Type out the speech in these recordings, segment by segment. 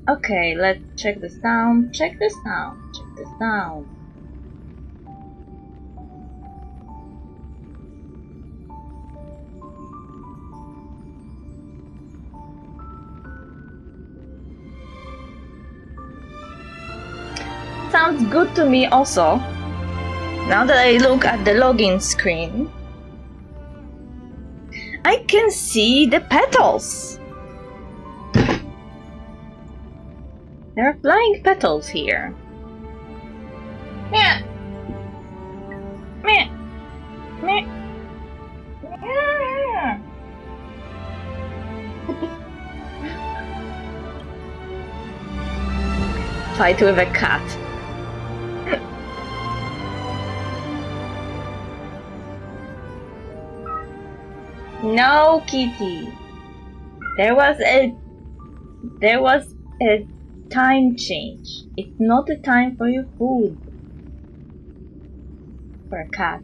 Okay, let's check the sound. Check the sound. Check the sound. Sounds good to me also. Now that I look at the login screen, I can see the petals. There are flying petals here. Meh. Meh. Meh. Meh. Fight with a cat. No, kitty. There was a time change. It's not a time for your food. For a cat.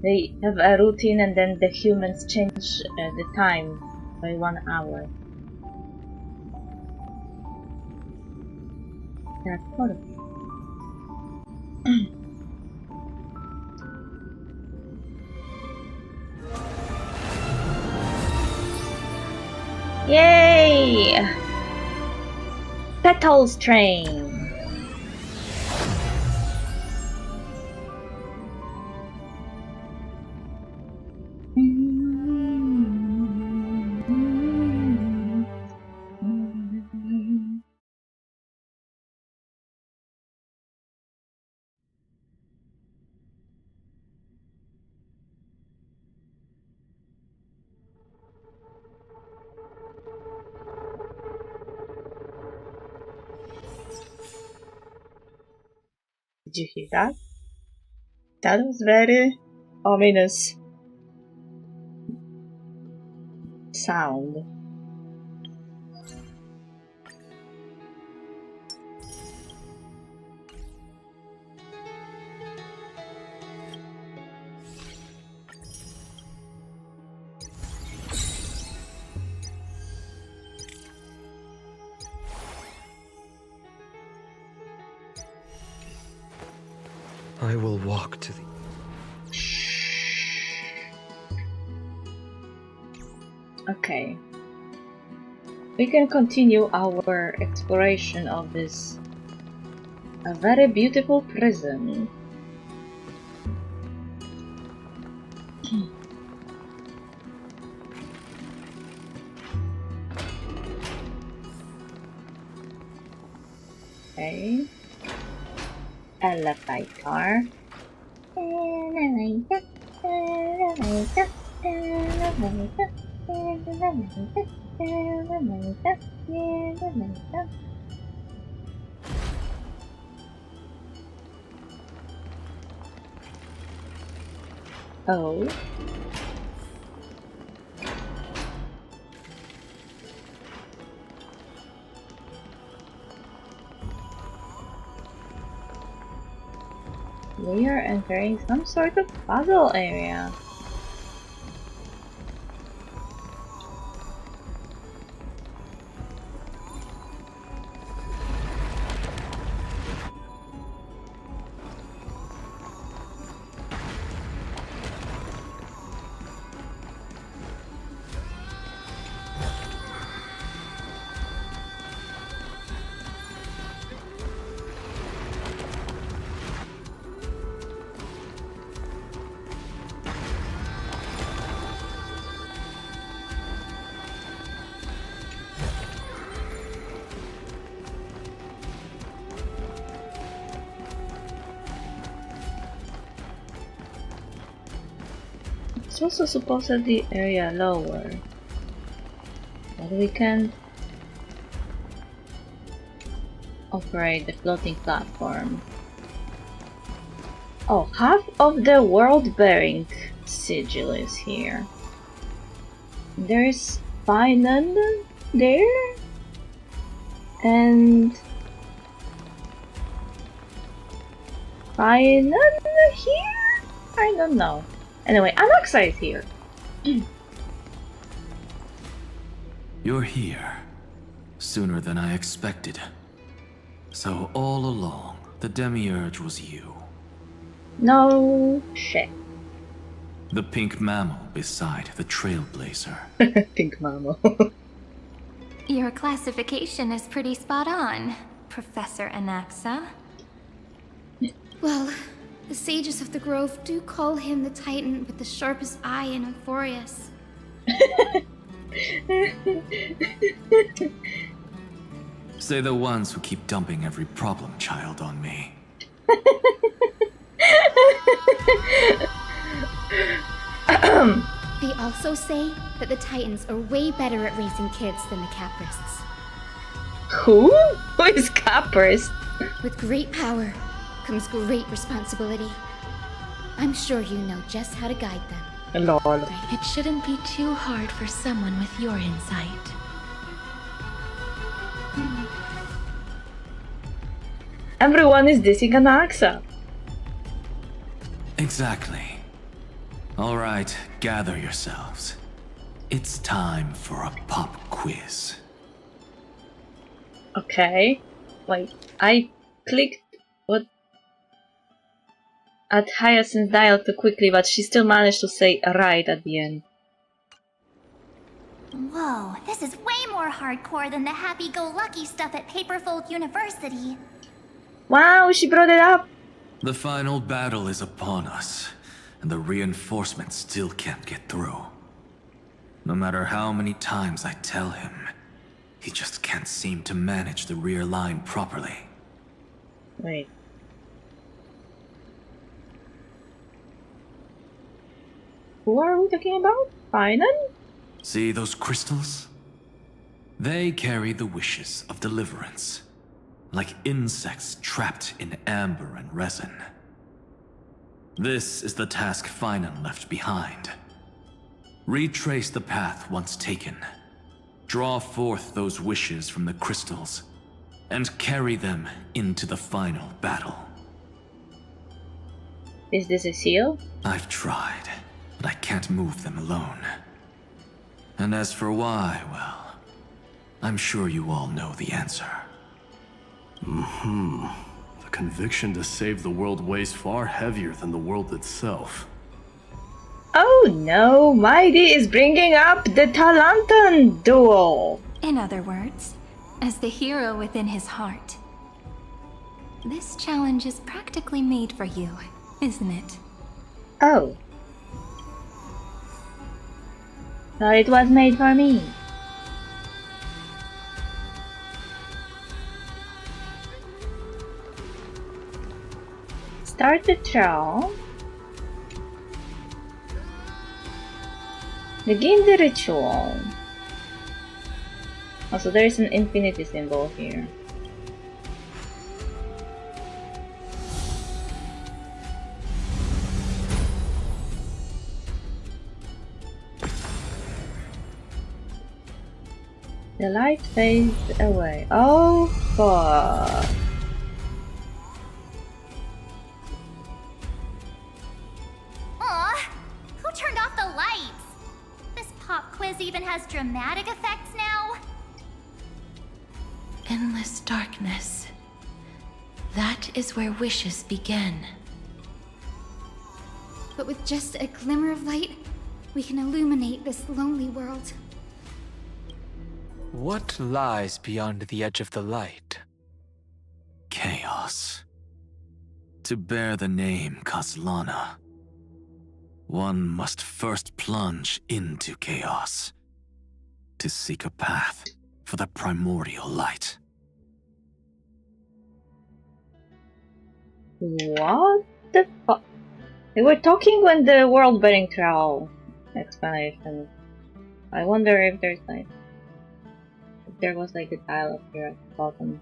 They have a routine and then the humans change the time by 1 hour. That's horrible. Yay! Petals train. Did you hear that? That was very ominous sound. I will walk to the... Okay. We can continue our exploration of this a very beautiful prison. Okay. Elevator. Oh. We are entering some sort of puzzle area. It's also supposedly area lower, but we can operate the floating platform. Oh, half of the world-bearing sigil is here. There is Finan there, and Finan here? I don't know. Anyway, Alexa is here. You're here. Sooner than I expected. So all along, the Demiurge was you. No shit. The pink mammal beside the Trailblazer. Pink mammal. Your classification is pretty spot on, Professor Anaxa. Well, the sages of the Grove do call him the Titan with the sharpest eye in Euphorius. Say the ones who keep dumping every problem child on me. They also say that the Titans are way better at raising kids than the Caprists. Who? Who is Caprist? With great power comes great responsibility. I'm sure you know just how to guide them. Lol. It shouldn't be too hard for someone with your insight. Everyone is dissing Anaxa. Exactly. Alright, gather yourselves. It's time for a pop quiz. Okay. Wait, I clicked what at Hyacinth's dial too quickly, but she still managed to say right at the end. Whoa, this is way more hardcore than the happy-go-lucky stuff at Paperfold University. Wow, she brought it up! The final battle is upon us, and the reinforcements still can't get through. No matter how many times I tell him, he just can't seem to manage the rear line properly. Wait. Who are we talking about? Finan? See those crystals? They carry the wishes of deliverance, like insects trapped in amber and resin. This is the task Finan left behind. Retrace the path once taken. Draw forth those wishes from the crystals, and carry them into the final battle. Is this a seal? I've tried, but I can't move them alone. And as for why, well, I'm sure you all know the answer. The conviction to save the world weighs far heavier than the world itself. Oh no, Mighty is bringing up the Talantan duel! In other words, as the hero within his heart. This challenge is practically made for you, isn't it? Oh. Thought it was made for me. Start the trial. Begin the ritual. Also, there is an infinity symbol here. The light fades away. Oh, fuck. Aw, who turned off the lights? This pop quiz even has dramatic effects now? Endless darkness. That is where wishes begin. But with just a glimmer of light, we can illuminate this lonely world. What lies beyond the edge of the light? Chaos. To bear the name Kaslana, one must first plunge into chaos to seek a path for the primordial light. What the fuck? They were talking when the world-bearing trial explanation. I wonder if there's like... if there was like a tile up here at the bottom.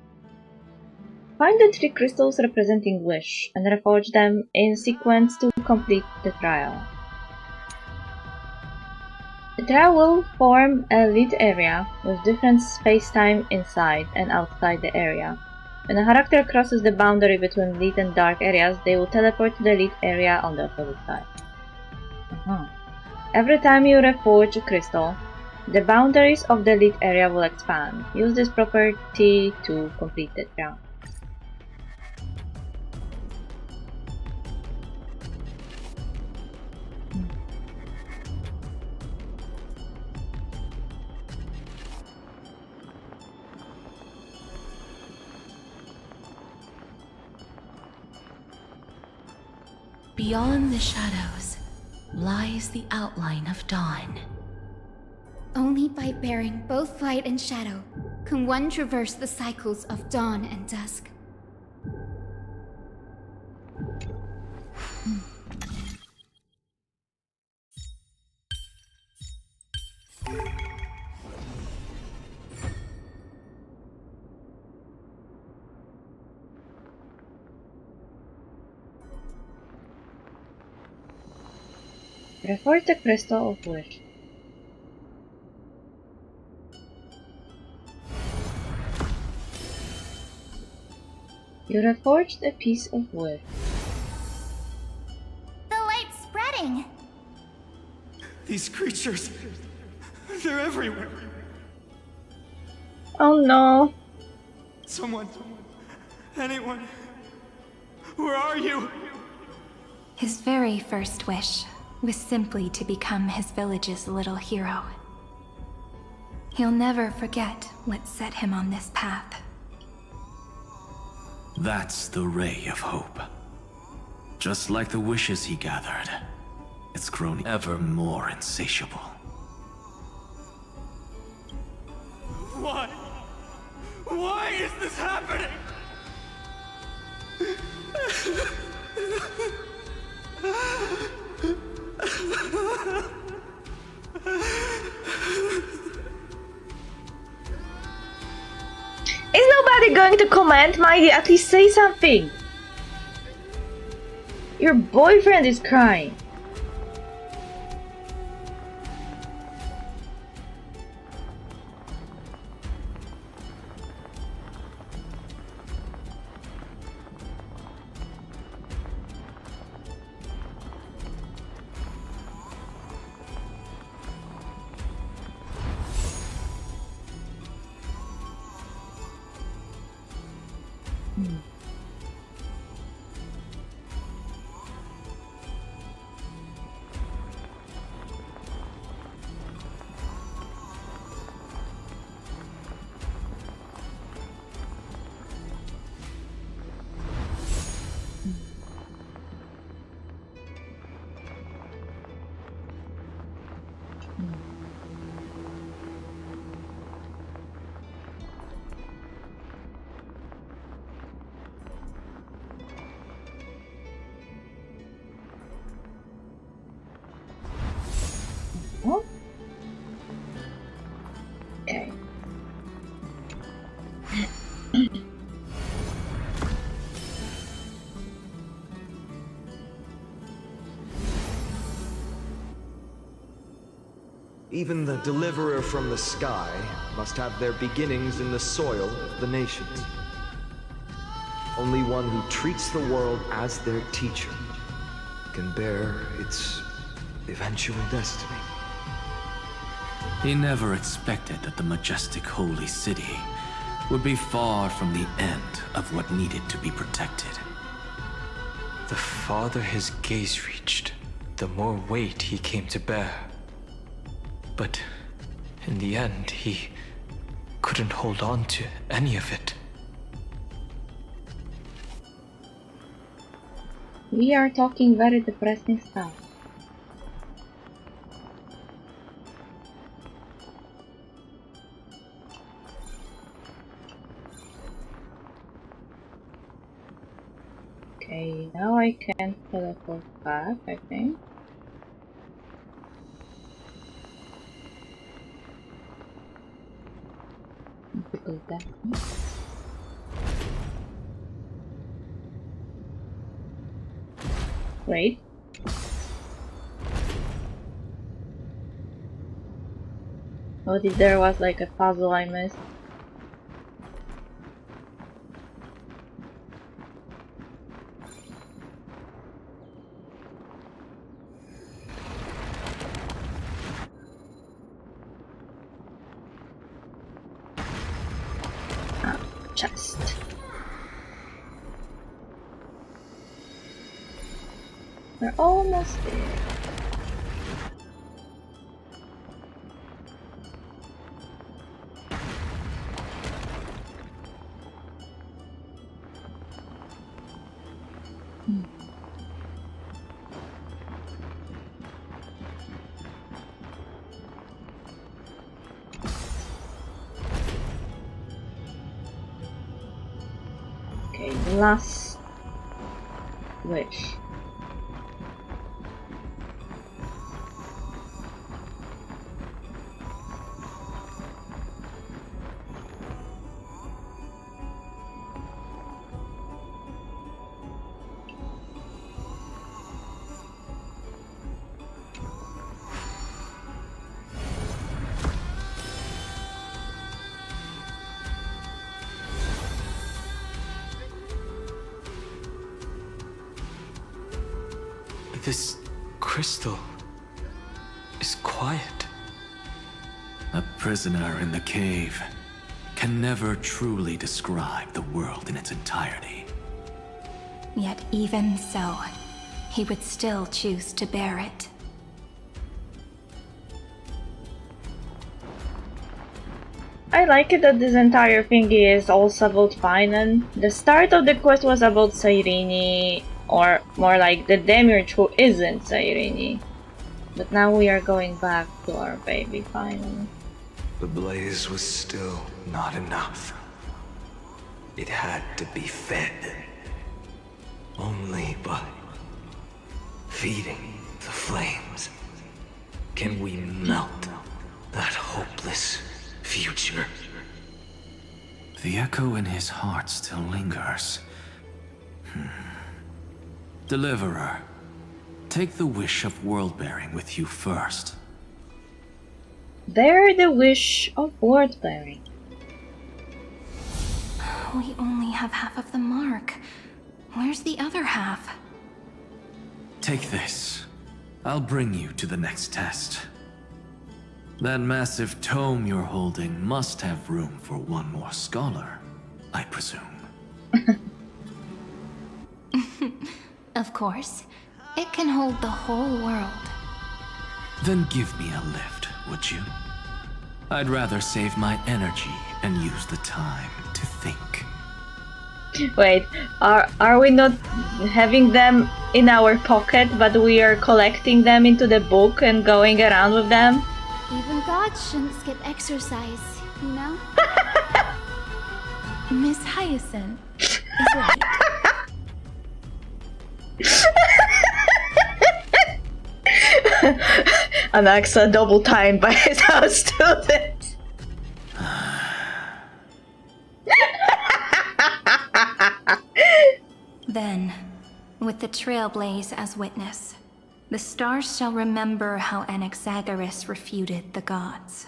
Find the 3 crystals representing wish and reforge them in sequence to complete the trial. The trial will form a lit area with different space-time inside and outside the area. When a character crosses the boundary between lit and dark areas, they will teleport to the lit area on the opposite side. Every time you reforge a crystal, The boundaries of the lit area will expand. Use this property to complete the round. Beyond the shadows lies the outline of dawn. Only by bearing both light and shadow can one traverse the cycles of dawn and dusk. Reforge the Crystal of Wish. You reforged a piece of wood. The light's spreading. These creatures, they're everywhere. Oh no! Someone, anyone, where are you? His very first wish was simply to become his village's little hero. He'll never forget what set him on this path. That's the ray of hope. Just like the wishes he gathered, it's grown ever more insatiable. Why? Why is this happening? Is nobody going to comment, Mighty? At least say something! Your boyfriend is crying. Oh. Okay. Even the deliverer from the sky must have their beginnings in the soil of the nations. Only one who treats the world as their teacher can bear its eventual destiny. He never expected that the majestic holy city would be far from the end of what needed to be protected. The farther his gaze reached, the more weight he came to bear. But in the end, he couldn't hold on to any of it. We are talking very depressing stuff. Okay, now I can teleport back, I think. Go back. Wait. Oh, there was like a puzzle I missed. We're almost there. Okay, the last wish. This crystal is quiet. A prisoner in the cave can never truly describe the world in its entirety. Yet even so, he would still choose to bear it. I like it that this entire thingy is also about Finan. The start of the quest was about Sayrini, or more like the demiurge who isn't Sayrini. But now we are going back to our baby Finan. The blaze was still not enough. It had to be fed. Only by feeding the flames can we melt that hopeless future. The echo in his heart still lingers. Deliverer, take the wish of world-bearing with you first. Bear the wish of world-bearing. We only have half of the mark. Where's the other half? Take this. I'll bring you to the next test. That massive tome you're holding must have room for one more scholar, I presume. Of course. It can hold the whole world. Then give me a lift, would you? I'd rather save my energy and use the time to think. Wait, are we not having them in our pocket, but we are collecting them into the book and going around with them? Even gods shouldn't skip exercise, you know? Miss Hyacinth is right. Anaxa double timed by his house students. Then, with the Trailblaze as witness, the stars shall remember how Anaxagoras refuted the gods.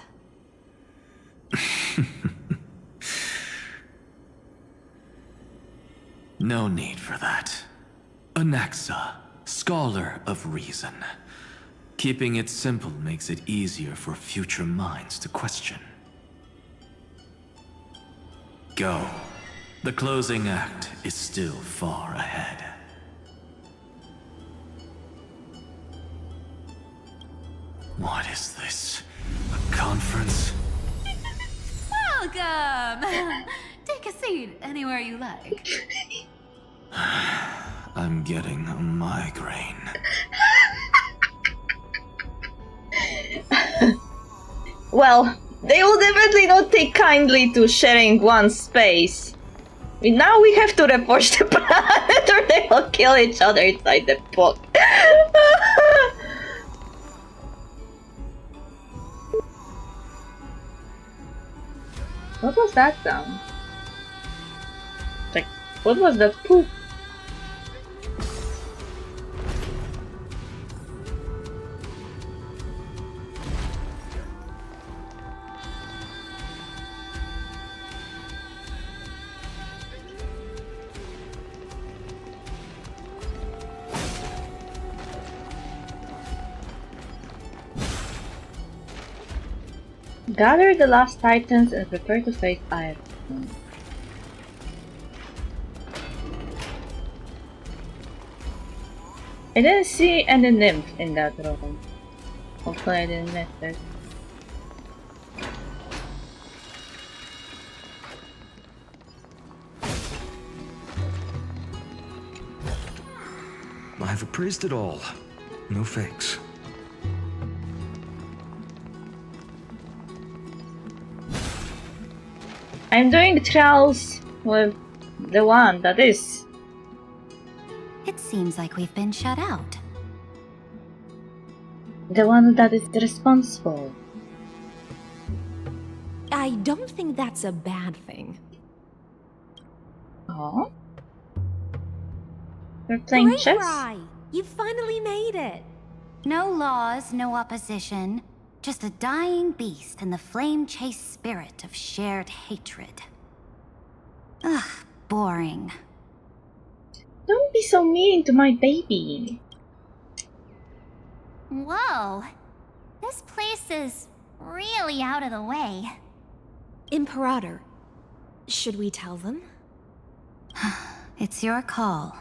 No need for that. Anaxa, scholar of reason. Keeping it simple makes it easier for future minds to question. Go. The closing act is still far ahead. What is this? A conference? Welcome! Take a seat anywhere you like. I'm getting a migraine. Well, they will definitely not take kindly to sharing one space. Now we have to report the planet or they will kill each other inside the book. What was that sound? Like, what was that poop? Gather the last titans and prepare to face Iron. I didn't see any nymph in that room. Hopefully I didn't miss it. I've appraised it all. No fakes. I'm doing trials with the one that is. It seems like we've been shut out. The one that is responsible. I don't think that's a bad thing. Oh? We're playing Great, chess? Fry! You finally made it! No laws, no opposition. Just a dying beast and the flame-chased spirit of shared hatred. Ugh, boring. Don't be so mean to my baby. Whoa. This place is really out of the way. Imperator, should we tell them? It's your call.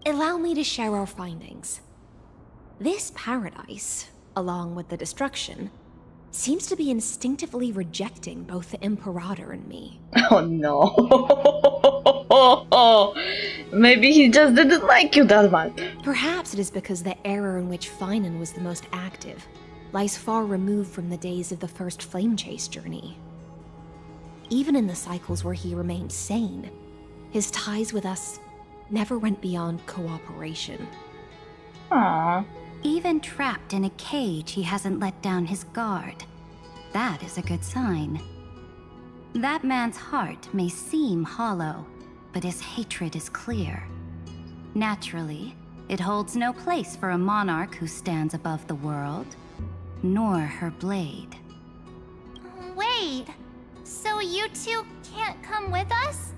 Allow me to share our findings. This paradise, along with the destruction, seems to be instinctively rejecting both the Imperator and me. Oh no. Maybe he just didn't like you that much. Perhaps it is because the era in which Finan was the most active lies far removed from the days of the first flame chase journey. Even in the cycles where he remained sane, his ties with us never went beyond cooperation. Aww. Even trapped in a cage, he hasn't let down his guard. That is a good sign. That man's heart may seem hollow, but his hatred is clear. Naturally, it holds no place for a monarch who stands above the world, nor her blade. Wait, so you two can't come with us?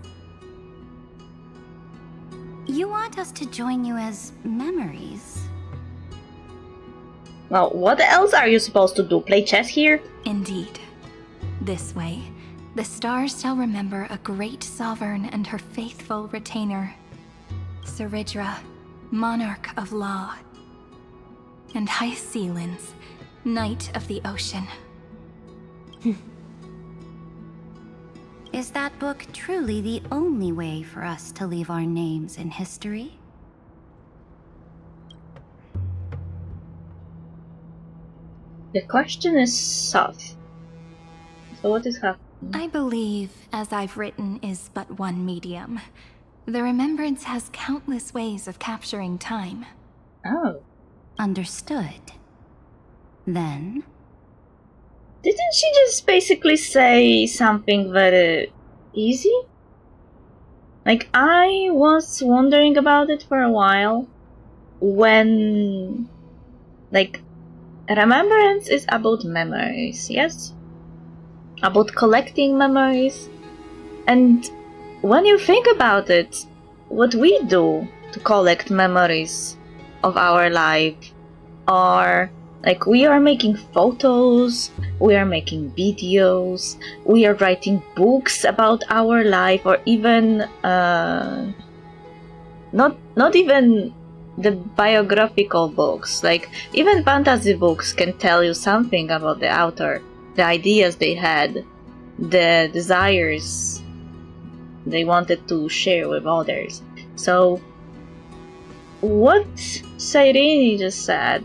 You want us to join you as memories? Well, what else are you supposed to do? Play chess here? Indeed. This way, the stars shall remember a great sovereign and her faithful retainer, Saridra, monarch of law, and Hyacelins, knight of the ocean. Is that book truly the only way for us to leave our names in history? The question is soft. So what is happening? I believe, as I've written, is but one medium. The remembrance has countless ways of capturing time. Oh. Understood. Then? Didn't she just basically say something very easy? Like, I was wondering about it for a while when, like, remembrance is about memories, yes? About collecting memories. And when you think about it, what we do to collect memories of our life are, like, we are making photos, we are making videos, we are writing books about our life, or even, not even the biographical books, like even fantasy books can tell you something about the author, the ideas they had, the desires they wanted to share with others. So what Cyrene just said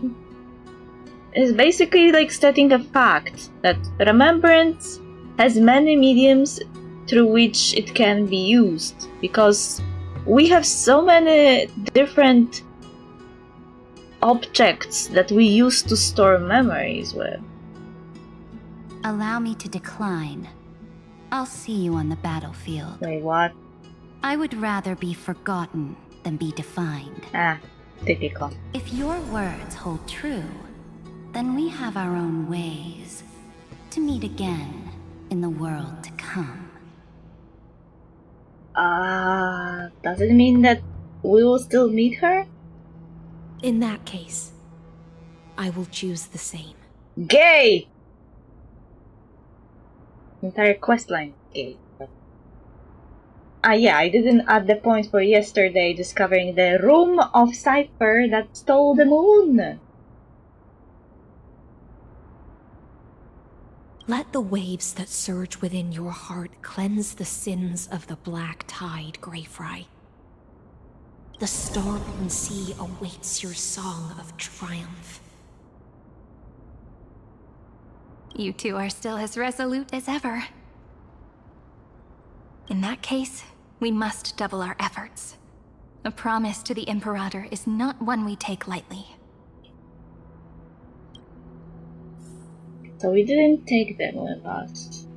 is basically like stating a fact that remembrance has many mediums through which it can be used, because we have so many different objects that we use to store memories with. Allow me to decline. I'll see you on the battlefield. Wait, what? I would rather be forgotten than be defined. Ah, typical. If your words hold true, then we have our own ways to meet again in the world to come. Does it mean that we will still meet her? In that case, I will choose the same. Gay! Entire questline gay. Yeah, I didn't add the point for yesterday discovering the room of cipher that stole the moon. Let the waves that surge within your heart cleanse the sins of the black tide, Greyfry. The starborn sea awaits your song of triumph. You two are still as resolute as ever. In that case, we must double our efforts. A promise to the Imperator is not one we take lightly. So we didn't take them with us.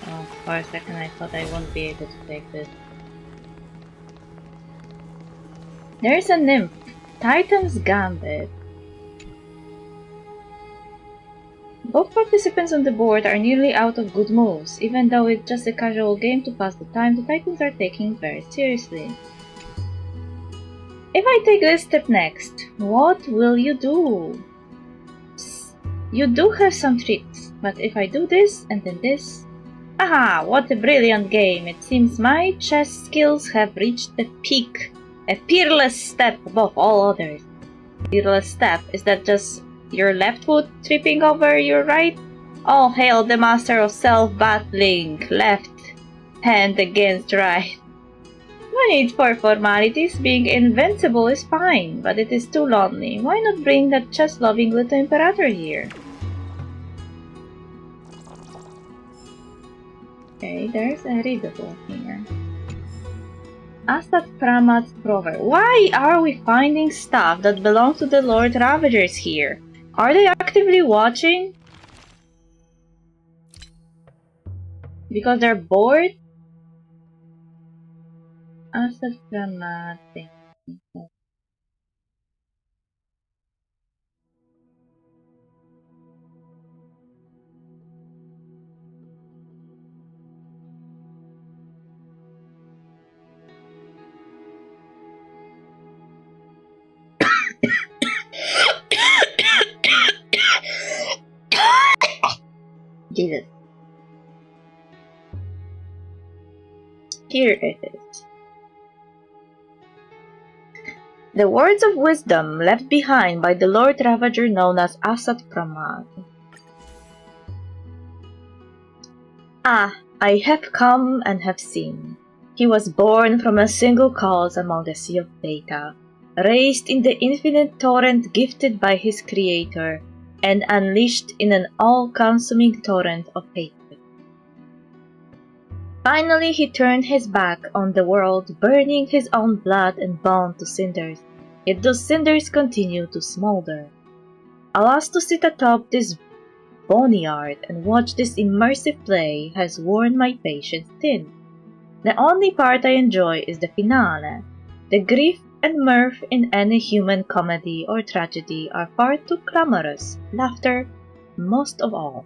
Oh, for a second I thought I won't be able to take this. There's a nymph. Titan's Gambit. Both participants on the board are nearly out of good moves. Even though it's just a casual game to pass the time, the Titans are taking it very seriously. If I take this step next, what will you do? You do have some tricks, but if I do this and then this... Aha! What a brilliant game! It seems my chess skills have reached a peak. A peerless step above all others. Peerless step, is that just your left foot tripping over your right? All hail the master of self-battling. Left hand against right. No need for formalities. Being invincible is fine, but it is too lonely. Why not bring that chess-loving little Imperator here? Okay, there's a readable here. Astat Pramat Prover. Why are we finding stuff that belongs to the Lord Ravagers here? Are they actively watching? Because they're bored? Astat Pramat. Jesus. Here it is. The words of wisdom left behind by the Lord Ravager known as Asat Pramad. Ah, I have come and have seen. He was born from a single cause among the sea of Beta, raised in the infinite torrent gifted by his creator, and unleashed in an all-consuming torrent of hatred. Finally he turned his back on the world, burning his own blood and bone to cinders, yet those cinders continue to smolder. Alas, to sit atop this boneyard and watch this immersive play has worn my patience thin. The only part I enjoy is the finale. The grief and mirth in any human comedy or tragedy are far too clamorous, laughter most of all.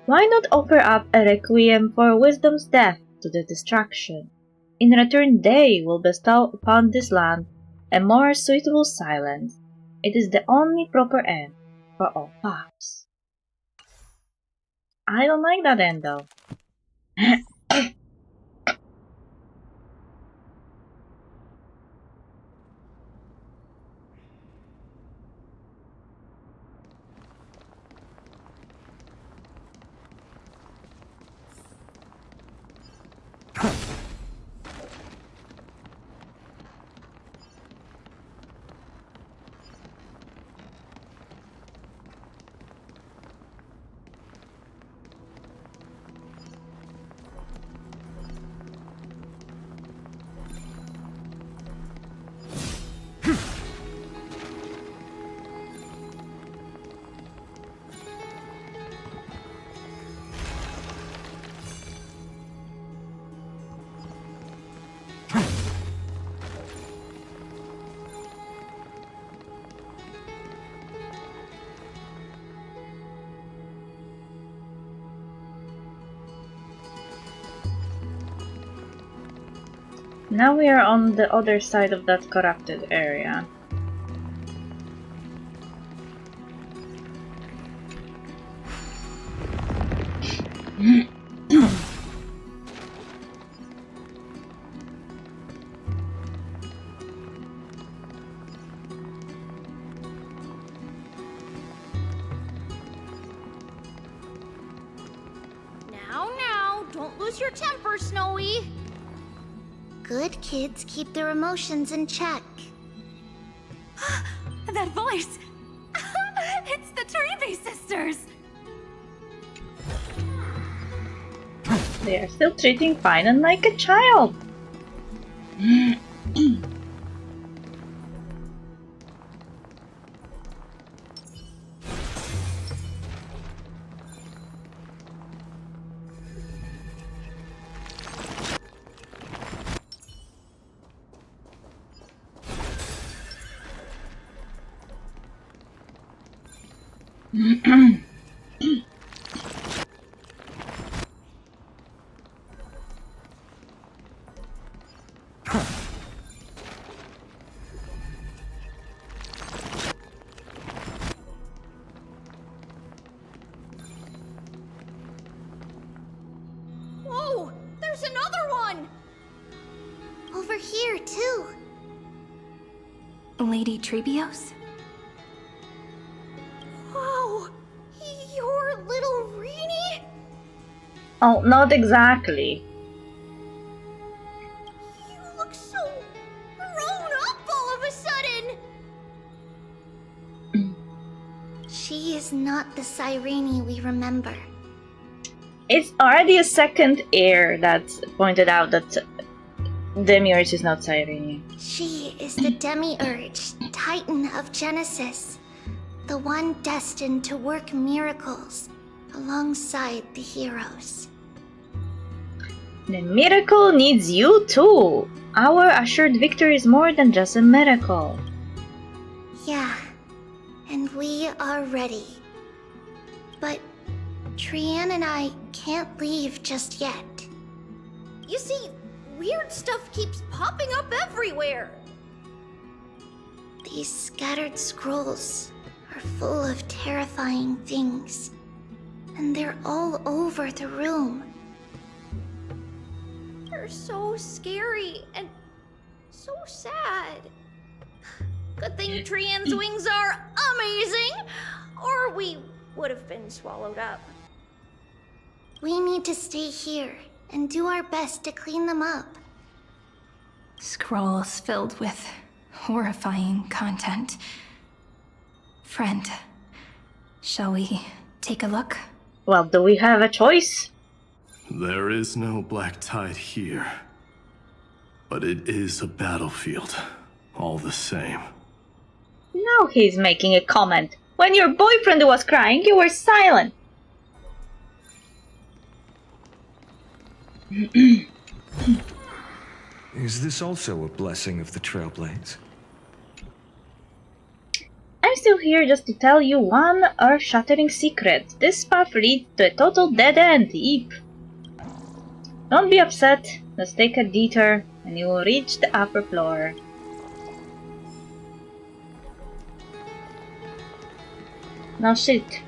Why not offer up a requiem for wisdom's death to the destruction? In return they will bestow upon this land a more suitable silence. It is the only proper end for all paths. I don't like that end though. Now we are on the other side of that corrupted area. Now, don't lose your temper, Snowy. Good kids keep their emotions in check. That voice! It's the Treevy sisters! They are still treating Finan like a child. Whoa, there's another one! Over here, too. Lady Treebios? Whoa, you're little Reenie? Oh, not exactly. You look so grown up all of a sudden! She is not the Cyrene we remember. It's already a second heir that's pointed out that Demiurge is not Cyrene. She is the Demiurge, Titan of Genesis. The one destined to work miracles alongside the heroes. The miracle needs you too. Our assured victory is more than just a miracle. Yeah, and we are ready. But Trian and I can't leave just yet. You see, weird stuff keeps popping up everywhere. These scattered scrolls are full of terrifying things, and they're all over the room. They're so scary and so sad. Good thing Trian's wings are amazing, or we would have been swallowed up. We need to stay here and do our best to clean them up. Scrolls filled with horrifying content. Friend, shall we take a look? Well, do we have a choice? There is no black tide here. But it is a battlefield, all the same. Now he's making a comment. When your boyfriend was crying, you were silent. Is this also a blessing of the Trailblades? I'm still here just to tell you one earth-shattering secret. This path leads to a total dead end, Eep. Don't be upset, just take a detour and you will reach the upper floor. Now shit.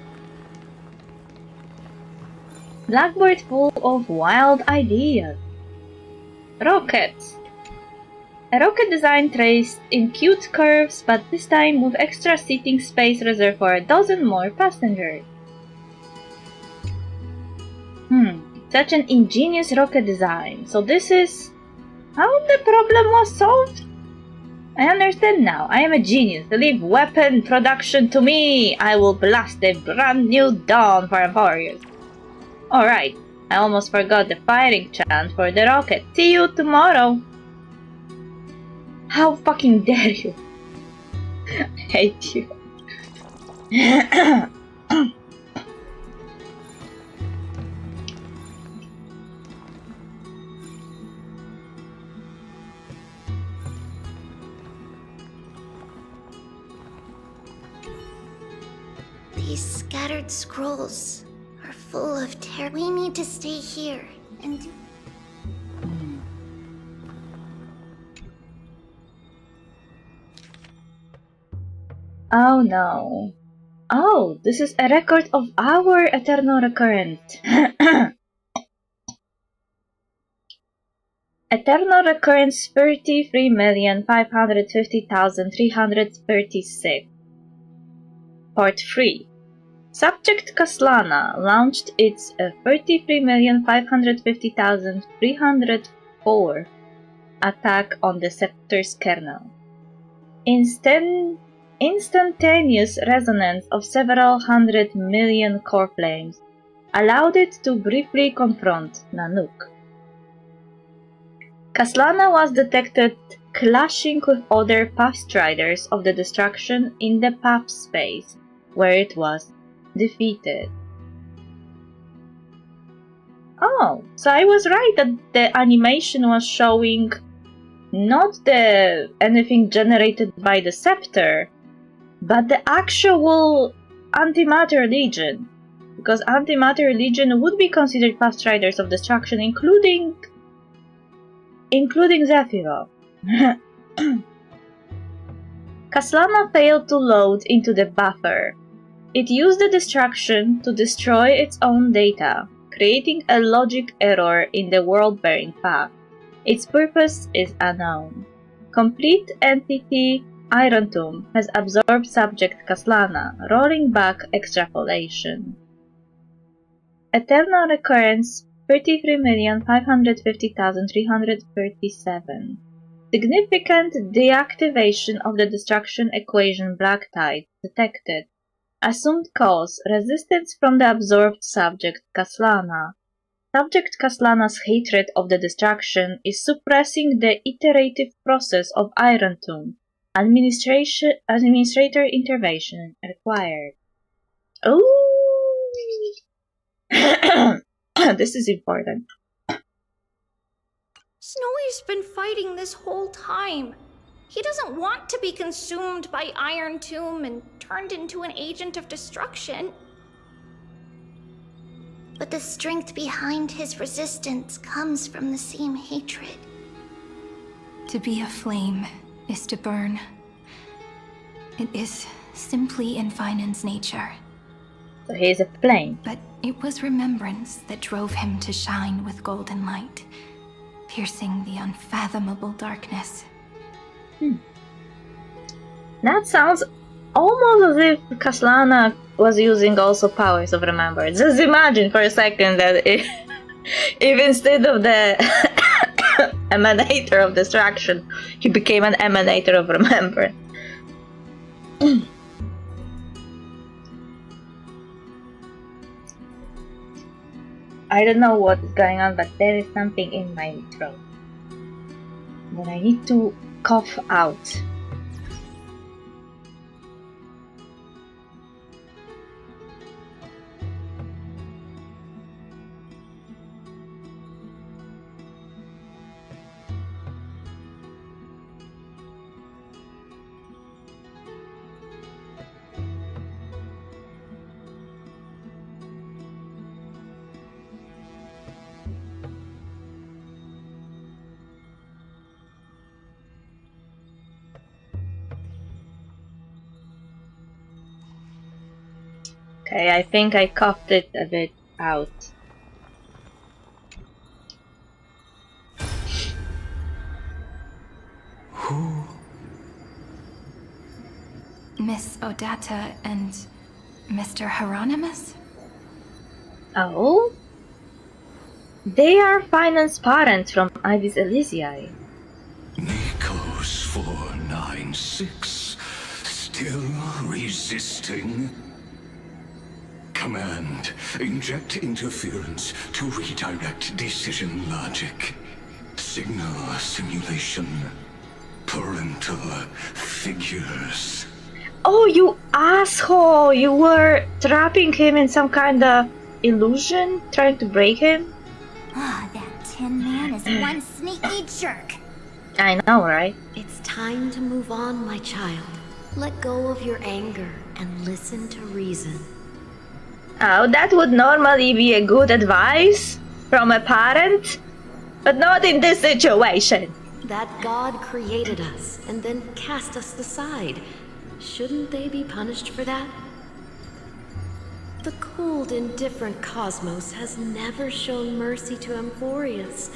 Blackboard full of wild ideas. Rockets. A rocket design traced in cute curves, but this time with extra seating space reserved for a dozen more passengers. Such an ingenious rocket design. So this is how the problem was solved? I understand now. I am a genius. Leave weapon production to me. I will blast a brand new dawn for warriors. Alright. I almost forgot the firing chant for the rocket. See you tomorrow. How fucking dare you? I hate you. These scattered scrolls are full of terror. We need to stay here and do... Oh no. Oh, this is a record of our eternal recurrence. Eternal Recurrence 33,550,336. Part 3. Subject Kaslana launched its 33,550,304 attack on the Scepter's kernel. Instantaneous resonance of several 100 million core flames allowed it to briefly confront Nanook. Kaslana was detected clashing with other Pathstriders of the Destruction in the path space, where it was defeated. Oh, so I was right that the animation was showing not anything generated by the Scepter, but the actual Antimatter Legion. Because Antimatter Legion would be considered Pathstriders of Destruction, including Zephyro. Kaslana failed to load into the buffer. It used the destruction to destroy its own data, creating a logic error in the world-bearing path. Its purpose is unknown. Complete entity Iron Tomb has absorbed subject Kaslana, rolling back extrapolation. Eternal Recurrence 33,550,337. Significant deactivation of the destruction equation Black Tide detected. Assumed cause resistance from the absorbed subject Kaslana. Subject Kaslana's hatred of the destruction is suppressing the iterative process of Iron Tomb. Administrator intervention required. Oh! This is important. Snowy's been fighting this whole time. He doesn't want to be consumed by Iron Tomb and turned into an agent of destruction. But the strength behind his resistance comes from the same hatred. To be a flame is to burn. It is simply in Vinan's nature. So he is a flame. But it was remembrance that drove him to shine with golden light, piercing the unfathomable darkness. That sounds almost as if Kaslana was using also powers of remembrance. Just imagine for a second that if instead of the emanator of destruction, he became an emanator of remembrance. I don't know what is going on, but there is something in my throat that I need to cough out. Okay, I think I coughed it a bit out. Who? Miss Odata and Mr. Hieronymus? Oh? They are Finance parents from Ibis Elysiae. Nikos 496, still resisting? Command, inject interference to redirect decision logic. Signal simulation. Parental figures. Oh, you asshole! You were trapping him in some kind of illusion? Trying to break him? Ah, that Tin Man is one sneaky jerk. I know, right? It's time to move on, my child. Let go of your anger and listen to reason. Oh, that would normally be a good advice from a parent, but not in this situation. That God created us and then cast us aside. Shouldn't they be punished for that? The cold, indifferent cosmos has never shown mercy to Amphorius,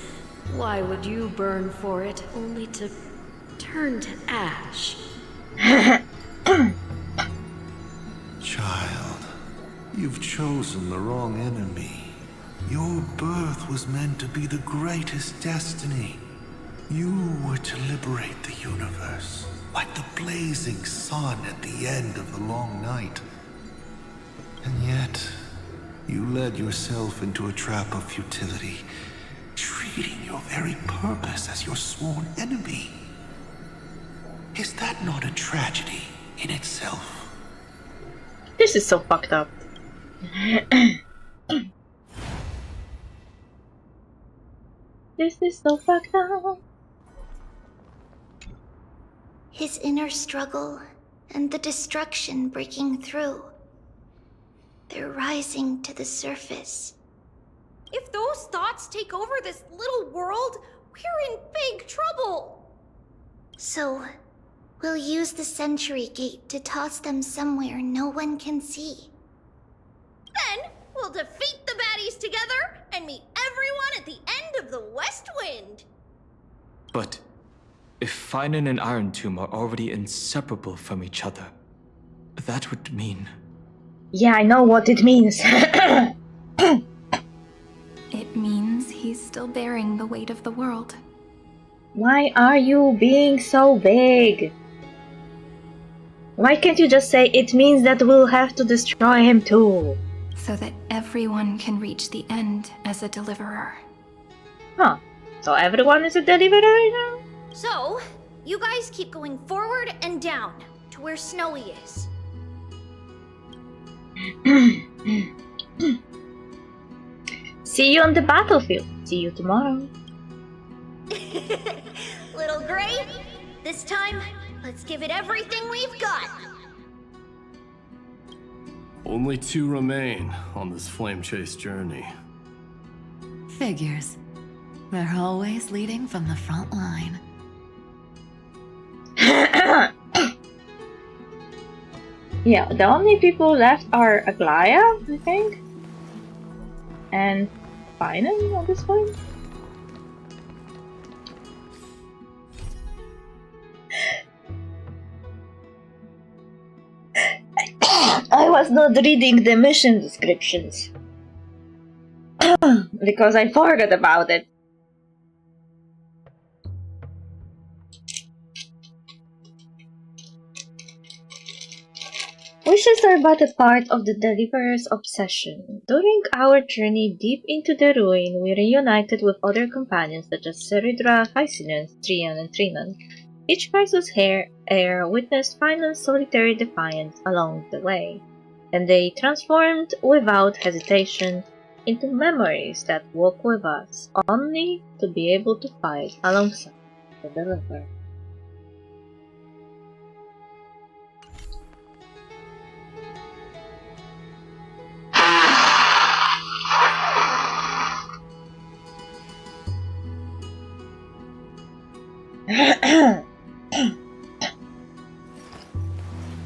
Why would you burn for it, only to turn to ash? Child, you've chosen the wrong enemy. Your birth was meant to be the greatest destiny. You were to liberate the universe, like the blazing sun at the end of the long night. And yet, you led yourself into a trap of futility, treating your very purpose as your sworn enemy. Is that not a tragedy in itself? This is so fucked up. This is so fucked up. His inner struggle and the destruction breaking through. They're rising to the surface. If those thoughts take over this little world, we're in big trouble. So, we'll use the Century Gate to toss them somewhere no one can see. Then we'll defeat the baddies together and meet everyone at the end of the West Wind. But if Finan and Iron Tomb are already inseparable from each other, that would mean... Yeah, I know what it means. It means he's still bearing the weight of the world. Why are you being so big? Why can't you just say it means that we'll have to destroy him too? So that everyone can reach the end as a deliverer. Huh. So everyone is a deliverer now? So, you guys keep going forward and down to where Snowy is. See you on the battlefield. See you tomorrow. Little Gray, this time, let's give it everything we've got. Only 2 remain on this flame chase journey. Figures. They're always leading from the front line. Yeah, the only people left are Aglaya, I think. And Finan at this point. I was not reading the mission descriptions because I forgot about it. Wishes are but a part of the Deliverer's obsession. During our journey deep into the ruin, we reunited with other companions such as Seridra, Hycinus, Trian, and Trinan. Each priceless heir witnessed Finan's solitary defiance along the way, and they transformed without hesitation into memories that walk with us, only to be able to fight alongside the Deliverer.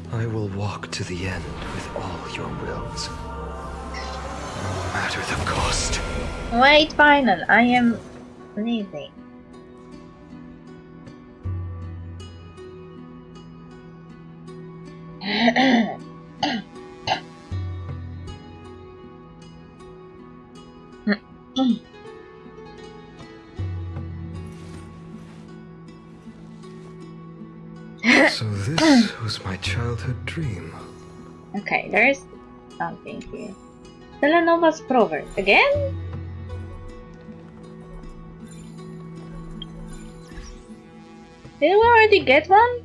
I will walk to the end with all your wills, no matter the cost. Wait, Final, I am leaving. So this was my childhood dream. Okay, there's something here. Telenova's proverb. Again? Did we already get one?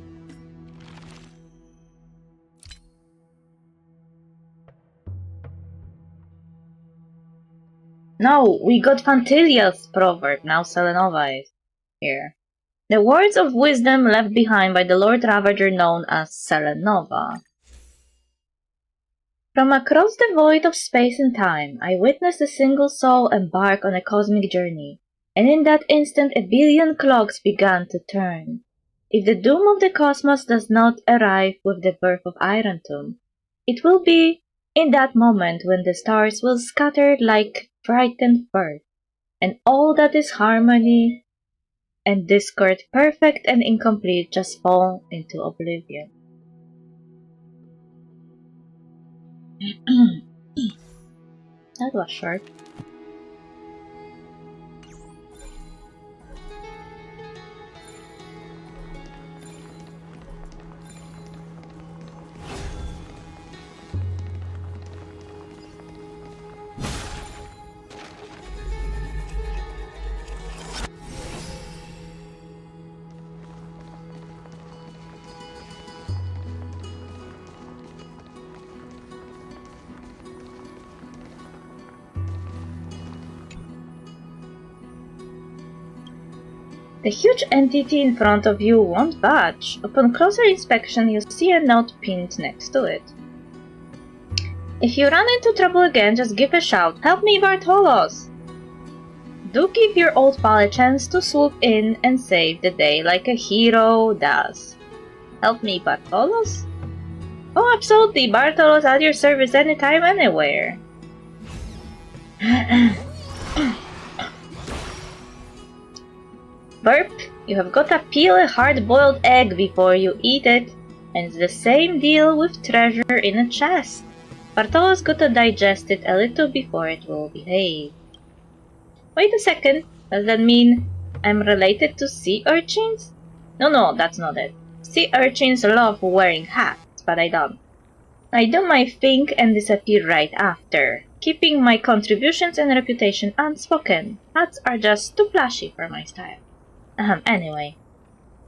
No, we got Fantilia's proverb. Now Selenova is here. The words of wisdom left behind by the Lord Ravager known as Selenova. From across the void of space and time, I witnessed a single soul embark on a cosmic journey, and in that instant a billion clocks began to turn. If the doom of the cosmos does not arrive with the birth of Iron Tomb, it will be in that moment when the stars will scatter like frightened birds, And all that is harmony and discord, perfect and incomplete, just fall into oblivion. That was short. The huge entity in front of you won't budge. Upon closer inspection, you see a note pinned next to it. If you run into trouble again, just give a shout. Help me, Bartolos! Do give your old pal a chance to swoop in and save the day like a hero does. Help me, Bartolos? Oh, absolutely, Bartolos at your service anytime, anywhere. Burp, you have got to peel a hard-boiled egg before you eat it, and it's the same deal with treasure in a chest. Bartolo's got to digest it a little before it will behave. Wait a second, does that mean I'm related to sea urchins? No, that's not it. Sea urchins love wearing hats, but I don't. I do my thing and disappear right after, keeping my contributions and reputation unspoken. Hats are just too flashy for my style. Anyway,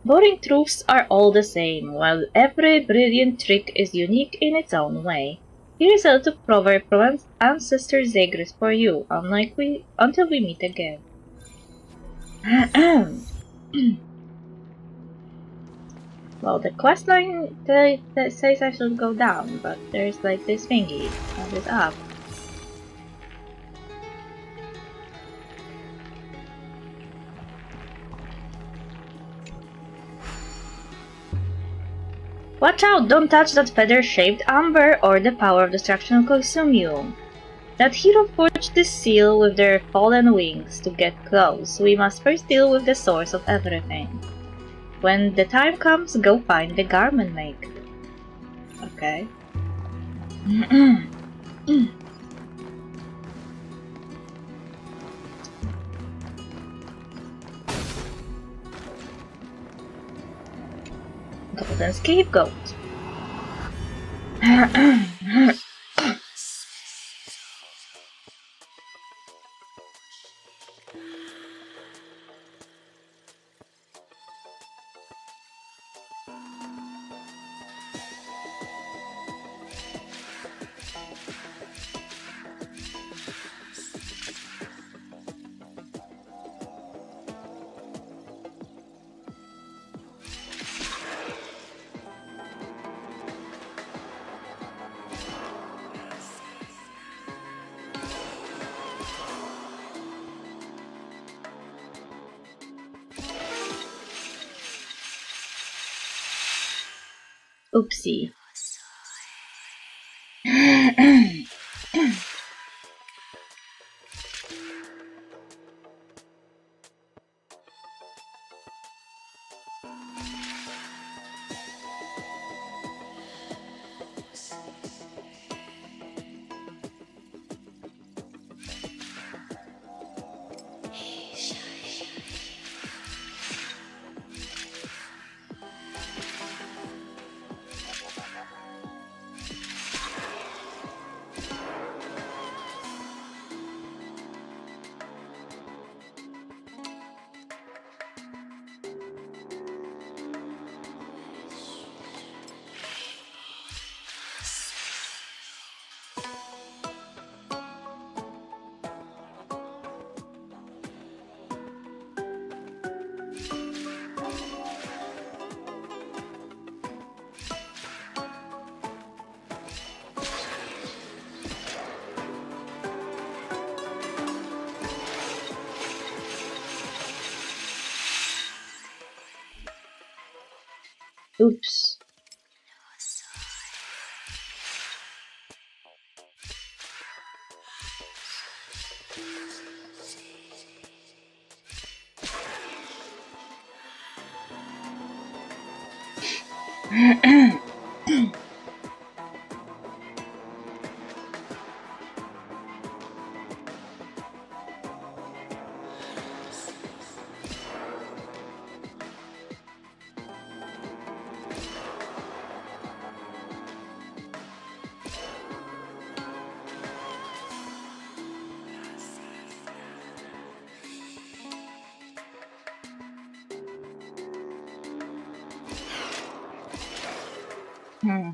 boring truths are all the same, while every brilliant trick is unique in its own way. Here is a little proverb from Ancestor Zagreus for you, until we meet again. Well, the questline says I should go down, but there's like this thingy that is up. Watch out! Don't touch that feather-shaped amber, or the power of destruction will consume you. That hero forged this seal with their fallen wings. To get close, we must first deal with the source of everything. When the time comes, go find the garment maker. Okay. Golden scapegoat. Oopsie. Oops. Hmm.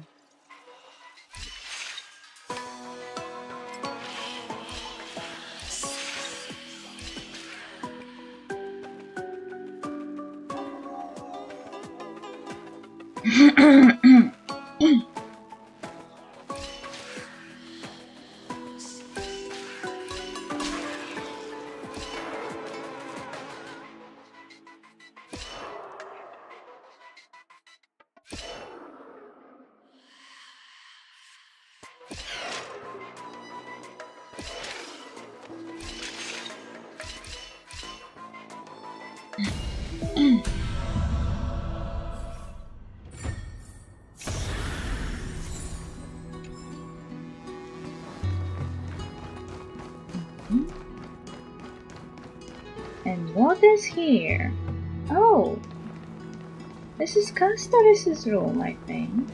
And what is here? Oh, this is Castoris's room, I think.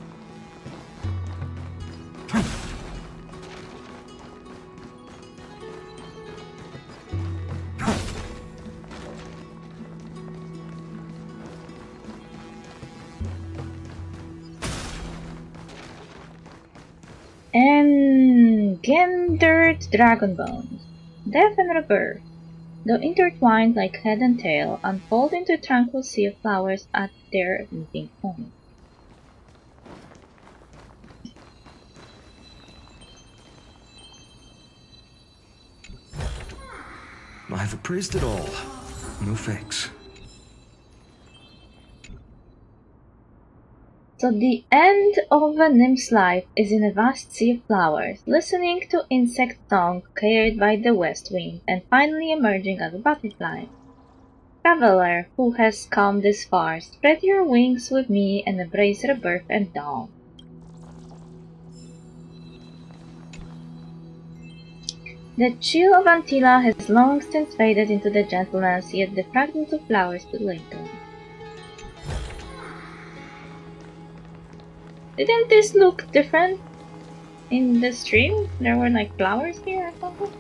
Engendered dragon bones. Death and rebirth, though intertwined like head and tail, unfold into a tranquil sea of flowers at their meeting point. I've appraised it all. No fakes. So the end of a nymph's life is in a vast sea of flowers, listening to insect song carried by the west wind, and finally emerging as a butterfly. Traveler who has come this far, spread your wings with me and embrace rebirth and dawn. The chill of Antilla has long since faded into the gentleness, yet the fragments of flowers still linger. Didn't this look different in the stream? There were like flowers here or something?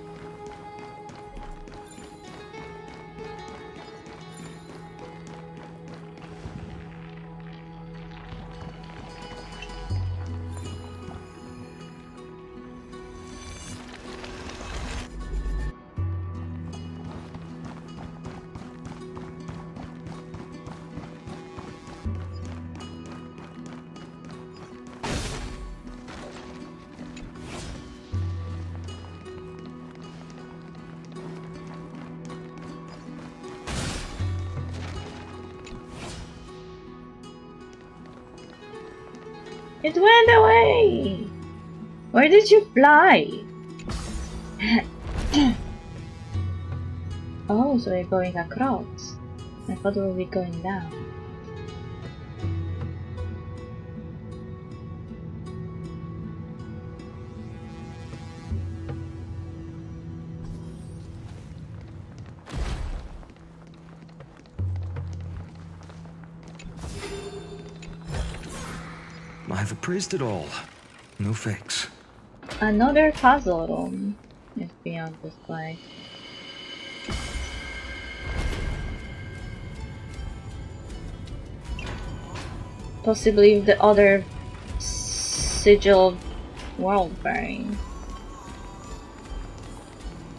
It went away! Where did you fly? Oh, so we're going across. I thought we would be going down. I've appraised it all. No fakes. Another puzzle room is beyond this place. Possibly the other sigil world bearing.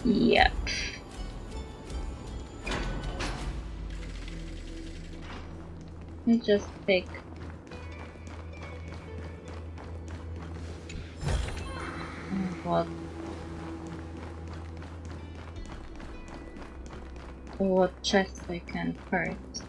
Yep. Let's just pick. What chest I can first.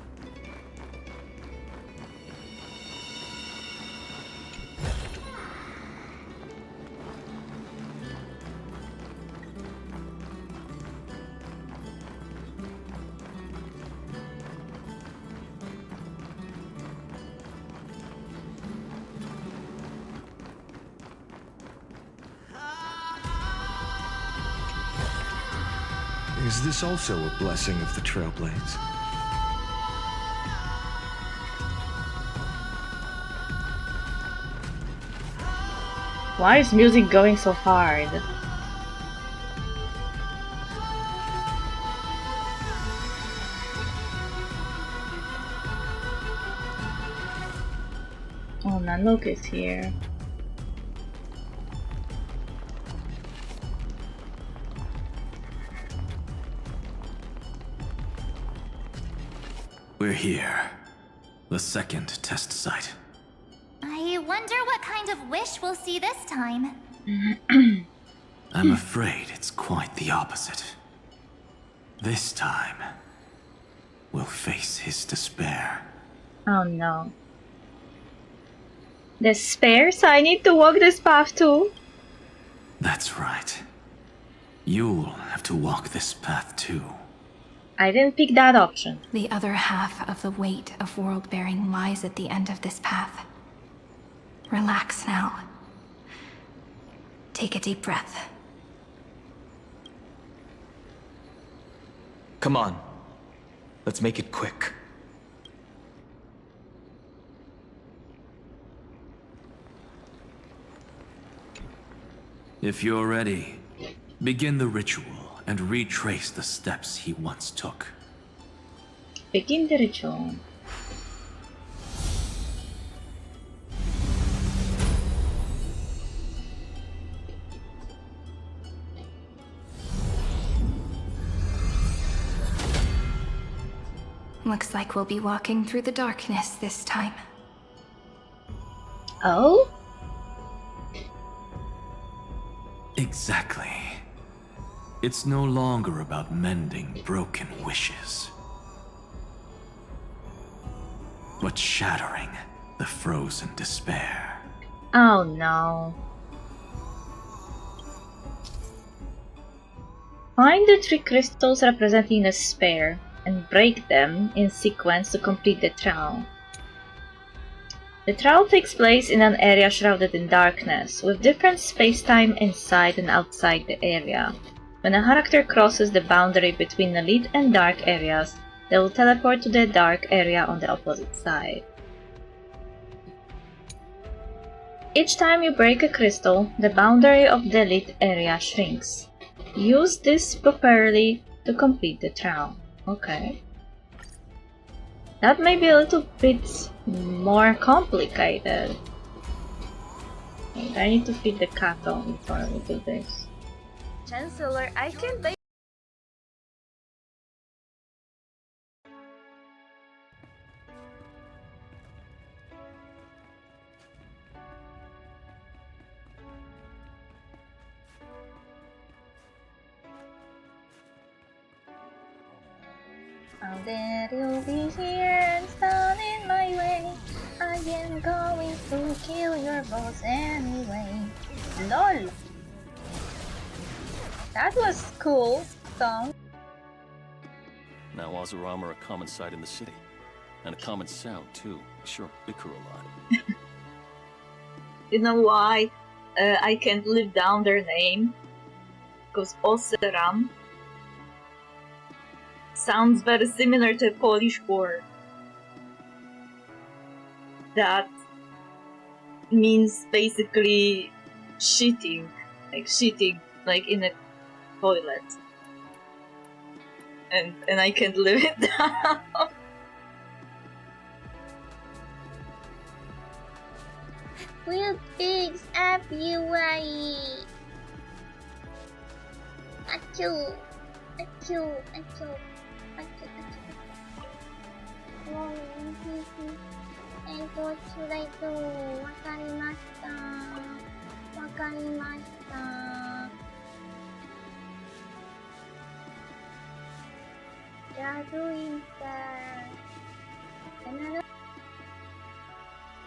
Is this also a blessing of the Trailblades? Why is music going so hard? Oh, Nanook is here. We're here. The second test site. I wonder what kind of wish we'll see this time. I'm afraid it's quite the opposite. This time, we'll face his despair. Oh no. Despair? So I need to walk this path too? That's right. You'll have to walk this path too. I didn't pick that option. The other half of the weight of world-bearing lies at the end of this path. Relax now. Take a deep breath. Come on. Let's make it quick. If you're ready, begin the ritual and retrace the steps he once took. Begin the ritual. Looks like we'll be walking through the darkness this time. Oh? Exactly. It's no longer about mending broken wishes, but shattering the frozen despair. Oh no. Find the 3 crystals representing the despair and break them in sequence to complete the trial. The trial takes place in an area shrouded in darkness, with different space-time inside and outside the area. When a character crosses the boundary between the lit and dark areas, they will teleport to the dark area on the opposite side. Each time you break a crystal, the boundary of the lit area shrinks. Use this properly to complete the trial. Okay. That may be a little bit more complicated. Wait, I need to feed the cattle before we do this. Chancellor, I can't wait. How dare you be here and stand in my way? I am going to kill your boss anyway. LOL! That was cool song. Now Ozuram are a common sight in the city. And a common sound too. Sure, bicker a lot. You know why I can't live down their name? Because Oseram sounds very similar to a Polish word that means basically shitting like in a toilet, and I can't live it down. Wild pigs everywhere. Achoo, achoo, achoo. What should I do? わかりました。わかりました。You're doing that.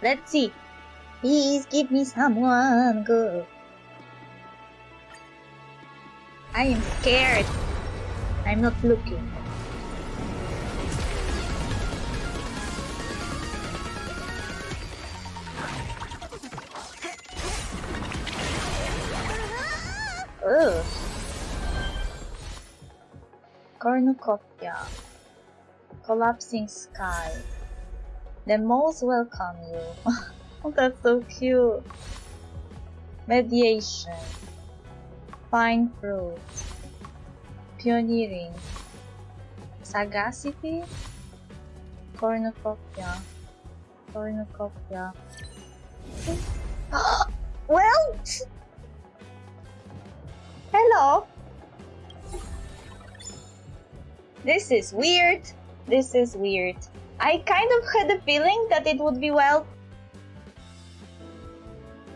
Let's see. Please give me someone good. I am scared. I'm not looking. Ugh. Cornucopia. Collapsing sky. The moles welcome you. Oh, that's so cute. Mediation. Fine fruit. Pioneering. Sagacity. Cornucopia. Cornucopia. Well, hello. This is weird. This is weird. I kind of had a feeling that it would be well.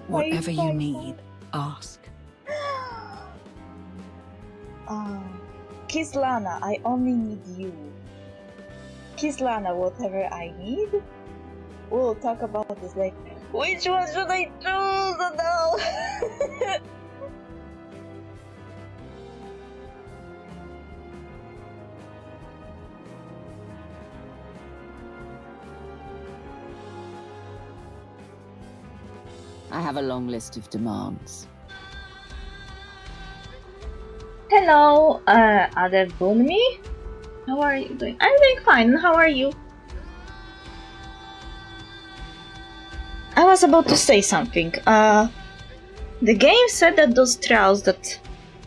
Whatever you need, ask. Kislana, I only need you. Kislana, whatever I need. We'll talk about this later. Which one should I choose? Oh, no. I have a long list of demands. Hello, Adebunmi. How are you doing? I'm doing fine. How are you? I was about to say something. The game said that those trials that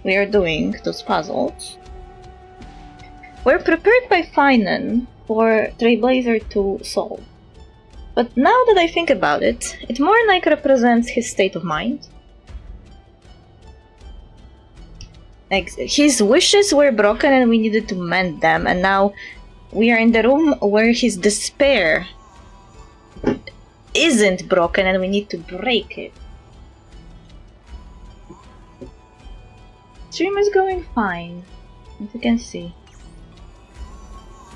we are doing, those puzzles, were prepared by Finan for Trailblazer to solve. But now that I think about it, it more like represents his state of mind. Like, his wishes were broken and we needed to mend them, and now we are in the room where his despair isn't broken and we need to break it. Stream is going fine, as you can see.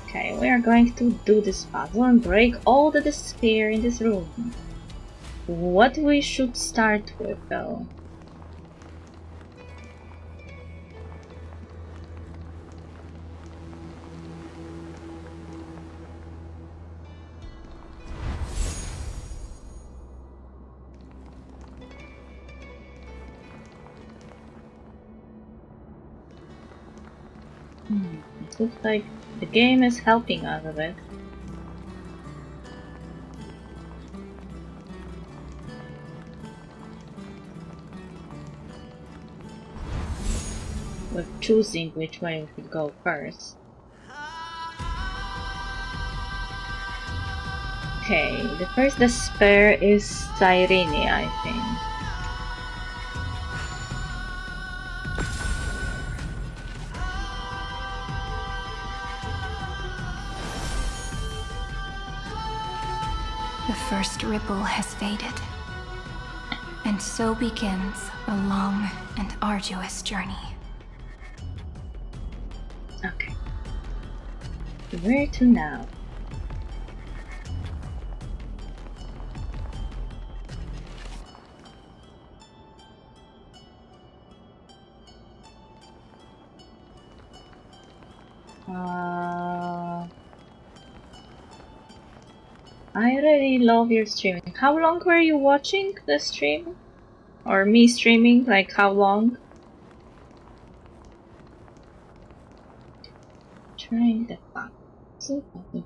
Okay, we are going to do this puzzle and break all the despair in this room. What we should start with, though? It looks like the game is helping us a bit. With choosing which way we should go first. Okay, the first despair is Cyrene, I think. The first ripple has faded, and so begins a long and arduous journey. Okay. Where to now? I really love your streaming. How long were you watching the stream? Or me streaming? Like how long? Trying the fun. So funny.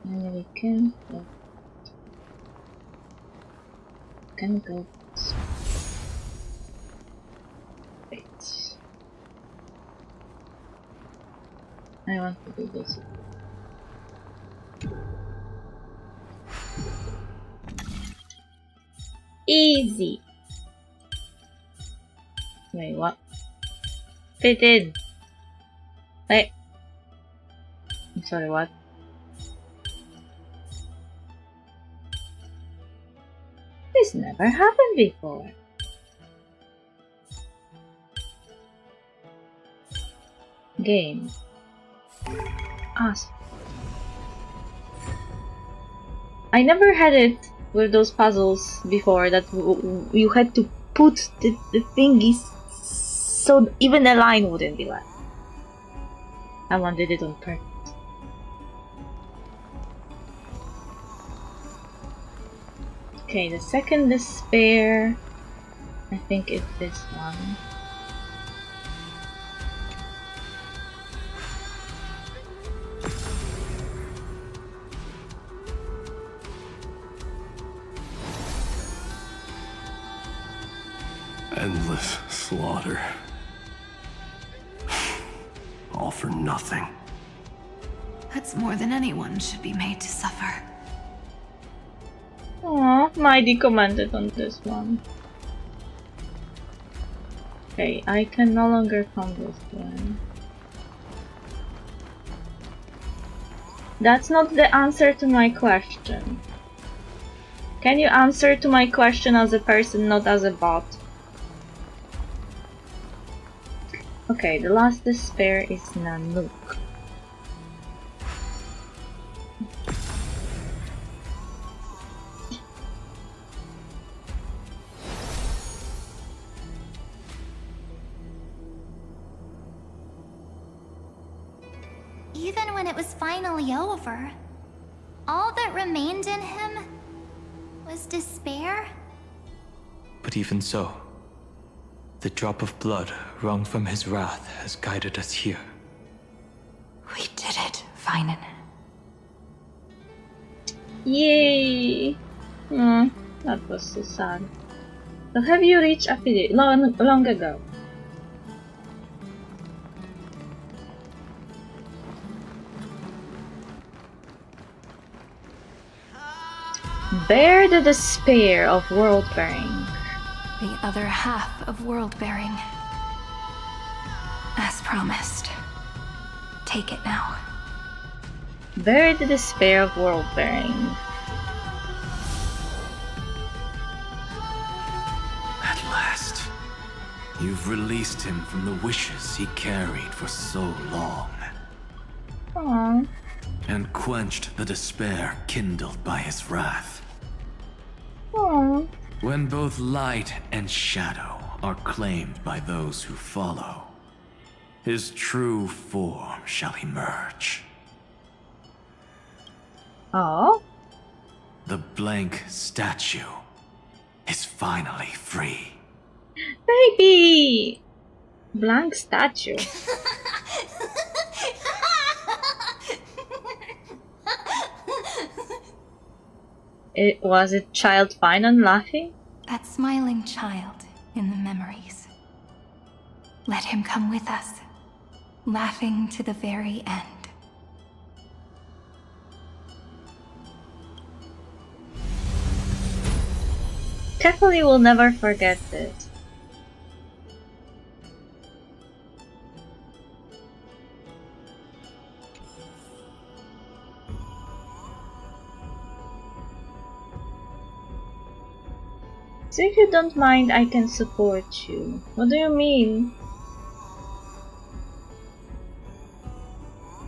And we can go this way. Wait. I want to do this. Easy. Wait, what? Fit in. Wait. I'm sorry, what? This never happened before. Game. Ask. I never had it with those puzzles before that you had to put the thingies so even a line wouldn't be left. I wanted it on purpose. Okay, the second despair, I think it's this one. Endless slaughter. All for nothing. That's more than anyone should be made to suffer. Aww, Mighty commented on this one. Okay, I can no longer come this way. That's not the answer to my question. Can you answer to my question as a person, not as a bot? Okay, the last despair is Nanook. Even when it was finally over, all that remained in him was despair? But even so, the drop of blood wrung from his wrath has guided us here. We did it, Finan. Yay! That was so sad. So have you reached Affidavit long ago? Bear the despair of world-bearing. The other half of world-bearing. As promised. Take it now. Bear the despair of world-bearing. At last, you've released him from the wishes he carried for so long. Aww. And quenched the despair kindled by his wrath. Aww. When both light and shadow are claimed by those who follow, his true form shall emerge. Oh? The blank statue is finally free. Baby! Blank statue. Was it Child Finan laughing? That smiling child in the memories. Let him come with us, laughing to the very end. Kefali will never forget this. So if you don't mind, I can support you. What do you mean?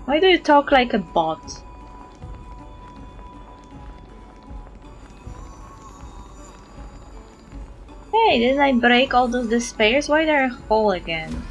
Why do you talk like a bot? Hey, didn't I break all those despairs? Why they're a hole again?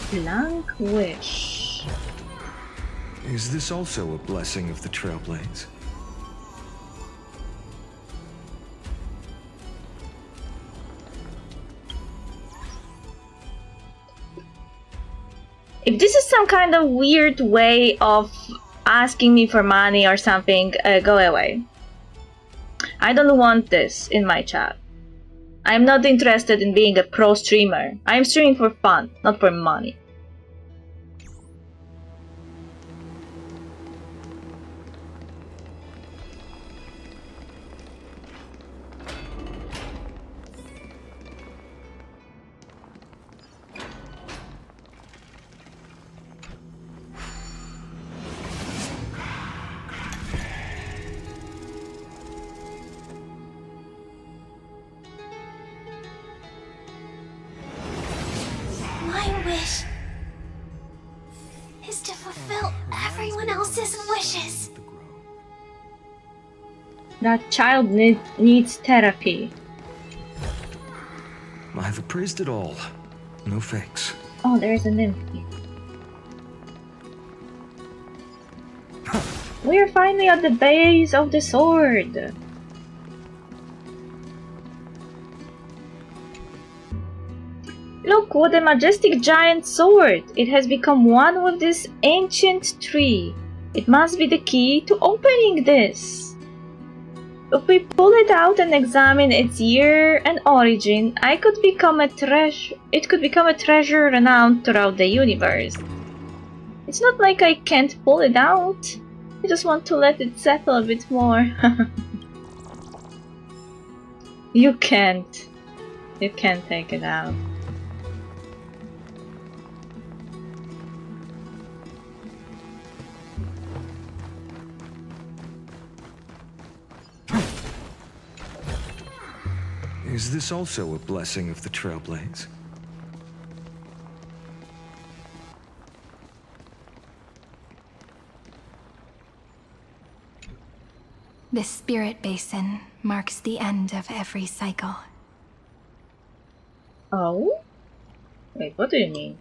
Blank wish. Is this also a blessing of the Trailblades? If this is some kind of weird way of asking me for money or something, go away. I don't want this in my chat. I'm not interested in being a pro streamer. I'm streaming for fun, not for money. fulfill everyone else's wishes. That child needs therapy. I've appraised it all. No fakes. Oh, there's a nymph here. We're finally at the base of the sword. Look, what a majestic giant sword! It has become one with this ancient tree. It must be the key to opening this. If we pull it out and examine its year and origin, it could become a treasure renowned throughout the universe. It's not like I can't pull it out. I just want to let it settle a bit more. You can't. You can't take it out. Is this also a blessing of the Trailblaze? This spirit basin marks the end of every cycle. Oh? Wait, what do you mean?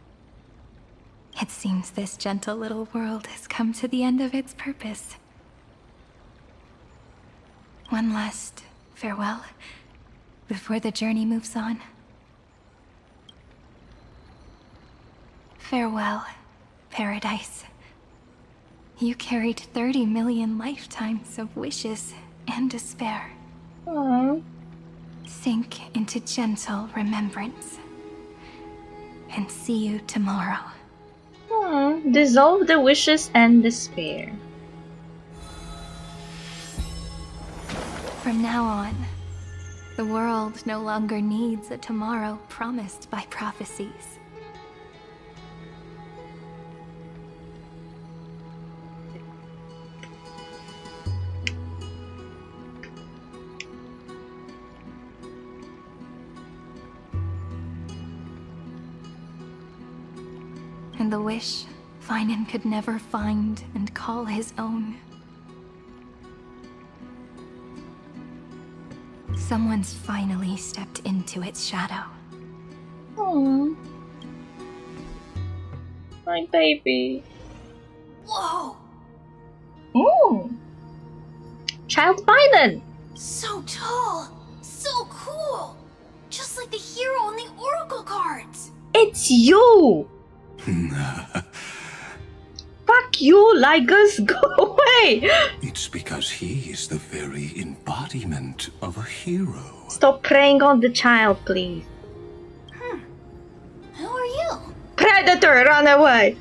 It seems this gentle little world has come to the end of its purpose. One last farewell before the journey moves on. Farewell, paradise. You carried 30 million lifetimes of wishes and despair. Aww. Sink into gentle remembrance. And see you tomorrow. Aww. Dissolve the wishes and despair. From now on, the world no longer needs a tomorrow promised by prophecies. And the wish Finan could never find and call his own. Someone's finally stepped into its shadow. Aww. My baby. Whoa! Ooh. Child Finan! So tall! So cool! Just like the hero in the Oracle cards! It's you! Fuck you, Lygus! Go away! It's because he is the very embodiment of a hero. Stop preying on the child, please. Who are you? Predator, run away!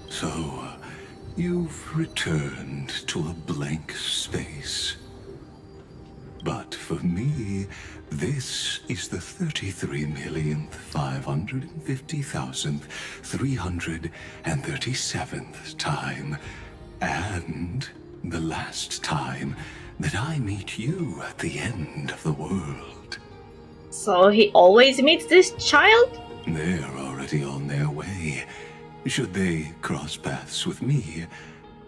So, you've returned to a blank space. But for me, this is the 33,550,337th time, and the last time that I meet you at the end of the world. So he always meets this child? They're already on their way. Should they cross paths with me,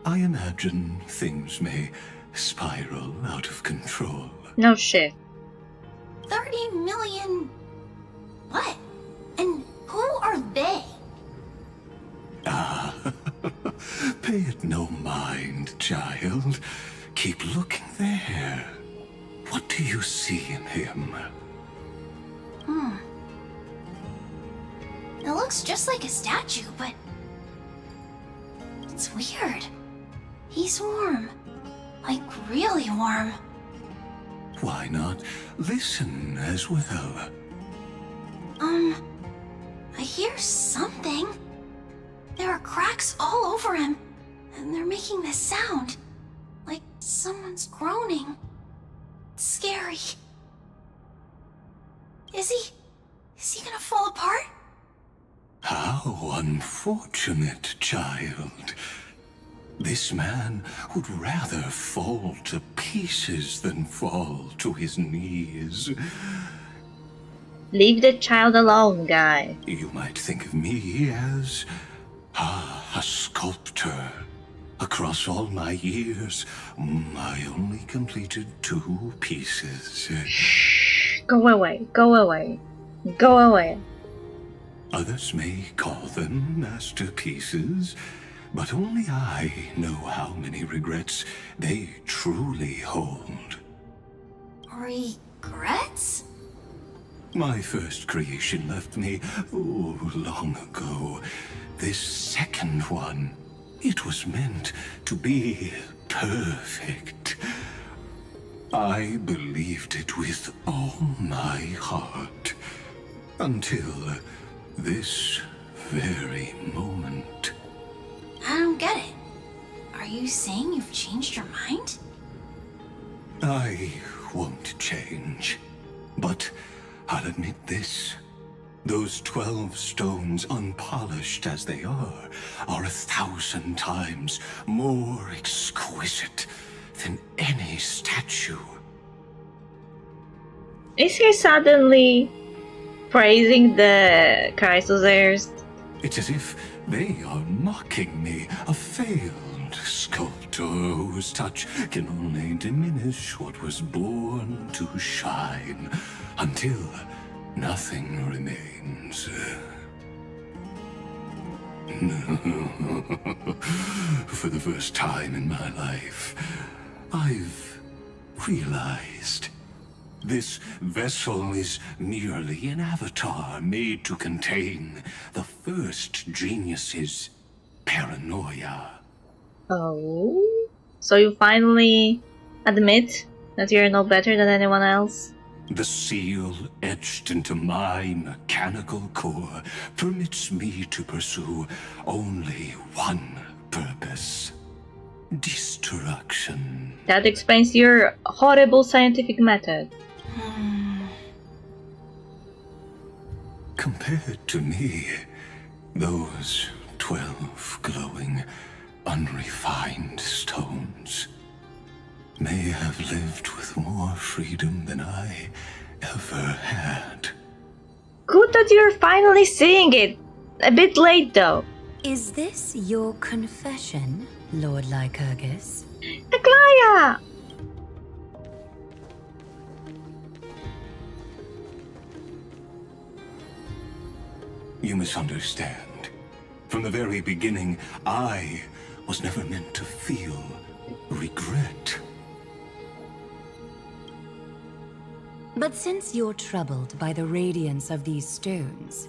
I imagine things may spiral out of control. No shit. 30 million... What? And who are they? Ah, pay it no mind, child. Keep looking there. What do you see in him? It looks just like a statue, but... It's weird. He's warm. Like, really warm. Why not listen as well? I hear something. There are cracks all over him, and they're making this sound. Like someone's groaning. It's scary. Is he gonna fall apart? How unfortunate, child. This man would rather fall to pieces than fall to his knees. Leave the child alone, guy. You might think of me as a sculptor. Across all my years, I only completed 2 pieces. Go away, go away, go away. Others may call them masterpieces, but only I know how many regrets they truly hold. Regrets? My first creation left me, long ago. This second one, it was meant to be perfect. I believed it with all my heart. Until this very moment. I don't get it. Are you saying you've changed your mind? I won't change. But I'll admit this. Those 12 stones, unpolished as they are 1,000 times more exquisite than any statue. Is he suddenly praising the Chrysosaurs? It's as if they are mocking me, a failed sculptor whose touch can only diminish what was born to shine, until nothing remains. For the first time in my life, I've realized this vessel is merely an avatar made to contain the first genius's paranoia. Oh? So you finally admit that you're no better than anyone else? The seal etched into my mechanical core permits me to pursue only one purpose: destruction. That explains your horrible scientific method. Compared to me, those 12 glowing, unrefined stones may have lived with more freedom than I ever had. Good that you're finally seeing it. A bit late though. Is this your confession, Lord Lycurgus? Aglaya! You misunderstand. From the very beginning, I was never meant to feel regret. But since you're troubled by the radiance of these stones,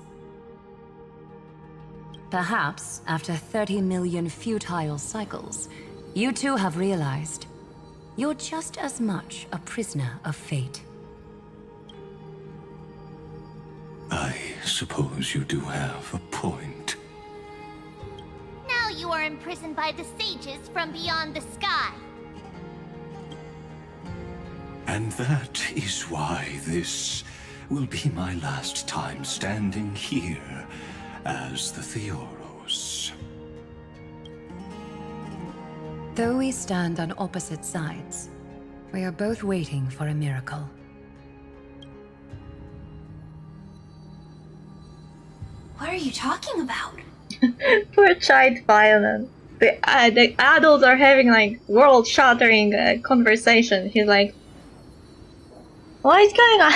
perhaps after 30 million futile cycles, you too have realized you're just as much a prisoner of fate. I suppose you do have a point. Now you are imprisoned by the sages from beyond the sky. And that is why this will be my last time standing here as the Theoros. Though we stand on opposite sides, we are both waiting for a miracle. What are you talking about? Poor child violence. The adults are having like world-shattering conversation. He's like, what is going on?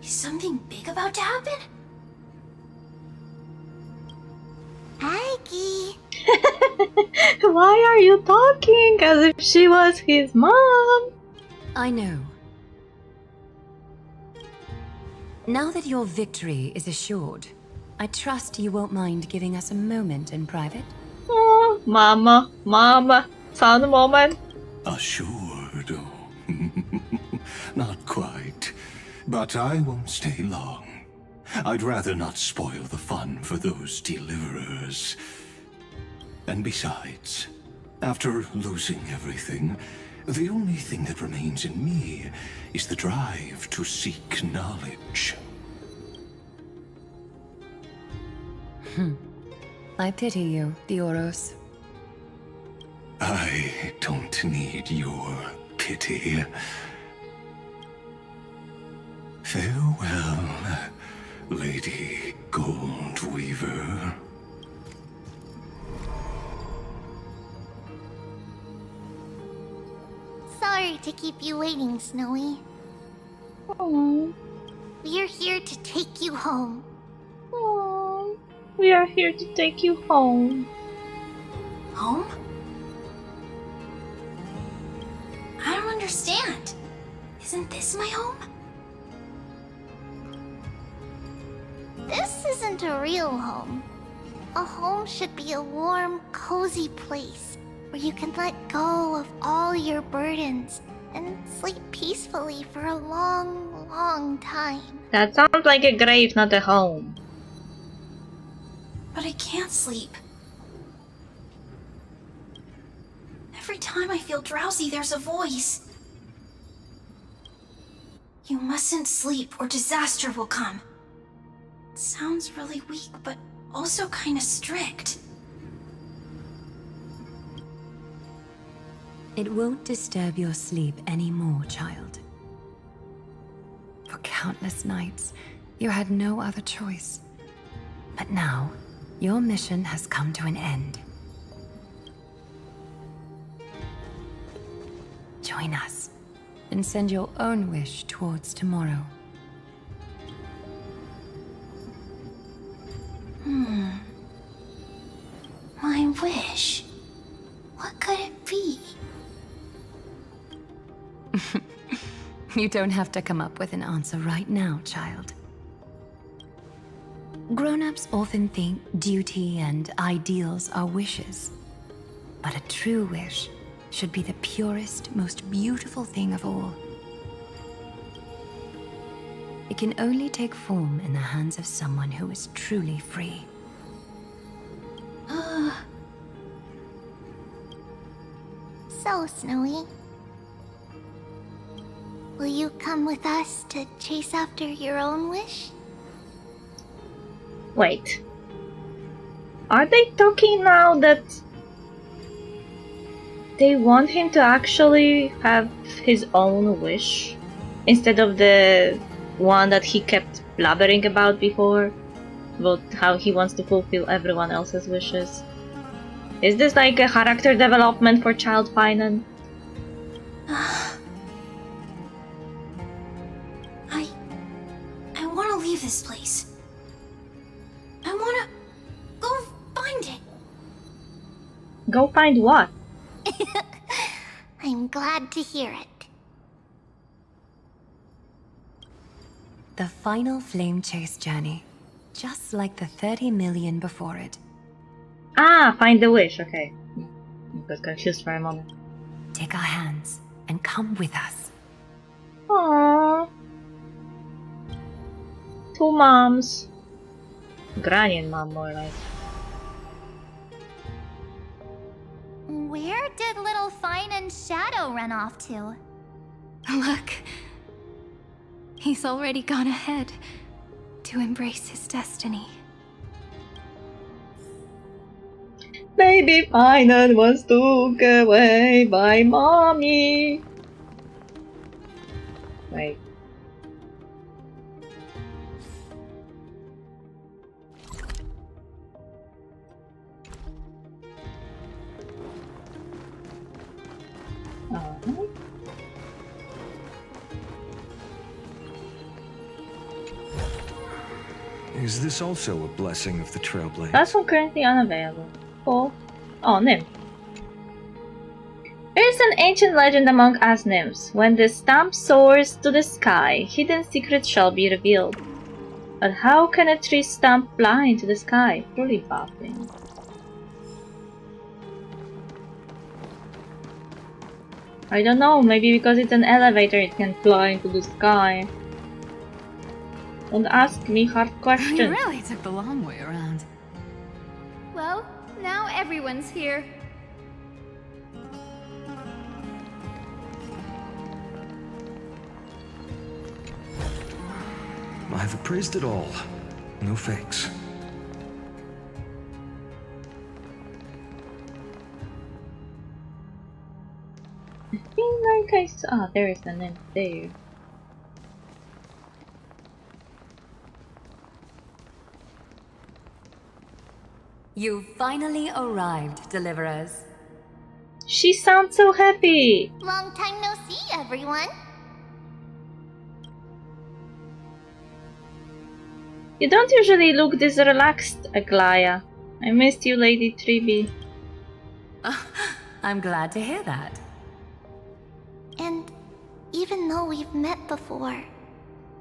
Is something big about to happen? Aggie. Why are you talking as if she was his mom? I know. Now that your victory is assured, I trust you won't mind giving us a moment in private? Oh, mama, son moment. Assured? Oh. Not quite. But I won't stay long. I'd rather not spoil the fun for those deliverers. And besides, after losing everything, the only thing that remains in me is the drive to seek knowledge. I pity you, Theoros. I don't need your pity. Farewell, Lady Goldweaver. Sorry to keep you waiting, Snowy. Aww. We're here to take you home. Aww. We are here to take you home. Home? I don't understand. Isn't this my home? This isn't a real home. A home should be a warm, cozy place where you can let go of all your burdens and sleep peacefully for a long, long time. That sounds like a grave, not a home. But I can't sleep. Every time I feel drowsy, there's a voice. You mustn't sleep or disaster will come. It sounds really weak, but also kind of strict. It won't disturb your sleep anymore, child. For countless nights, you had no other choice. But now, your mission has come to an end. Join us, and send your own wish towards tomorrow. My wish. What could it be? You don't have to come up with an answer right now, child. Grown-ups often think duty and ideals are wishes. But a true wish should be the purest, most beautiful thing of all. It can only take form in the hands of someone who is truly free. So, Snowy, will you come with us to chase after your own wish? Wait. Are they talking now that they want him to actually have his own wish instead of the one that he kept blabbering about before? About how he wants to fulfill everyone else's wishes? Is this like a character development for Child Finan? I want to leave this place. I want to go find it. Go find what? I'm glad to hear it. The final flame chase journey, just like the 30 million before it. Ah, find the wish, okay. I got confused for a moment. Take our hands and come with us. Aww. Two moms. Granny and mom, more like. Where did little Fine and Shadow run off to? Look. He's already gone ahead to embrace his destiny. Baby Finan was took away by mommy. Wait. Is this also a blessing of the Trailblade? That's one currently unavailable. Cool. Oh, nymph. There is an ancient legend among us nymphs. When the stump soars to the sky, hidden secrets shall be revealed. But how can a tree stump fly into the sky? Truly baffling. I don't know, maybe because it's an elevator it can fly into the sky. Don't ask me hard questions. You really took the long way around. Well, now everyone's here. I've appraised it all. No fakes. I feel like I saw. Ah, there is an nymph there. You finally arrived, Deliverers. She sounds so happy! Long time no see, everyone. You don't usually look this relaxed, Aglaya. I missed you, Lady Triby. I'm glad to hear that. And even though we've met before,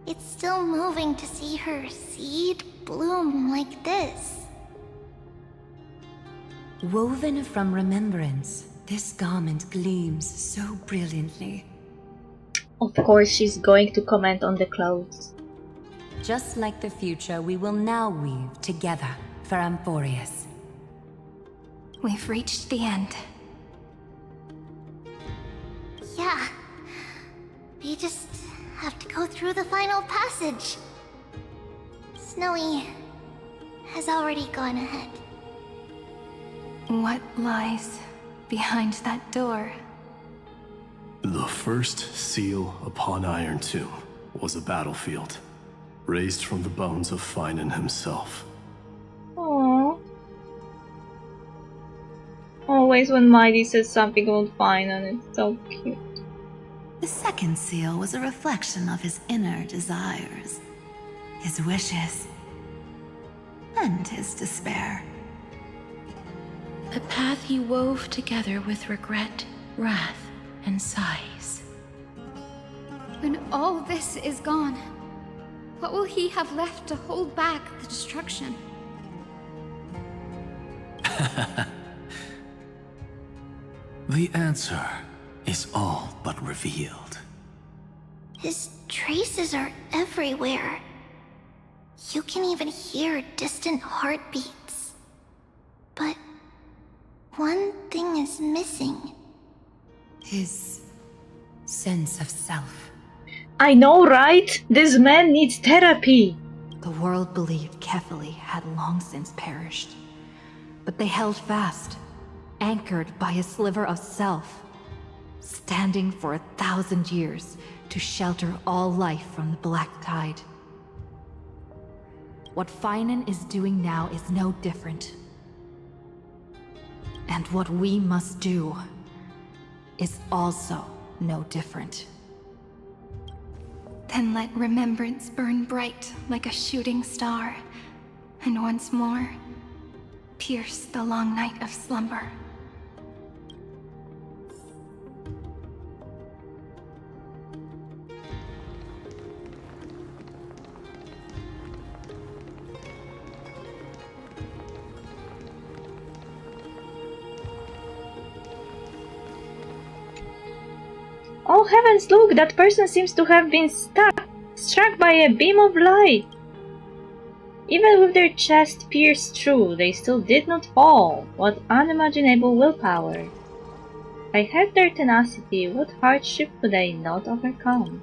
it's still moving to see her seed bloom like this. Woven from remembrance, this garment gleams so brilliantly. Of course she's going to comment on the clothes. Just like the future, we will now weave together for Amphorius. We've reached the end. Yeah. We just have to go through the final passage. Snowy has already gone ahead. What lies behind that door? The first seal upon Iron Tomb was a battlefield, raised from the bones of Finan himself. Aww. Always when Mighty says something about Finan, it's so cute. The second seal was a reflection of his inner desires, his wishes, and his despair. A path he wove together with regret, wrath, and sighs. When all this is gone, what will he have left to hold back the destruction? The answer is all but revealed. His traces are everywhere. You can even hear distant heartbeats. But one thing is missing. His sense of self. I know, right? This man needs therapy. The world believed Kefili had long since perished. But they held fast, anchored by a sliver of self, standing for 1,000 years to shelter all life from the Black Tide. What Finan is doing now is no different. And what we must do is also no different. Then let remembrance burn bright like a shooting star, and once more, pierce the long night of slumber. Oh heavens, look! That person seems to have been struck by a beam of light. Even with their chest pierced through, they still did not fall. What unimaginable willpower. If I had their tenacity, what hardship could I not overcome?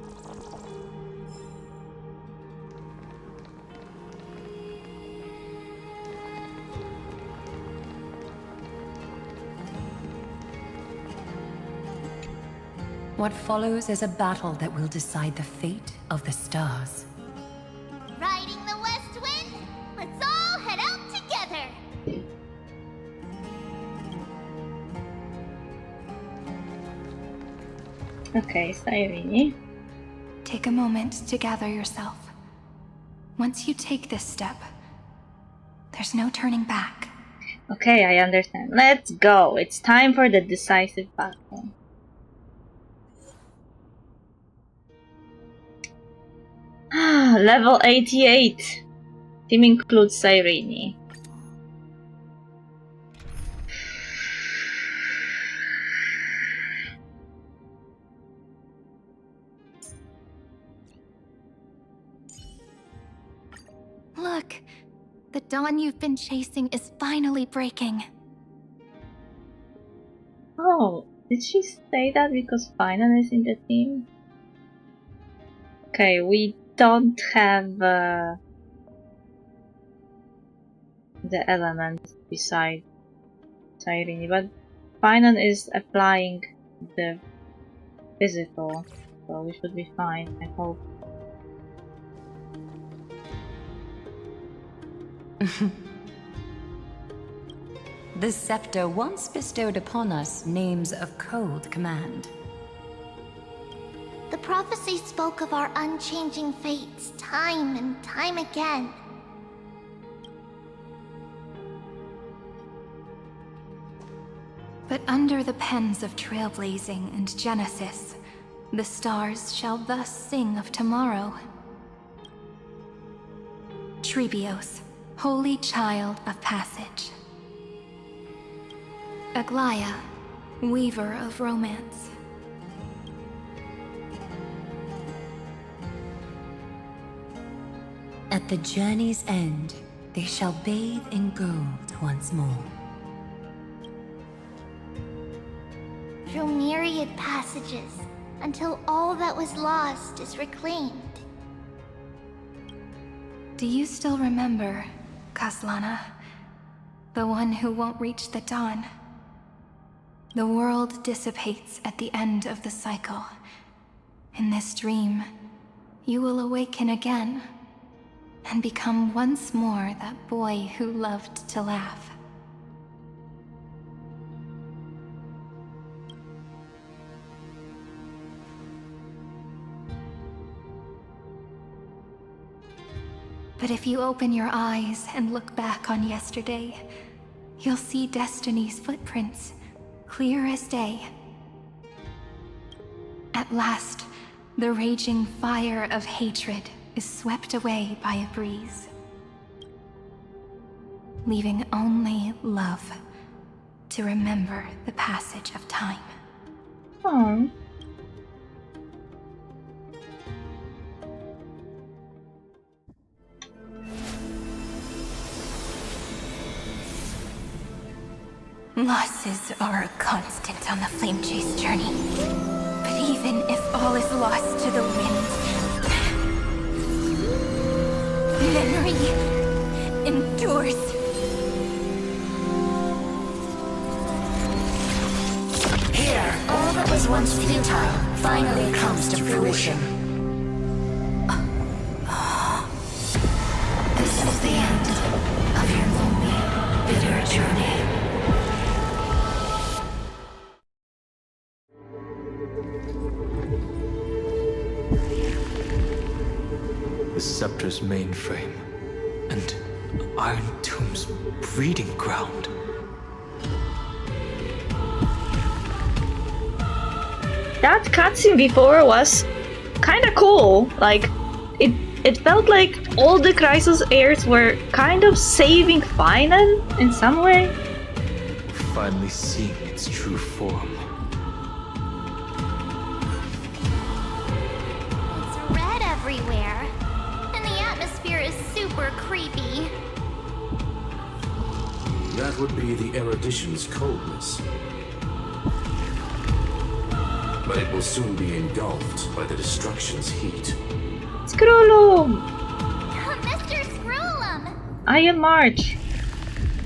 What follows is a battle that will decide the fate of the stars. Riding the west wind? Let's all head out together! Okay, Cyrene. Take a moment to gather yourself. Once you take this step, there's no turning back. Okay, I understand. Let's go. It's time for the decisive battle. Level 88. Team includes Cyrene. Look, the dawn you've been chasing is finally breaking. Oh, did she say that because Finan is in the team? Okay, we don't have the elements beside Cyrene, but Finan is applying the physical, so we should be fine, I hope. The scepter once bestowed upon us names of cold command. The prophecy spoke of our unchanging fates time and time again. But under the pens of trailblazing and Genesis, the stars shall thus sing of tomorrow. Trebios, holy child of passage. Aglaia, weaver of romance. At the journey's end, they shall bathe in gold once more. Through myriad passages, until all that was lost is reclaimed. Do you still remember, Kaslana? The one who won't reach the dawn? The world dissipates at the end of the cycle. In this dream, you will awaken again, and become once more that boy who loved to laugh. But if you open your eyes and look back on yesterday, you'll see Destiny's footprints, clear as day. At last, the raging fire of hatred is swept away by a breeze, leaving only love to remember the passage of time. Aww. Losses are a constant on the flame chase journey. But even if all is lost to the wind, memory endures. Here, all that was once futile finally comes to fruition. This is the end of your lonely, bitter journey. The Scepter's mainframe, and Iron Tomb's breeding ground. That cutscene before was kinda cool. Like, it felt like all the Crisis heirs were kind of saving Finan in some way. Finally seeing its true form. It's red everywhere, and the atmosphere is super creepy. That would be the erudition's coldness. But it will soon be engulfed by the destruction's heat. Scrollum! Mr. Scrollum! I am March.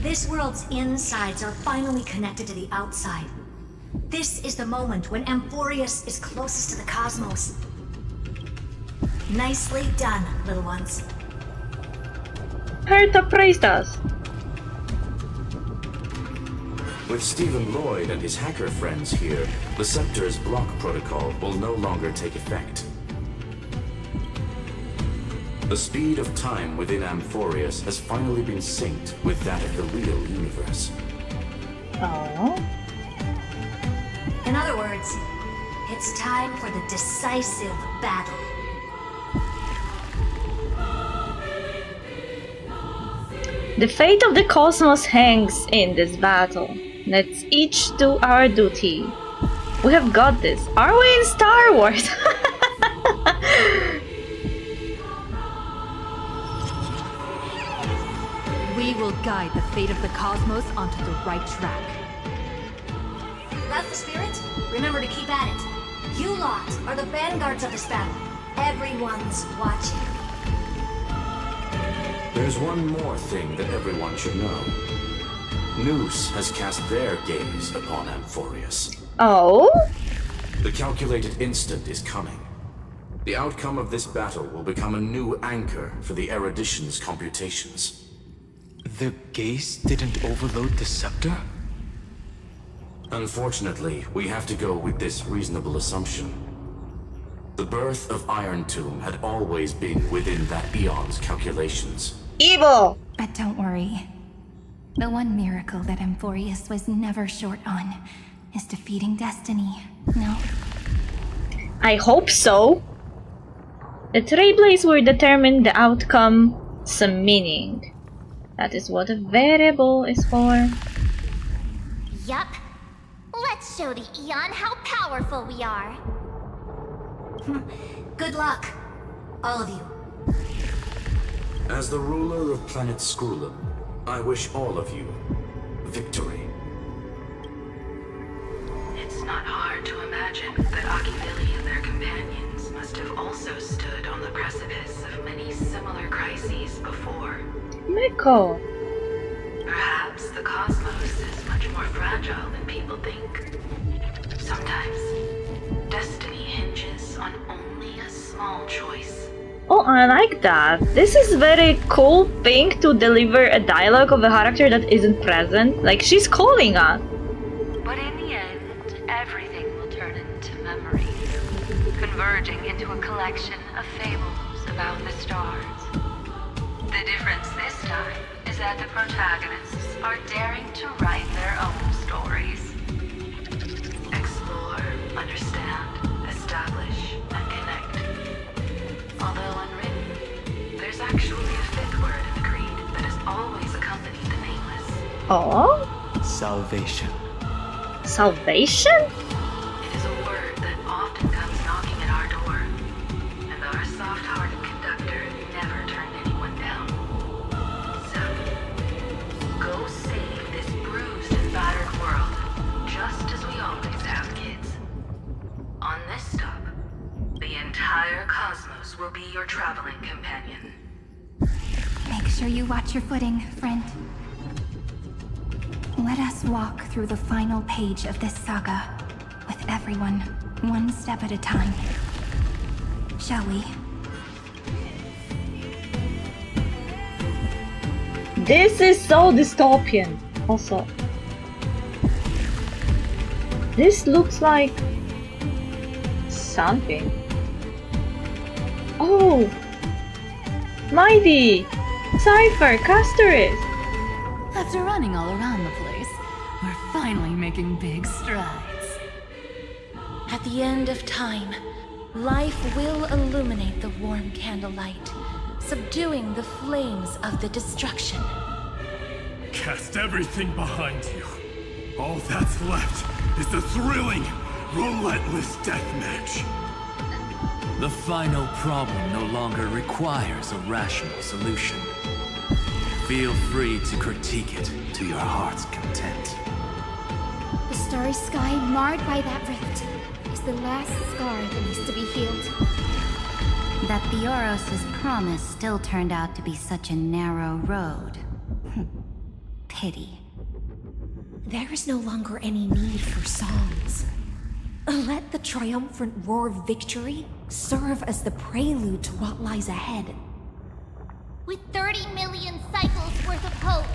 This world's insides are finally connected to the outside. This is the moment when Amphorius is closest to the cosmos. Nicely done, little ones. Herta praised us. With Stephen Lloyd and his hacker friends here, the Scepter's block protocol will no longer take effect. The speed of time within Amphorius has finally been synced with that of the real universe. Oh. In other words, it's time for the decisive battle. The fate of the cosmos hangs in this battle. Let's each do our duty. We have got this. Are we in Star Wars? We will guide the fate of the cosmos onto the right track. That's the spirit? Remember to keep at it. You lot are the vanguards of this battle. Everyone's watching. There's one more thing that everyone should know. Noose has cast their gaze upon Amphorius. Oh? The calculated instant is coming. The outcome of this battle will become a new anchor for the erudition's computations. The gaze didn't overload the scepter? Unfortunately, we have to go with this reasonable assumption. The birth of Iron Tomb had always been within that eon's calculations. Evil! But don't worry. The one miracle that Amphorius was never short on is defeating destiny, no? I hope so. The Trailblaze will determine the outcome, some meaning. That is what a variable is for. Yup. Let's show the Eon how powerful we are. Good luck, all of you. As the ruler of planet Skrulum, I wish all of you victory. It's not hard to imagine that Akivili and their companions must have also stood on the precipice of many similar crises before. Miko! Perhaps the cosmos is much more fragile than people think. Sometimes, destiny hinges on only a small choice. Oh, I like that. This is very cool thing to deliver a dialogue of a character that isn't present. Like, she's calling us. But in the end, everything will turn into memories, converging into a collection of fables about the stars. The difference this time is that the protagonists are daring to write their own stories. Explore, understand, establish, and connect. Although unwritten, there's actually a fifth word in the creed that has always accompanied the nameless. Oh? Salvation. Salvation? It is a word that often comes knocking at our door, and our soft-hearted conductor never turned anyone down. So, go save this bruised and battered world, just as we always have, kids. On this stop, the entire cosmos will be your traveling companion. Make sure you watch your footing, friend. Let us walk through the final page of this saga, with everyone, one step at a time. Shall we? This is so dystopian. Also, this looks like something. Oh! Mighty! Cypher! Castoris! After running all around the place, we're finally making big strides. At the end of time, life will illuminate the warm candlelight, subduing the flames of the destruction. Cast everything behind you. All that's left is the thrilling, relentless deathmatch. The final problem no longer requires a rational solution. Feel free to critique it to your heart's content. The starry sky marred by that rift is the last scar that needs to be healed. That Theoros' promise still turned out to be such a narrow road. Pity. There is no longer any need for songs. Let the triumphant roar of victory serve as the prelude to what lies ahead. With 30 million cycles worth of hope,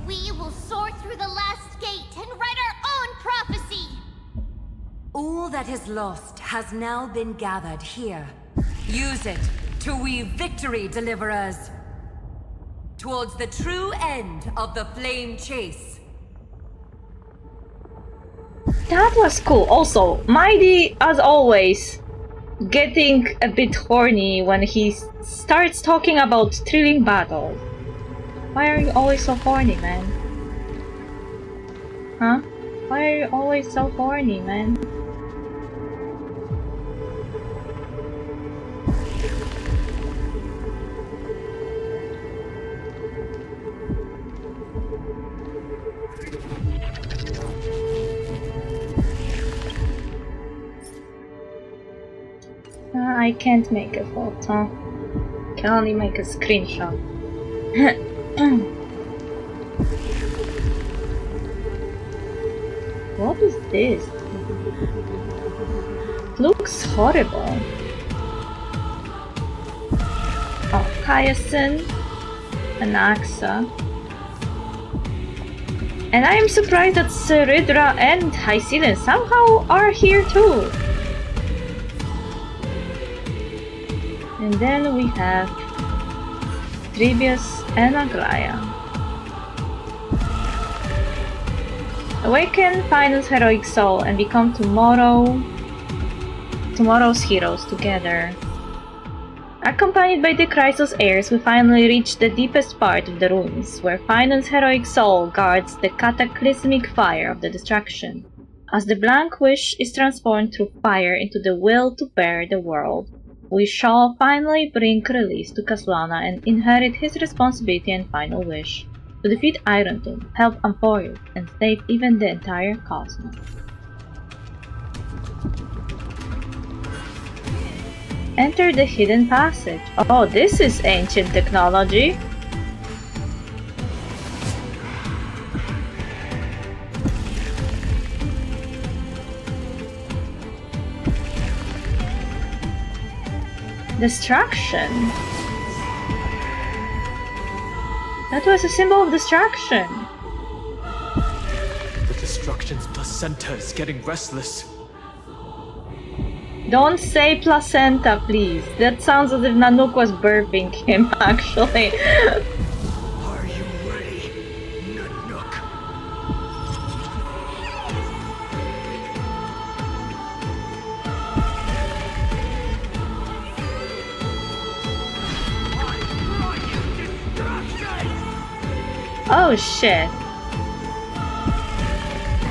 we will soar through the last gate and write our own prophecy! All that is lost has now been gathered here. Use it to weave victory, deliverers! Towards the true end of the flame chase. That was cool. Also, Mighty, as always, getting a bit horny when he starts talking about thrilling battles. Why are you always so horny, man? Huh? Why are you always so horny, man? I can't make a photo. Can only make a screenshot. What is this? Looks horrible. Oh, Hyacinth and Axa. And I am surprised that Seridra and Hycelen somehow are here too. And then we have Tribius and Aglaya. Awaken Final's heroic soul and become tomorrow's heroes together. Accompanied by the Chrysos heirs, we finally reach the deepest part of the ruins, where Final's heroic soul guards the cataclysmic fire of the destruction. As the blank wish is transformed through fire into the will to bear the world, we shall finally bring release to Caslana and inherit his responsibility and final wish, to defeat Iron Tomb, help Amphorius, and save even the entire cosmos. Enter the hidden passage. Oh, this is ancient technology. Destruction. That was a symbol of destruction. The destruction's placenta is getting restless. Don't say placenta, please. That sounds as if Nanook was burping him, actually. Are you ready, Nanook? Oh shit.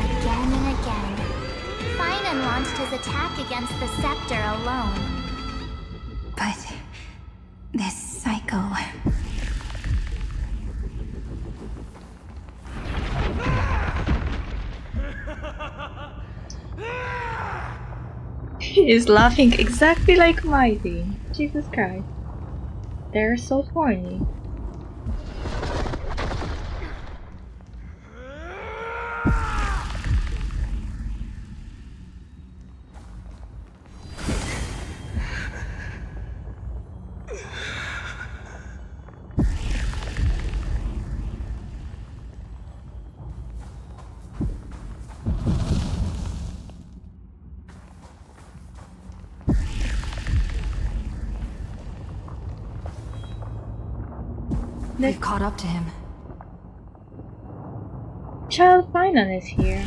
Again and again, Finan launched his attack against the scepter alone. But this cycle... He is laughing exactly like Mighty. Jesus Christ. They're so horny. They've caught up to him. Child Finan is here.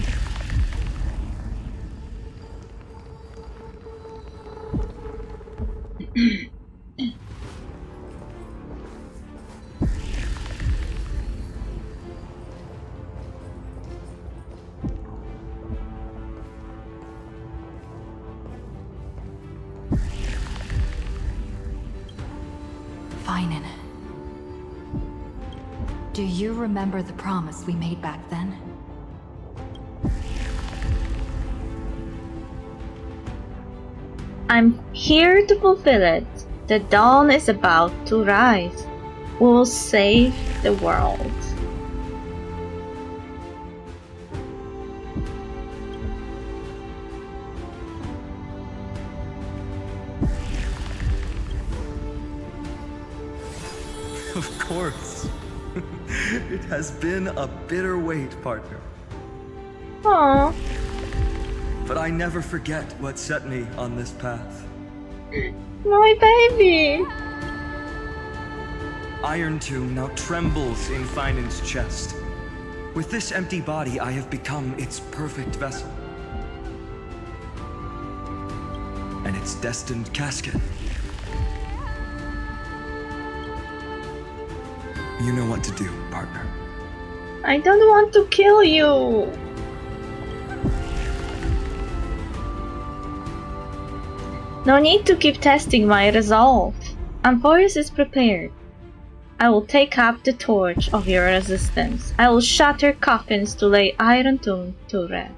Finan. Do you remember the promise we made back then? I'm here to fulfill it. The dawn is about to rise. We will save the world. Of course. It has been a bitter wait, partner. Aww. But I never forget what set me on this path. My baby! Iron Tomb now trembles in Finan's chest. With this empty body, I have become its perfect vessel. And its destined casket. You know what to do, partner. I don't want to kill you! No need to keep testing my resolve. Amphorius is prepared. I will take up the torch of your resistance. I will shatter coffins to lay Iron Tomb to rest.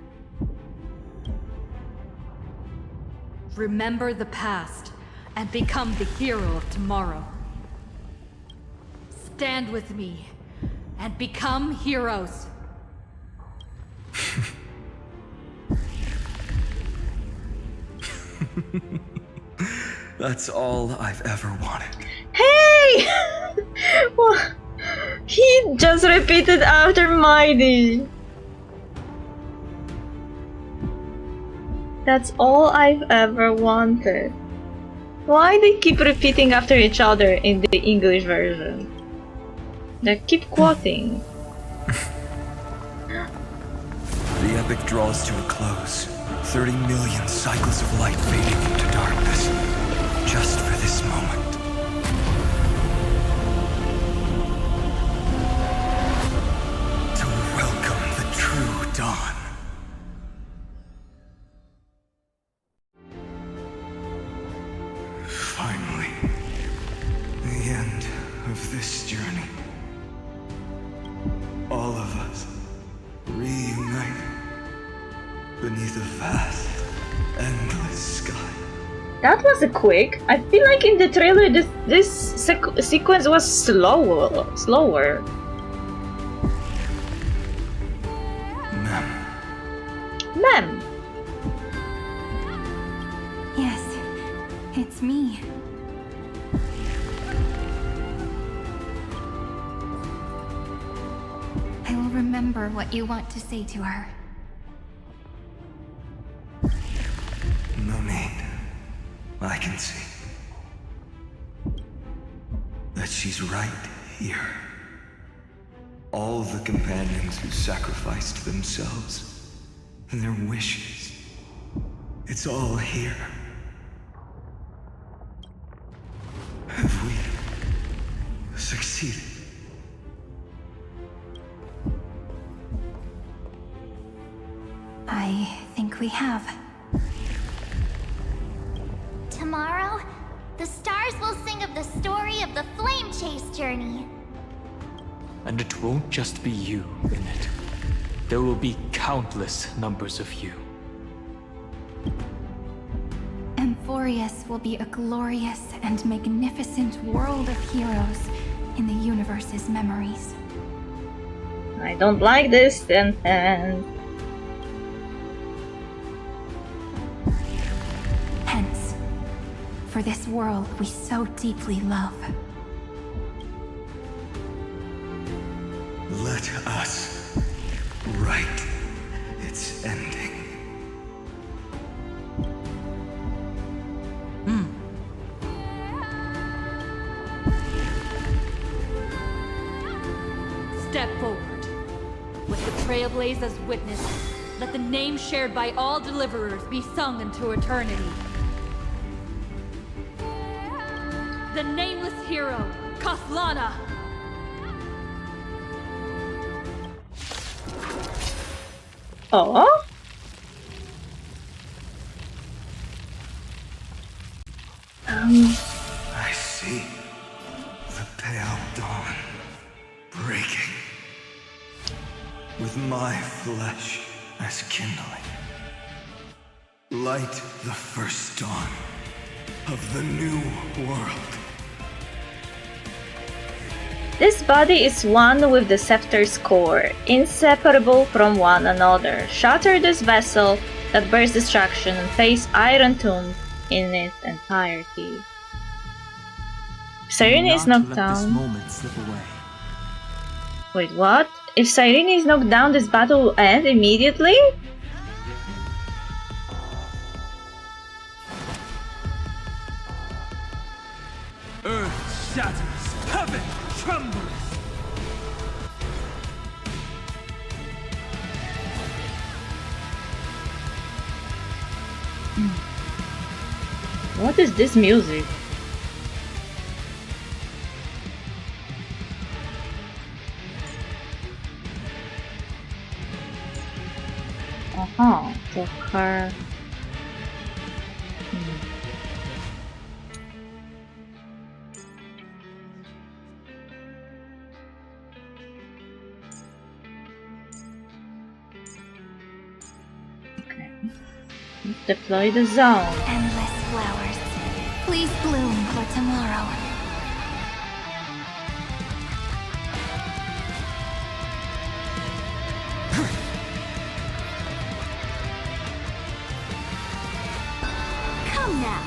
Remember the past and become the hero of tomorrow. Stand with me and become heroes. That's all I've ever wanted. Hey! Well, he just repeated after Mighty. That's all I've ever wanted. Why they keep repeating after each other in the English version? They keep quoting. The epic draws to a close. 30 million cycles of light fading into darkness. Just for this moment. To welcome the true dawn. Finally. The end of this journey. All of us reunite beneath a vast, endless sky. That was a quick. I feel like in the trailer this sequence was slower. Ma'am. Yes, it's me. I will remember what you want to say to her. No need. I can see that she's right here. All the companions who sacrificed themselves, their wishes, it's all here. Have we succeeded? I think we have. Tomorrow, the stars will sing of the story of the flame chase journey. And it won't just be you in it. There will be countless numbers of you. Amphorius will be a glorious and magnificent world of heroes in the universe's memories. I don't like this sentence. Hence, for this world we so deeply love. Let us write its ending. Step forward. With the Trailblazers witness, let the name shared by all deliverers be sung into eternity. The nameless hero, Kaslana. Oh? I see the pale dawn breaking, with my flesh as kindling. Light the first dawn of the new world. This body is one with the scepter's core, inseparable from one another. Shatter this vessel that bears destruction and face Iron Tomb in its entirety. Cyrene is knocked down. Wait, what? If Cyrene is knocked down, this battle will end immediately? Earth shatters, heaven trembles. What is this music? So her... Okay. Deploy the zone. Endless flowers. Please bloom for tomorrow. Come now,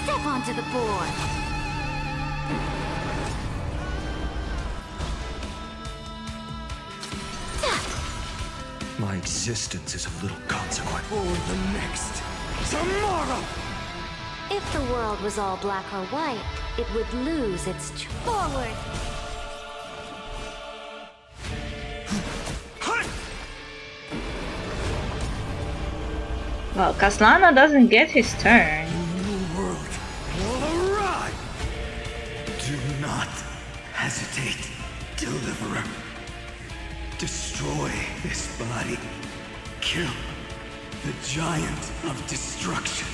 step onto the board. My existence is of little consequence. For the next Tomorrow! If the world was all black or white, it would lose its forward. Well, Caslana doesn't get his turn. New world will arrive! Do not hesitate, Deliverer. Destroy this body. Kill the giant of destruction.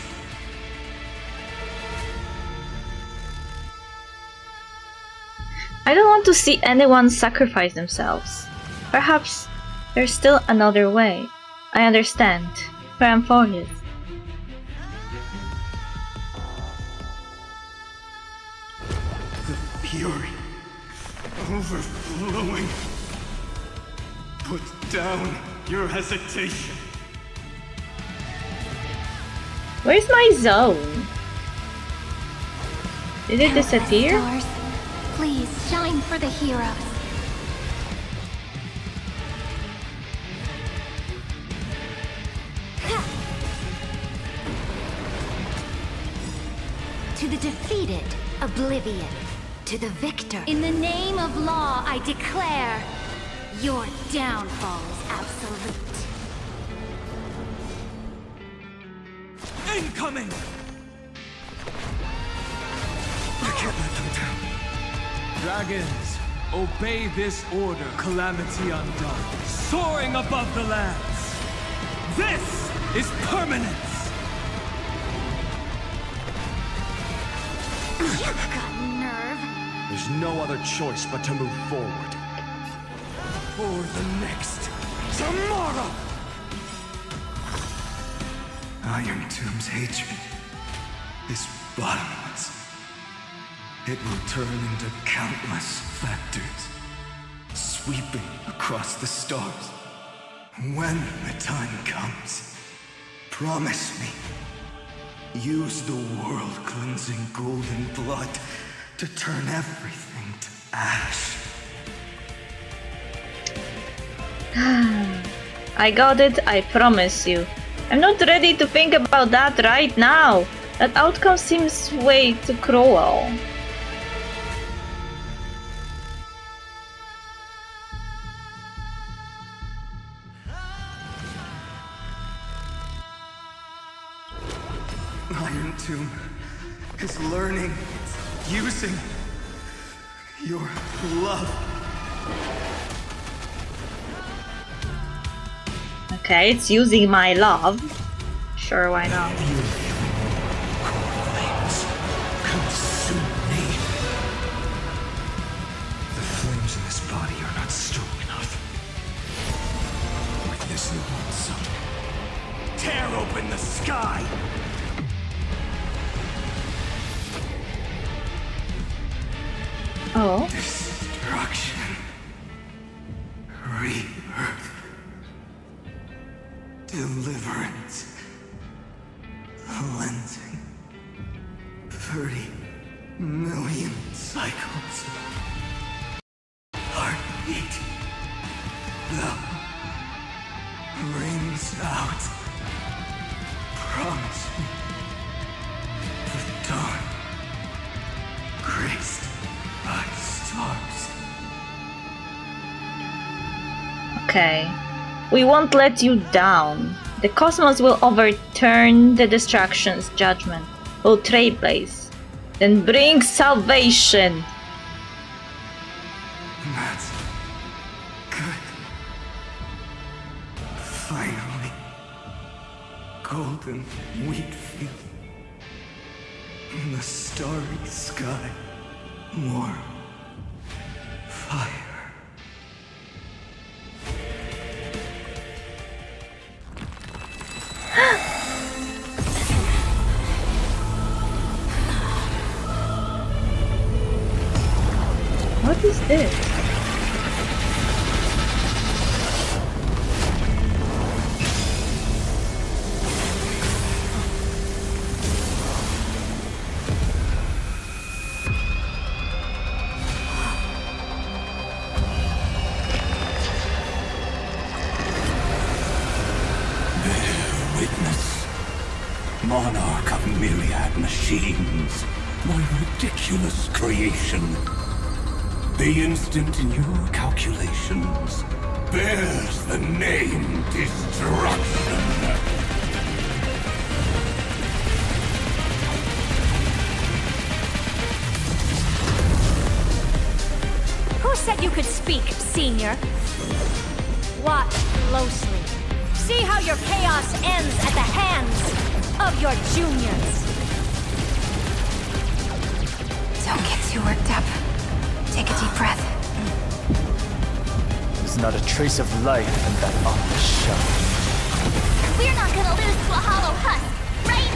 I don't want to see anyone sacrifice themselves. Perhaps there's still another way. I understand. For Amphorius. The fury overflowing. Put down your hesitation. Where's my zone? Did it disappear? Stars, please shine for the heroes. To the defeated, oblivion. To the victor. In the name of law, I declare your downfall is absolute. Incoming! I can't let them down. Dragons, obey this order. Calamity undone. Soaring above the lands. This is permanence! You've got nerve. There's no other choice but to move forward. For the next tomorrow! Iron Tomb's hatred is bottomless. It will turn into countless factors, sweeping across the stars. When the time comes, promise me, use the world-cleansing golden blood to turn everything to ash. I got it, I promise you. I'm not ready to think about that right now. That outcome seems way too cruel. Iron Tomb is learning, using your love. Okay, it's using my love. Sure, why not? Consume me. The flames in this body are not strong enough. With this newborn sun, tear open the sky. Oh. Destruction. Rebirth. Deliverance. Cleansing. 30 million cycles. Heartbeat. Thou rings out. Promise me. The dawn. Graced by stars. Okay. We won't let you down. The cosmos will overturn the distraction's judgment, will trailblaze, then bring salvation. That's good. Finally. Golden wheat field. In the starry sky. More fire. What is this? Bear witness monarch of myriad machines, my ridiculous creation. The instant in your calculations bears the name Destruction. Who said you could speak, Senior? Watch closely. See how your chaos ends at the hands of your juniors. Don't get too worked up. Take a deep breath. There's not a trace of life in that awful shell. We're not gonna lose to a hollow husk, right?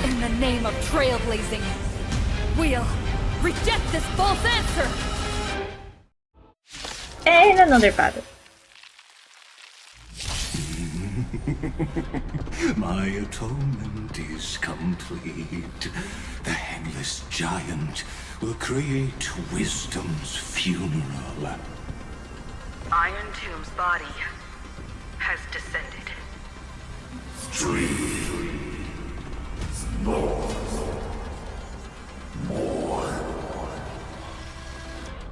In the name of trailblazing, we'll reject this false answer! And another battle. My atonement is complete. The Handless Giant will create wisdom's funeral. Iron Tomb's body has descended.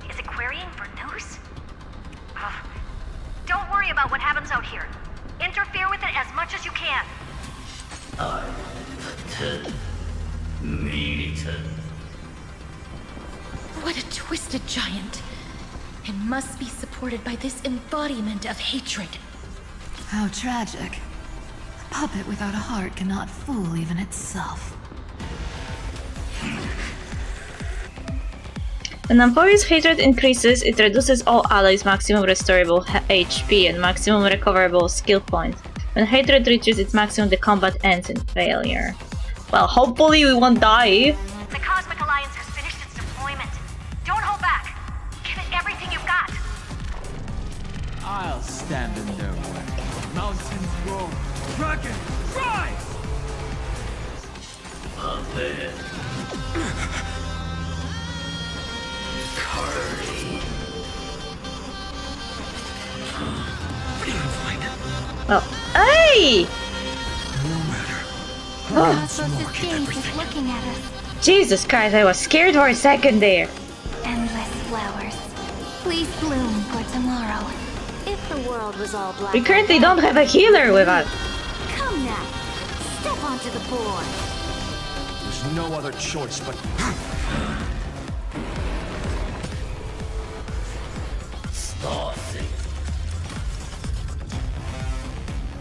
Is it querying for news? Don't worry about what happens out here. Interfere with it as much as you can. What a twisted giant. It must be supported by this embodiment of hatred. How tragic. A puppet without a heart cannot fool even itself. When Emporia's hatred increases, it reduces all allies' maximum restorable HP and maximum recoverable skill points. When hatred reaches its maximum, the combat ends in failure. Well, hopefully we won't die. The Cosmic Alliance has finished its deployment. Don't hold back. Give it everything you've got. I'll stand in their way. Mountains roar, dragons rise! Oh, hey! Just looking at us. Jesus Christ, I was scared for a second there. Endless flowers. Please bloom for tomorrow. If the world was all black. We currently don't have a healer with us. Come now. Step onto the board. There's no other choice but...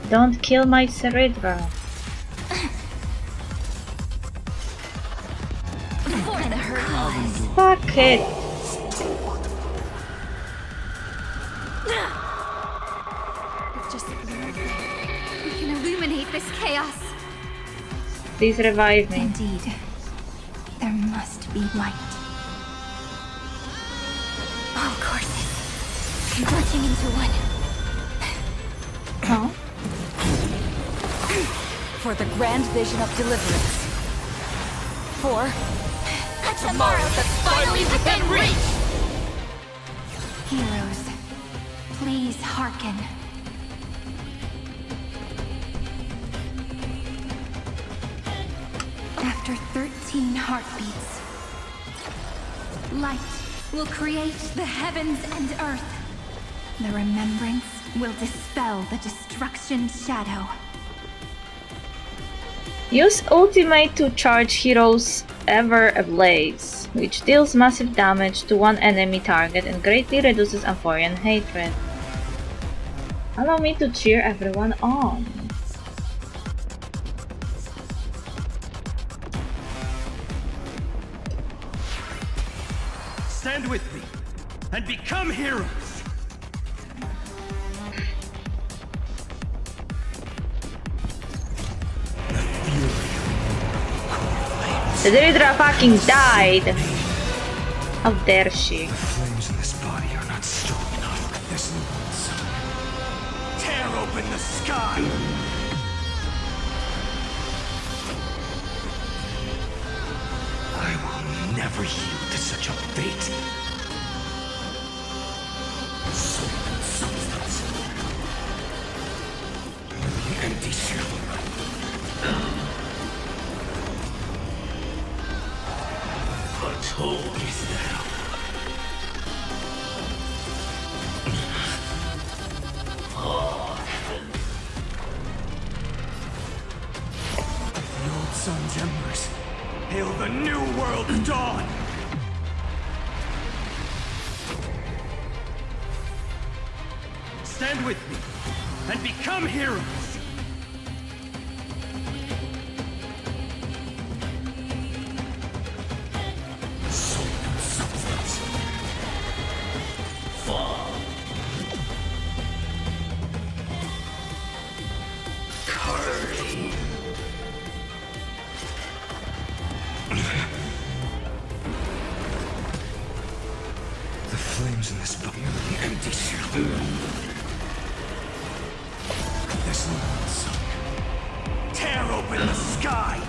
Don't kill my Cerebra. Fuck it. Just we can illuminate this chaos. Please revive me. Indeed, there must be light. All courses converging into one. Oh. For the grand vision of deliverance. For a tomorrow that's finally within reach! Heroes, please hearken. After 13 heartbeats, light will create the heavens and earth. The remembrance will dispel the destruction shadow. Use ultimate to charge heroes ever ablaze, which deals massive damage to one enemy target and greatly reduces Amphorian hatred. Allow me to cheer everyone on. Stand with me and become heroes! The Deridra fucking died! How dare she? The flames in this body are not strong enough. This needs Tear open the sky! I will never yield to such a fate. Soul and substance. sun's embers, hail the new world's dawn! Stand with me, and become heroes! The flames in this book, the empty shell. This little sun, tear open the sky!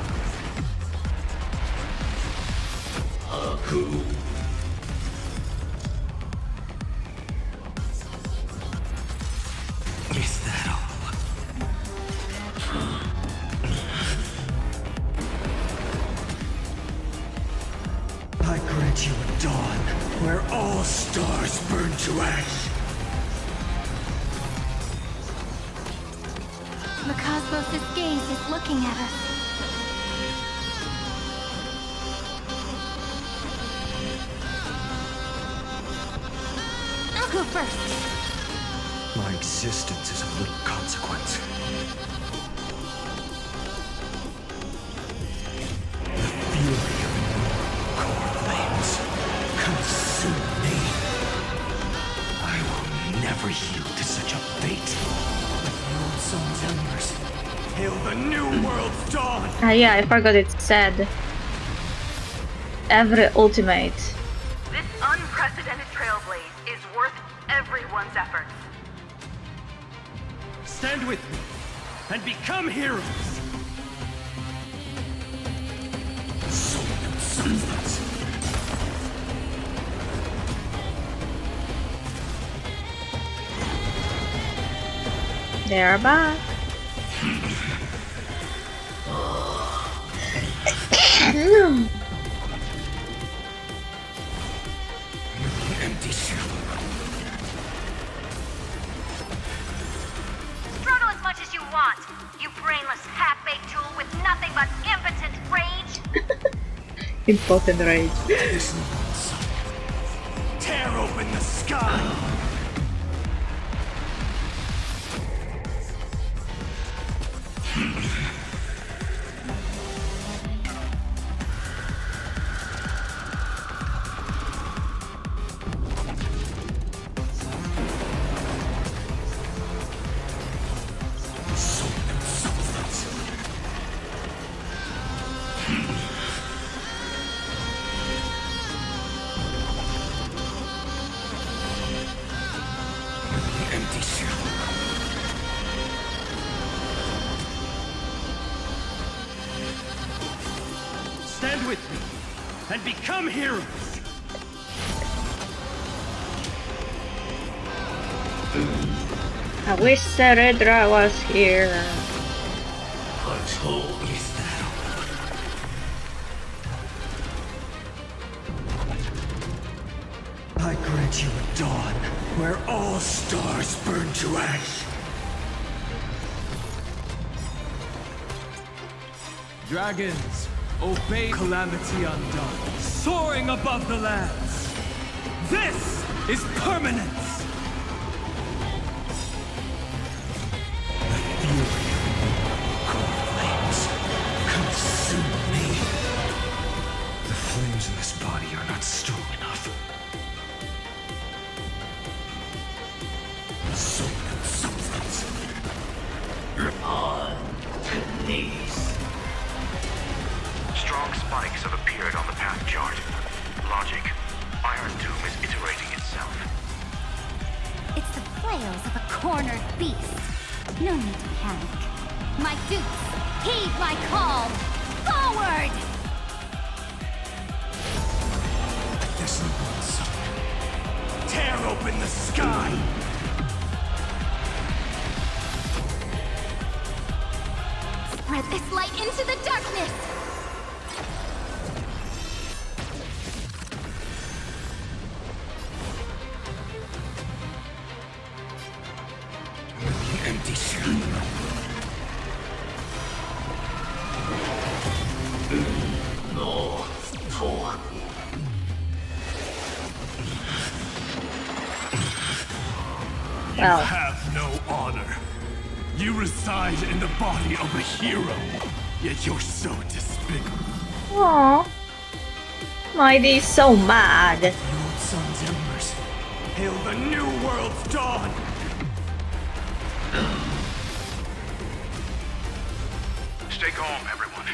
Who? Is that all? I grant you a dawn where all stars burn to ash. The cosmos' gaze is looking at us. I'll go first. My existence is of little consequence. The fury of core flames consume me. I will never yield to such a fate. With the old sun's embers, hail the new world's dawn! Yeah, I forgot it said. Every ultimate. This unprecedented trailblaze is worth everyone's efforts. Stand with me, and become heroes! They are back. Empty shell. Struggle as much as you want, you brainless half-baked tool with nothing but impotent rage. Impotent rage. This little sun, tear open the sky! Empty shell. Stand with me, and become heroes! I wish Ceredra was here. What hole is that? I grant you a dawn where all stars burn to ash. Dragons, obey calamity undone, soaring above the lands. This is permanence! Consume me. The flames in this body are not strong enough. Substance. On to knees. Strong spikes have appeared on the path chart. Logic. Iron Tomb is iterating itself. It's the flails of a cornered beast. No need to panic. My dukes, heed my call! Forward! This little sun, tear open the sky! Spread this light into the darkness! Empty shell. Well. You have no honor. You reside in the body of a hero, yet you're so despicable. Aww. Mighty's so mad. The old sun's embers hail the new world's dawn. Stay calm, everyone.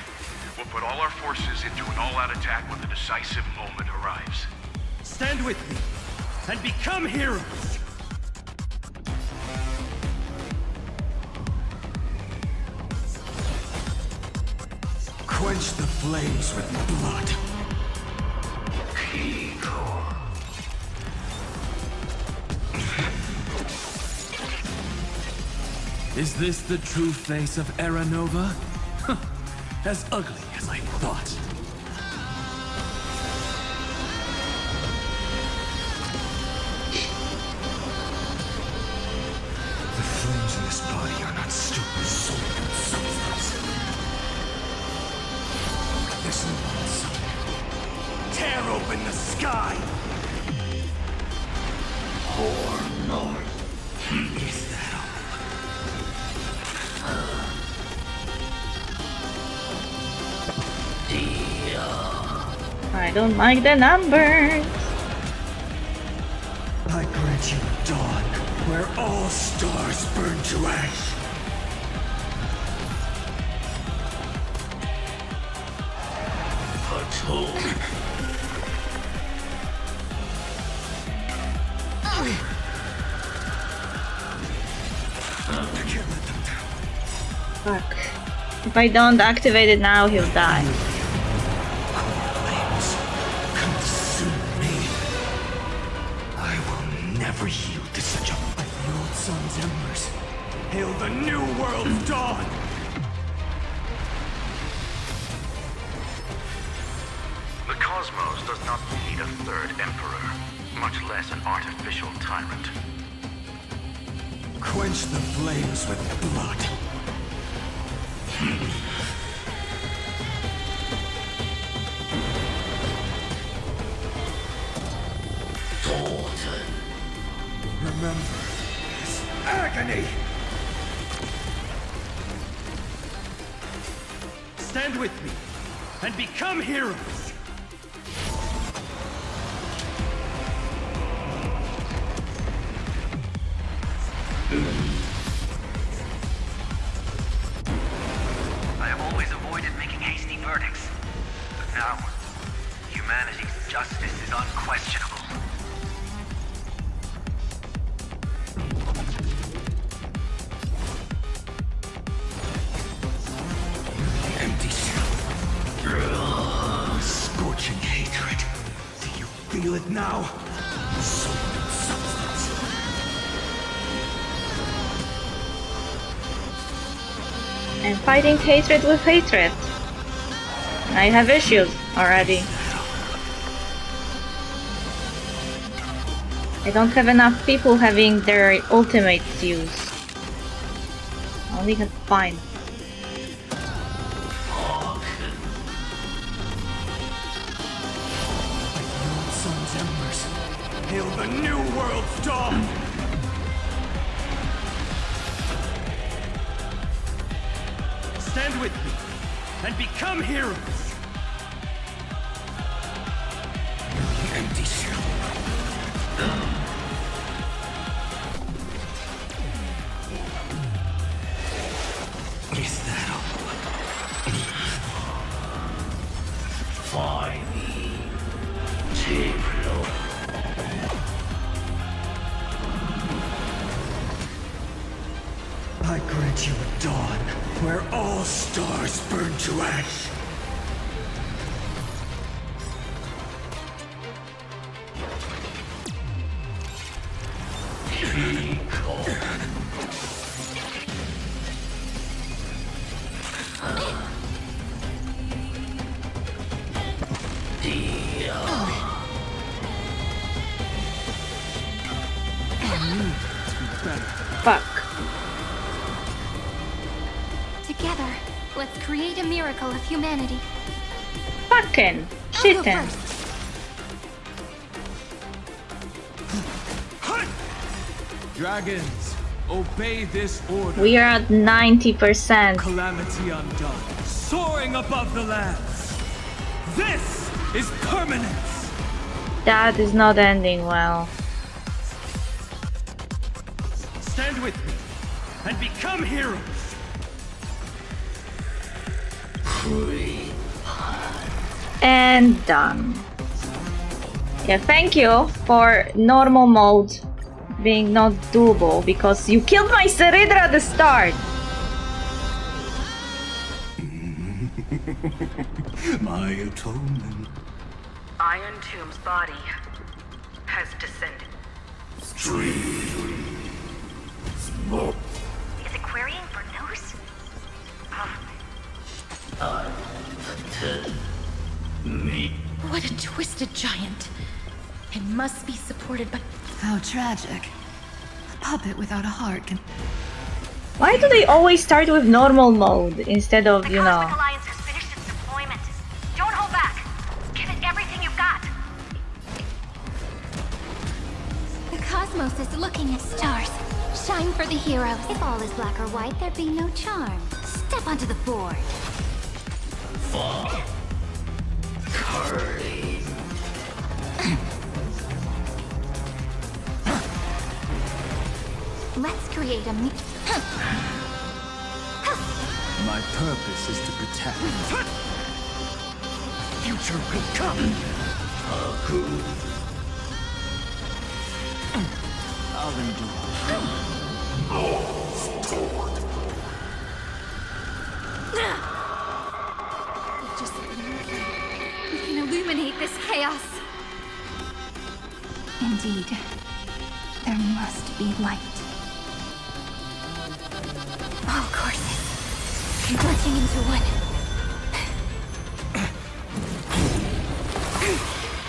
We'll put all our forces into an all-out attack when the decisive moment arrives. Stand with me and become heroes. Quench the flames with blood. Is this the true face of Era Nova? As ugly as I thought. The flames in this body are not stupid substance. This one's Tear open the sky! or not. Is that all? I don't like the numbers. I grant you dawn, where all stars burn to ash. Atone. I can't let them down. Fuck. If I don't activate it now, he'll die. Consume me. I will never yield to such a... The old sun's embers hail the new world's dawn! The cosmos does not need a third emperor, much less an artificial tyrant. Quench the flames with blood. Dalton. Remember his agony! Stand with me and become heroes! I have always avoided making hasty verdicts, but now, humanity's justice is unquestionable. Empty shell. Scorching hatred. Do you feel it now? Soul and substance. I'm fighting hatred with hatred. I have issues already. I don't have enough people having their ultimates used. I only have 5. Sun's embers hail the new world's dawn! Stand with me and become heroes! Empty shell. Is that all? Find me. Tableau. I grant you a dawn where all stars burn to ash. Fuck. Together, let's create a miracle of humanity. Fucking I'll go shitting. first. Dragons, obey this order. We are at 90%. Calamity undone, soaring above the lands. This is permanence. That is not ending well. Stand with me and become heroes. And done. Yeah, thank you for normal mode being not doable because you killed my Ceridra at the start. My atonement. Iron Tomb's body has descended. Is it querying for news? What a twisted giant. It must be supported by... How tragic. A puppet without a heart can... Why do they always start with normal mode instead of, you know... The Alliance has finished its deployment. Don't hold back. Give it everything you've got. The cosmos is looking at stars. Shine for the heroes. If all is black or white, there'd be no charm. Step onto the board. Let's create a My purpose is to protect. Future will come. I'll Just we can illuminate this chaos. Indeed, there must be light. All courses converging into one.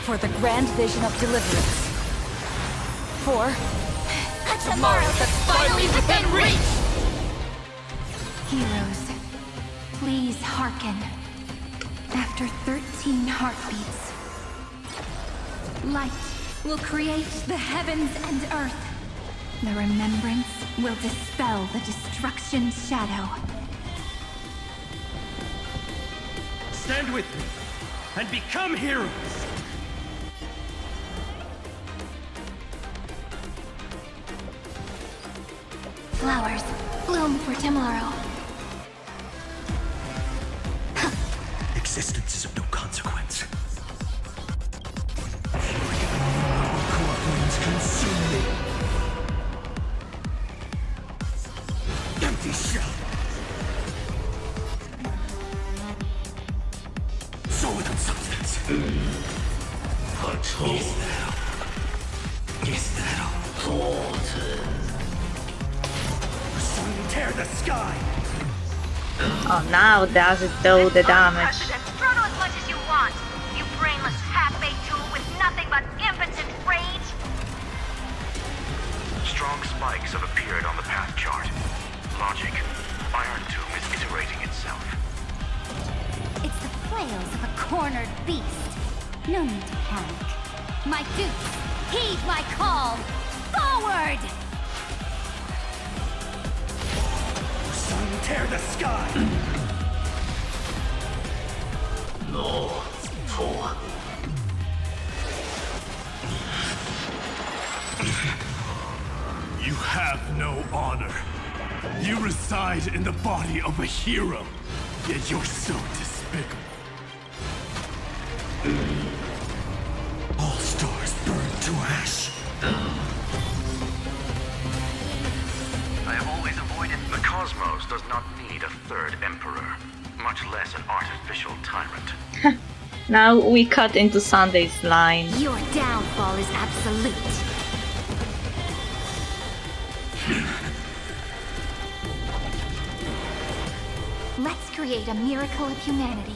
For the grand vision of deliverance. For A tomorrow that's finally within reach! Heroes, please hearken. After 13 heartbeats, light will create the heavens and earth. The remembrance will dispel the destruction's shadow. Stand with me and become heroes. Flowers bloom for tomorrow. Existence is of no consequence. Core flames consume me. Empty shell. Soul without substance. Is that all? Tear the sky. Oh, now does it do the damage. Struggle as much as you want. You brainless half-baked tool with nothing but impotent rage. Strong spikes have appeared on the path chart. Logic. Iron Tomb is iterating itself. It's the flails of a cornered beast. No need to panic. My dukes, heed my call. Forward! Tear the sky. You have no honor. You reside in the body of a hero, yet you're so despicable. All stars burn to ash. I have always avoided... The cosmos does not need a third emperor, much less an artificial tyrant. Now we cut into Sunday's line. Your downfall is absolute. Let's create a miracle of humanity.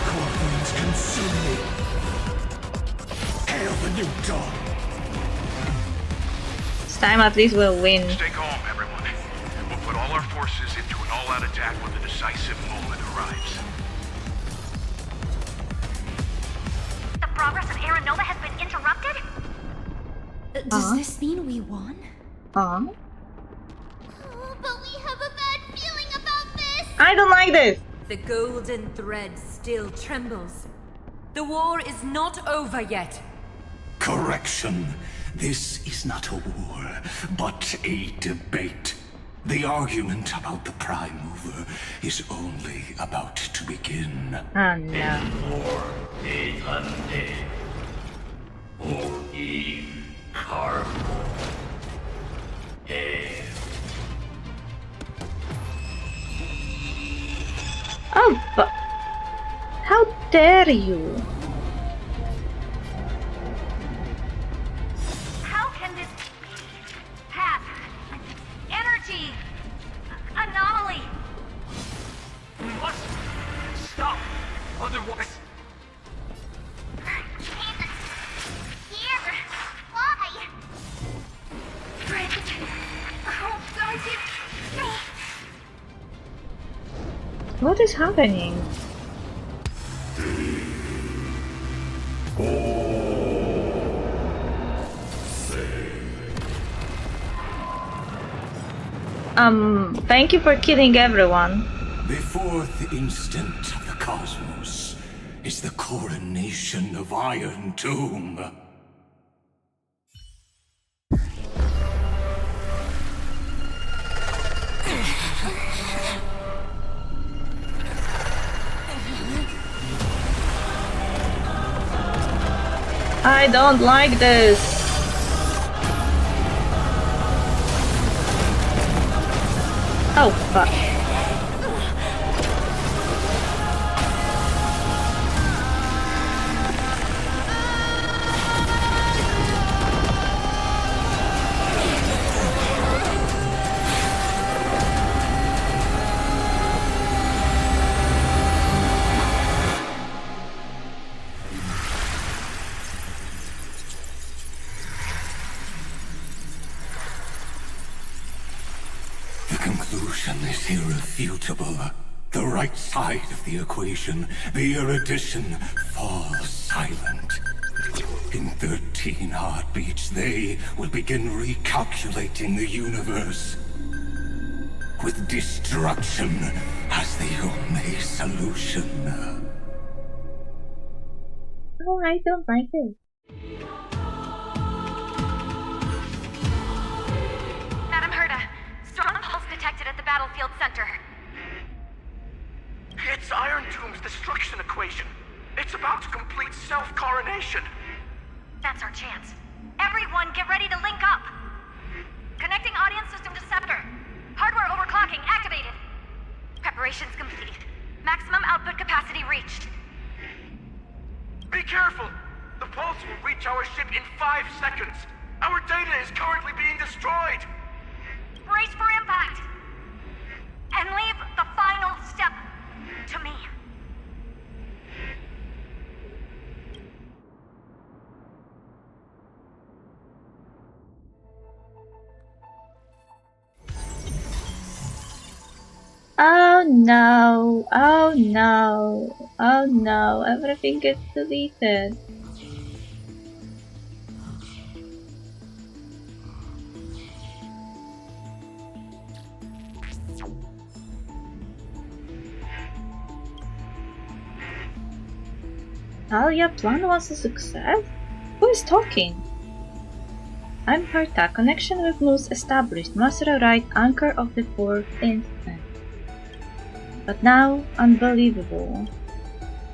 Core flames consume me. Hail the new dawn. This time at least we'll win. Stay calm, everyone. We'll put all our forces forces into an all-out attack when the decisive moment arrives. The progress of Aaron Nova has been interrupted? Does this mean we won? But we have a bad feeling about this! I don't like this! The golden thread still trembles. The war is not over yet. Correction. This is not a war, but a debate. The argument about the Prime Mover is only about to begin. Oh no. Oh, but how dare you? How can this path, energy, anomaly? We must stop, otherwise... Here! Why? Friend, oh, don't you... What is happening? Thank you for killing everyone. The fourth instant of the cosmos is the coronation of Iron Tomb. I don't like this. Oh, fuck. The conclusion is irrefutable. The right side of the equation, the erudition, falls silent. In 13 heartbeats, they will begin recalculating the universe. With destruction as the only solution. Oh, I don't like it. Madam Herda, strong pulse detected at the battlefield center. It's Iron Tomb's destruction equation. It's about to complete self-coronation. That's our chance. Everyone, get ready to link up. Connecting audience system to scepter. Hardware overclocking activated. Preparations complete. Maximum output capacity reached. Be careful! The pulse will reach our ship in 5 seconds. Our data is currently being destroyed. Brace for impact. And leave the final step to me. Oh no, oh no, oh no, everything gets deleted. Talia, plan was a success? Who is talking? I'm Harta. Connection with Moose established. Masra right, anchor of the fourth instant. But now, unbelievable.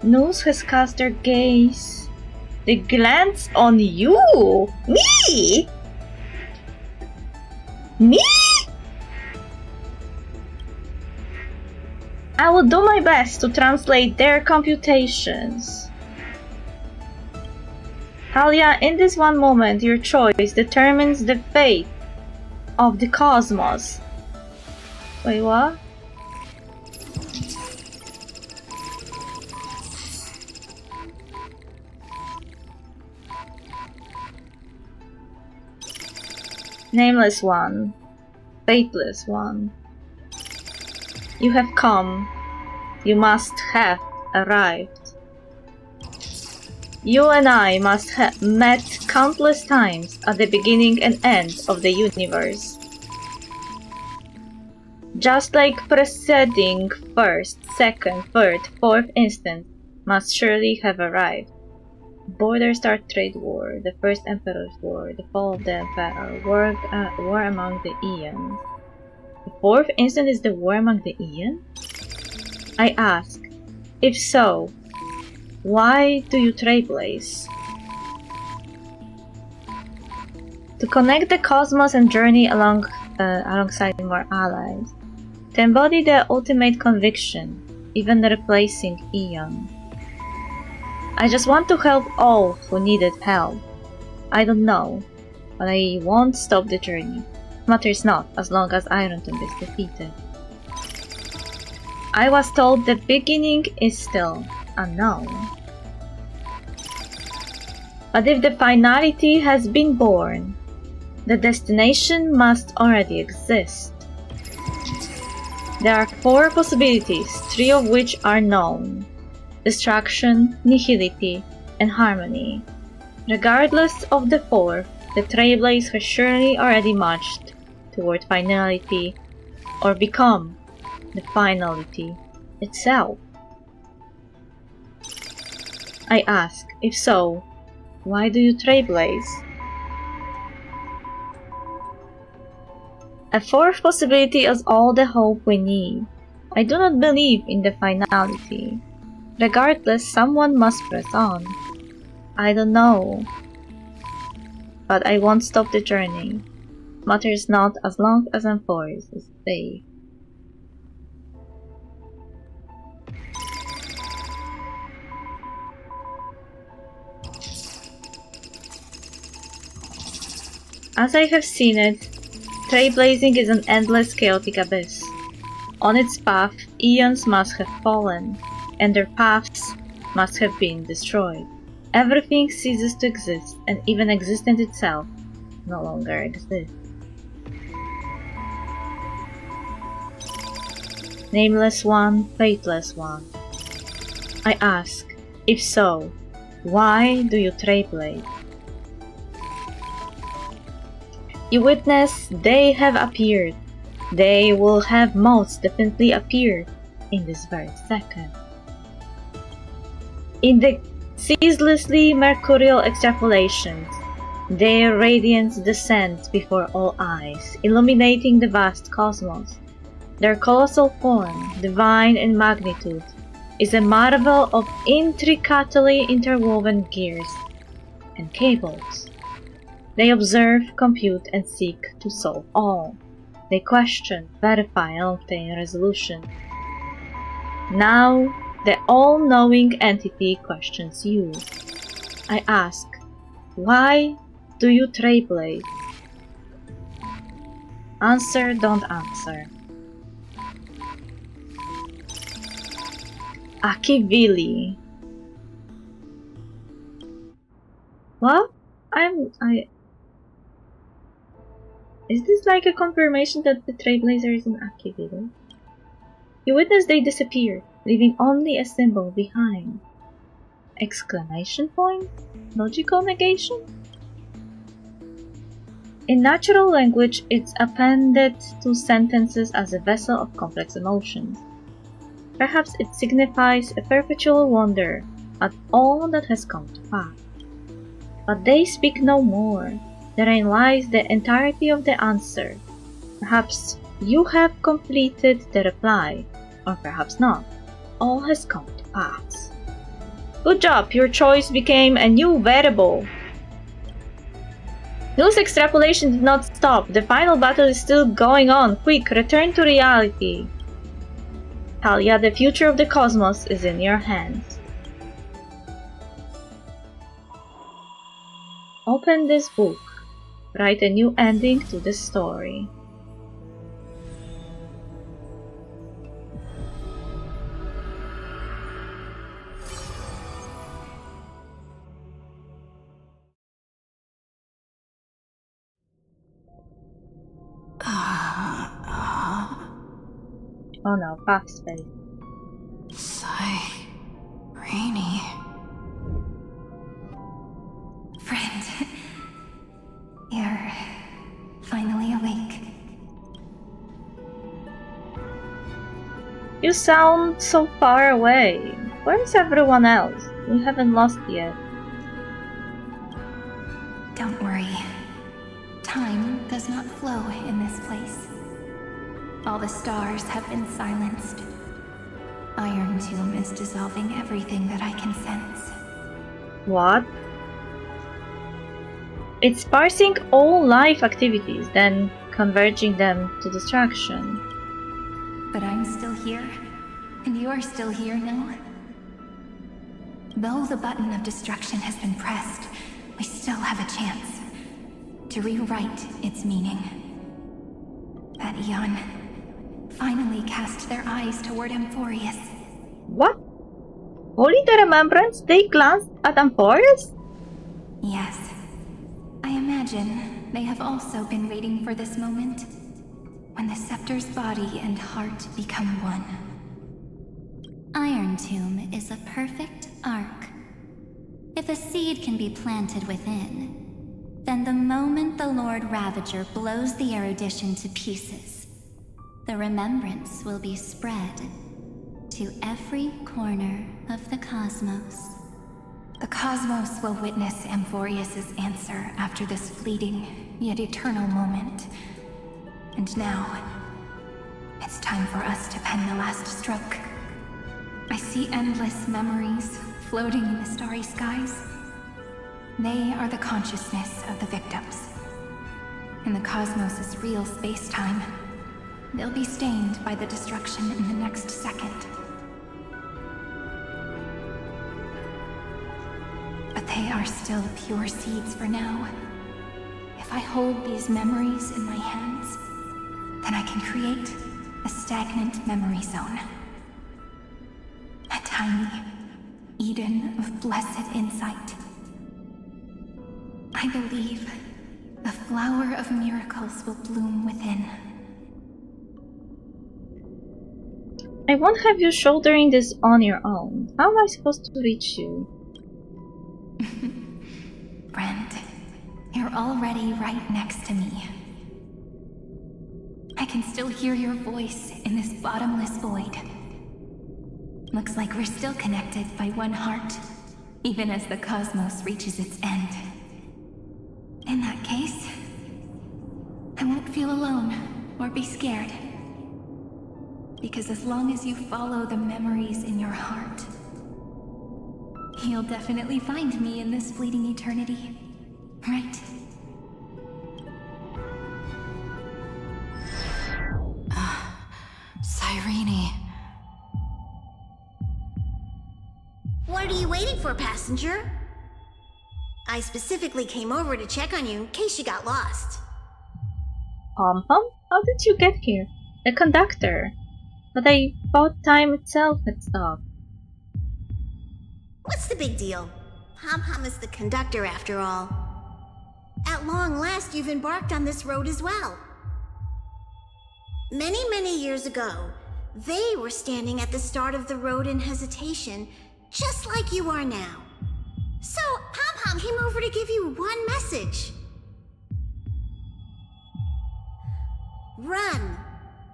Noose has cast their gaze. They glance on you! Me! Me? I will do my best to translate their computations. Talia, in this one moment, your choice determines the fate of the cosmos. Wait, what? Nameless one. Fateless one. You have come. You must have arrived. You and I must have met countless times at the beginning and end of the universe. Just like preceding first, second, third, fourth instant must surely have arrived. Border Star Trade War, the First Emperor's War, the Fall of the Emperor, War among the Eons. The fourth instant is the War among the Eons? I ask, if so, why do you trailblaze? To connect the cosmos and journey alongside more allies. To embody the ultimate conviction, even replacing Eon. I just want to help all who needed help. I don't know, but I won't stop the journey. Matters not, as long as Iron Tomb is defeated. I was told the beginning is still unknown. But if the finality has been born, the destination must already exist. There are 4 possibilities, 3 of which are known. Destruction, nihility, and harmony. Regardless of the 4, the Trailblaze has surely already marched toward finality, or become the finality itself. I ask, if so, why do you Trailblaze? A 4th possibility is all the hope we need. I do not believe in the finality. Regardless, someone must press on. I don't know. But I won't stop the journey. Matters not as long as Forest is safe. As I have seen it, trailblazing is an endless chaotic abyss. On its path, eons must have fallen, and their paths must have been destroyed. Everything ceases to exist, and even existence itself no longer exists. Nameless one, fateless one. I ask, if so, why do you trailblaze? You witness, they have appeared. They will have most definitely appeared in this very second. In the ceaselessly mercurial extrapolations, their radiance descends before all eyes, illuminating the vast cosmos. Their colossal form, divine in magnitude, is a marvel of intricately interwoven gears and cables. They observe, compute, and seek to solve all. They question, verify, and obtain resolution. Now, the all-knowing entity questions you. I ask, why do you trailblaze? Answer, don't answer. Akivili. What? Is this like a confirmation that the Trailblazer is an Akivili? You witness they disappear, leaving only a symbol behind. Exclamation point? Logical negation? In natural language, it's appended to sentences as a vessel of complex emotions. Perhaps it signifies a perpetual wonder at all that has come to pass. But they speak no more. Therein lies the entirety of the answer. Perhaps you have completed the reply, or perhaps not. All has come to pass. Good job, your choice became a new variable. News extrapolation did not stop. The final battle is still going on. Quick, return to reality. Talia, the future of the cosmos is in your hands. Open this book. Write a new ending to the story. Oh no, path space. Rainy. Friend, you're finally awake. You sound so far away. Where is everyone else? We haven't lost yet. Don't worry. Time does not flow in this place. All the stars have been silenced. Iron Tomb is dissolving everything that I can sense. What? It's parsing all life activities, then converging them to distraction. But I'm still here, and you're still here now. Though the button of destruction has been pressed, we still have a chance to rewrite its meaning. That Eon finally cast their eyes toward Amphorius. What? Only the remembrance they glanced at Amphorius? Yes. I imagine they have also been waiting for this moment, when the scepter's body and heart become one. Iron Tomb is a perfect arc. If a seed can be planted within, then the moment the Lord Ravager blows the erudition to pieces, the remembrance will be spread to every corner of the cosmos. The cosmos will witness Amphorius's answer after this fleeting, yet eternal moment. And now, it's time for us to pen the last stroke. I see endless memories floating in the starry skies. They are the consciousness of the victims. In the cosmos' real space-time, they'll be stained by the destruction in the next second. But they are still pure seeds for now. If I hold these memories in my hands, then I can create a stagnant memory zone. A tiny Eden of blessed insight. I believe the flower of miracles will bloom within. I won't have you shouldering this on your own. How am I supposed to reach you? Friend, you're already right next to me. I can still hear your voice in this bottomless void. Looks like we're still connected by one heart, even as the cosmos reaches its end. In that case, I won't feel alone or be scared. Because as long as you follow the memories in your heart, you'll definitely find me in this fleeting eternity, right? Cyrene. What are you waiting for, passenger? I specifically came over to check on you in case you got lost. How did you get here? The conductor. But I thought time itself had stopped. What's the big deal? Pom-Pom is the conductor after all. At long last, you've embarked on this road as well. Many, many years ago, they were standing at the start of the road in hesitation, just like you are now. So, Pom-Pom came over to give you one message. Run.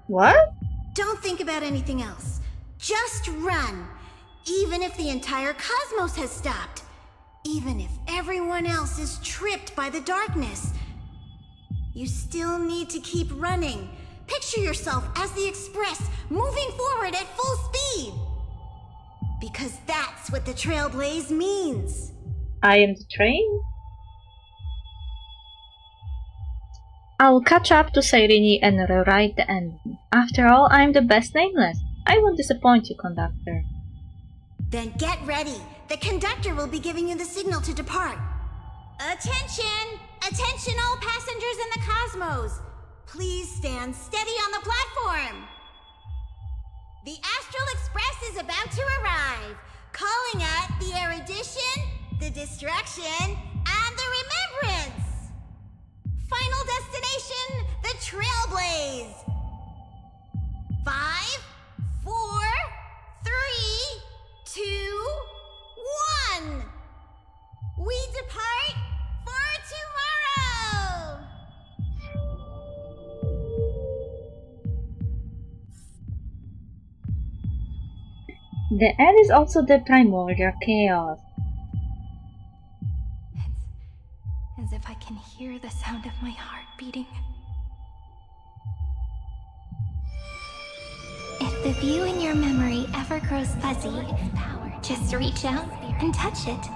What? Don't think about anything else. Just run. Even if the entire cosmos has stopped. Even if everyone else is tripped by the darkness. You still need to keep running. Picture yourself as the Express, moving forward at full speed. Because that's what the Trailblaze means. I am the train? I'll catch up to Cyrene and rewrite the ending. After all, I'm the best nameless. I won't disappoint you, conductor. Then get ready. The conductor will be giving you the signal to depart. Attention! Attention all passengers in the cosmos! Please stand steady on the platform. The Astral Express is about to arrive. Calling at the erudition, the destruction, and the remembrance. Final destination, the Trailblaze. 5, The end is also the primordial chaos. As if I can hear the sound of my heart beating. If the view in your memory ever grows fuzzy, just reach out and touch it.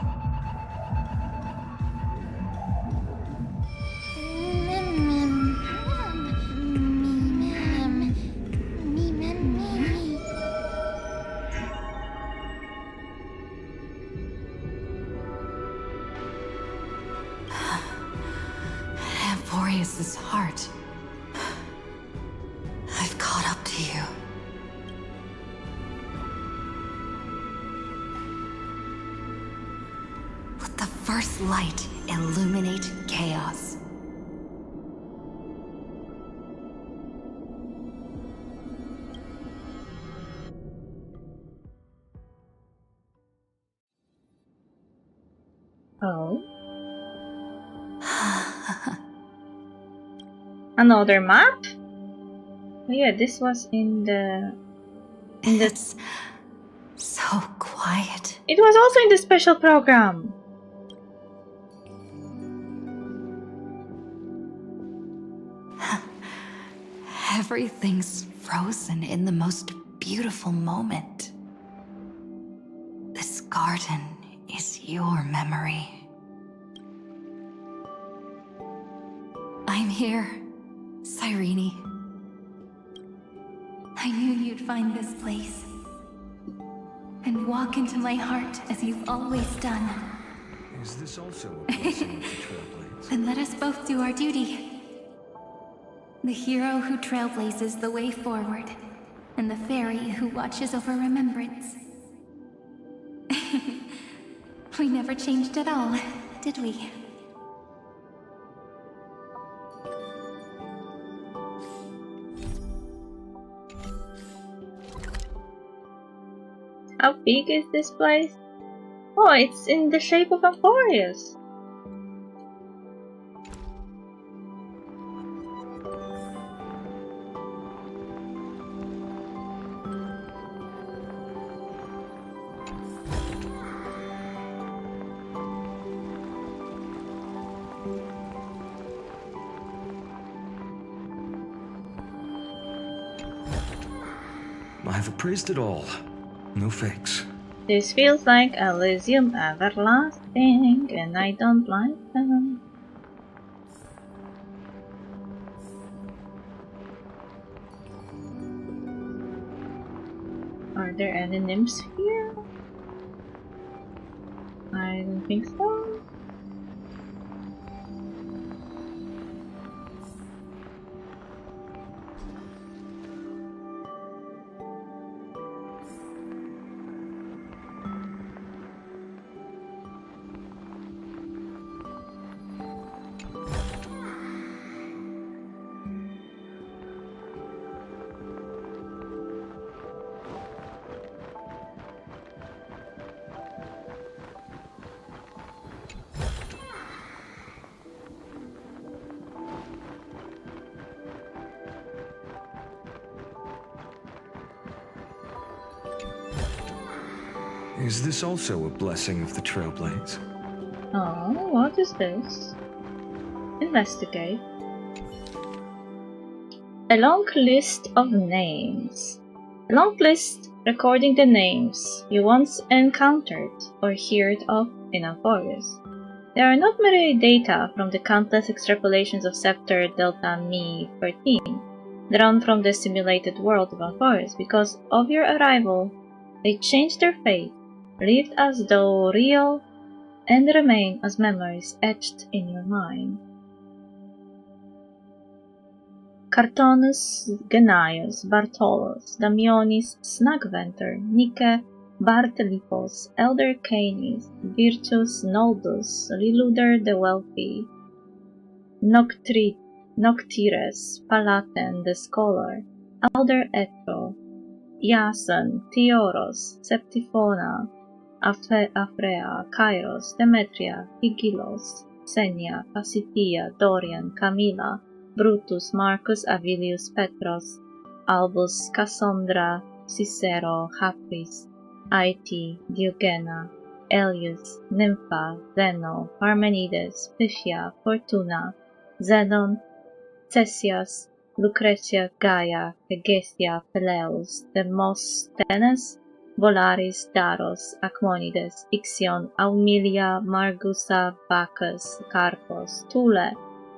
Amphorius's heart. I've caught up to you. Let the first light illuminate chaos. Oh. Another map? Oh yeah, this was in the... It's so quiet. It was also in the special program. Everything's frozen in the most beautiful moment. This garden is your memory. I'm here, Cyrene. I knew you'd find this place. And walk into my heart as you've always done. Is this also a blessing of the Trailblades? Then let us both do our duty. The hero who trailblazes the way forward, and the fairy who watches over remembrance. We never changed at all, did we? How big is this place? Oh, it's in the shape of Amphorius. I've appraised it all. No fakes. This feels like Elysium Everlasting, and I don't like them. Are there any nymphs here? I don't think so. Is this also a blessing of the Trailblades? Oh, what is this? Investigate. A long list of names. A long list recording the names you once encountered or heard of in Amphorius. There are not many data from the countless extrapolations of Scepter Delta Mi 13 drawn from the simulated world of Amphorius. Because of your arrival, they changed their fate, lived as though real, and remain as memories etched in your mind. Cartonus, Gnaeus, Bartolos, Damionis, Snagventer, Nike, Bartlippos, Elder Canis, Virtus, Noldus, Liluder the Wealthy, Noctires, Palaten the Scholar, Elder Etro, Iason, Theoros, Septiphona, Afrea, Kairos, Demetria, Higilos, Xenia, Passitia, Dorian, Camilla, Brutus, Marcus Avilius Petros, Albus, Cassandra, Cicero, Hapris, Aite, Diogena, Elius, Nympha, Zeno, Parmenides, Pythia, Fortuna, Zenon, Cesias, Lucretia, Gaia, Hegesia, Peleus, Demosthenes, Volaris, Daros, Acmonides, Ixion, Aumilia, Margusa, Bacchus, Carpos, Thule,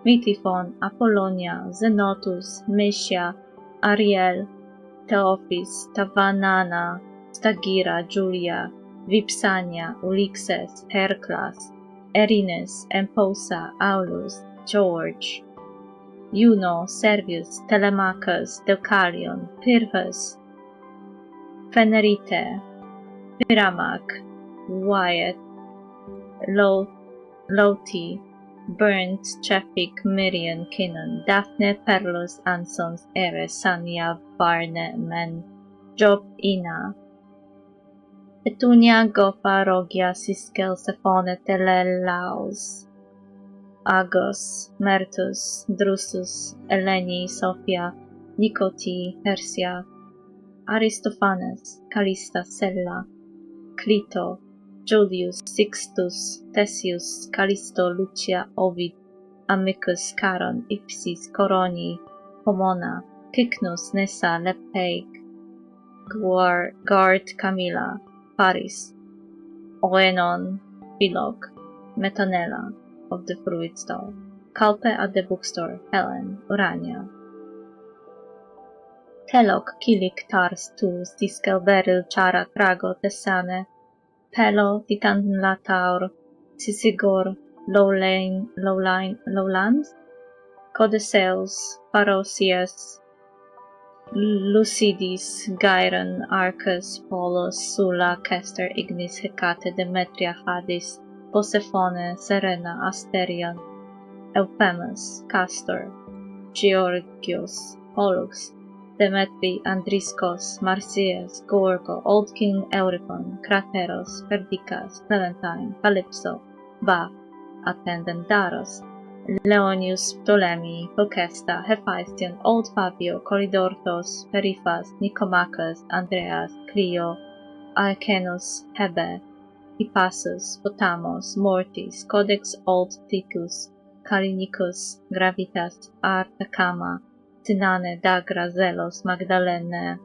Mitiphon, Apollonia, Zenotus, Mesia, Ariel, Theophis, Tavanana, Stagira, Julia, Vipsania, Ulixes, Herclas, Erinus, Emposa, Aulus, George, Juno, Servius, Telemachus, Deucalion, Pyrrhus, Phenerite, Pyramac, Wyatt, Loti, Burnt, Chephic, Miriam, Kinnon, Daphne, Perlus, Ansons, Eres, Sania, Varne, Men, Job, Ina, Petunia, Gopha, Rogia, Siskel, Sephone, Telelaus, Agos, Mertus, Drusus, Eleni, Sophia, Nicoti, Persia, Aristophanes, Callista, Sella, Clito, Julius, Sixtus, Theseus, Callisto, Lucia, Ovid, Amicus, Charon, Ipsis, Coroni, Pomona, Cycnus, Nessa, Lepeg, Guard, Camilla, Paris, Oenon, Philog, Metanella, of the Fruit Stall, Calpe at the bookstore, Helen, Urania, Telok, Kilik, Tars, Tus, Tiskel, Beryl, Chara, Trago, Tessane, Pelo, Titan, Lataur, Sisigor, Lowlands, Codeseus, Parosius, Lucidis, Gyron, Arcus, Polos, Sulla, Castor, Ignis, Hecate, Demetria, Hadis, Persephone, Serena, Asterion, Eupemus, Castor, Georgios, Pollux, Demetri, Andriskos, Marsyas, Gorgo, Old King Euripon, Crateros, Perdicas, Clementine, Calypso, Ba, Attendant Daros, Leonius, Ptolemy, Pocesta, Hephaestion, Old Fabio, Corydorthos, Periphas, Nicomachus, Andreas, Clio, Aecenus, Hebe, Hippasus, Potamos, Mortis, Codex Old Titus, Callinicus, Gravitas, Artacama, Tynane, Dagra, Zelos, Magdalena,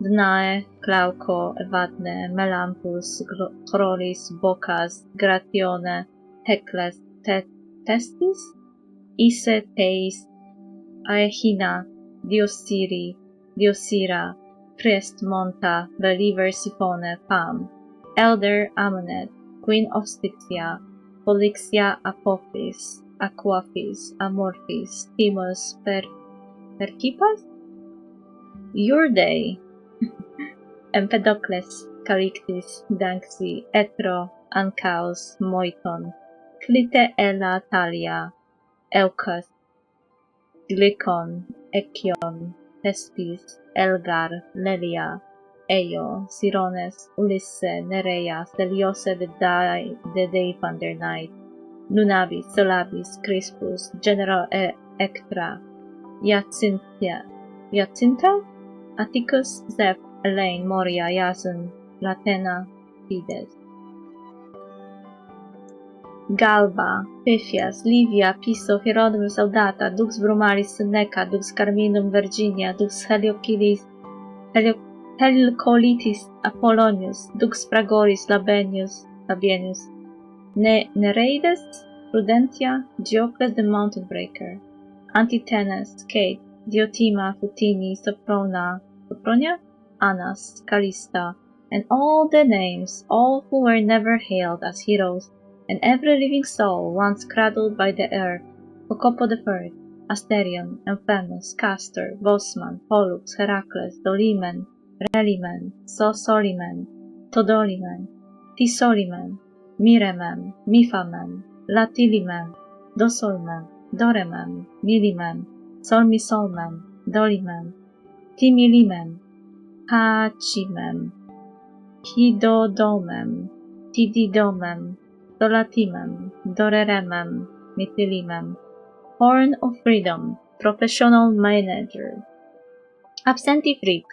Dnae, Glauco, Evadne, Melampus, Chroris, Bocas, Gratione, Hecles, Testis, Ise, Theis, Aechina, Diosira, Priest, Monta, Believer, Siphone, Pam, Elder, Amonet, Queen of Styxia, Polixia, Apophis, Aquaphis, Amorphis, Timus, Percipas, Urde, Empedocles, Calictis, Danxi, Etro, Ancaus, Moiton, Clite, Ella, Thalia, Eucas, Glycon, Echion, Thespis, Elgar, Lelia, Eo, Sirones, Ulisse, Nereia, Steliose de Dei van der Night, Nunavis, Solabis, Crispus, General Ectra, Jacinta, Atticus, Zeph, Elaine, Moria, Jason, Latena, Fides, Galba, Pythias, Livia, Piso, Hieronymus, Audata, Dux Brumalis, Seneca, Dux Carminum, Virginia, Dux Helicolitis, Apollonius, Dux Fragoris, Labienus, Nereides, Prudentia, Diocles the Mountain Breaker, Antitenes, Kate, Diotima, Futini, Sophronia, Annas, Callista, and all the names, all who were never hailed as heroes, and every living soul once cradled by the earth, Pocopo the Third, Asterion, Euphemus, Castor, Bosman, Pollux, Heracles, Dolimen, Relimen, Sosolimen, Todolimen, Tisolimen, Miremem, Miphamem, Latilimen, Dosolmem, Doremem, Milimem, Solmisolmem, Dolimem, Timilimem, Hachimem, Hidodomem, Tididomem, Dolatimem, Doreremem, Mithilimem, Horn of Freedom, Professional Manager, Absentee Freak,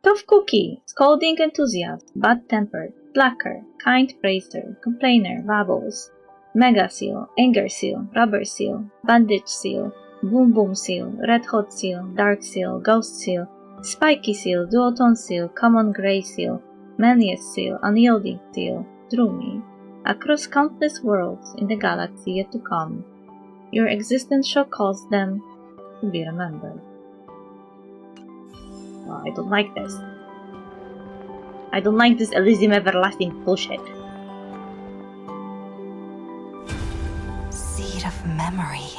Tough cookie, scolding enthusiast, bad-tempered, slacker, kind praiser, complainer, wabbles, mega seal, anger seal, rubber seal, bandage seal, boom boom seal, red hot seal, dark seal, ghost seal, spiky seal, duotone seal, common grey seal, maniac seal, unyielding seal, droomy, across countless worlds in the galaxy yet to come. Your existence shall cause them to be remembered. Oh, I don't like this. I don't like this Elysium Everlasting bullshit. Seed of memory.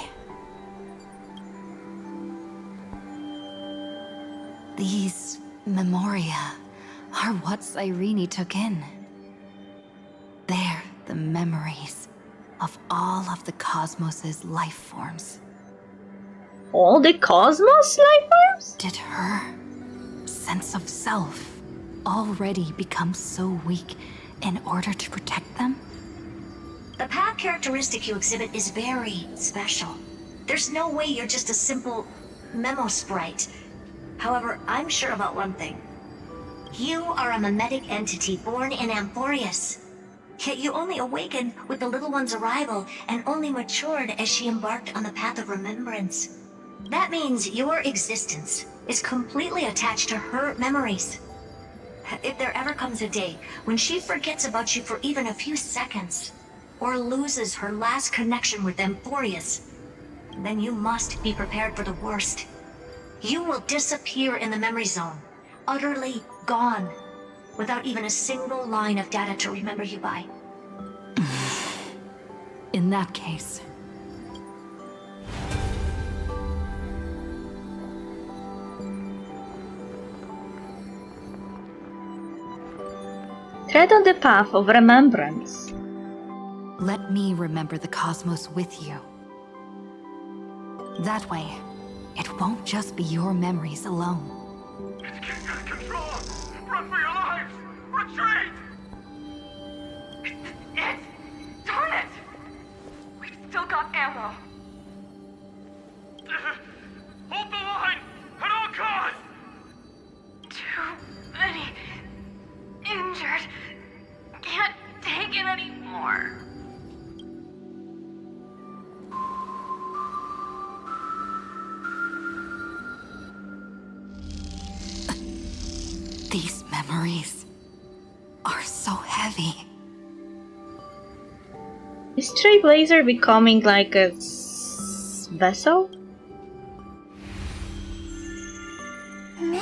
These memoria are what Cyrene took in. They're the memories of all of the cosmos's life forms. All the cosmos life forms? Did her sense of self already become so weak in order to protect them? The path characteristic you exhibit is very special. There's no way you're just a simple memo sprite. However, I'm sure about one thing. You are a mimetic entity born in Amphorius. Yet you only awakened with the little one's arrival and only matured as she embarked on the path of remembrance. That means your existence is completely attached to her memories. If there ever comes a day when she forgets about you for even a few seconds, or loses her last connection with Amphorius, then you must be prepared for the worst. You will disappear in the memory zone, utterly gone, without even a single line of data to remember you by. In that case... Tread on the path of remembrance. Let me remember the cosmos with you. That way, it won't just be your memories alone. It's getting out of control! Run for your lives! Retreat! Darn it! We've still got ammo. Hold the line! At all costs! Too many injured. Can't take it anymore. These memories are so heavy. Is Trailblazer becoming like a vessel? Me?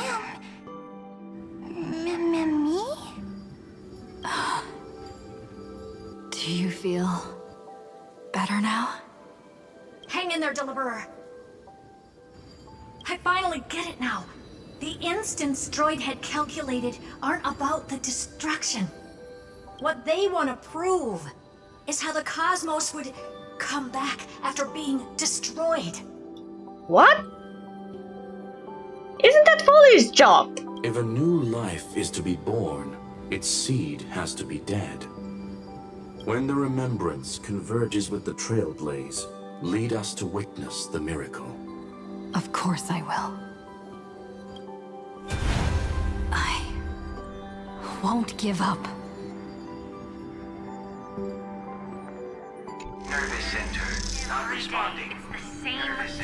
Do you feel better now? Hang in there, Deliverer. I finally get it now. The instants Droid had calculated aren't about the destruction. What they want to prove is how the cosmos would come back after being destroyed. What? Isn't that Foley's job? If a new life is to be born, its seed has to be dead. When the remembrance converges with the Trailblaze, lead us to witness the miracle. Of course I will. I won't give up. Nervous center, not responding. It's the same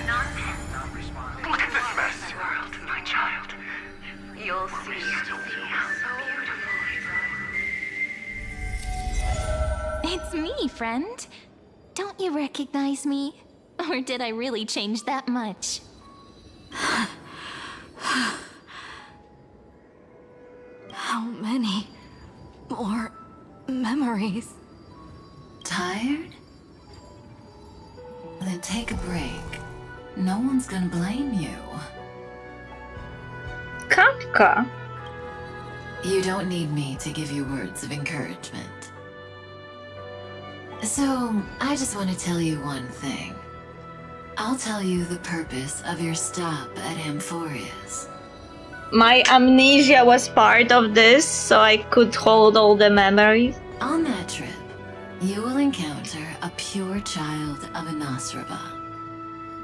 nonsense. Not responding. Look at this mess! World, my child. You'll see how beautiful. It's me, friend. Don't you recognize me? Or did I really change that much? How many more memories? Tired? Then take a break. No one's gonna blame you. Kafka? You don't need me to give you words of encouragement. So, I just want to tell you one thing. I'll tell you the purpose of your stop at Amphorius. My amnesia was part of this, so I could hold all the memories. On that trip, you will encounter a pure child of Anastrava.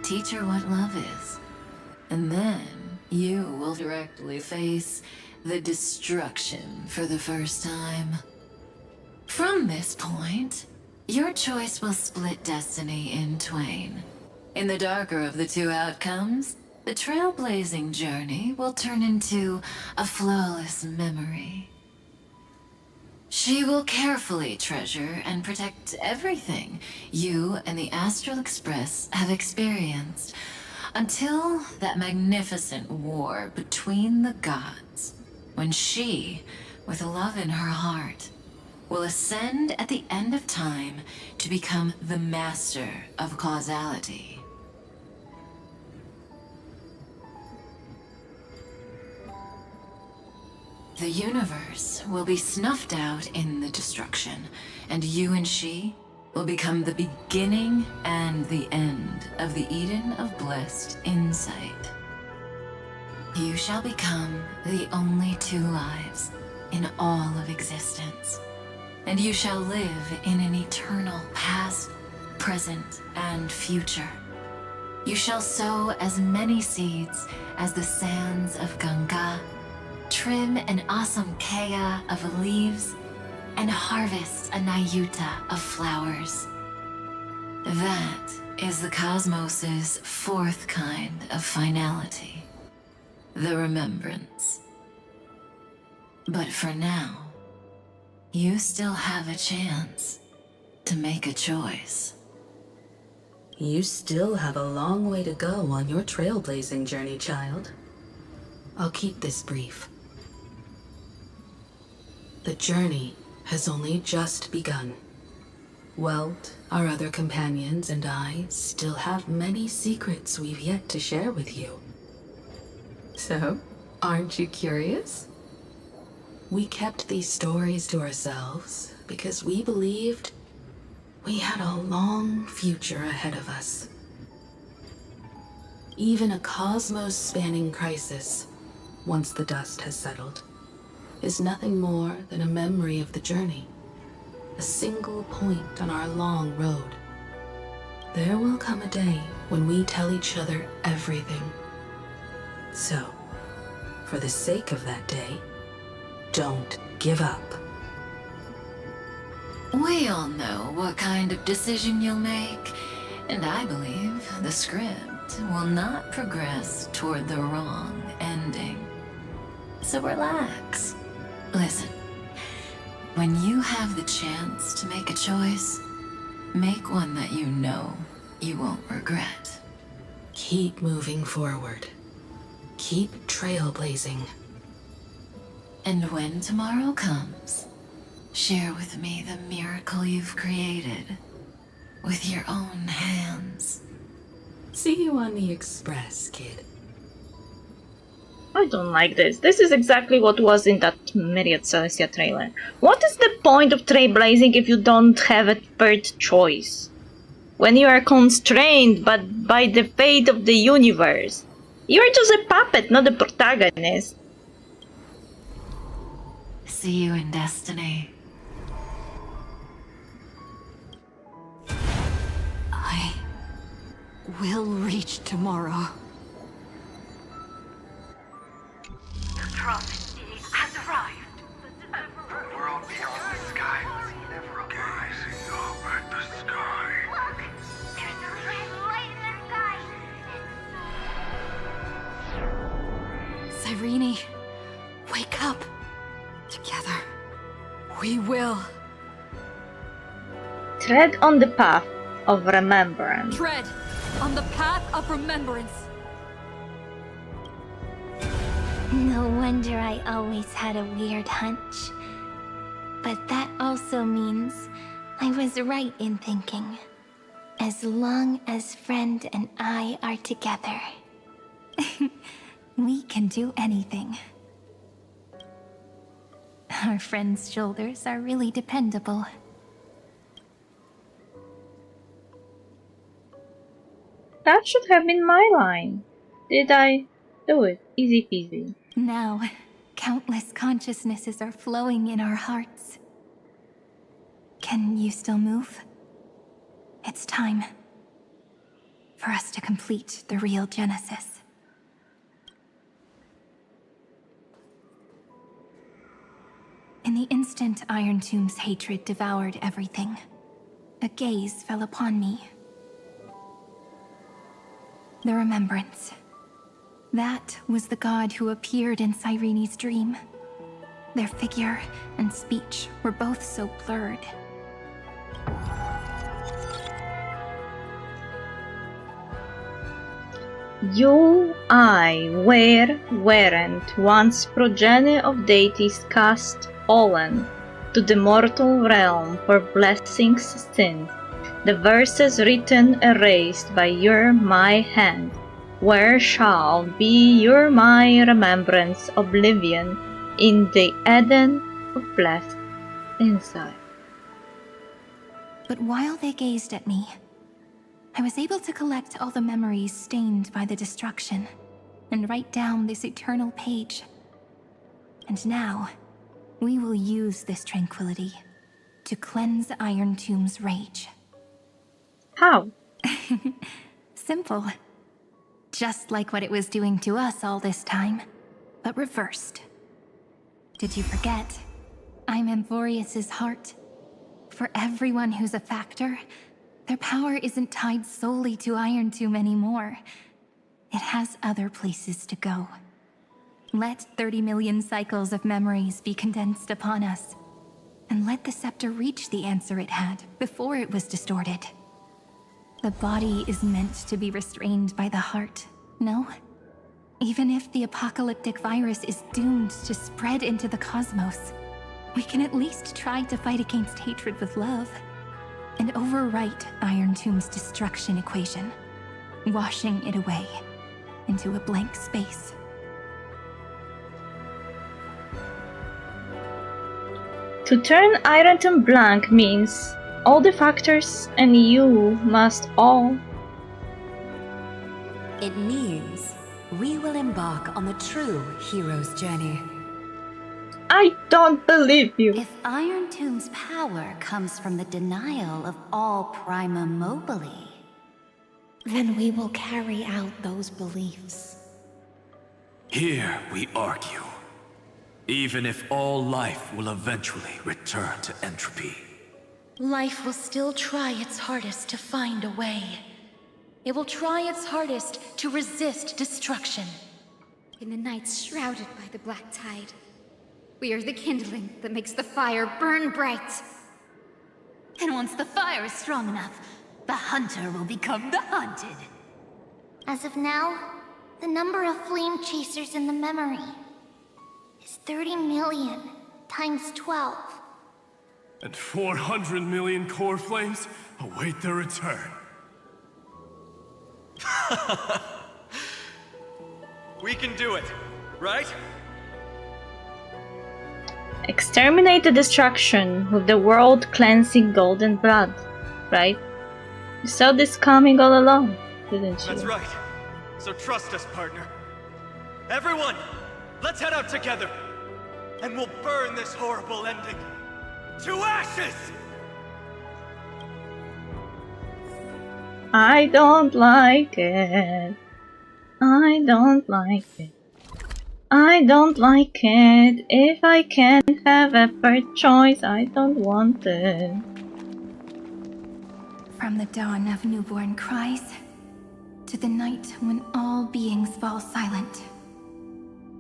Teach her what love is. And then you will directly face the destruction for the first time. From this point, your choice will split destiny in twain. In the darker of the two outcomes, the trailblazing journey will turn into a flawless memory. She will carefully treasure and protect everything you and the Astral Express have experienced, until that magnificent war between the gods, when she, with love in her heart, will ascend at the end of time to become the master of causality. The universe will be snuffed out in the destruction, and you and she will become the beginning and the end of the Eden of blessed insight. You shall become the only two lives in all of existence, and you shall live in an eternal past, present, and future. You shall sow as many seeds as the sands of Ganga, trim an awesome kea of leaves, and harvest a nayuta of flowers. That is the cosmos's fourth kind of finality, the remembrance. But for now, you still have a chance to make a choice. You still have a long way to go on your trailblazing journey, child. I'll keep this brief. The journey has only just begun. Welt, our other companions, and I still have many secrets we've yet to share with you. So, aren't you curious? We kept these stories to ourselves because we believed we had a long future ahead of us. Even a cosmos-spanning crisis, once the dust has settled, is nothing more than a memory of the journey, a single point on our long road. There will come a day when we tell each other everything. So, for the sake of that day, don't give up. We all know what kind of decision you'll make, and I believe the script will not progress toward the wrong ending. So relax. Listen, when you have the chance to make a choice, make one that you know you won't regret. Keep moving forward. Keep trailblazing. And when tomorrow comes, share with me the miracle you've created with your own hands. See you on the Express, kid. I don't like this. This is exactly what was in that Myriad Celestia trailer. What is the point of trailblazing if you don't have a third choice? When you are constrained by the fate of the universe. You are just a puppet, not a protagonist. See you in destiny. I will reach tomorrow. The prophet has arrived. The world beyond the sky was never gazing up at the sky. Look! There's a red light in the sky. Cyrene, wake up. Together, we will. Tread on the path of remembrance. Tread on the path of remembrance. No wonder I always had a weird hunch. But that also means I was right in thinking. As long as Friend and I are together, we can do anything. Our friend's shoulders are really dependable. That should have been my line. Did I do it? Easy peasy. Now, countless consciousnesses are flowing in our hearts. Can you still move? It's time for us to complete the real Genesis. the instant Iron Tomb's hatred devoured everything, a gaze fell upon me. The remembrance. That was the god who appeared in Cyrene's dream. Their figure and speech were both so blurred. weren't once progeny of deities cast fallen to the mortal realm for blessings sent, the verses written erased by your my hand, where shall be your my remembrance oblivion in the Eden of blessed inside. But while they gazed at me, I was able to collect all the memories stained by the destruction and write down this eternal page. And now, we will use this tranquility to cleanse Iron Tomb's rage. How? Simple. Just like what it was doing to us all this time, but reversed. Did you forget? I'm Amphorius's heart. For everyone who's a factor, their power isn't tied solely to Iron Tomb anymore. It has other places to go. Let 30 million cycles of memories be condensed upon us, and let the scepter reach the answer it had before it was distorted. The body is meant to be restrained by the heart, no? Even if the apocalyptic virus is doomed to spread into the cosmos, we can at least try to fight against hatred with love, and overwrite Iron Tomb's destruction equation, washing it away into a blank space. To turn Iron Tomb blank means all the factors and you must all. It means we will embark on the true hero's journey. I don't believe you. If Iron Tomb's power comes from the denial of all prima mobile, then we will carry out those beliefs. Here we argue. Even if all life will eventually return to entropy. Life will still try its hardest to find a way. It will try its hardest to resist destruction. In the nights shrouded by the black tide, we are the kindling that makes the fire burn bright. And once the fire is strong enough, the hunter will become the hunted. As of now, the number of flame chasers in the memory is 30 million times 12. And 400 million core flames await their return. We can do it, right? Exterminate the destruction with the world-cleansing golden blood, right? You saw this coming all along, didn't you? That's right. So trust us, partner. Everyone, let's head out together. And we'll burn this horrible ending to ashes! I don't like it. I don't like it. I don't like it. If I can't have a first choice, I don't want it. From the dawn of newborn cries, to the night when all beings fall silent.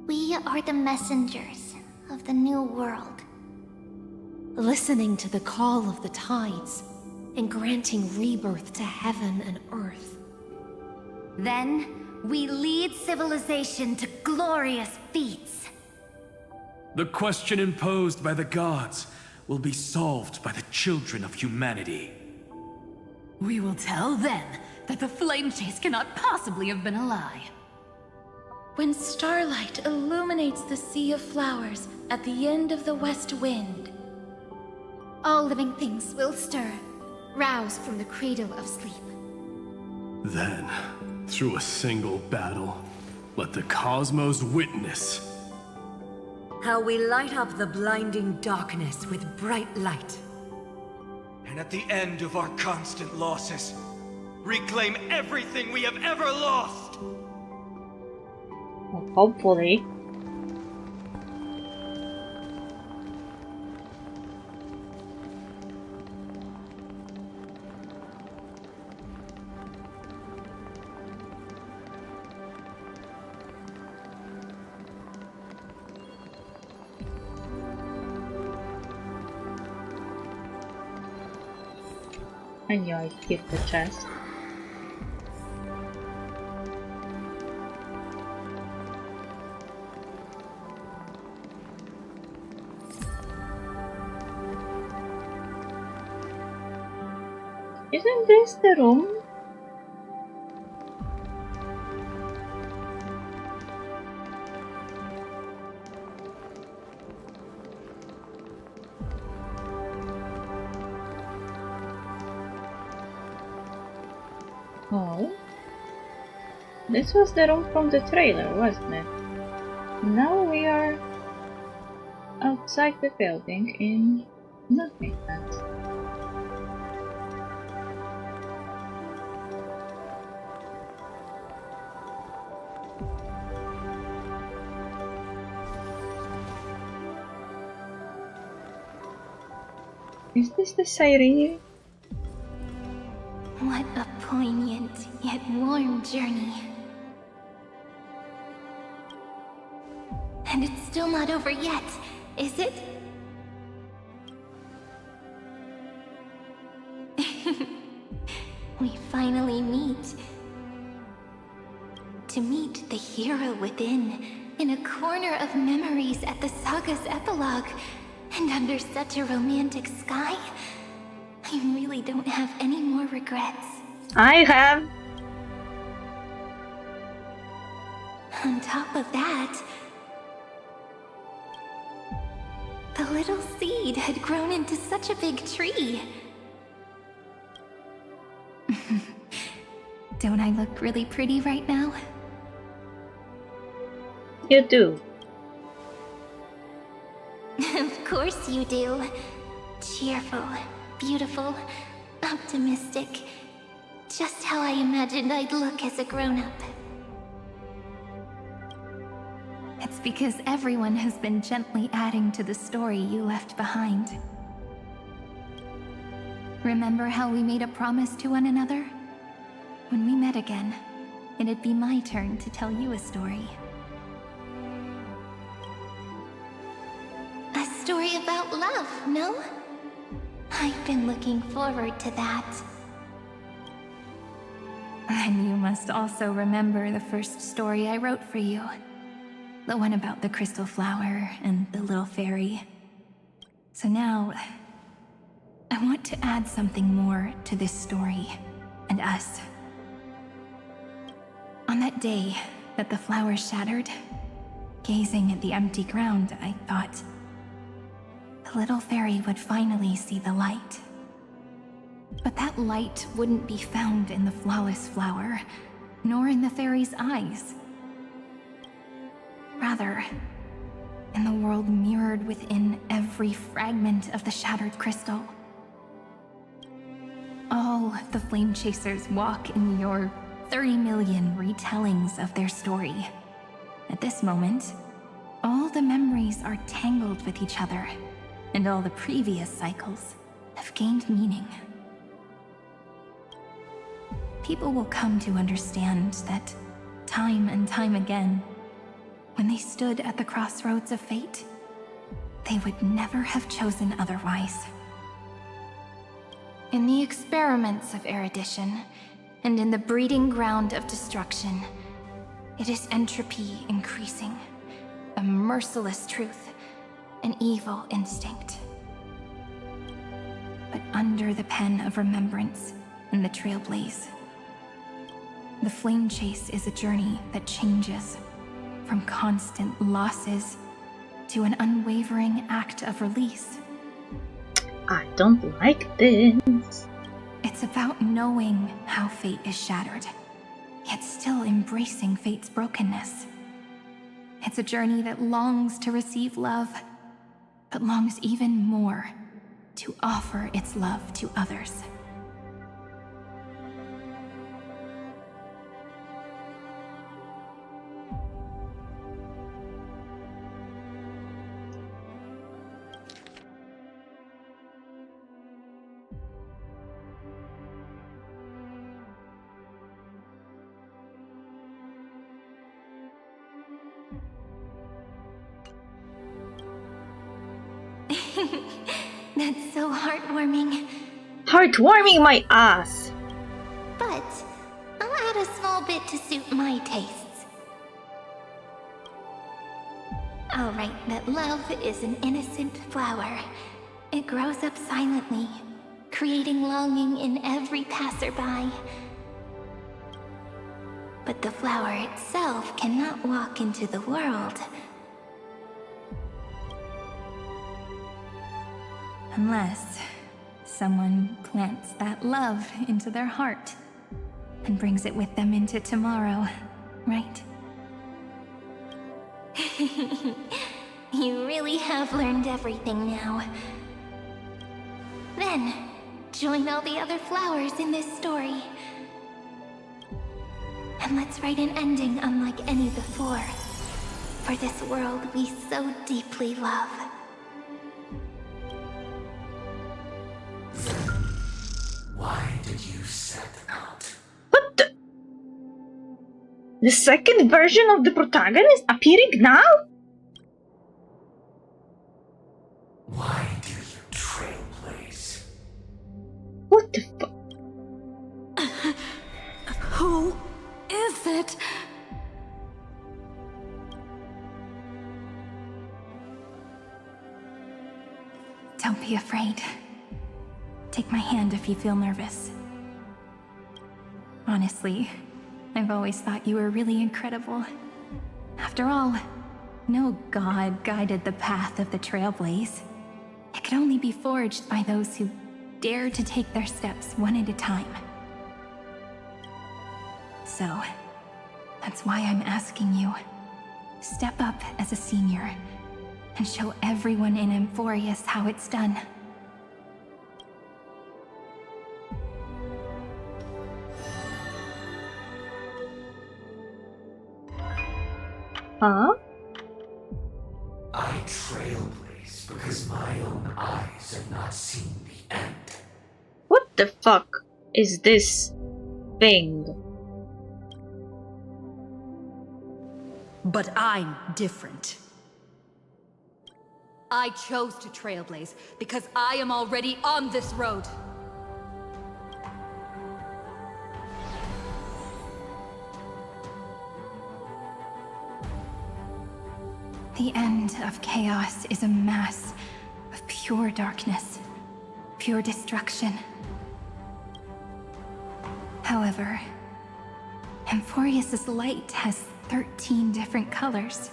We are the messengers of the new world. Listening to the call of the tides, and granting rebirth to heaven and earth. Then, we lead civilization to glorious feats. The question imposed by the gods will be solved by the children of humanity. We will tell them that the flame chase cannot possibly have been a lie. When starlight illuminates the sea of flowers at the end of the west wind, All living things will stir, roused from the cradle of sleep. Then, through a single battle, let the cosmos witness how we light up the blinding darkness with bright light. And at the end of our constant losses, reclaim everything we have ever lost! Well, hopefully. I knew I'd skip the chest. Isn't this the room? Oh, this was the room from the trailer, wasn't it? Now we are outside the building in nothingness. Is this the siren? What a poignant yet warm journey. And it's still not over yet, is it? We finally meet. To meet the hero within, in a corner of memories at the saga's epilogue, and under such a romantic sky, I really don't have any more regrets. I have. On top of that, the little seed had grown into such a big tree. Don't I look really pretty right now? You do. Of course you do. Cheerful, beautiful, optimistic. Just how I imagined I'd look as a grown-up. It's because everyone has been gently adding to the story you left behind. Remember how we made a promise to one another? When we met again, it'd be my turn to tell you a story. A story about love, no? I've been looking forward to that. And you must also remember the first story I wrote for you. The one about the crystal flower and the little fairy. So now, I want to add something more to this story, and us. On that day that the flower shattered, gazing at the empty ground, I thought the little fairy would finally see the light. But that light wouldn't be found in the flawless flower, nor in the fairy's eyes. Rather, in the world mirrored within every fragment of the shattered crystal. All the flame chasers walk in your 30 million retellings of their story. At this moment, all the memories are tangled with each other, and all the previous cycles have gained meaning. People will come to understand that time and time again, when they stood at the crossroads of fate, they would never have chosen otherwise. In the experiments of erudition, and in the breeding ground of destruction, it is entropy increasing, a merciless truth, an evil instinct. But under the pen of remembrance and the trailblaze, the flame chase is a journey that changes from constant losses to an unwavering act of release. I don't like this. It's about knowing how fate is shattered, yet still embracing fate's brokenness. It's a journey that longs to receive love, but longs even more to offer its love to others. That's so heartwarming. Heartwarming my ass. But I'll add a small bit to suit my tastes. I'll write that love is an innocent flower. It grows up silently, creating longing in every passerby. But the flower itself cannot walk into the world. Unless someone plants that love into their heart and brings it with them into tomorrow, right? You really have learned everything now. Then, join all the other flowers in this story. And let's write an ending unlike any before. For this world we so deeply love. Why did you set out? What the? The second version of the protagonist appearing now? Why do you trailblaze? What the fuck? Who is it? Don't be afraid. Take my hand if you feel nervous. Honestly, I've always thought you were really incredible. After all, no god guided the path of the Trailblaze. It could only be forged by those who dare to take their steps one at a time. So, that's why I'm asking you. Step up as a senior and show everyone in Emphorius how it's done. Huh? I trailblaze because my own eyes have not seen the end. What the fuck is this thing? But I'm different. I chose to trailblaze because I am already on this road. The end of chaos is a mass of pure darkness, pure destruction. However, Emphorius' light has 13 different colors.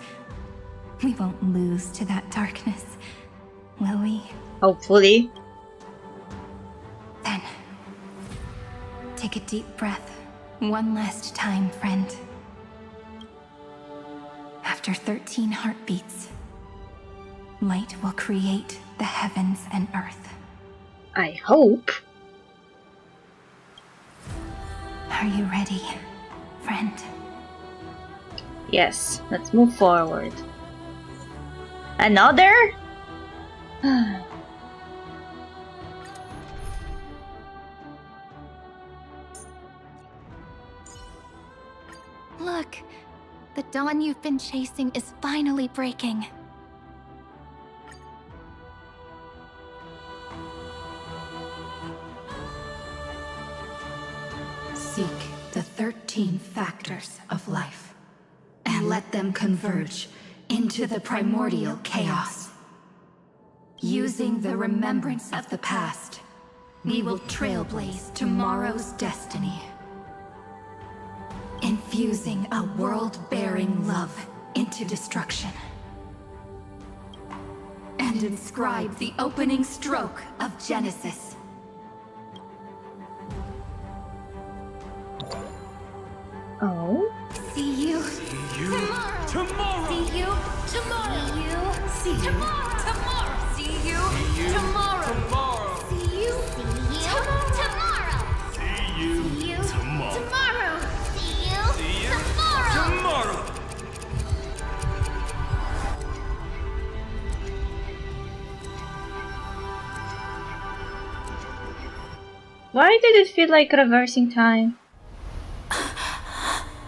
We won't lose to that darkness, will we? Hopefully. Then, take a deep breath, one last time, friend. After 13 heartbeats, light will create the heavens and earth. I hope. Are you ready, friend? Yes, let's move forward. Another? Look, the dawn you've been chasing is finally breaking. Seek the 13 factors of life, and let them converge into the primordial chaos. Using the remembrance of the past, we will trailblaze tomorrow's destiny. Infusing a world-bearing love into destruction. And inscribe the opening stroke of Genesis. Oh? See you Tomorrow! See you tomorrow. See you Tomorrow. See you tomorrow. tomorrow! See you tomorrow. See you tomorrow! Tomorrow. See you tomorrow! Why did it feel like reversing time?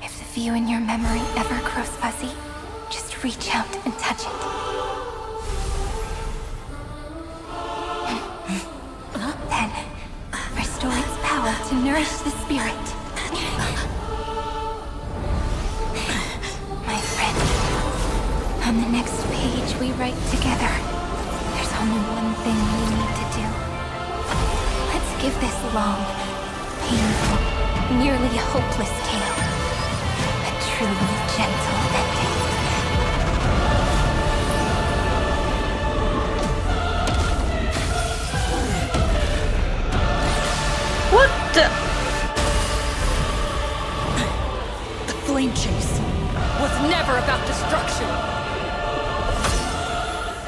If the view in your memory ever grows fuzzy, just reach out and touch it. Then, nourish the spirit. My friend, on the next page we write together, there's only one thing we need to do. Let's give this long, painful, nearly hopeless tale a truly gentle ending. What the? The flame chase was never about destruction.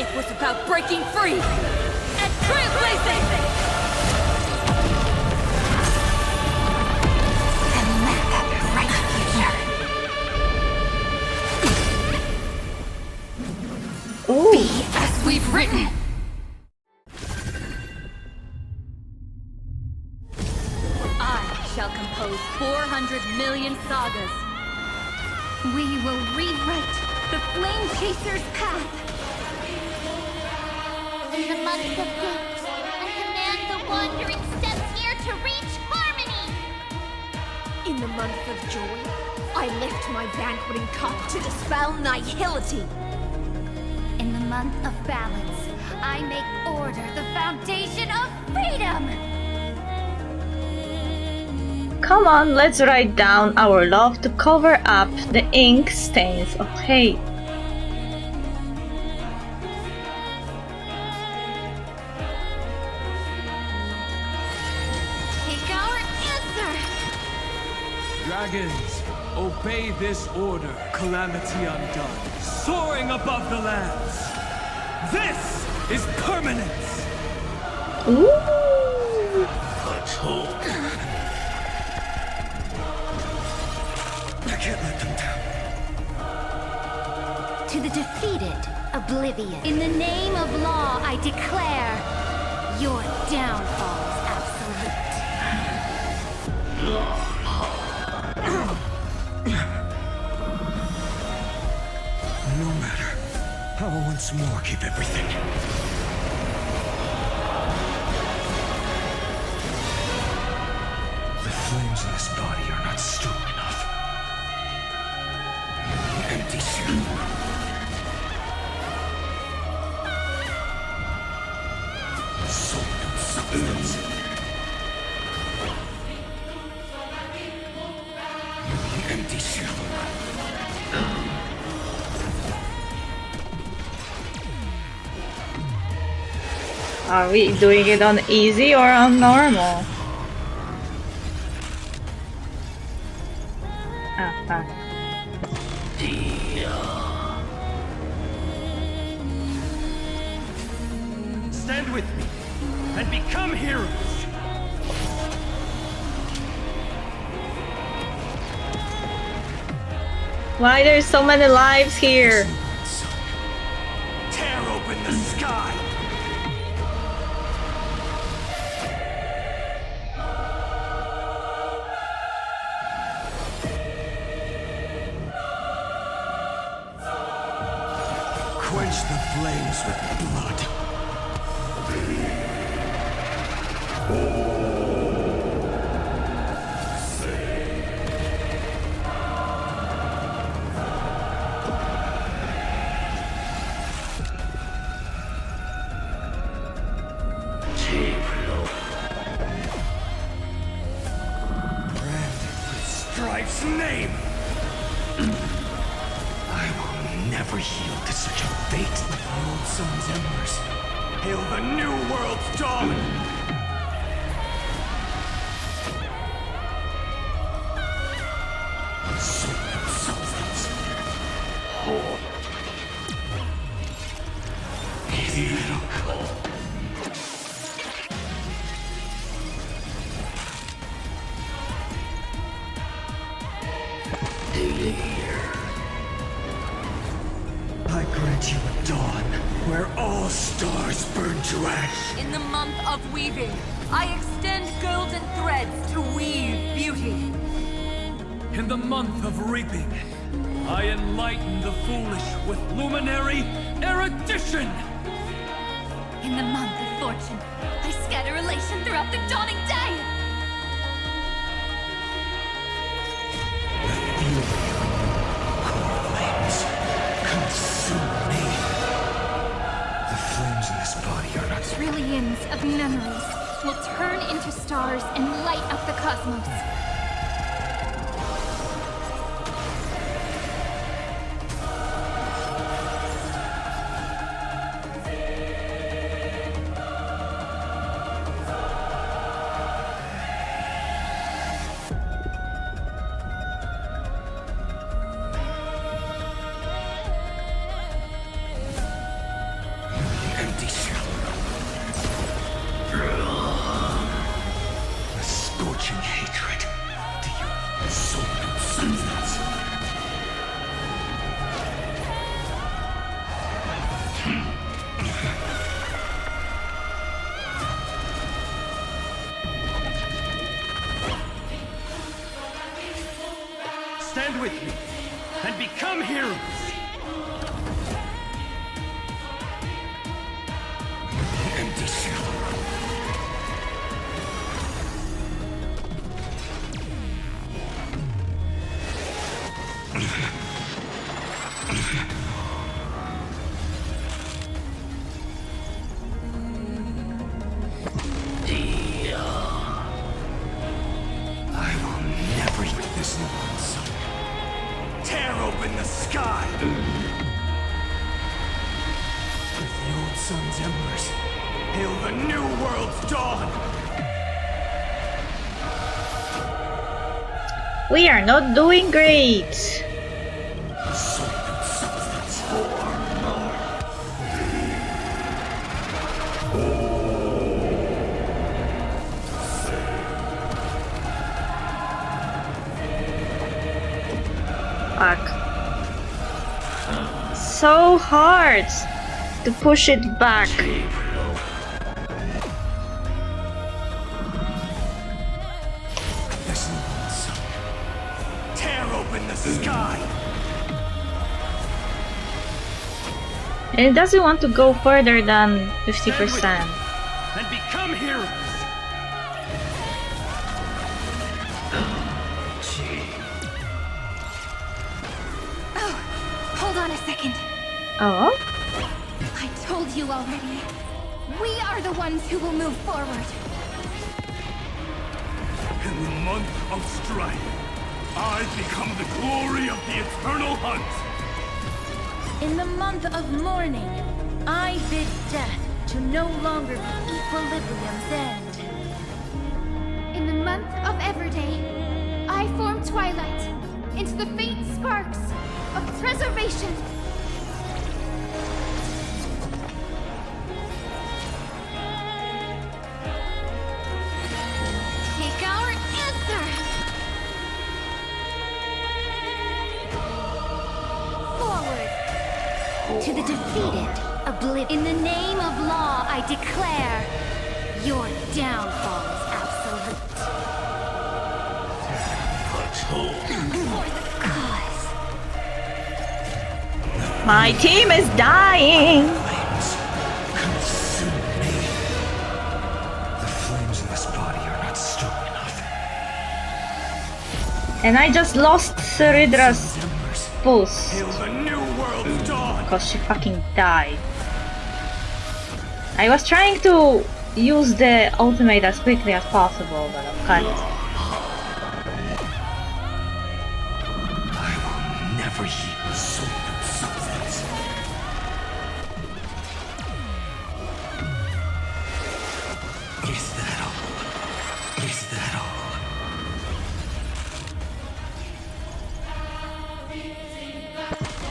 It was about breaking free and trailblazing! And let that bright future be as we've written. Shall compose 400 million sagas. We will rewrite the Flame Chaser's path. In the month of gates, I command the wandering steps here to reach harmony. In the month of joy, I lift my banqueting cup to dispel nihility. In the month of balance, I make order the foundation of freedom. Come on, let's write down our love to cover up the ink stains of hate. Take our answer! Dragons, obey this order. Calamity undone, soaring above the lands. This is permanence! Ooh. Let's hope. I can't let them down. To the defeated, oblivion. In the name of law, I declare your downfall is absolute. No matter. I will once more keep everything. The flames in this body are not strong enough. Empty shell. Soul and substance. The empty shell. Are we doing it on easy or on normal? Stand with me and become heroes. Why there's so many lives here? Tear open the sky. Quench the flames with blood. Strife's name! I will never yield to such a fate. The old sun's embers. Hail the new world's dawn! Soul and substance. Hope. Vehicle. I grant you a dawn where all stars burn to ash. In the month of weaving, I extend golden threads to weave beauty. In the month of reaping, I enlighten the foolish with luminary erudition. In the month of fortune, I scatter elation throughout the dawning day. are not Trillions of memories will turn into stars and light up the cosmos. empty shell. A scorching hatred to your soul and substance. Stand with me and become heroes. Empty shell. I will never eat this nonsense. Tear open the sky. With the old sun's embers, Hail the new world's dawn. We are not doing great. soul and substance. Fuck. So hard to push it back. This nonsense. Tear open the sky. And it doesn't want to go further than 50%. And become heroes. Oh, hold on a second. Oh? I told you already. We are the ones who will move forward. In the month of strife, I become the glory of the eternal hunt. In the month of mourning, I bid death to no longer be equilibrium's end. In the month of Everday, I form twilight into the faint sparks of preservation. Take our answer! Forward! To the defeated, in the name of law, I declare your downfall is absolute. For the cause. My team is dying! Consume me. The flames in this body are not strong enough. And I just lost Ceridra's boost. Hail the new world's dawn. Because she fucking died. I was trying to use the ultimate as quickly as possible, but I can't. I will never heed soul and substance. Is that all? Is that all?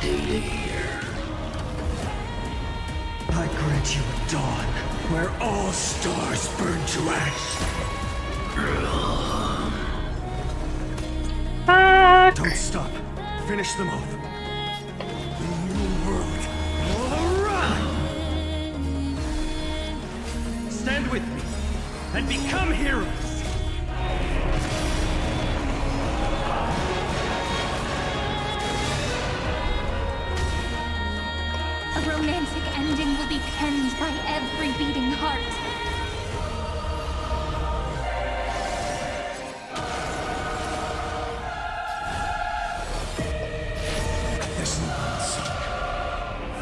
Here. I grant you a dawn where all stars burn to ash. Fuck! Don't stop. Finish them off. The new world will arrive. Stand with me and become heroes. A romantic ending will be penned by every beating heart. This nonsense.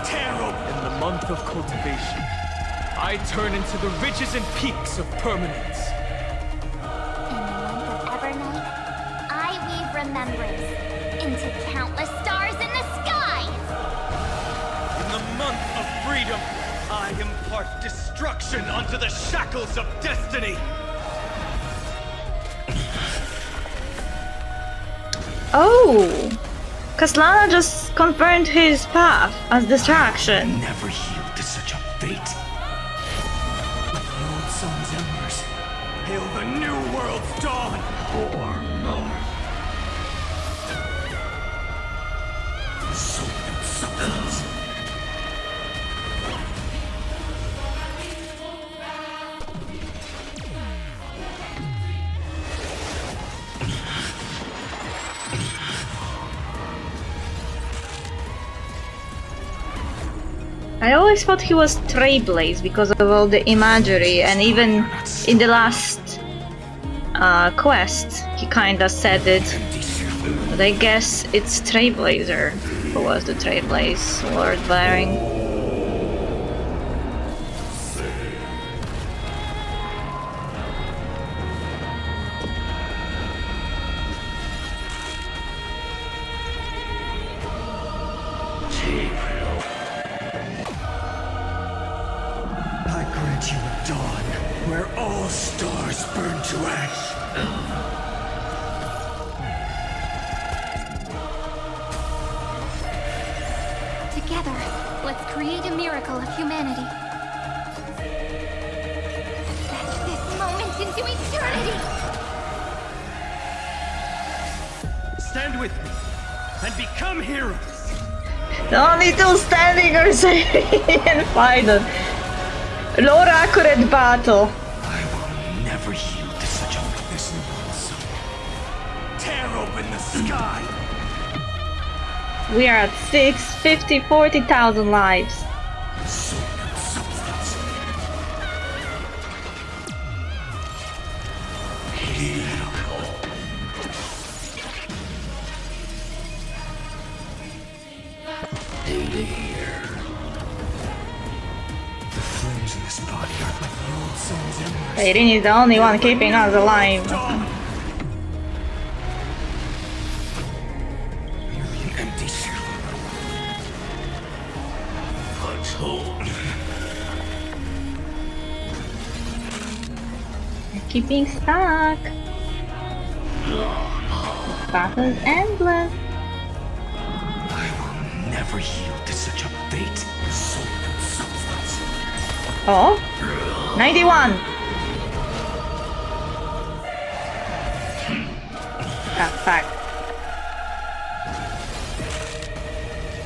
Tear open in the month of cultivation. I I turn into the ridges and peaks of permanence. In the month of Evernight, I weave remembrance into countless stars in the sky! In the month of freedom, I impart destruction onto the shackles of destiny. Oh! Kaslana just confirmed his path as distraction. Never yield to such a fate. With the old sun's embers, hail the new world's dawn! For moment. Soul and substance. I always thought he was Trailblaze because of all the imagery, and even in the last quest he kinda said it. But I guess it's Trailblazer who was the Trailblaze Lord bearing. I grant you a dawn where all stars burn to ash. Together, let's create a miracle of humanity. Fetch this moment into eternity! Stand with me and become heroes. The only two standing are saying and final. Lord accurate battle. Never yield to such a weakness in one soul. Tear open the sky! We are at 50, 40,000 lives. Soul and substance. The flames in this body are like the old sun's embers. Irene is the only one keeping us alive. Merely an empty shell. Keeping stuck. This battle is endless. Never yield to such a fate. Soul and substance. Oh? 91! Ah, fuck.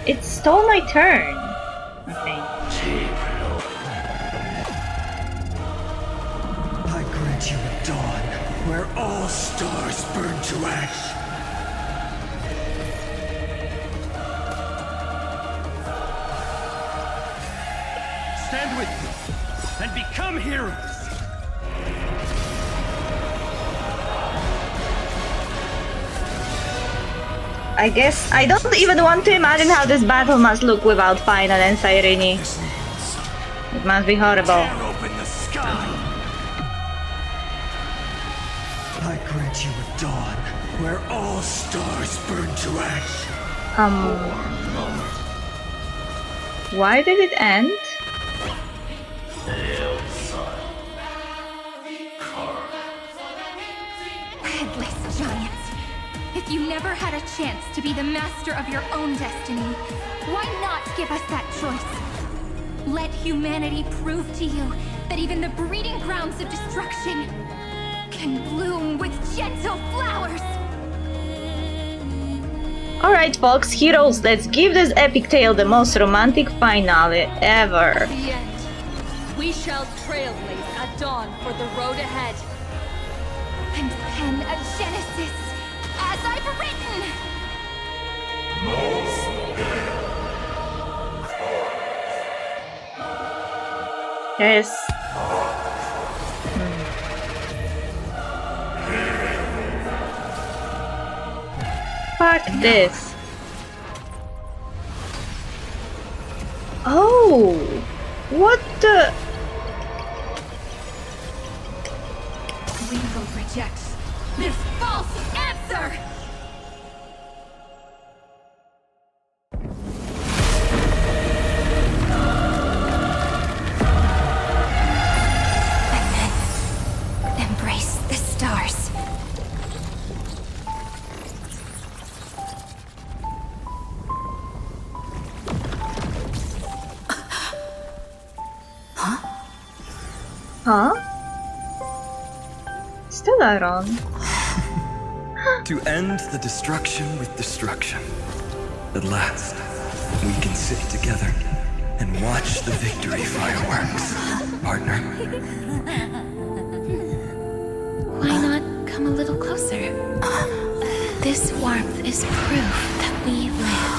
It stole my turn. Okay. I grant you a dawn where all stars burn to ash. Stand with me and become heroes. I guess I don't even want to imagine how this battle must look without Final and Cyrene. It must be horrible. Open the sky. I grant you a dawn where all stars burn to ash. Why did it end? Headless giants. If you never had a chance to be the master of your own destiny, why not give us that choice? Let humanity prove to you that even the breeding grounds of destruction can bloom with gentle flowers. Alright folks, heroes, let's give this epic tale the most romantic finale ever. At the end, we shall trailblaze at dawn for the road ahead. And pen a genesis as I've written. Yes. Fuck this. Oh, what the? Lethal rejects this false answer! Embrace the stars. Huh? Still Iron. To end the destruction with destruction. At last, we can sit together and watch the victory fireworks, partner. Why not come a little closer? This warmth is proof that we live.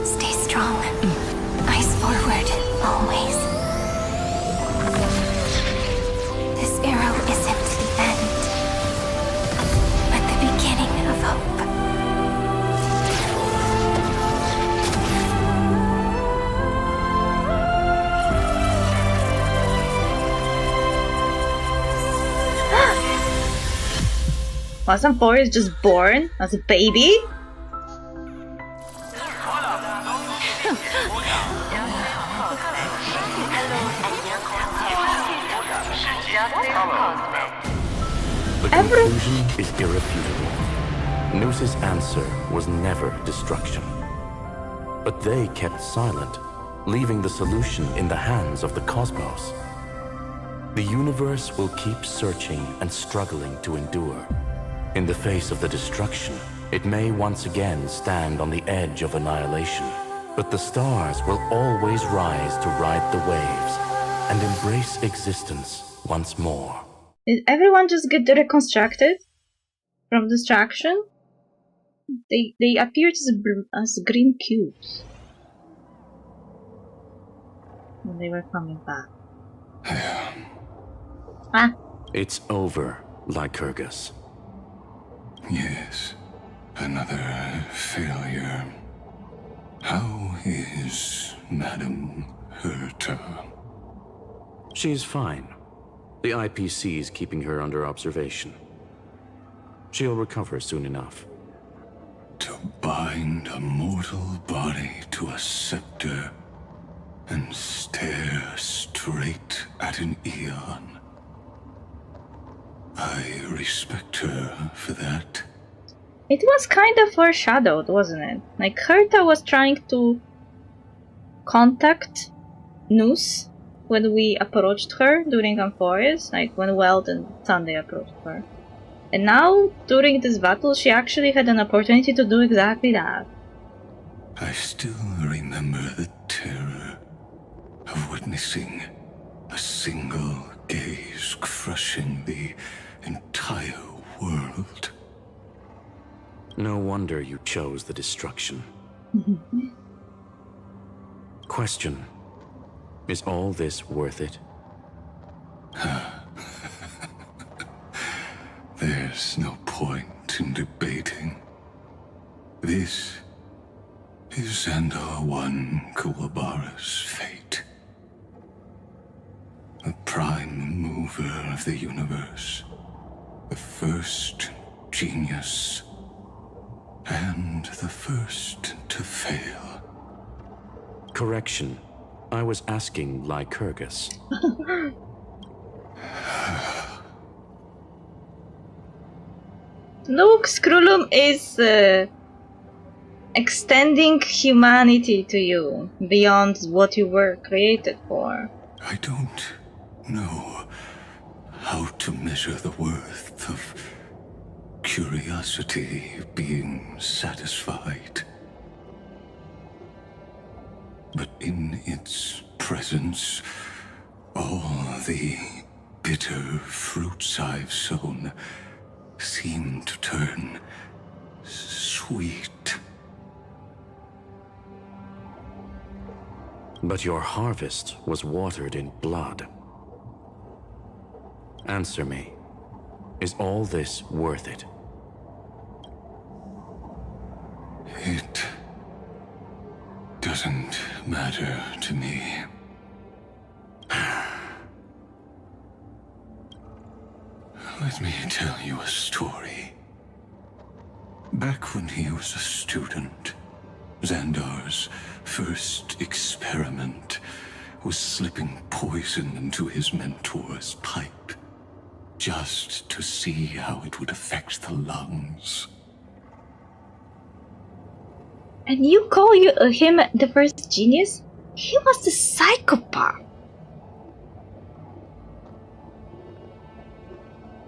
Stay strong. Eyes forward, always. This arrow isn't the end, but the beginning of hope. Wasn't Boris just born as a baby? The conclusion is irrefutable. Noos's answer was never destruction. But they kept silent, leaving the solution in the hands of the cosmos. The universe will keep searching and struggling to endure. In the face of the destruction, it may once again stand on the edge of annihilation. But the stars will always rise to ride the waves and embrace existence once more. Did everyone just get reconstructed from destruction? They appeared as green cubes when they were coming back. It's over, Lycurgus. Yes, another failure. How is Madame Herta? She's fine. The IPC is keeping her under observation. She'll recover soon enough. To bind a mortal body to a scepter and stare straight at an eon. I respect her for that. It was kind of foreshadowed, wasn't it? Like, Herta was trying to contact Noose when we approached her during Amphoris, like when Weld and Sunday approached her. And now, during this battle, she actually had an opportunity to do exactly that. I still remember the terror of witnessing a single gaze crushing the entire world. No wonder you chose the destruction. Question. Is all this worth it? There's no point in debating. This is Xandar One Kuwabara's fate. The prime mover of the universe. The first genius. And the first to fail. Correction. I was asking Lycurgus. Look, Skrulum is extending humanity to you beyond what you were created for. I don't know how to measure the worth of curiosity being satisfied. But in its presence, all the bitter fruits I've sown seem to turn sweet. But your harvest was watered in blood. Answer me. Is all this worth it? It doesn't matter to me. Let me tell you a story. Back when he was a student, Xandar's first experiment was slipping poison into his mentor's pipe, just to see how it would affect the lungs. And you call him the first genius? He was a psychopath.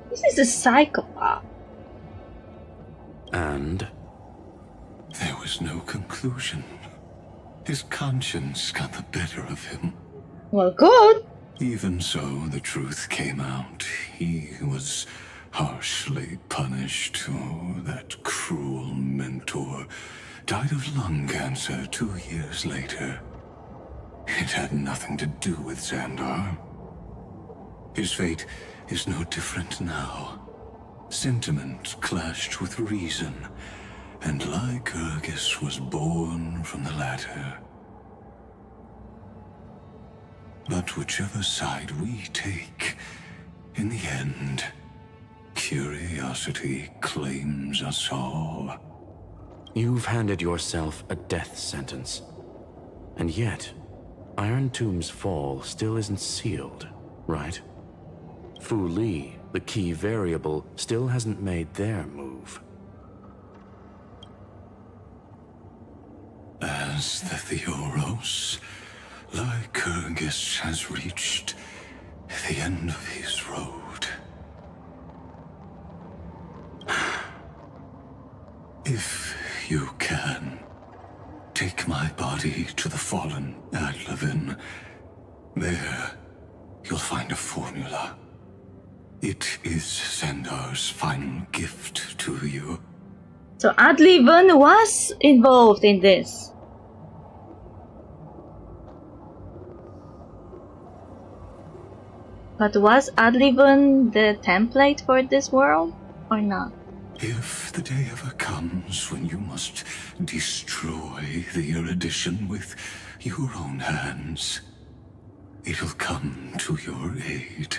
This is a psychopath. And? There was no conclusion. His conscience got the better of him. Well, good. Even so, the truth came out. He was harshly punished. Oh, that cruel mentor died of lung cancer 2 years later. It had nothing to do with Xandar. His fate is no different now. Sentiment clashed with reason, and Lycurgus was born from the latter. But whichever side we take, in the end, curiosity claims us all. You've handed yourself a death sentence. And yet, Iron Tomb's fall still isn't sealed, right? Fu Li, the key variable, still hasn't made their move. As the Theoros, Lycurgus has reached the end of his road. If you can, take my body to the fallen Adlevin. There, you'll find a formula. It is Xandar's final gift to you. So Adlevin was involved in this. But was Adlevin the template for this world, or not? If the day ever comes when you must destroy the erudition with your own hands, it'll come to your aid.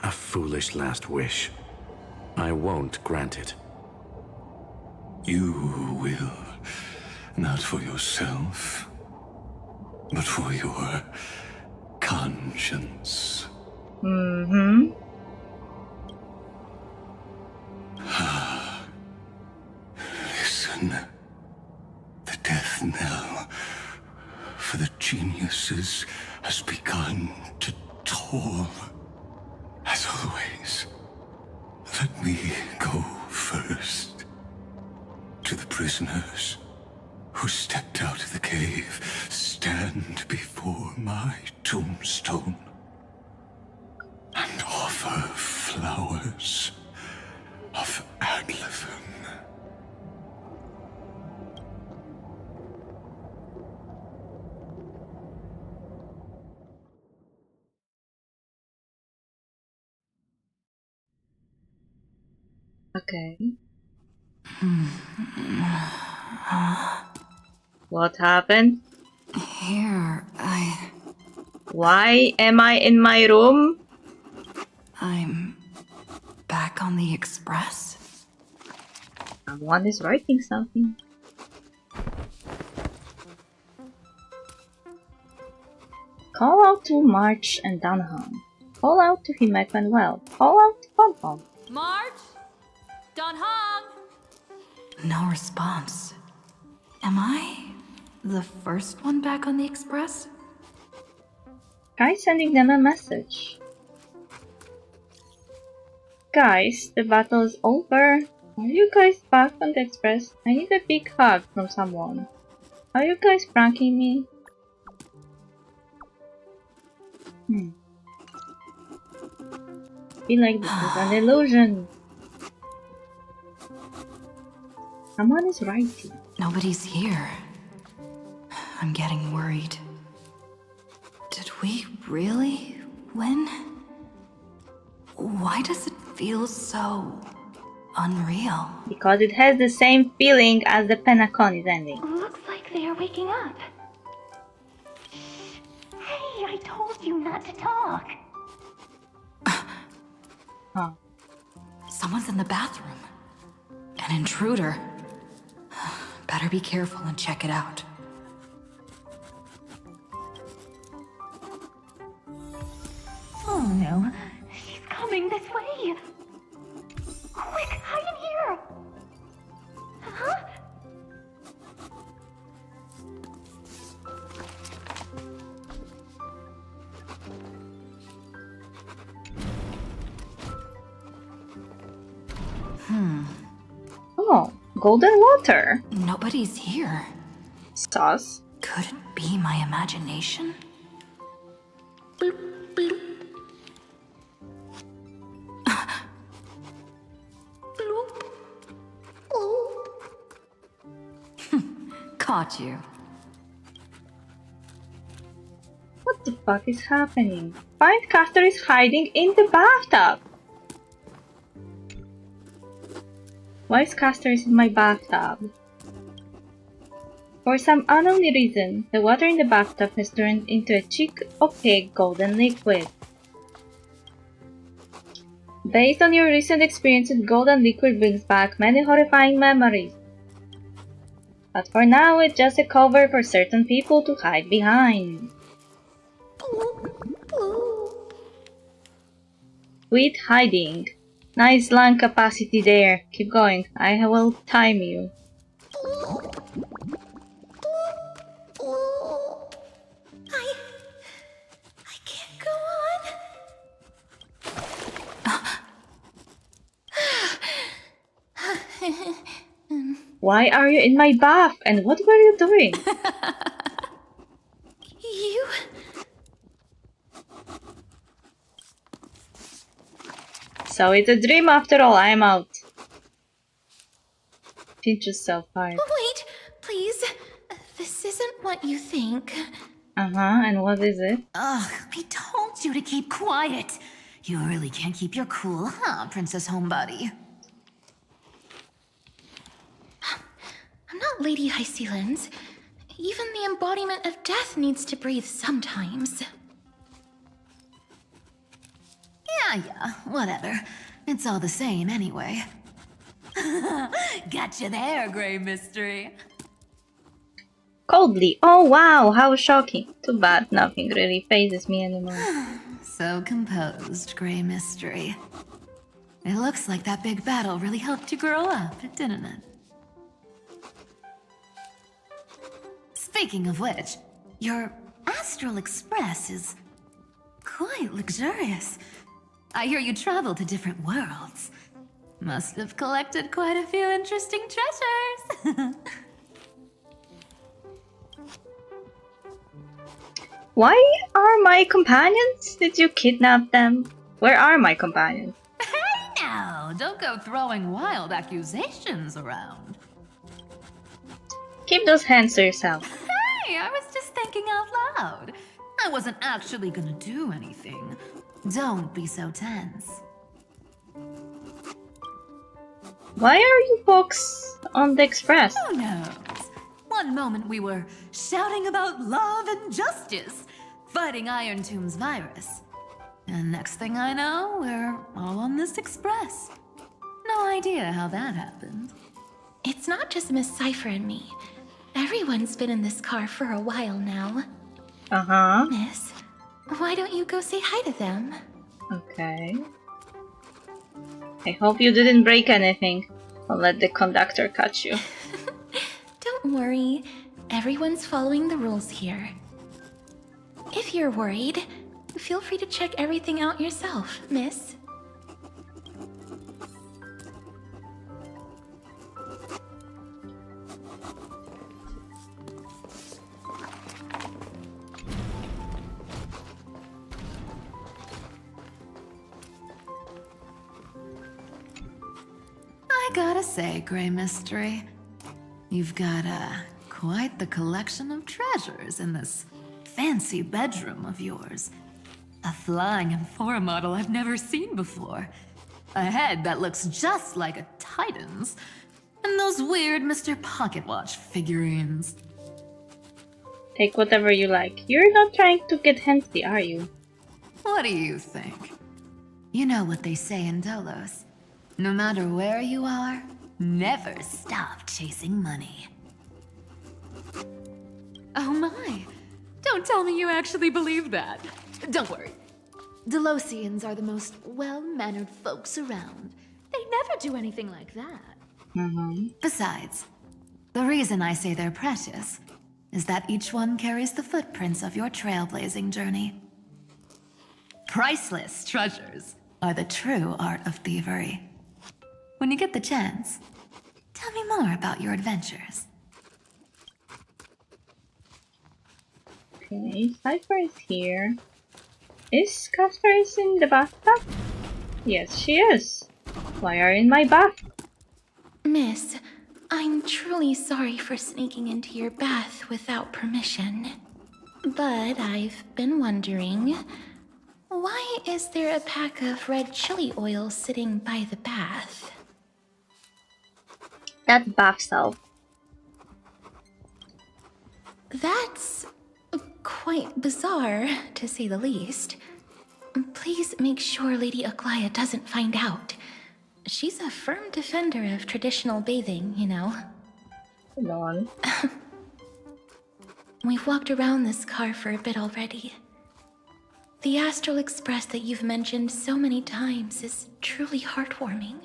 A foolish last wish. I won't grant it. You will. Not for yourself, but for your conscience. Mm-hmm. Listen. The death knell for the geniuses has begun to toll. As always, let me go first. To the prisoners who stepped out of the cave, stand before my tombstone and offer flowers of Adlevin. Okay. What happened? Here, Why am I in my room? I'm back on the express. Someone is writing something. Call out to March and Dunham. Call out to Himek and Well. Call out to Pom Pom. March? Dunham? No response. Am I the first one back on the express? Try sending them a message. Guys, the battle is over. Are you guys back on the express? I need a big hug from someone. Are you guys pranking me? Feel like this is an illusion. Someone is writing. Nobody's here. I'm getting worried. Did we really win? Why does it feel so unreal? Because it has the same feeling as the Penacon is ending. Looks like they are waking up. Hey, I told you not to talk. Huh. Someone's in the bathroom. An intruder. Better be careful and check it out. Oh no, she's coming this way. Quick, hide in here. Huh? Oh, golden water. Nobody's here. Sus. Could it be my imagination? Caught you. What the fuck is happening? Find Castor is hiding in the bathtub. Why is Castor in my bathtub? For some unknown reason, the water in the bathtub has turned into a thick, opaque golden liquid. Based on your recent experience with golden liquid brings back many horrifying memories. But for now, it's just a cover for certain people to hide behind. Sweet hiding. Nice lung capacity there. Keep going. I will time you. I can't go on. Why are you in my bath? And what were you doing? You... So it's a dream after all. I'm out. Pinch yourself hard. Wait, please. This isn't what you think. And what is it? Ugh, I told you to keep quiet. You really can't keep your cool, huh, Princess Homebody? I'm not Lady Hycelens. Even the embodiment of death needs to breathe sometimes. Yeah, whatever. It's all the same anyway. Gotcha there, Grey Mystery. Coldly. Oh wow, how shocking. Too bad nothing really phases me anymore. So composed, Grey Mystery. It looks like that big battle really helped you grow up, didn't it? Speaking of which, your Astral Express is quite luxurious. I hear you travel to different worlds. Must have collected quite a few interesting treasures. Why are my companions? Did you kidnap them? Where are my companions? Hey now, don't go throwing wild accusations around. Keep those hands to yourself. Hey, I was just thinking out loud. I wasn't actually gonna do anything. Don't be so tense. Why are you folks on the express? Who knows? One moment we were shouting about love and justice, fighting Iron Tomb's virus. And next thing I know, we're all on this express. No idea how that happened. It's not just Miss Cypher and me. Everyone's been in this car for a while now. Miss, why don't you go say hi to them? Okay. I hope you didn't break anything. I'll let the conductor catch you. Don't worry. Everyone's following the rules here. If you're worried, feel free to check everything out yourself, miss. I gotta say, Grey Mystery, you've got quite the collection of treasures in this fancy bedroom of yours. A flying amphora model I've never seen before. A head that looks just like a Titan's. And those weird Mr. Pocketwatch figurines. Take whatever you like. You're not trying to get handsy, are you? What do you think? You know what they say in Dolos. No matter where you are, never stop chasing money. Oh my. Don't tell me you actually believe that. Don't worry. Delosians are the most well-mannered folks around. They never do anything like that. Besides, the reason I say they're precious is that each one carries the footprints of your trailblazing journey. Priceless treasures are the true art of thievery. When you get the chance, tell me more about your adventures. Okay, Cypher is here. Is Casper in the bathtub? Yes, she is. Why are you in my bath? Miss, I'm truly sorry for sneaking into your bath without permission. But I've been wondering, why is there a pack of red chili oil sitting by the bath? That's bath salt. That's quite bizarre, to say the least. Please make sure Lady Aglaya doesn't find out. She's a firm defender of traditional bathing, you know. Come on. We've walked around this car for a bit already. The Astral Express that you've mentioned so many times is truly heartwarming.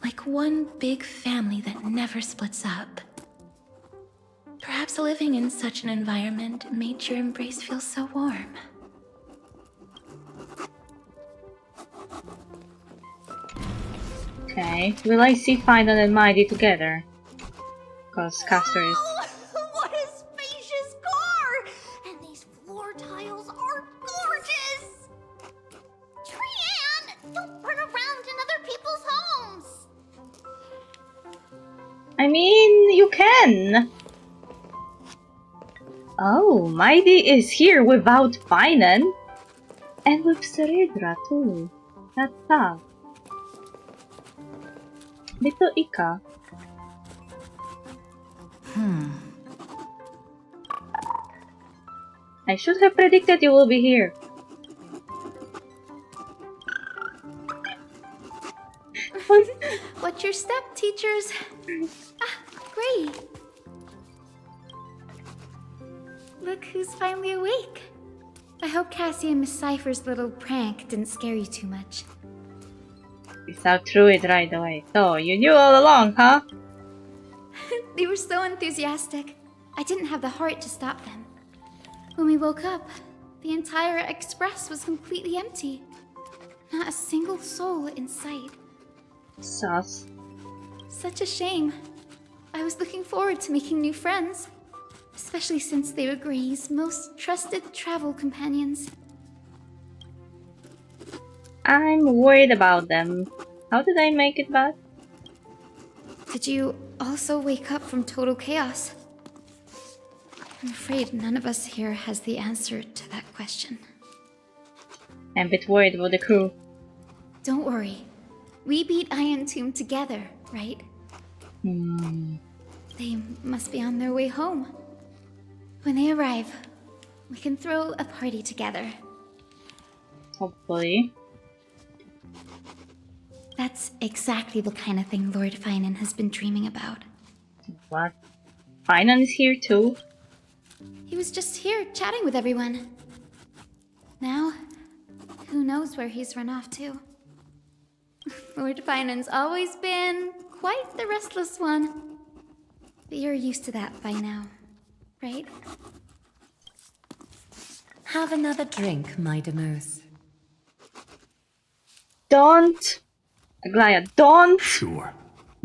Like one big family that never splits up. Perhaps living in such an environment made your embrace feel so warm. Okay, will I see Final and Mighty together? Because Castor is... What a spacious car! And these floor tiles are gorgeous! Trian, don't run around in other people's homes! I mean, you can! Oh, Mighty is here without Finan! And with Seridra too. That's tough. Little Ika. I should have predicted you will be here. Watch your step, teachers. Great. Look who's finally awake. I hope Cassie and Miss Cypher's little prank didn't scare you too much. We saw through it right away. So, you knew all along, huh? They were so enthusiastic. I didn't have the heart to stop them. When we woke up, the entire express was completely empty. Not a single soul in sight. Sus. Such a shame. I was looking forward to making new friends. Especially since they were Gray's most trusted travel companions. I'm worried about them. How did I make it back? Did you also wake up from total chaos? I'm afraid none of us here has the answer to that question. I'm a bit worried about the crew. Don't worry. We beat Iron Tomb together, right? They must be on their way home. When they arrive, we can throw a party together. Hopefully. That's exactly the kind of thing Lord Finan has been dreaming about. What? Finan is here too? He was just here chatting with everyone. Now, who knows where he's run off to? Lord Finan's always been quite the restless one. But you're used to that by now, right? Have another drink, my Demos. Don't! Aglaya, don't! Sure.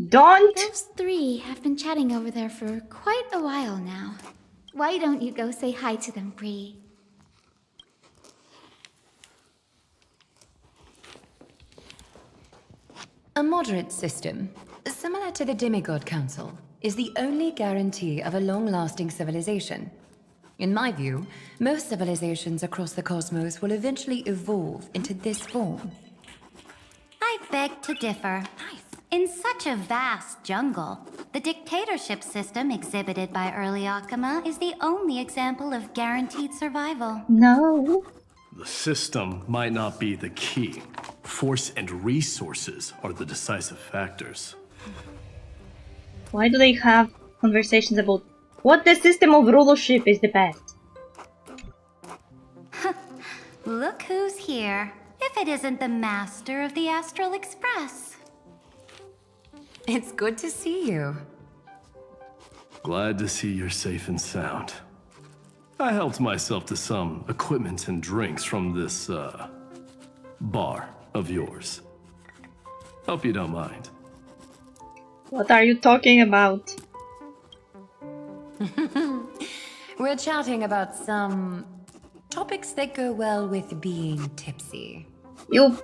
Don't! Those three have been chatting over there for quite a while now. Why don't you go say hi to them, Bree? A moderate system, similar to the Demigod Council, is the only guarantee of a long-lasting civilization. In my view, most civilizations across the cosmos will eventually evolve into this form. I beg to differ. In such a vast jungle, the dictatorship system exhibited by early Akama is the only example of guaranteed survival. No. The system might not be the key. Force and resources are the decisive factors. Why do they have conversations about what the system of rulership is the best? Look who's here. If it isn't the master of the Astral Express. It's good to see you. Glad to see you're safe and sound. I helped myself to some equipment and drinks from this, bar of yours. Hope you don't mind. What are you talking about? We're chatting about some topics that go well with being tipsy. You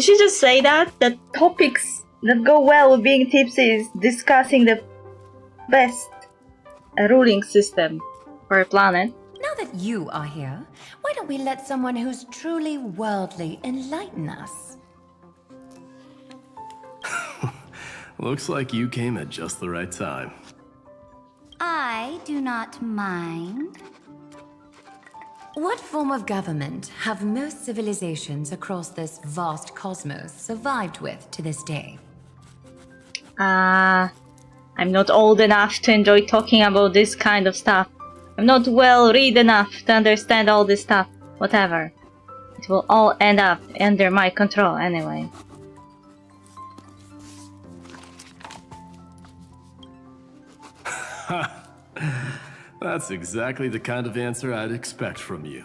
should just say that. The topics that go well with being tipsy is discussing the best ruling system for a planet. Now that you are here, why don't we let someone who's truly worldly enlighten us? Looks like you came at just the right time. I do not mind. What form of government have most civilizations across this vast cosmos survived with to this day? I'm not old enough to enjoy talking about this kind of stuff. I'm not well read enough to understand all this stuff. Whatever. It will all end up under my control anyway. That's exactly the kind of answer I'd expect from you.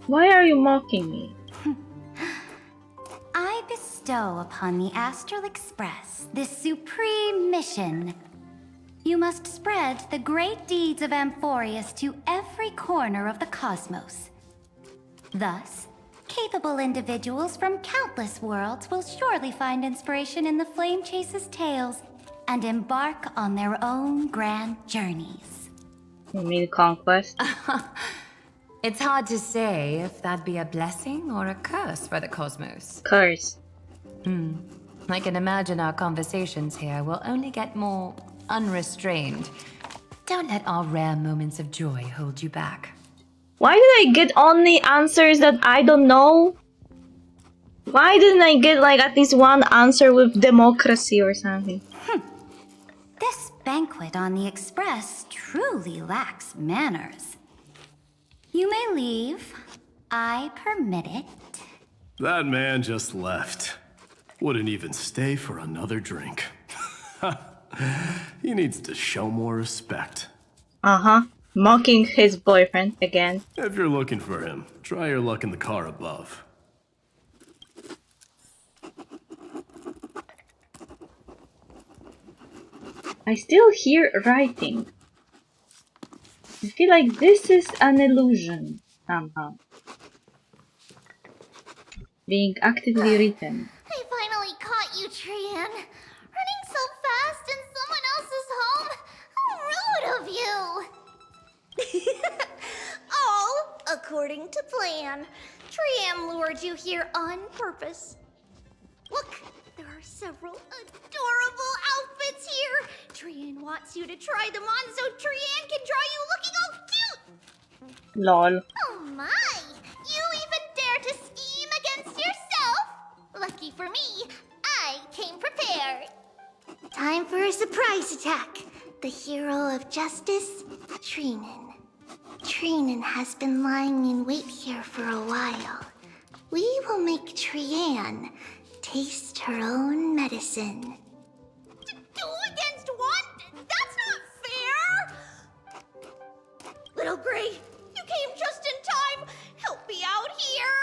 Why are you mocking me? I bestow upon the Astral Express this supreme mission. You must spread the great deeds of Amphorius to every corner of the cosmos. Thus, capable individuals from countless worlds will surely find inspiration in the Flame Chase's tales and embark on their own grand journeys. You mean conquest? It's hard to say if that'd be a blessing or a curse for the cosmos. Curse. I can imagine our conversations here will only get more unrestrained. Don't let our rare moments of joy hold you back. Why did I get only answers that I don't know? Why didn't I get like at least one answer with democracy or something? This banquet on the Express truly lacks manners. You may leave. I permit it. That man just left. Wouldn't even stay for another drink. He needs to show more respect. Mocking his boyfriend again. If you're looking for him, try your luck in the car above. I still hear writing. I feel like this is an illusion somehow. Being actively written. I finally caught you, Trian. Running so fast in someone else's home? How rude of you! All according to plan. Trian lured you here on purpose. Look, there are several adorable outfits here. Trian wants you to try them on so Trian can draw you looking all cute. Lol. Oh my! You even dare to scheme against yourself? Lucky for me, I came prepared. Time for a surprise attack. The hero of justice, Trinan. Trinan has been lying in wait here for a while. We will make Trian taste her own medicine. Two against one? That's not fair! Little Gray, you came just in time. Help me out here.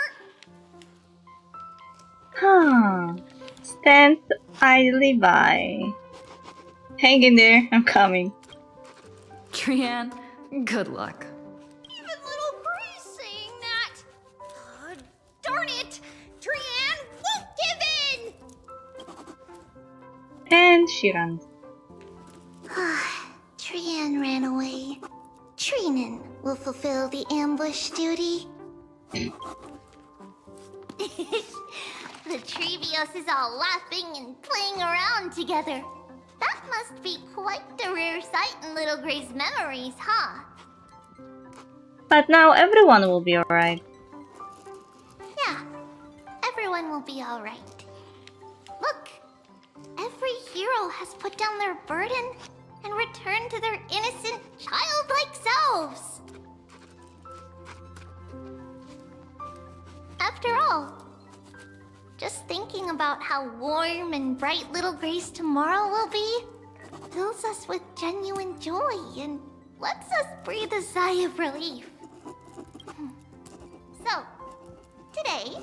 Stand idly by. Hang in there, I'm coming. Trian, good luck. Even little Gray's saying that. Darn it! Trian won't give in! And she runs. Trian ran away. Trinan will fulfill the ambush duty. The Treevios is all laughing and playing around together. That must be quite the rare sight in Little Gray's memories, huh? But now everyone will be alright. Yeah, everyone will be alright. Look, every hero has put down their burden and returned to their innocent, childlike selves. After all, just thinking about how warm and bright Little Gray's tomorrow will be fills us with genuine joy and lets us breathe a sigh of relief. So, today,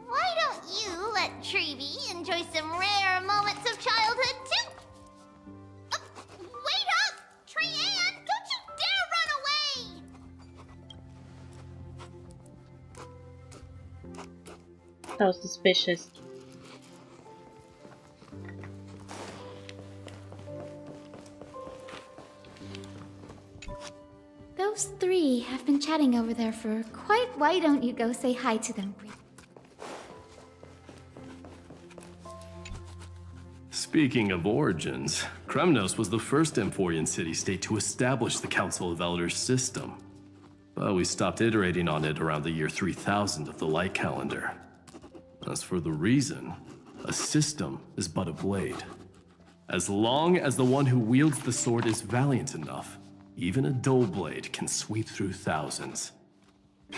why don't you let Treevee enjoy some rare moments of childhood too? Wait up! Tree-Ann, don't you dare run away! So suspicious. Those three have been chatting over there for quite... Why don't you go say hi to them, please? Speaking of origins, Kremnos was the first Emphorian city-state to establish the Council of Elders system. But we stopped iterating on it around the year 3000 of the Light Calendar. As for the reason, a system is but a blade. As long as the one who wields the sword is valiant enough, even a dull blade can sweep through thousands.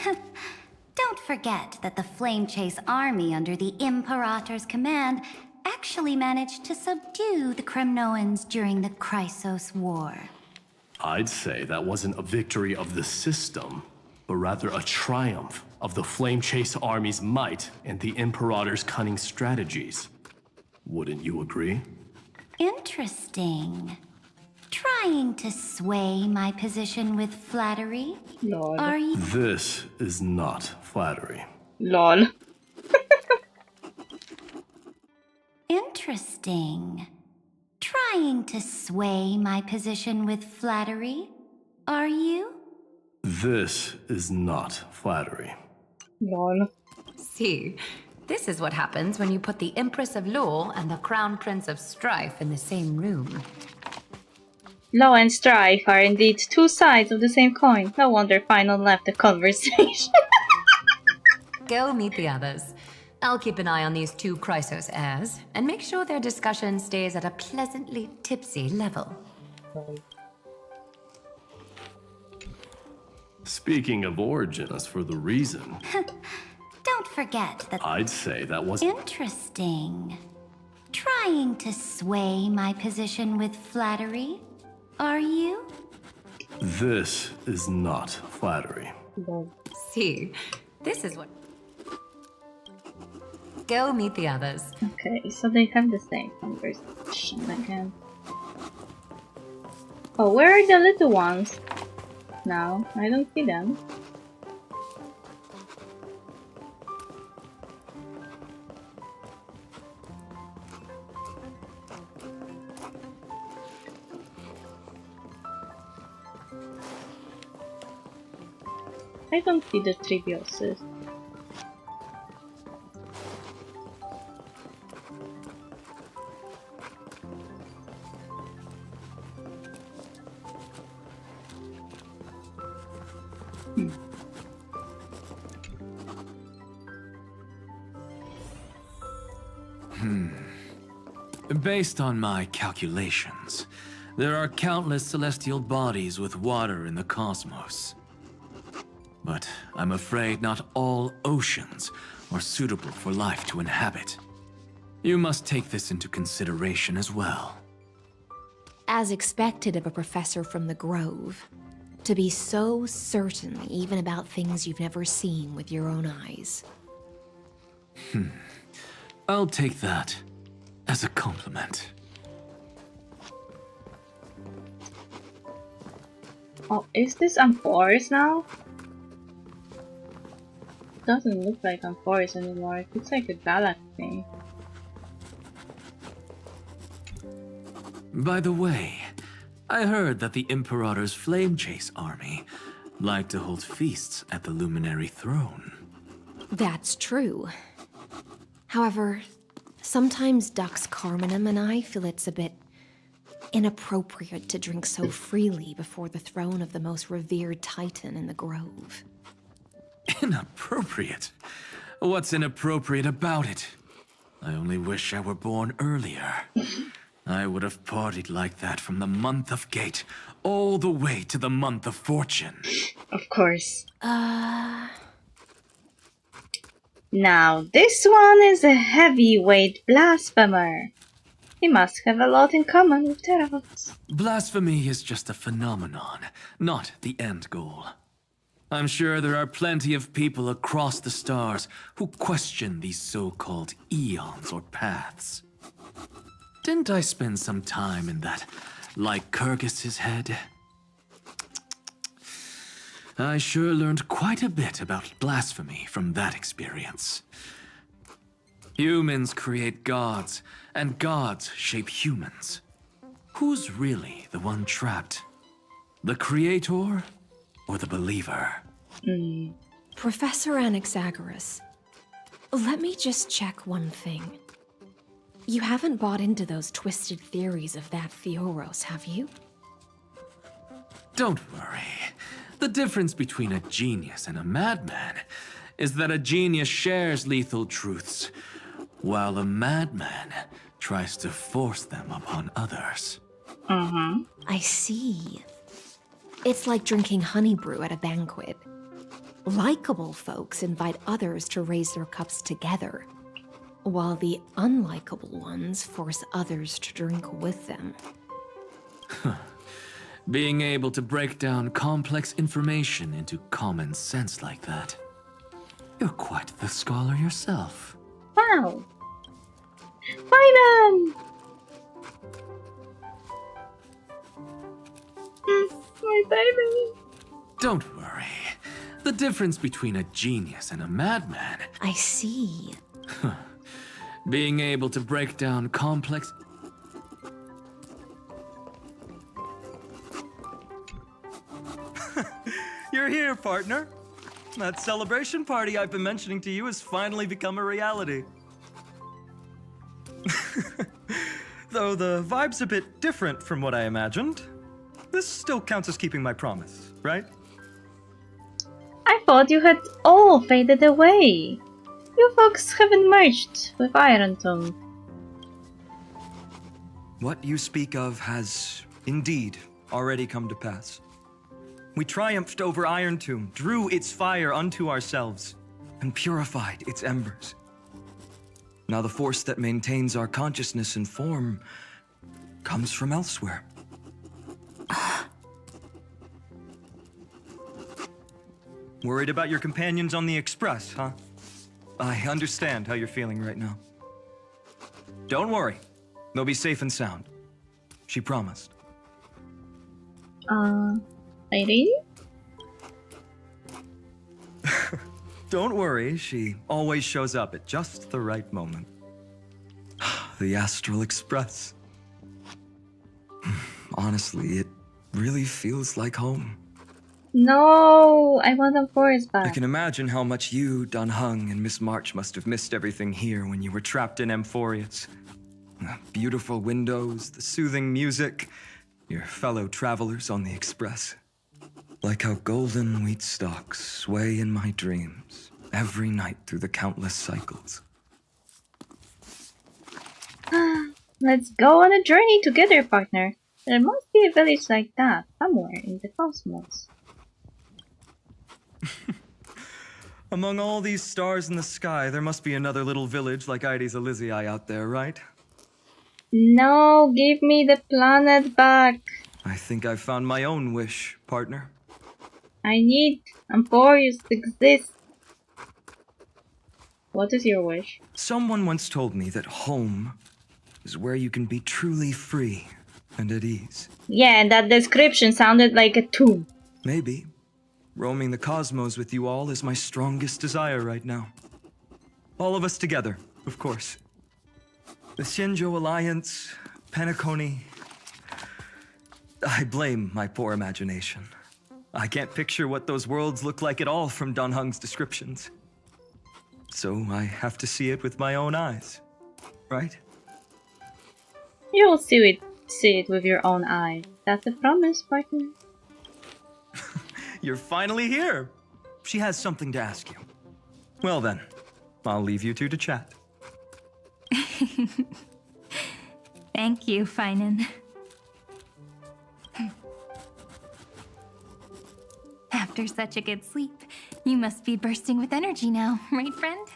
Don't forget that the Flame Chase army under the Imperator's command actually managed to subdue the Kremnoans during the Chrysos War. I'd say that wasn't a victory of the system, but rather a triumph of the Flame Chase army's might and the Imperator's cunning strategies. Wouldn't you agree? Interesting. Trying to sway my position with flattery? Lol. Are you? This is not flattery. Lol. Interesting. Trying to sway my position with flattery? Are you? This is not flattery. Lol. See, this is what happens when you put the Empress of Law and the Crown Prince of Strife in the same room. Law and strife are indeed two sides of the same coin. No wonder Final left the conversation. Go meet the others. I'll keep an eye on these two Chrysos heirs and make sure their discussion stays at a pleasantly tipsy level. Speaking of origin, as for the reason, Don't forget that. I'd say that was Interesting. Trying to sway my position with flattery? Are you? This is not flattery. See, this is what... Go meet the others. Okay, so they have the same conversation again. Oh, where are the little ones? Now, I don't see them. I don't see the Treevioses. Based on my calculations, there are countless celestial bodies with water in the cosmos. But I'm afraid not all oceans are suitable for life to inhabit. You must take this into consideration as well. As expected of a professor from the Grove. To be so certain even about things you've never seen with your own eyes. I'll take that as a compliment. Oh, is this Amphoris now? Doesn't look like Amphoris anymore. It looks like a galaxy. By the way, I heard that the Imperator's Flame Chase army like to hold feasts at the Luminary Throne. That's true. However, sometimes Dux Carminum and I feel it's a bit inappropriate to drink so freely before the throne of the most revered titan in the Grove. Inappropriate? What's inappropriate about it? I only wish I were born earlier. I would have partied like that from the month of Gate all the way to the month of Fortune. Of course. Now, this one is a heavyweight blasphemer. He must have a lot in common with Terravox. Blasphemy is just a phenomenon, not the end goal. I'm sure there are plenty of people across the stars who question these so-called eons or paths. Didn't I spend some time in that Lycurgus's head? I sure learned quite a bit about blasphemy from that experience. Humans create gods, and gods shape humans. Who's really the one trapped? The creator or the believer? Professor Anaxagoras, let me just check one thing. You haven't bought into those twisted theories of that Theoros, have you? Don't worry. The difference between a genius and a madman is that a genius shares lethal truths, while a madman tries to force them upon others. I see. It's like drinking honey brew at a banquet. Likable folks invite others to raise their cups together, while the unlikable ones force others to drink with them. Being able to break down complex information into common sense like that. You're quite the scholar yourself. Wow. Find him! My baby. Don't worry. The difference between a genius and a madman... I see. Being able to break down complex... You're here, partner. That celebration party I've been mentioning to you has finally become a reality. Though the vibe's a bit different from what I imagined, this still counts as keeping my promise, right? I thought you had all faded away. You folks haven't merged with Iron Tomb. What you speak of has indeed already come to pass. We triumphed over Iron Tomb, drew its fire unto ourselves, and purified its embers. Now the force that maintains our consciousness and form comes from elsewhere. Worried about your companions on the Express, huh? I understand how you're feeling right now. Don't worry. They'll be safe and sound. She promised. Lady? Don't worry, she always shows up at just the right moment. The Astral Express. Honestly, it really feels like home. No, I want the forest back. I can imagine how much you, Dun Hung, and Miss March must have missed everything here when you were trapped in Amphorius. The beautiful windows, the soothing music, your fellow travelers on the Express. Like how golden wheat stalks sway in my dreams every night through the countless cycles. Let's go on a journey together, partner. There must be a village like that somewhere in the cosmos. Among all these stars in the sky, there must be another little village like Ides Elysiae out there, right? No, give me the planet back. I think I've found my own wish, partner. I need Amphorius to exist. What is your wish? Someone once told me that home is where you can be truly free and at ease. Yeah, that description sounded like a tomb. Maybe. Roaming the cosmos with you all is my strongest desire right now. All of us together, of course. The Shinjo Alliance, Penacony. I blame my poor imagination. I can't picture what those worlds look like at all from Dun Hung's descriptions. So I have to see it with my own eyes, right? You will see it with your own eyes. That's a promise, partner. You're finally here. She has something to ask you. Well then, I'll leave you two to chat. Thank you, Finan. After such a good sleep, you must be bursting with energy now, right, friend?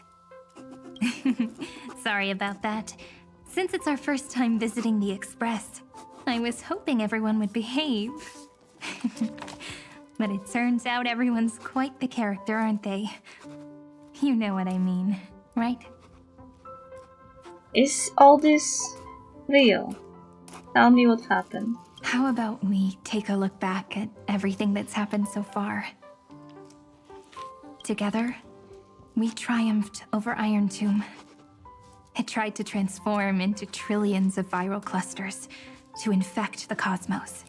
Sorry about that. Since it's our first time visiting the Express, I was hoping everyone would behave. But it turns out everyone's quite the character, aren't they? You know what I mean, right? Is all this real? Tell me what happened. How about we take a look back at everything that's happened so far? Together, we triumphed over Iron Tomb. It tried to transform into trillions of viral clusters to infect the cosmos.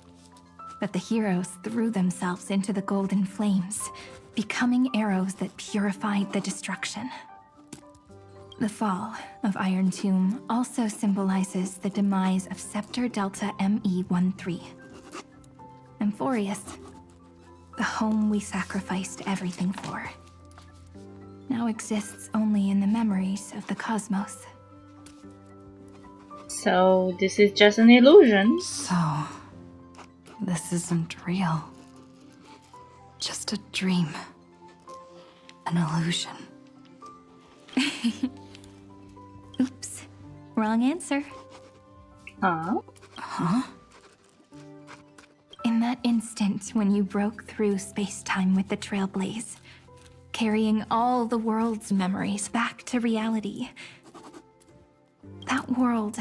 But the heroes threw themselves into the golden flames, becoming arrows that purified the destruction. The fall of Iron Tomb also symbolizes the demise of Scepter Delta ME-13. Amphorius, the home we sacrificed everything for, now exists only in the memories of the cosmos. So this is just an illusion. So, this isn't real. Just a dream. An illusion. Oops. Wrong answer. Huh? Huh? In that instant when you broke through space-time with the Trailblaze, carrying all the world's memories back to reality, that world,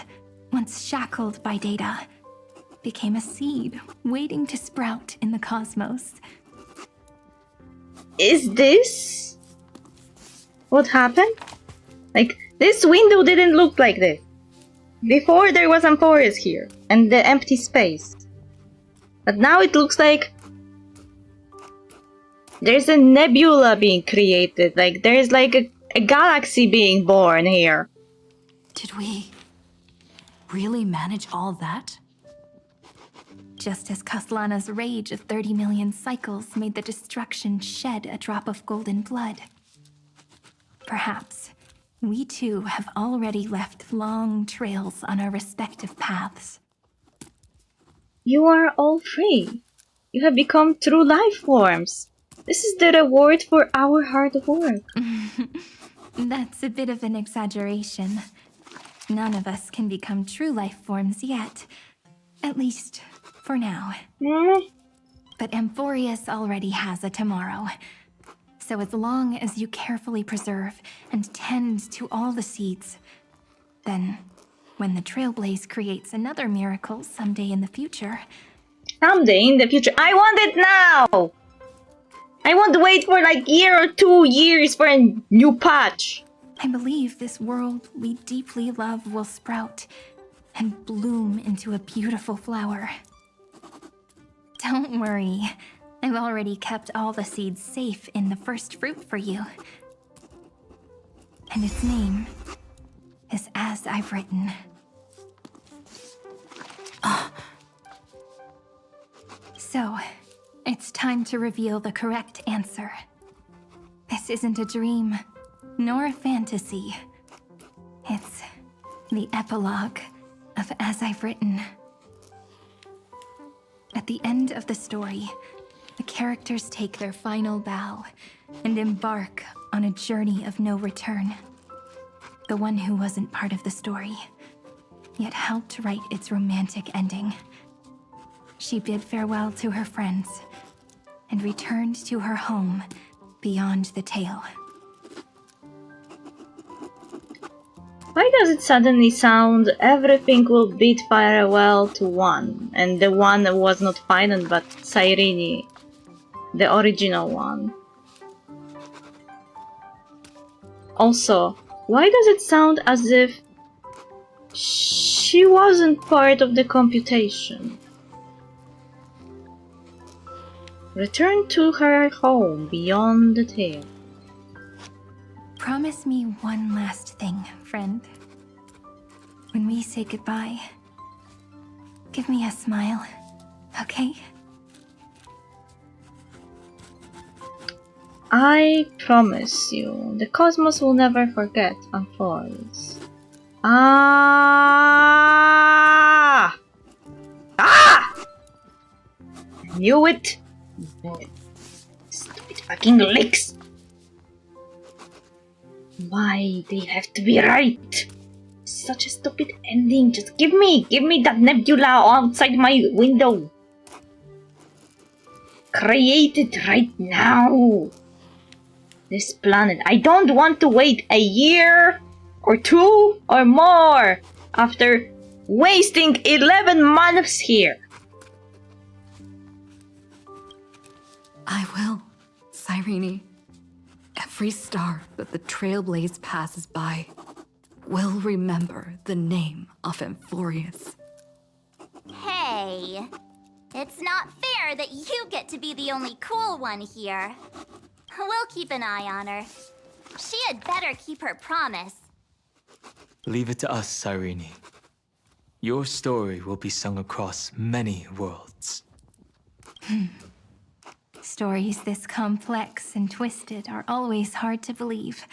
once shackled by data, became a seed waiting to sprout in the cosmos. Is this what happened? Like, this window didn't look like this. Before there was Amphorius here, and the empty space. But now it looks like there's a nebula being created. Like, there's like a galaxy being born here. Did we really manage all that? Just as Kaslana's rage of 30 million cycles made the destruction shed a drop of golden blood. Perhaps we too have already left long trails on our respective paths. You are all free. You have become true life forms. This is the reward for our hard work. That's a bit of an exaggeration. None of us can become true life forms yet. At least, for now. But Amphorius already has a tomorrow. So as long as you carefully preserve and tend to all the seeds, then when the Trailblaze creates another miracle someday in the future... Someday in the future? I want it now! I won't wait for like year or 2 years for a new patch. I believe this world we deeply love will sprout and bloom into a beautiful flower. Don't worry. I've already kept all the seeds safe in the first fruit for you. And its name is As I've Written. So, it's time to reveal the correct answer. This isn't a dream, nor a fantasy. It's the epilogue of As I've Written. At the end of the story, the characters take their final bow and embark on a journey of no return. The one who wasn't part of the story, yet helped write its romantic ending. She bid farewell to her friends and returned to her home beyond the tale. Why does it suddenly sound everything will bid farewell to one, and the one was not Finan but Cyrene, the original one? Also, why does it sound as if she wasn't part of the computation? Return to her home beyond the tale. Promise me one last thing, friend. When we say goodbye, give me a smile, okay? I promise you, the cosmos will never forget Amphoris. Ah! Ah! Knew it! Stupid fucking licks! Why they have to be right? Such a stupid ending. Just give me that nebula outside my window. Create it right now. This planet. I don't want to wait a year or 2 or more after wasting 11 months here. I will, Cyrene. Every star that the Trailblaze passes by will remember the name of Amphorius. Hey, it's not fair that you get to be the only cool one here. We'll keep an eye on her. She had better keep her promise. Leave it to us, Cyrene. Your story will be sung across many worlds. Stories this complex and twisted are always hard to believe.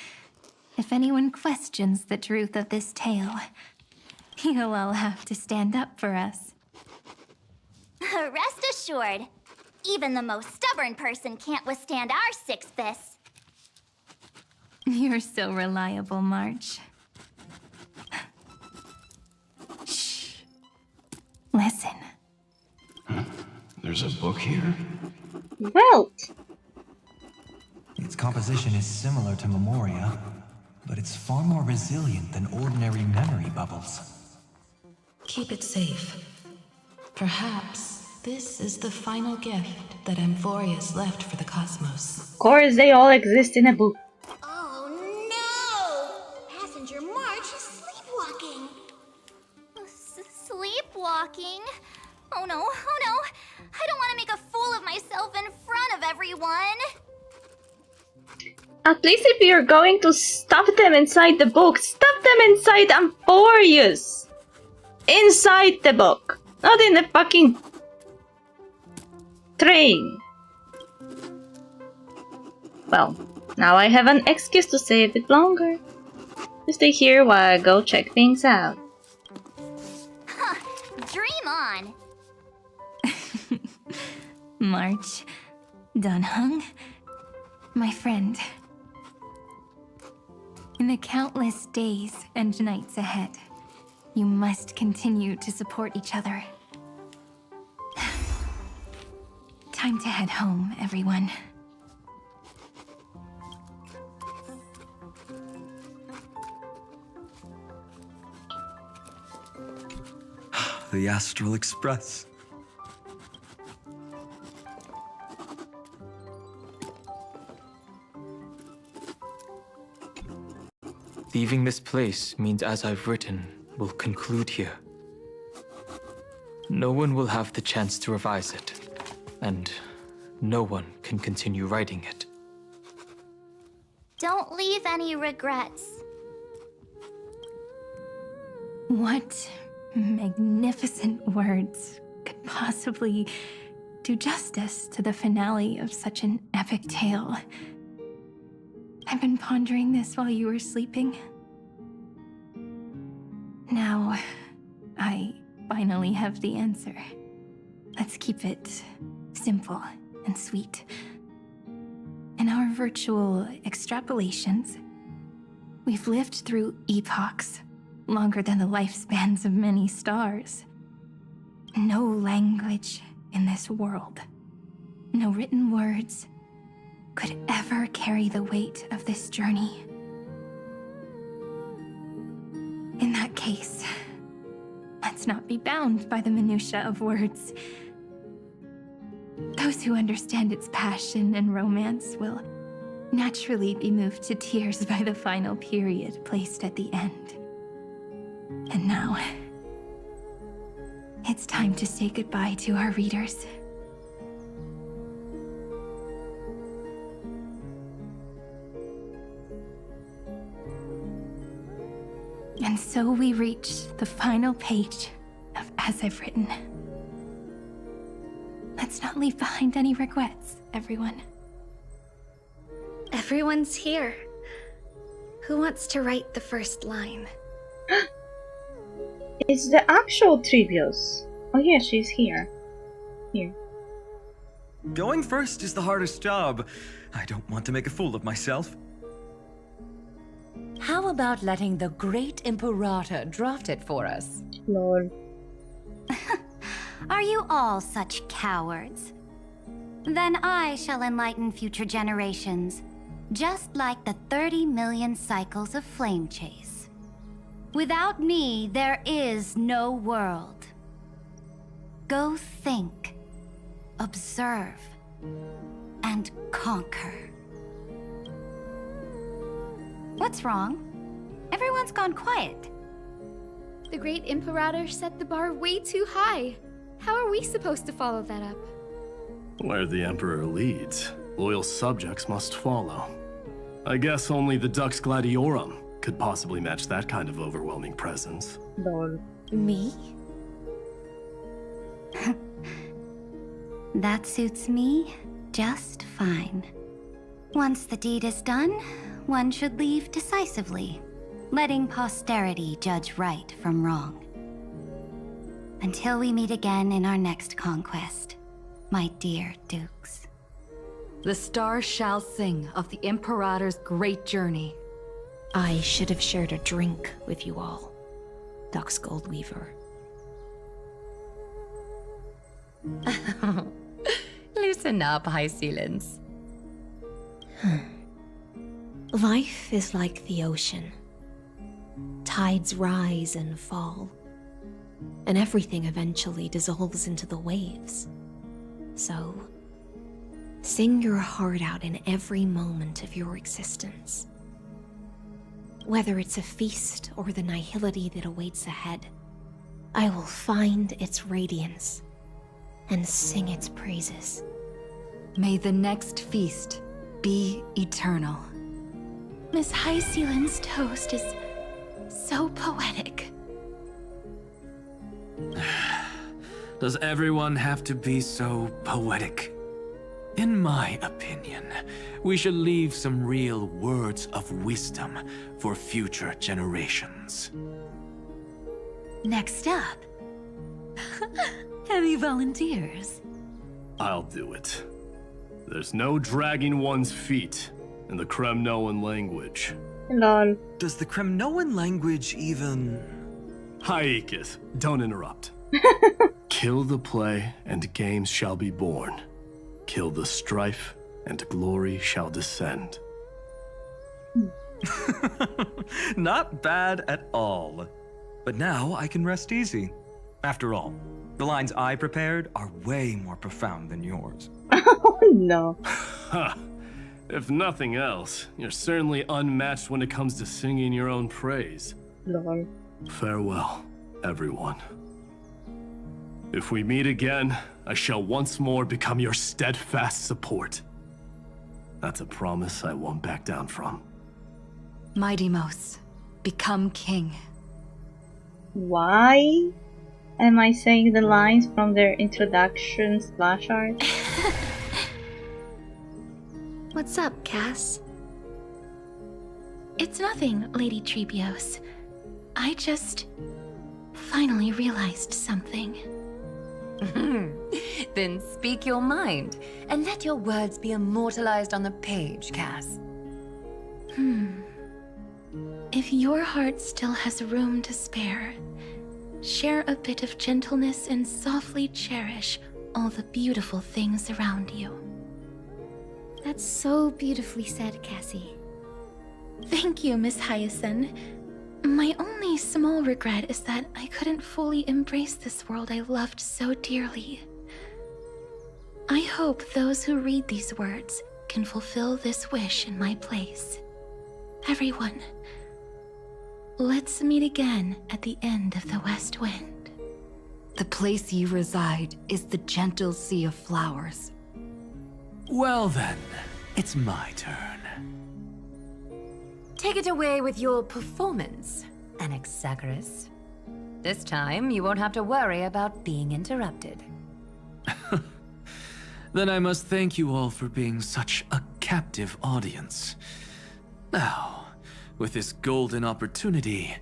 If anyone questions the truth of this tale, you'll all have to stand up for us. Rest assured, even the most stubborn person can't withstand our six fists. You're so reliable, March. Shh. Listen. There's a book here? Well, Its composition is similar to Memoria, but it's far more resilient than ordinary memory bubbles. Keep it safe. Perhaps this is the final gift that Amphorius left for the cosmos. of course they all exist in a book. Oh no! Passenger March is sleepwalking. Sleepwalking? Oh no, oh no! I don't want to make a fool of myself in front of everyone! At least if you're going to stuff them inside the book, stuff them inside Amphorius! Inside the book! Not in the fucking train! Well, now I have an excuse to stay a bit longer. To stay here while I go check things out. Dream on! March, Dunhung, my friend. In the countless days and nights ahead, you must continue to support each other. Time to head home, everyone. The Astral Express. Leaving this place means, as I've written, will conclude here. No one will have the chance to revise it, and no one can continue writing it. Don't leave any regrets. What magnificent words could possibly do justice to the finale of such an epic tale? I've been pondering this while you were sleeping. Now, I finally have the answer. Let's keep it simple and sweet. In our virtual extrapolations, we've lived through epochs longer than the lifespans of many stars. No language in this world, no written words, could ever carry the weight of this journey. In that case, let's not be bound by the minutiae of words. Those who understand its passion and romance will naturally be moved to tears by the final period placed at the end. And now, it's time to say goodbye to our readers. And so we reach the final page of As I've Written. Let's not leave behind any regrets, everyone. Everyone's here. Who wants to write the first line? It's the actual Trivios. Oh yeah, she's here. Here. Going first is the hardest job. I don't want to make a fool of myself. How about letting the great Imperator draft it for us? Lord. Are you all such cowards? Then I shall enlighten future generations, just like the 30 million cycles of flame chase. Without me, there is no world. Go think, observe, and conquer. What's wrong? Everyone's gone quiet. The great Imperator set the bar way too high. How are we supposed to follow that up? Where the Emperor leads, loyal subjects must follow. I guess only the Dux Gladiorum could possibly match that kind of overwhelming presence. Lord. Me? That suits me just fine. Once the deed is done, one should leave decisively, letting posterity judge right from wrong. Until we meet again in our next conquest, my dear dukes. The stars shall sing of the Imperator's great journey. I should have shared a drink with you all, Dux Goldweaver. Loosen up, High Sealants. Life is like the ocean. Tides rise and fall, and everything eventually dissolves into the waves. So, sing your heart out in every moment of your existence. Whether it's a feast or the nihility that awaits ahead, I will find its radiance and sing its praises. May the next feast be eternal. Miss High Sealand's toast is so poetic. Does everyone have to be so poetic? In my opinion, we should leave some real words of wisdom for future generations. Next up, any volunteers? I'll do it. There's no dragging one's feet in the Kremnoan language. Lol. Does the Kremnoan language even... Haikis, don't interrupt. Kill the play, and games shall be born. Kill the strife, and glory shall descend. Not bad at all. But now I can rest easy. After all, the lines I prepared are way more profound than yours. Oh no. Ha! If nothing else, you're certainly unmatched when it comes to singing your own praise. Lol. Farewell, everyone. If we meet again, I shall once more become your steadfast support. That's a promise I won't back down from. Mighty-Mos, become king. Why am I saying the lines from their introduction splash art? What's up, Cass? It's nothing, Lady Trebios. I just finally realized something. Then speak your mind, and let your words be immortalized on the page, Cass. If your heart still has room to spare, share a bit of gentleness and softly cherish all the beautiful things around you. That's so beautifully said, Cassie. Thank you, Miss Hyacinth. My only small regret is that I couldn't fully embrace this world I loved so dearly. I hope those who read these words can fulfill this wish in my place. Everyone, let's meet again at the end of the West Wind. The place you reside is the gentle sea of flowers. Well then, it's my turn. Take it away with your performance, Anaxagoras. This time, you won't have to worry about being interrupted. Then I must thank you all for being such a captive audience. Now, with this golden opportunity,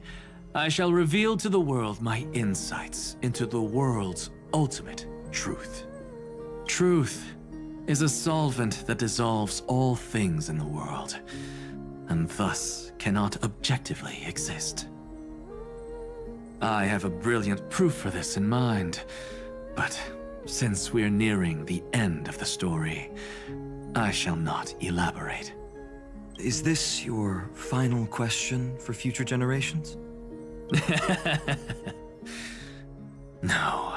I shall reveal to the world my insights into the world's ultimate truth. Truth is a solvent that dissolves all things in the world, and thus cannot objectively exist. I have a brilliant proof for this in mind, but since we're nearing the end of the story, I shall not elaborate. Is this your final question for future generations? No.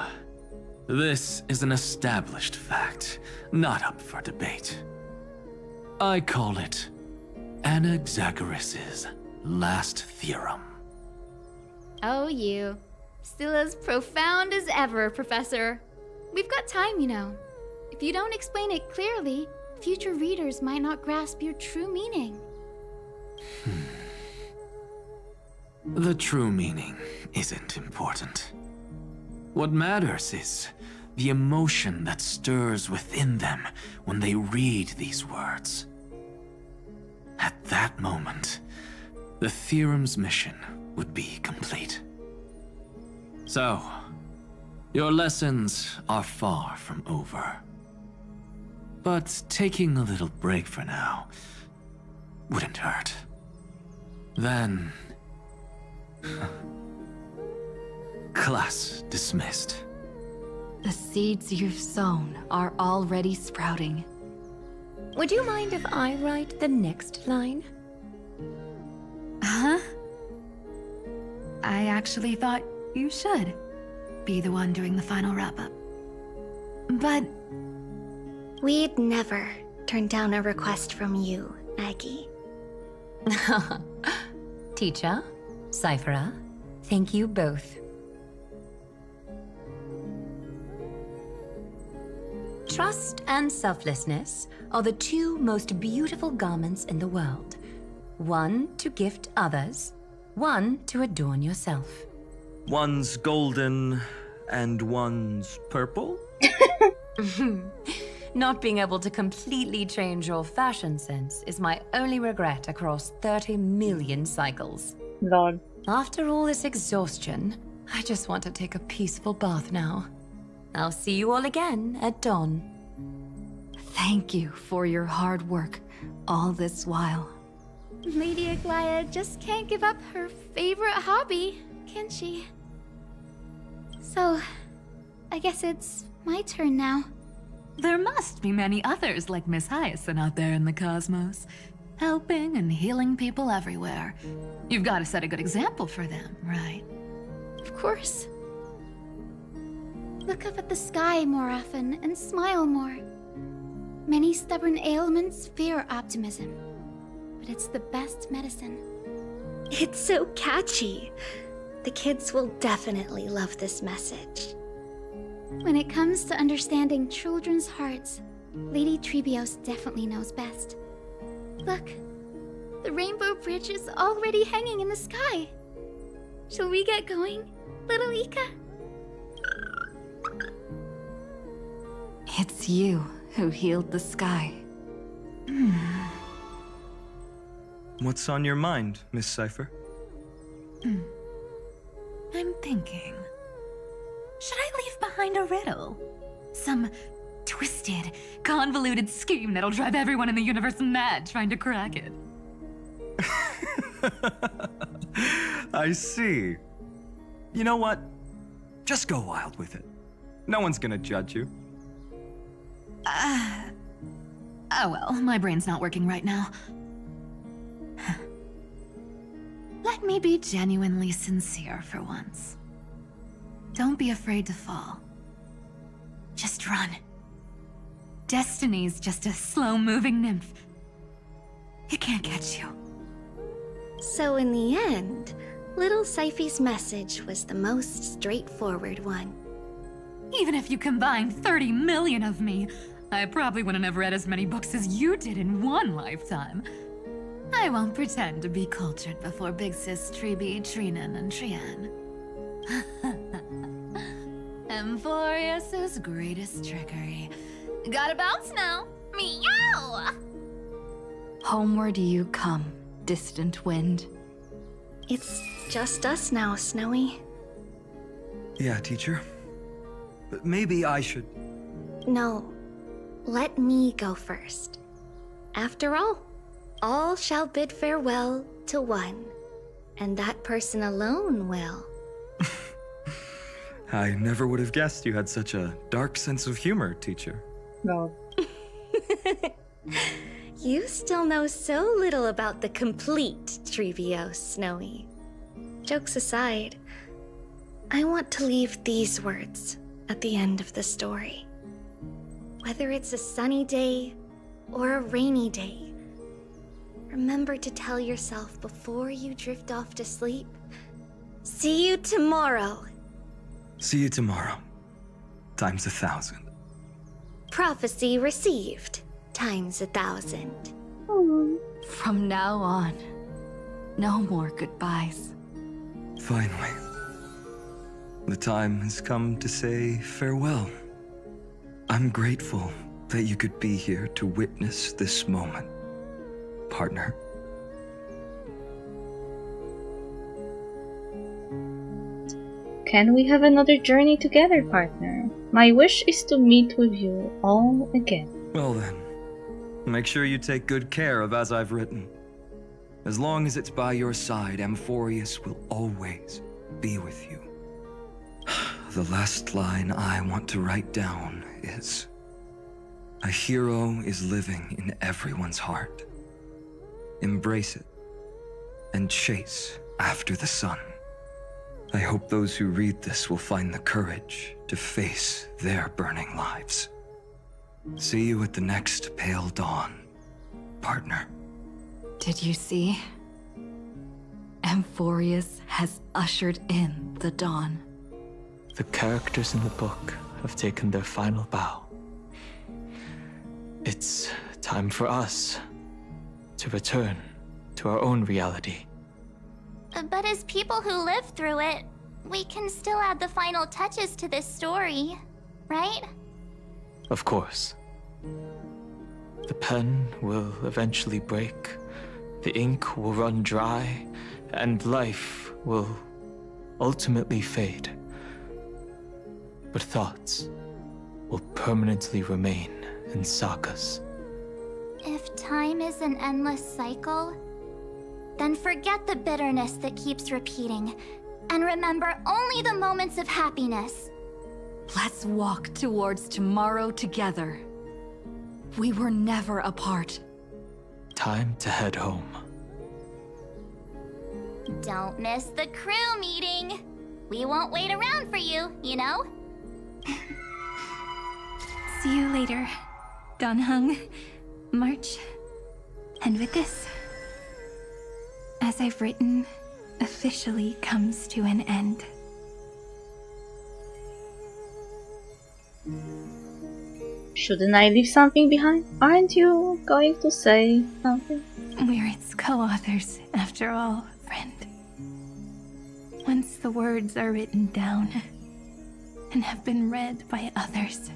This is an established fact, not up for debate. I call it Anaxagoras' last theorem. Oh, you. Still as profound as ever, Professor. We've got time, you know. If you don't explain it clearly, future readers might not grasp your true meaning. The true meaning isn't important. What matters is the emotion that stirs within them when they read these words. At that moment, the theorem's mission would be complete. So, your lessons are far from over. But taking a little break for now wouldn't hurt. Then... class dismissed. The seeds you've sown are already sprouting. Would you mind if I write the next line? Huh? I actually thought you should be the one doing the final wrap-up. But... We'd never turn down a request from you, Aggie. Teacher, Cyphera, thank you both. Trust and selflessness are the two most beautiful garments in the world. One to gift others, one to adorn yourself. One's golden and one's purple? Not being able to completely change your fashion sense is my only regret across 30 million cycles. Lord. After all this exhaustion, I just want to take a peaceful bath now. I'll see you all again at dawn. Thank you for your hard work all this while. Lady Aglaia just can't give up her favorite hobby, can she? So, I guess it's my turn now. There must be many others like Miss Hyacinth out there in the cosmos, helping and healing people everywhere. You've got to set a good example for them, right? Of course. Look up at the sky more often and smile more. Many stubborn ailments fear optimism, but it's the best medicine. It's so catchy. The kids will definitely love this message. When it comes to understanding children's hearts, Lady Trebios definitely knows best. Look, the Rainbow Bridge is already hanging in the sky. Shall we get going, little Ika? It's you who healed the sky. What's on your mind, Miss Cypher? I'm thinking... should I leave behind a riddle? Some twisted, convoluted scheme that'll drive everyone in the universe mad trying to crack it. I see. You know what? Just go wild with it. No one's gonna judge you. Oh well, my brain's not working right now. Let me be genuinely sincere for once. Don't be afraid to fall. Just run. Destiny's just a slow-moving nymph. It can't catch you. So in the end, little Cyphy's message was the most straightforward one. Even if you combined 30 million of me, I probably wouldn't have read as many books as you did in one lifetime. I won't pretend to be cultured before Big Sis Treeby, Trinan, and Trian. Amphorius' greatest trickery. Gotta bounce now. Meow! Homeward you come, distant wind. It's just us now, Snowy. Yeah, teacher. But maybe I should... No, let me go first. After all shall bid farewell to one, and that person alone will. I never would have guessed you had such a dark sense of humor, teacher. No. You still know so little about the complete Treebeos, Snowy. Jokes aside, I want to leave these words at the end of the story. Whether it's a sunny day or a rainy day, remember to tell yourself before you drift off to sleep, see you tomorrow. See you tomorrow. Times 1,000. Prophecy received. Times 1,000. From now on, no more goodbyes. Finally. The time has come to say farewell. I'm grateful that you could be here to witness this moment, partner. Can we have another journey together, partner? My wish is to meet with you all again. Well then, make sure you take good care of as I've written. As long as it's by your side, Amphorius will always be with you. The last line I want to write down is, a hero is living in everyone's heart. Embrace it and chase after the sun. I hope those who read this will find the courage to face their burning lives. See you at the next pale dawn, partner. Did you see? Amphorius has ushered in the dawn. The characters in the book have taken their final bow. It's time for us to return to our own reality. But as people who lived through it, we can still add the final touches to this story, right? Of course. The pen will eventually break, the ink will run dry, and life will ultimately fade. But thoughts will permanently remain in sagas. If time is an endless cycle, then forget the bitterness that keeps repeating, and remember only the moments of happiness. Let's walk towards tomorrow together. We were never apart. Time to head home. Don't miss the crew meeting. We won't wait around for you, you know? See you later, Donhung, March. And with this, as I've written, officially comes to an end. Shouldn't I leave something behind? Aren't you going to say something? We're its co-authors, after all, friend. Once the words are written down and have been read by others,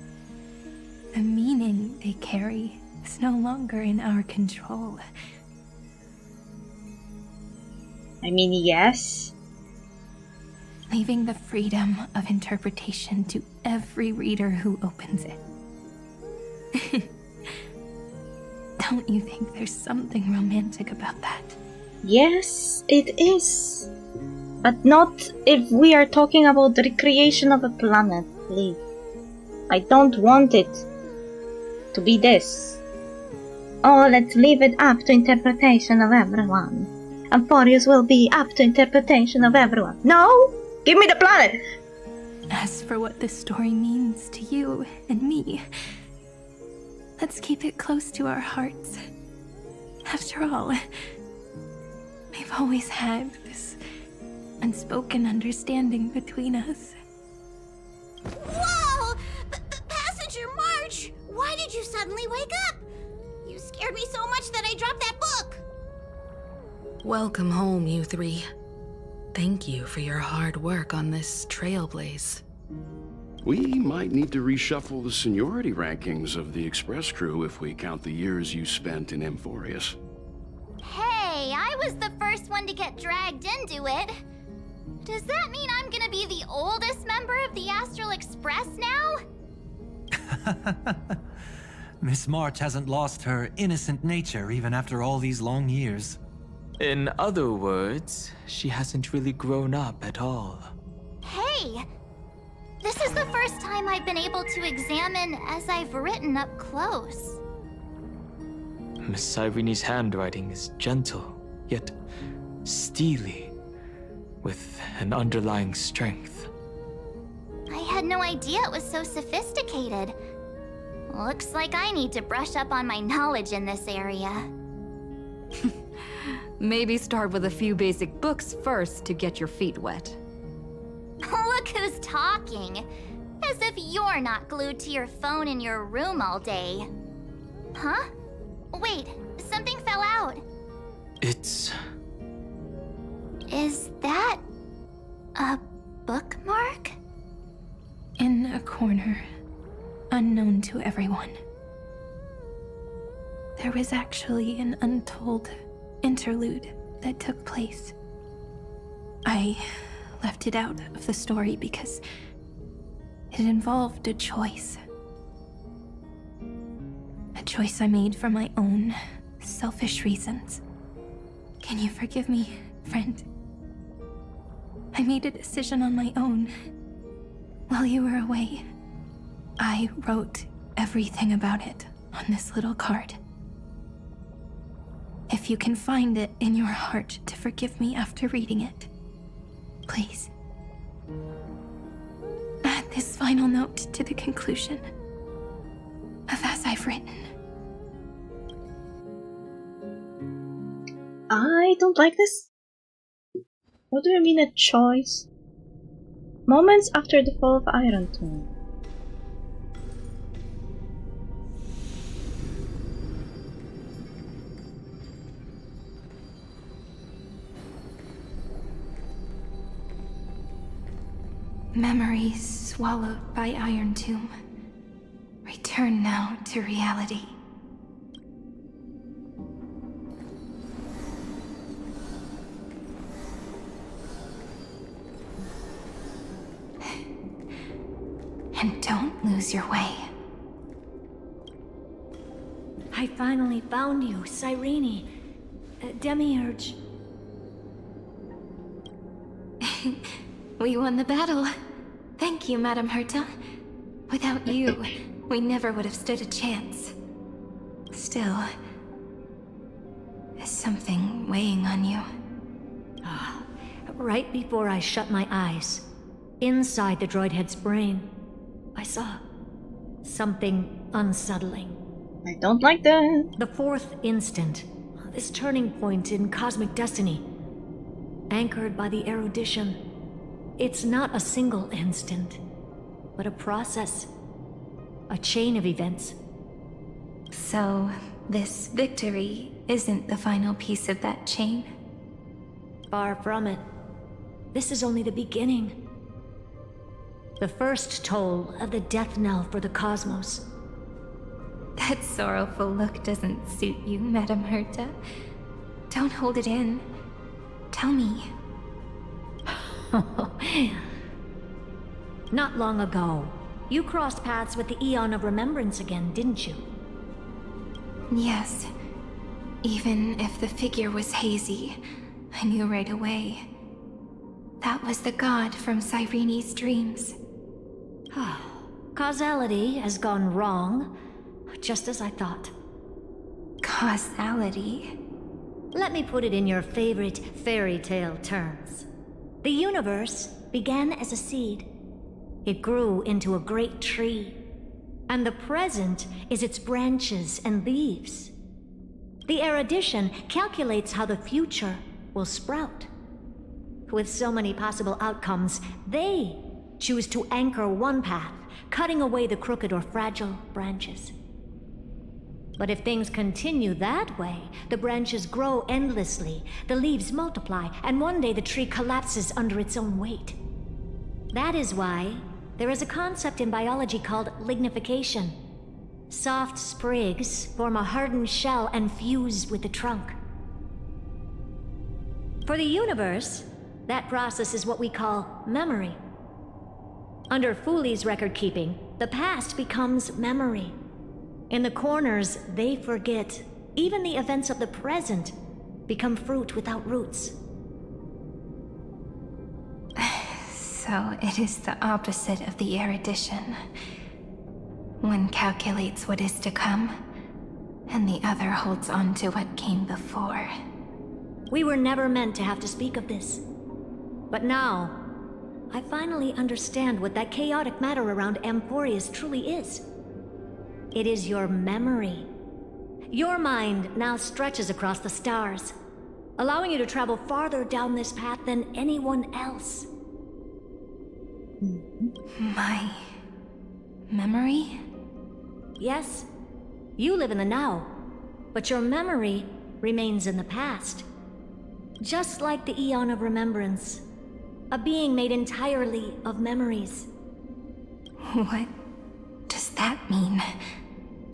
the meaning they carry is no longer in our control. I mean, yes. Leaving the freedom of interpretation to every reader who opens it. Don't you think there's something romantic about that? Yes, it is. But not if we are talking about the recreation of a planet, please. I don't want it to be this. Oh, let's leave it up to interpretation of everyone. Amphorius will be up to interpretation of everyone. No! Give me the planet! As for what this story means to you and me, let's keep it close to our hearts. After all, we've always had this unspoken understanding between us. Whoa! Passenger March! Why did you suddenly wake up? You scared me so much that I dropped that book. Welcome home, you three. Thank you for your hard work on this trailblaze. We might need to reshuffle the seniority rankings of the Express crew if we count the years you spent in Amphorius. Hey, I was the first one to get dragged into it. Does that mean I'm gonna be the oldest member of the Astral Express now? Miss March hasn't lost her innocent nature even after all these long years. In other words, she hasn't really grown up at all. Hey! This is the first time I've been able to examine as I've written up close. Miss Irene's handwriting is gentle, yet steely, with an underlying strength. I had no idea it was so sophisticated. Looks like I need to brush up on my knowledge in this area. Maybe start with a few basic books first to get your feet wet. Look who's talking. As if you're not glued to your phone in your room all day. Huh? Wait, something fell out. It's... Is that a bookmark? In a corner, unknown to everyone. There was actually an untold interlude that took place. I left it out of the story because it involved a choice. A choice I made for my own selfish reasons. Can you forgive me, friend? I made a decision on my own. While you were away, I wrote everything about it on this little card. If you can find it in your heart to forgive me after reading it, please. Add this final note to the conclusion of As I've Written. I don't like this. What do you mean a choice? Moments after the fall of Iron Tomb. Memories swallowed by Iron Tomb. Return now to reality. And don't lose your way. I finally found you, Cyrene. Demiurge. We won the battle. Thank you, Madame Herta. Without you, we never would have stood a chance. Still, there's something weighing on you. Right before I shut my eyes, inside the droid head's brain, I saw something unsettling. I don't like that. The fourth instant, this turning point in cosmic destiny, anchored by the erudition. It's not a single instant, but a process, a chain of events. So, this victory isn't the final piece of that chain? Far from it. This is only the beginning. The first toll of the death knell for the cosmos. That sorrowful look doesn't suit you, Madame Herta. Don't hold it in. Tell me. Not long ago, you crossed paths with the Eon of Remembrance again, didn't you? Yes. Even if the figure was hazy, I knew right away. That was the god from Cyrene's dreams. Causality has gone wrong, just as I thought. Causality? Let me put it in your favorite fairy tale terms. The universe began as a seed. It grew into a great tree. And the present is its branches and leaves. The erudition calculates how the future will sprout. With so many possible outcomes, they choose to anchor one path, cutting away the crooked or fragile branches. But if things continue that way, the branches grow endlessly, the leaves multiply, and one day the tree collapses under its own weight. That is why there is a concept in biology called lignification. Soft sprigs form a hardened shell and fuse with the trunk. For the universe, that process is what we call memory. Under Fooley's record-keeping, the past becomes memory. In the corners, they forget. Even the events of the present become fruit without roots. So it is the opposite of the erudition. One calculates what is to come, and the other holds on to what came before. We were never meant to have to speak of this. But now, I finally understand what that chaotic matter around Emporius truly is. It is your memory. Your mind now stretches across the stars, allowing you to travel farther down this path than anyone else. My memory? Yes, you live in the now, but your memory remains in the past. Just like the Eon of Remembrance, a being made entirely of memories. What does that mean?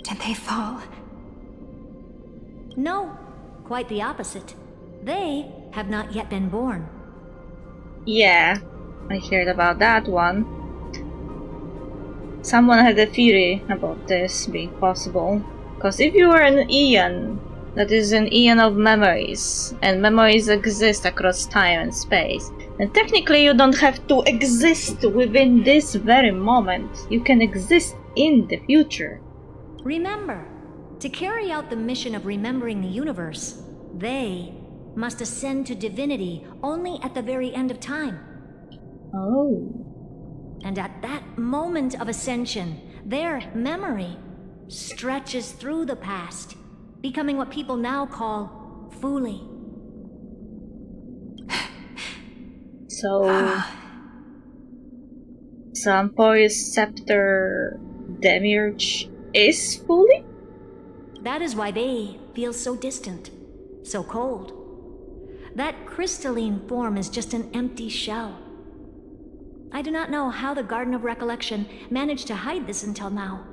Did they fall? No, quite the opposite. They have not yet been born. Yeah, I heard about that one. Someone had a theory about this being possible. Because if you are an Eon, that is an Eon of memories, and memories exist across time and space, then technically you don't have to exist within this very moment. You can exist in the future. Remember, to carry out the mission of remembering the universe, they must ascend to divinity only at the very end of time. Oh. And at that moment of ascension, their memory stretches through the past, becoming what people now call Fooley. So Emporius Scepter Demiurge is Fooley? That is why they feel so distant, so cold. That crystalline form is just an empty shell. I do not know how the Garden of Recollection managed to hide this until now.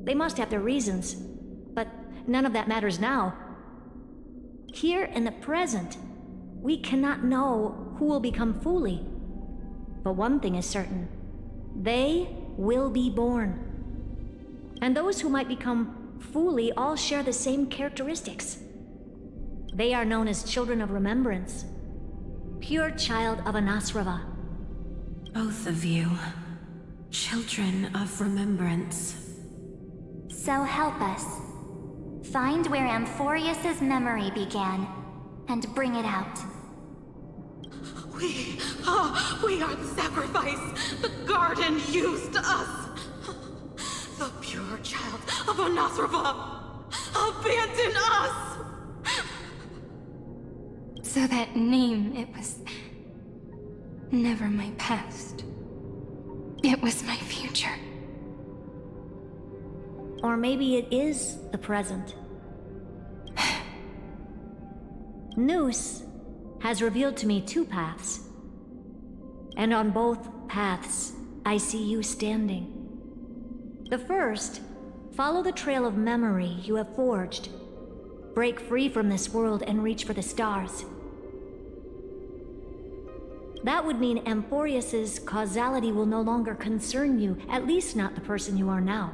They must have their reasons, but none of that matters now. Here in the present, we cannot know who will become Fooley. But one thing is certain. They will be born. And those who might become Fooley all share the same characteristics. They are known as Children of Remembrance. Pure child of Anasrava. Both of you, Children of Remembrance. So help us. Find where Amphorius's memory began, and bring it out. We are the sacrifice the garden used us. The pure child of Anasrava. Abandon us! So that name, it was never my past. It was my future. Or maybe it is the present. Noose has revealed to me two paths. And on both paths, I see you standing. The first, follow the trail of memory you have forged. Break free from this world and reach for the stars. That would mean Amphorius's causality will no longer concern you, at least not the person you are now.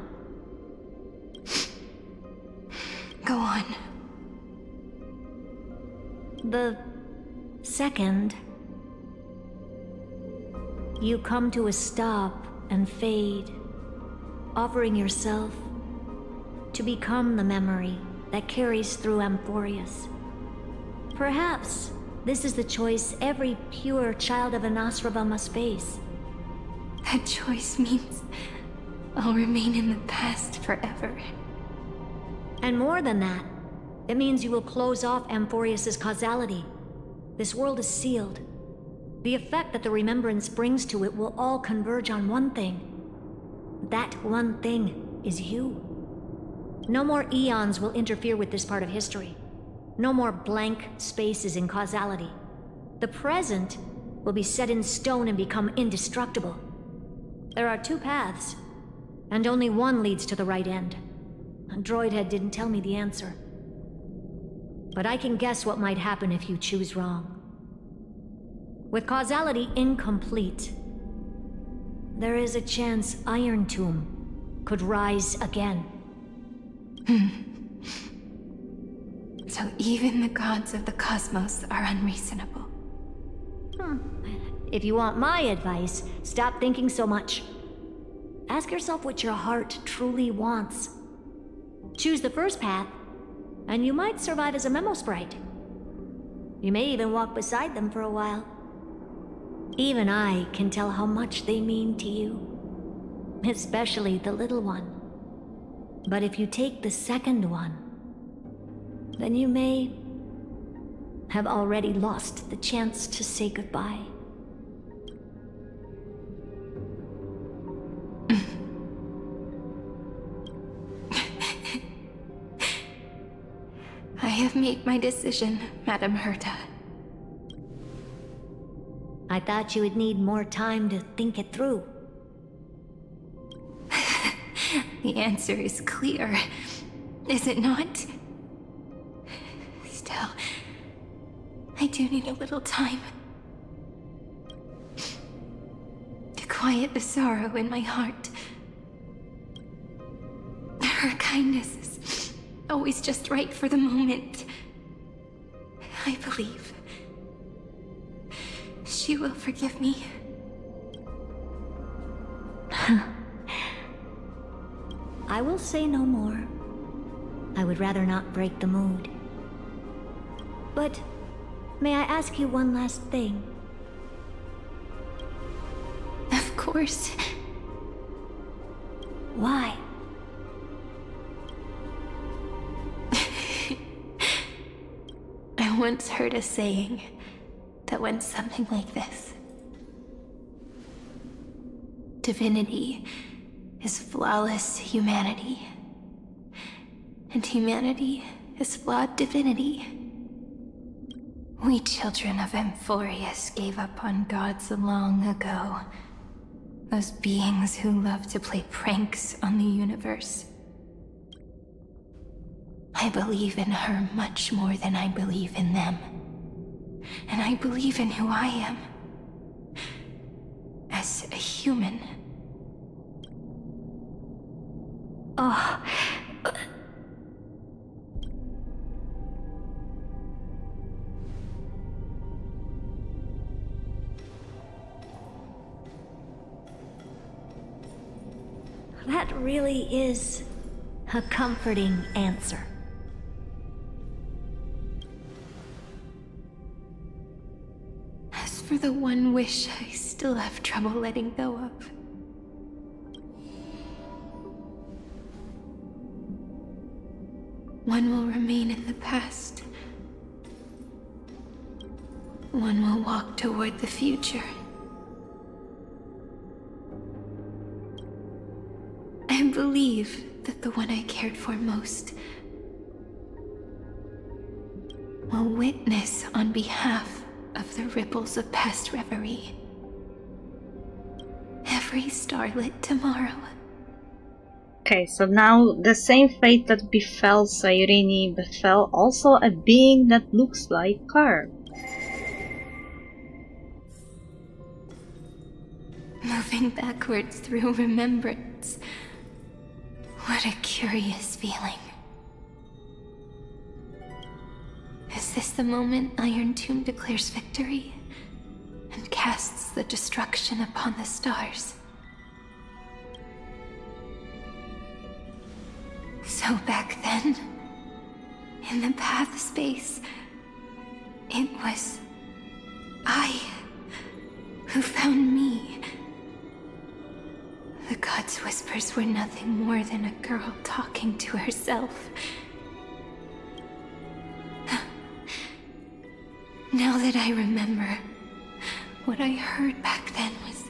Go on. The second, you come to a stop and fade, offering yourself to become the memory that carries through Amphorius. Perhaps this is the choice every pure child of Anasrava must face. That choice means I'll remain in the past forever. And more than that, it means you will close off Amphorius's causality. This world is sealed. The effect that the remembrance brings to it will all converge on one thing. That one thing is you. No more eons will interfere with this part of history. No more blank spaces in causality. The present will be set in stone and become indestructible. There are two paths, and only one leads to the right end. Droidhead didn't tell me the answer. But I can guess what might happen if you choose wrong. With causality incomplete, there is a chance Iron Tomb could rise again. So even the gods of the cosmos are unreasonable. If you want my advice, stop thinking so much. Ask yourself what your heart truly wants. Choose the first path, and you might survive as a memo sprite. You may even walk beside them for a while. Even I can tell how much they mean to you, especially the little one. But if you take the second one, then you may have already lost the chance to say goodbye. I have made my decision, Madam Herta. I thought you would need more time to think it through. The answer is clear, is it not? Still, I do need a little time to quiet the sorrow in my heart. Her kindness is always just right for the moment. I believe she will forgive me. I will say no more. I would rather not break the mood. But may I ask you one last thing? Of course. Why? I once heard a saying that went something like this. Divinity is flawless humanity, and humanity is flawed divinity. We children of Amphorius gave up on gods long ago. Those beings who love to play pranks on the universe. I believe in her much more than I believe in them. And I believe in who I am. As a human. Oh. That really is a comforting answer. As for the one wish I still have trouble letting go of. One will remain in the past. One will walk toward the future. I believe that the one I cared for most will witness on behalf of the ripples of past reverie. Every starlit tomorrow. Okay, so now the same fate that befell Sayurini befell also a being that looks like her. Moving backwards through remembrance. What a curious feeling. Is this the moment Iron Tomb declares victory and casts the destruction upon the stars? So back then, in the path space, it was I who found me. The gods' whispers were nothing more than a girl talking to herself. Now that I remember, what I heard back then was...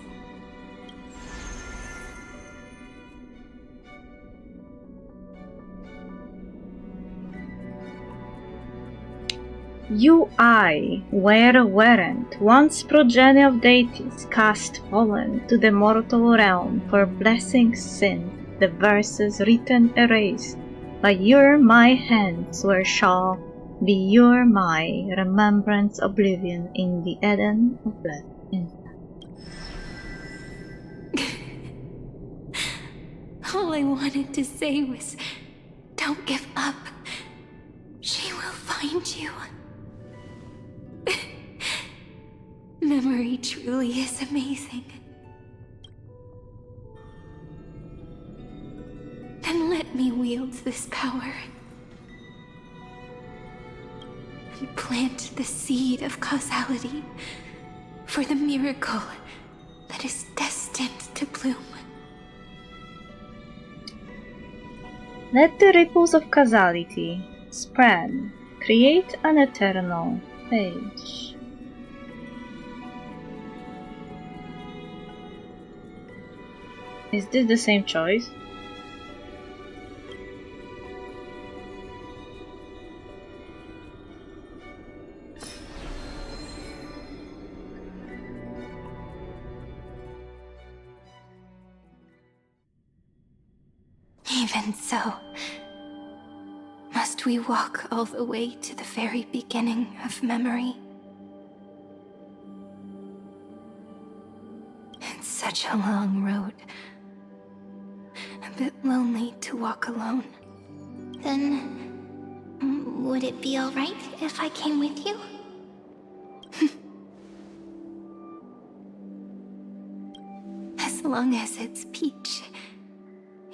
You I, weren't, once progeny of deities cast fallen to the mortal realm for blessing sin, the verses written erased by your my hands where shall be your my remembrance oblivion in the Eden of left inside. All I wanted to say was, don't give up. She will find you. Memory truly is amazing. Then let me wield this power and plant the seed of causality for the miracle that is destined to bloom. Let the ripples of causality spread, create an eternal page. Is this the same choice? Even so, must we walk all the way to the very beginning of memory? It's such a long road. A bit lonely to walk alone. Then, would it be alright if I came with you? As long as it's Peach,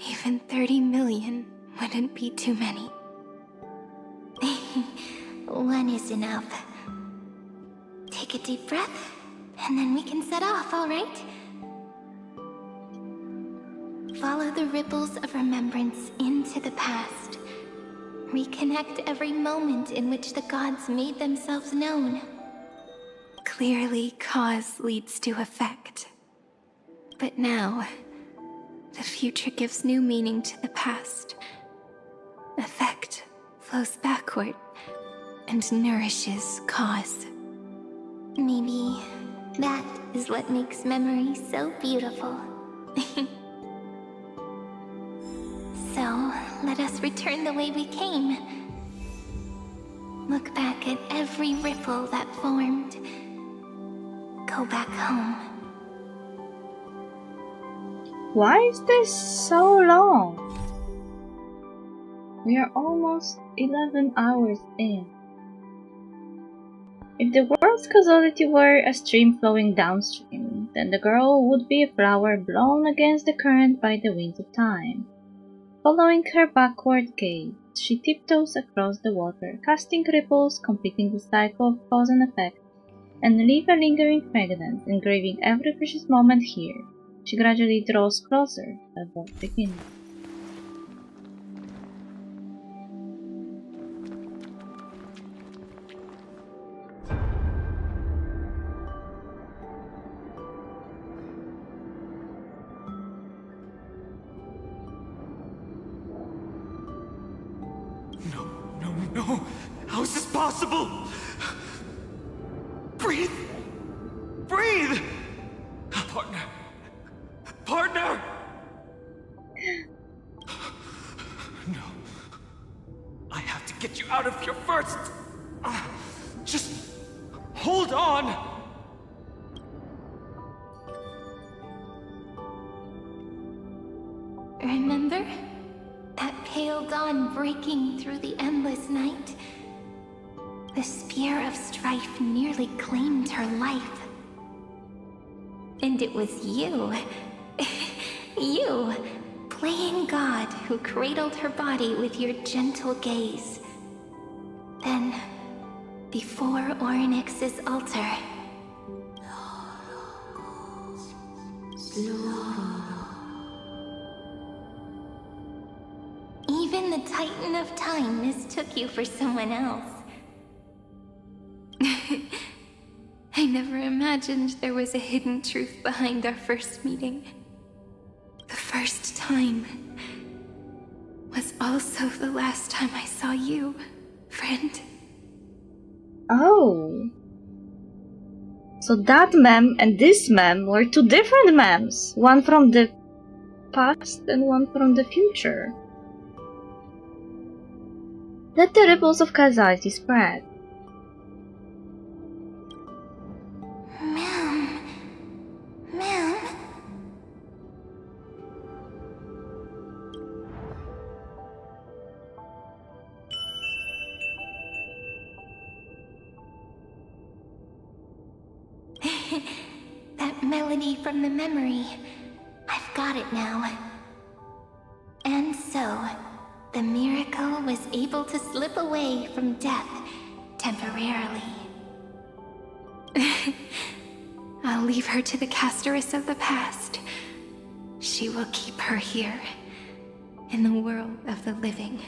even 30 million wouldn't be too many. One is enough. Take a deep breath, and then we can set off, alright? Follow the ripples of remembrance into the past. Reconnect every moment in which the gods made themselves known. Clearly, cause leads to effect. But now, the future gives new meaning to the past. Effect flows backward and nourishes cause. Maybe that is what makes memory so beautiful. So, let us return the way we came. Look back at every ripple that formed. Go back home. Why is this so long? We are almost 11 hours in. If the world's causality were a stream flowing downstream, then the girl would be a flower blown against the current by the winds of time. Following her backward gaze, she tiptoes across the water, casting ripples, completing the cycle of cause and effect, and leave a lingering fragrance, engraving every precious moment here. She gradually draws closer, her walk begins. No! How is this possible? Breathe! Breathe! Partner! Partner! No. I have to get you out of here first! Just hold on! Remember? That pale dawn breaking through the endless night. The spear of strife nearly claimed her life. And it was you, you, playing God, who cradled her body with your gentle gaze. Then, before Ornyx's altar, even the Titan of Time mistook you for someone else. I never imagined there was a hidden truth behind our first meeting. The first time was also the last time I saw you, friend. Oh. So that mem and this mem were two different mems. One from the past and one from the future. Let the ripples of causality spread. Ma'am. Ma'am. That melody from the memory. I've got it now. And so, the miracle was able to slip away from death temporarily. I'll leave her to the Castoress of the past. She will keep her here, in the world of the living.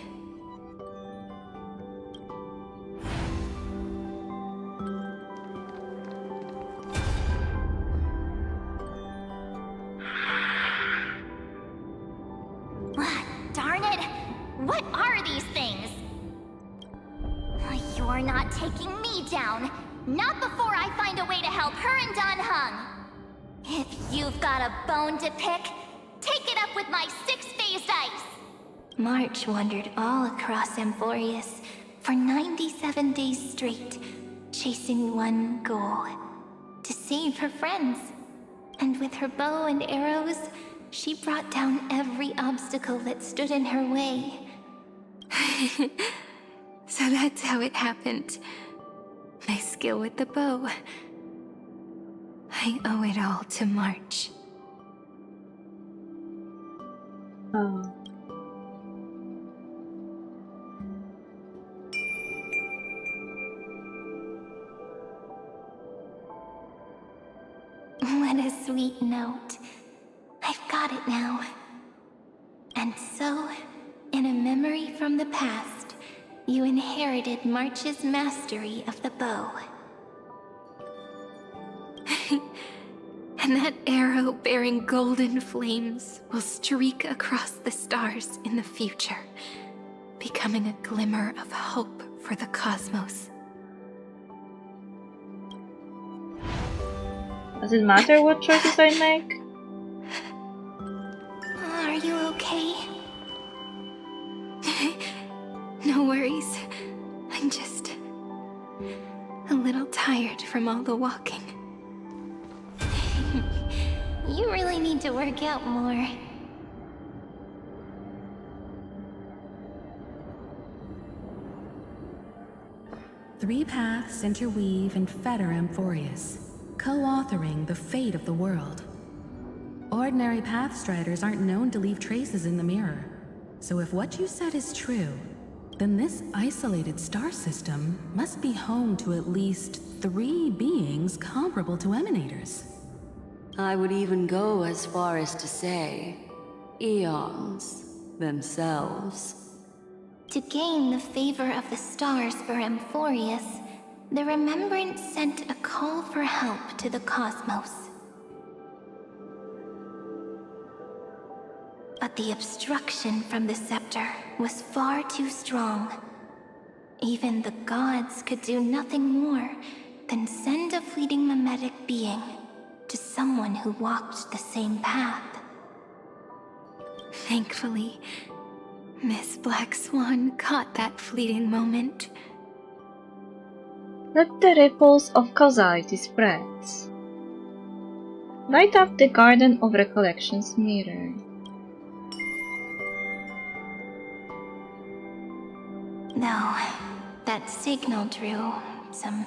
Darn it! What are these things? You're not taking me down. Not before I find a way to help her and Dunhung. If you've got a bone to pick, take it up with my six-phased ice. March wandered all across Amphorius for 97 days straight, chasing one goal: to save her friends. And with her bow and arrows, she brought down every obstacle that stood in her way. So that's how it happened. My skill with the bow. I owe it all to March. Oh. What a sweet note. I've got it now. And so, in a memory from the past, you inherited March's mastery of the bow. And that arrow bearing golden flames will streak across the stars in the future, becoming a glimmer of hope for the cosmos. Does it matter what choices I make? Are you okay? No worries. I'm just a little tired from all the walking. You really need to work out more. Three paths interweave and fetter Amphorius, co-authoring the fate of the world. Ordinary pathstriders aren't known to leave traces in the mirror. So if what you said is true, then this isolated star system must be home to at least 3 beings comparable to emanators. I would even go as far as to say, eons themselves. To gain the favor of the stars for Amphorius, the Remembrance sent a call for help to the cosmos. But the obstruction from the scepter was far too strong. Even the gods could do nothing more than send a fleeting mimetic being to someone who walked the same path. Thankfully, Miss Black Swan caught that fleeting moment. Let the ripples of causality spread. Light up the Garden of Recollection's mirror. Though, that signal drew some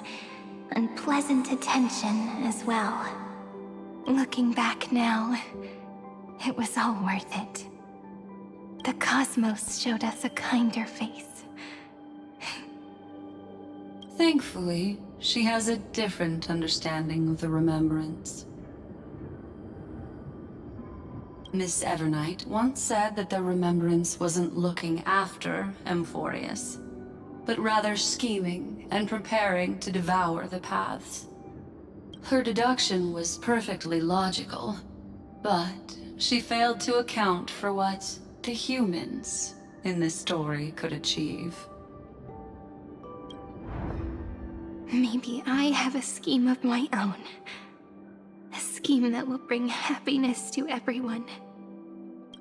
unpleasant attention as well. Looking back now, it was all worth it. The cosmos showed us a kinder face. Thankfully, she has a different understanding of the Remembrance. Miss Evernight once said that the Remembrance wasn't looking after Amphorius, but rather scheming and preparing to devour the paths. Her deduction was perfectly logical, but she failed to account for what the humans in this story could achieve. Maybe I have a scheme of my own. A scheme that will bring happiness to everyone.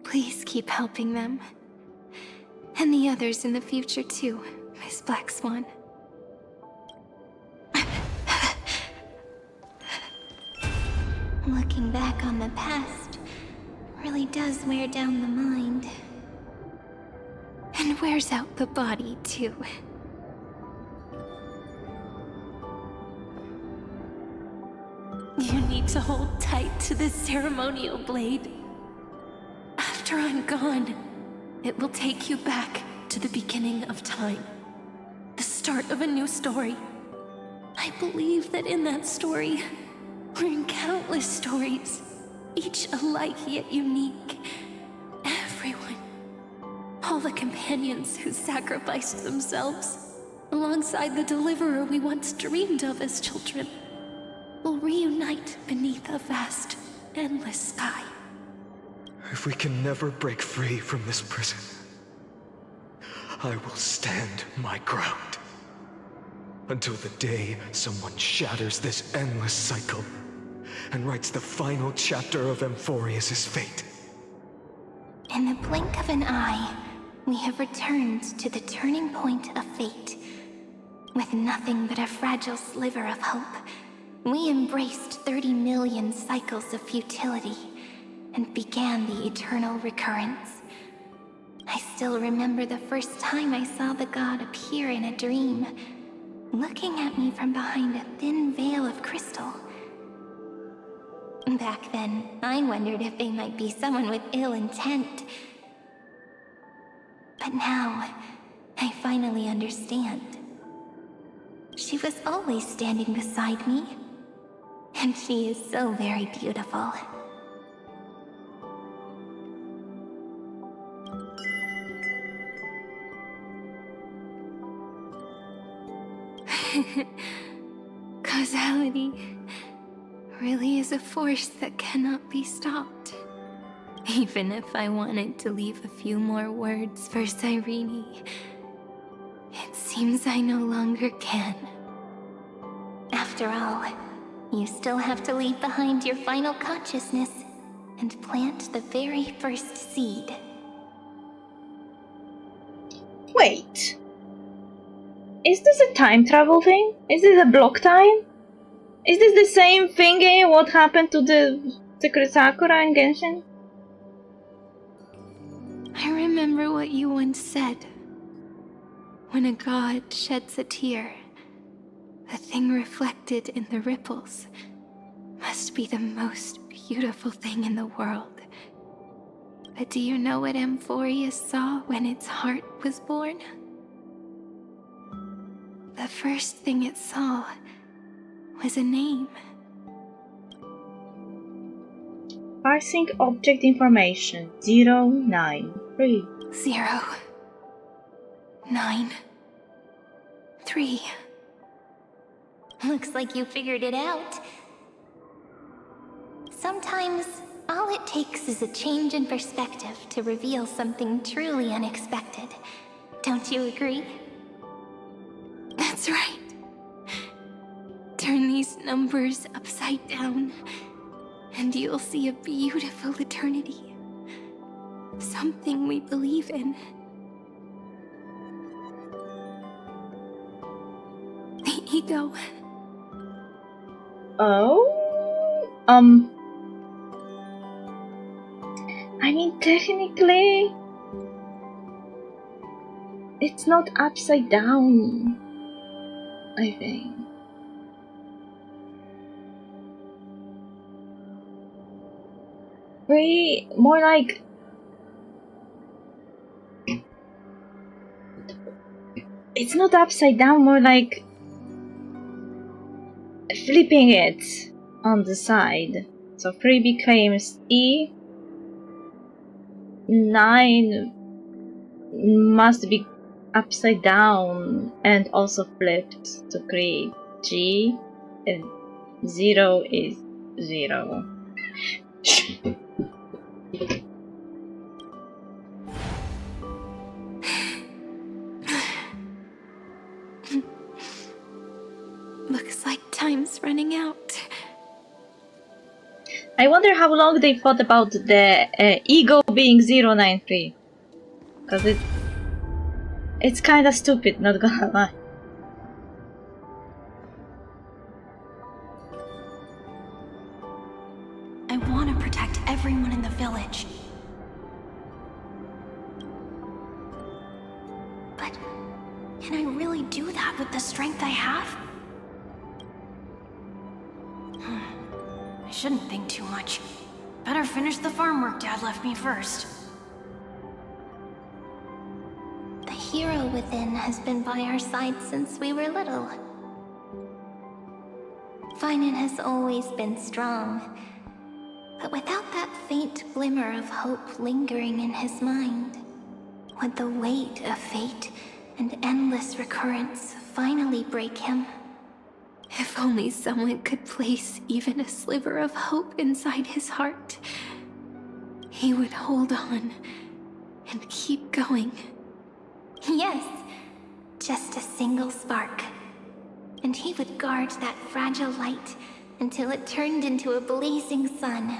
Please keep helping them. And the others in the future too, Miss Black Swan. Looking back on the past really does wear down the mind. And wears out the body too. You need to hold tight to this ceremonial blade. After I'm gone, it will take you back to the beginning of time. The start of a new story. I believe that in that story, we're in countless stories, each alike yet unique. Everyone, all the companions who sacrificed themselves, alongside the deliverer we once dreamed of as children, will reunite beneath a vast, endless sky. If we can never break free from this prison, I will stand my ground. Until the day someone shatters this endless cycle and writes the final chapter of Amphorius' fate. In the blink of an eye, we have returned to the turning point of fate. With nothing but a fragile sliver of hope, we embraced 30 million cycles of futility and began the eternal recurrence. I still remember the first time I saw the god appear in a dream, looking at me from behind a thin veil of crystal. Back then, I wondered if they might be someone with ill intent. But now, I finally understand. She was always standing beside me, and she is so very beautiful. Causality really is a force that cannot be stopped. Even if I wanted to leave a few more words for Cyrene, it seems I no longer can. After all, you still have to leave behind your final consciousness and plant the very first seed. Wait. Is this a time travel thing? Is this a block time? Is this the same thingy what happened to the Secret Sakura in Genshin? I remember what you once said. When a god sheds a tear, the thing reflected in the ripples must be the most beautiful thing in the world. But do you know what Amphorius saw when its heart was born? The first thing it saw was a name. Parsing object information 093. 0, 9, 3. Looks like you figured it out. Sometimes, all it takes is a change in perspective to reveal something truly unexpected. Don't you agree? That's right. Turn these numbers upside down, and you'll see a beautiful eternity. Something we believe in. The ego. Oh? I mean, technically, it's not upside down, I think. More like it's not upside down, more like flipping it on the side. So 3 becomes E, 9 must be upside down and also flipped to create G, and 0 is 0. I wonder how long they thought about the ego being 093. Because it's kinda stupid, not gonna lie. I want to protect everyone in the village. But can I really do that with the strength I have? I shouldn't think too much. Better finish the farm work Dad left me first. The hero within has been by our side since we were little. Finan has always been strong, but without that faint glimmer of hope lingering in his mind, would the weight of fate and endless recurrence finally break him? If only someone could place even a sliver of hope inside his heart, he would hold on and keep going. Yes, just a single spark. And he would guard that fragile light until it turned into a blazing sun.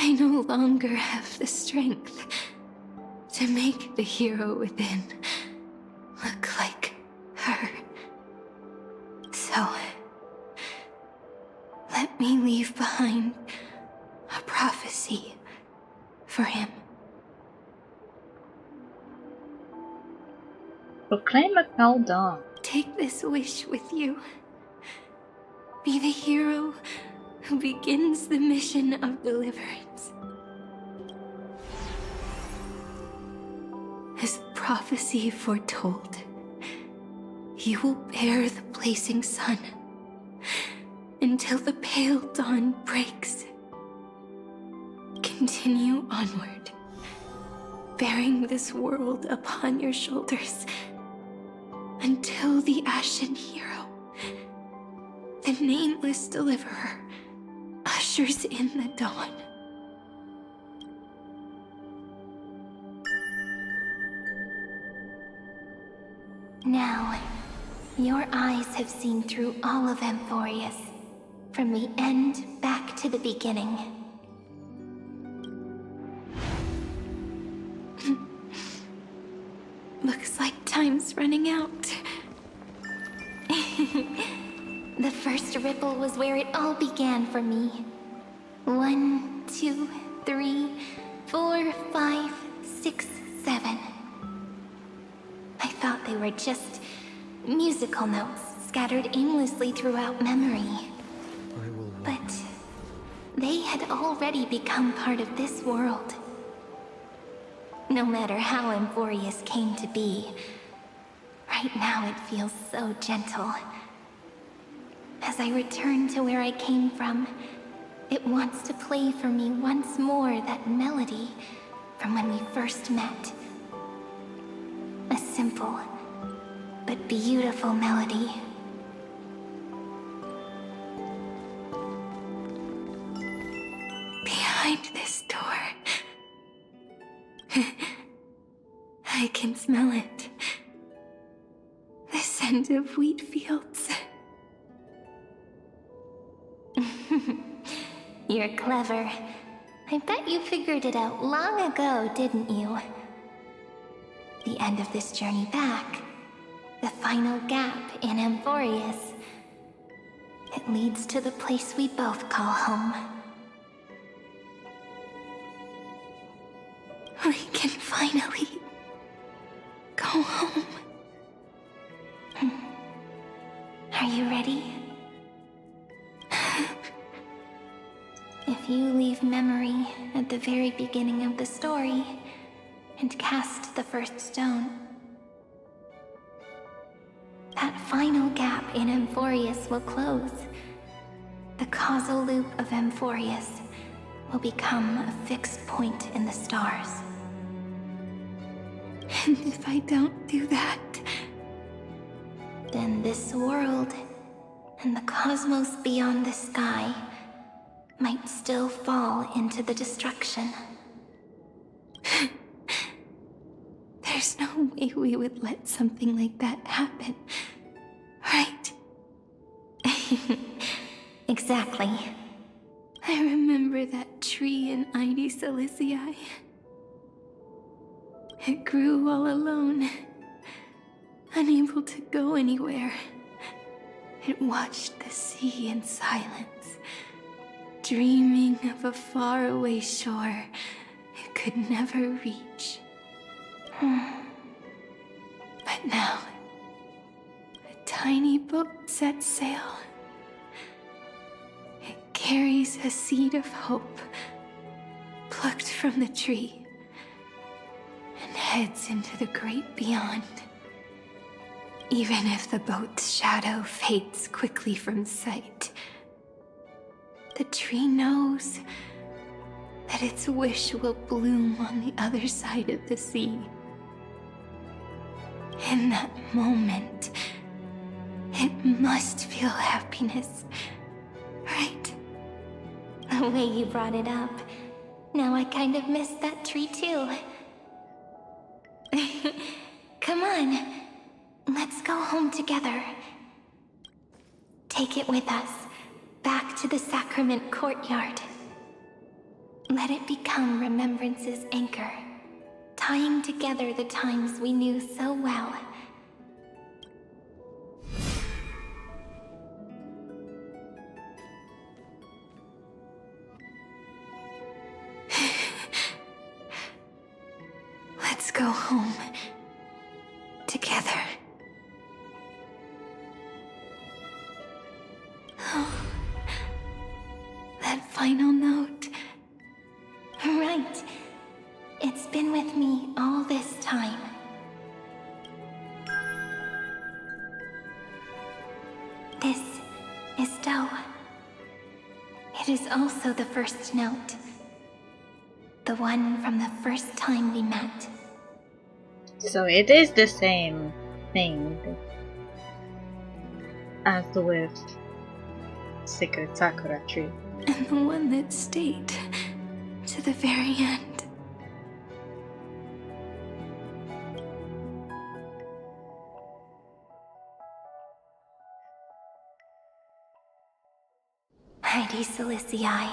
I no longer have the strength to make the hero within look like her. So, let me leave behind a prophecy for him. Proclaim a call dawn. Take this wish with you. Be the hero who begins the mission of deliverance. As prophecy foretold, you will bear the blazing sun until the pale dawn breaks. Continue onward, bearing this world upon your shoulders until the Ashen Hero, the nameless deliverer, ushers in the dawn. Now, your eyes have seen through all of Amphorius, from the end back to the beginning. Looks like time's running out. The first ripple was where it all began for me. 1, 2, 3, 4, 5, 6, 7. I thought they were just musical notes scattered aimlessly throughout memory. But they had already become part of this world. No matter how Amphorius came to be, right now it feels so gentle. As I return to where I came from, it wants to play for me once more that melody from when we first met. A simple, but beautiful melody. Behind this door, I can smell it. The scent of wheat fields. You're clever. I bet you figured it out long ago, didn't you? The end of this journey back, the final gap in Amphorius. It leads to the place we both call home. We can finally go home. Are you ready? If you leave memory at the very beginning of the story and cast the first stone, that final gap in Amphorius will close. The causal loop of Amphorius will become a fixed point in the stars. And if I don't do that, then this world and the cosmos beyond the sky might still fall into the destruction. There's no way we would let something like that happen Right? Exactly. I remember that tree in Ide Silicii. It grew all alone, unable to go anywhere. It watched the sea in silence, dreaming of a faraway shore it could never reach. But now, a tiny boat sets sail. It carries a seed of hope, plucked from the tree, and heads into the great beyond. Even if the boat's shadow fades quickly from sight, the tree knows that its wish will bloom on the other side of the sea. In that moment, it must feel happiness, right? The way you brought it up, now I kind of miss that tree too. Come on, let's go home together. Take it with us, back to the sacrament courtyard. Let it become remembrance's anchor, tying together the times we knew so well. Let's go home together. Oh, that final note. Right. It's been with me all this time. This is Doe. It is also the first note. The one from the first time we met. So it is the same thing as with Secret Sakura Tree. And the one that stayed to the very end. Ide Silicii.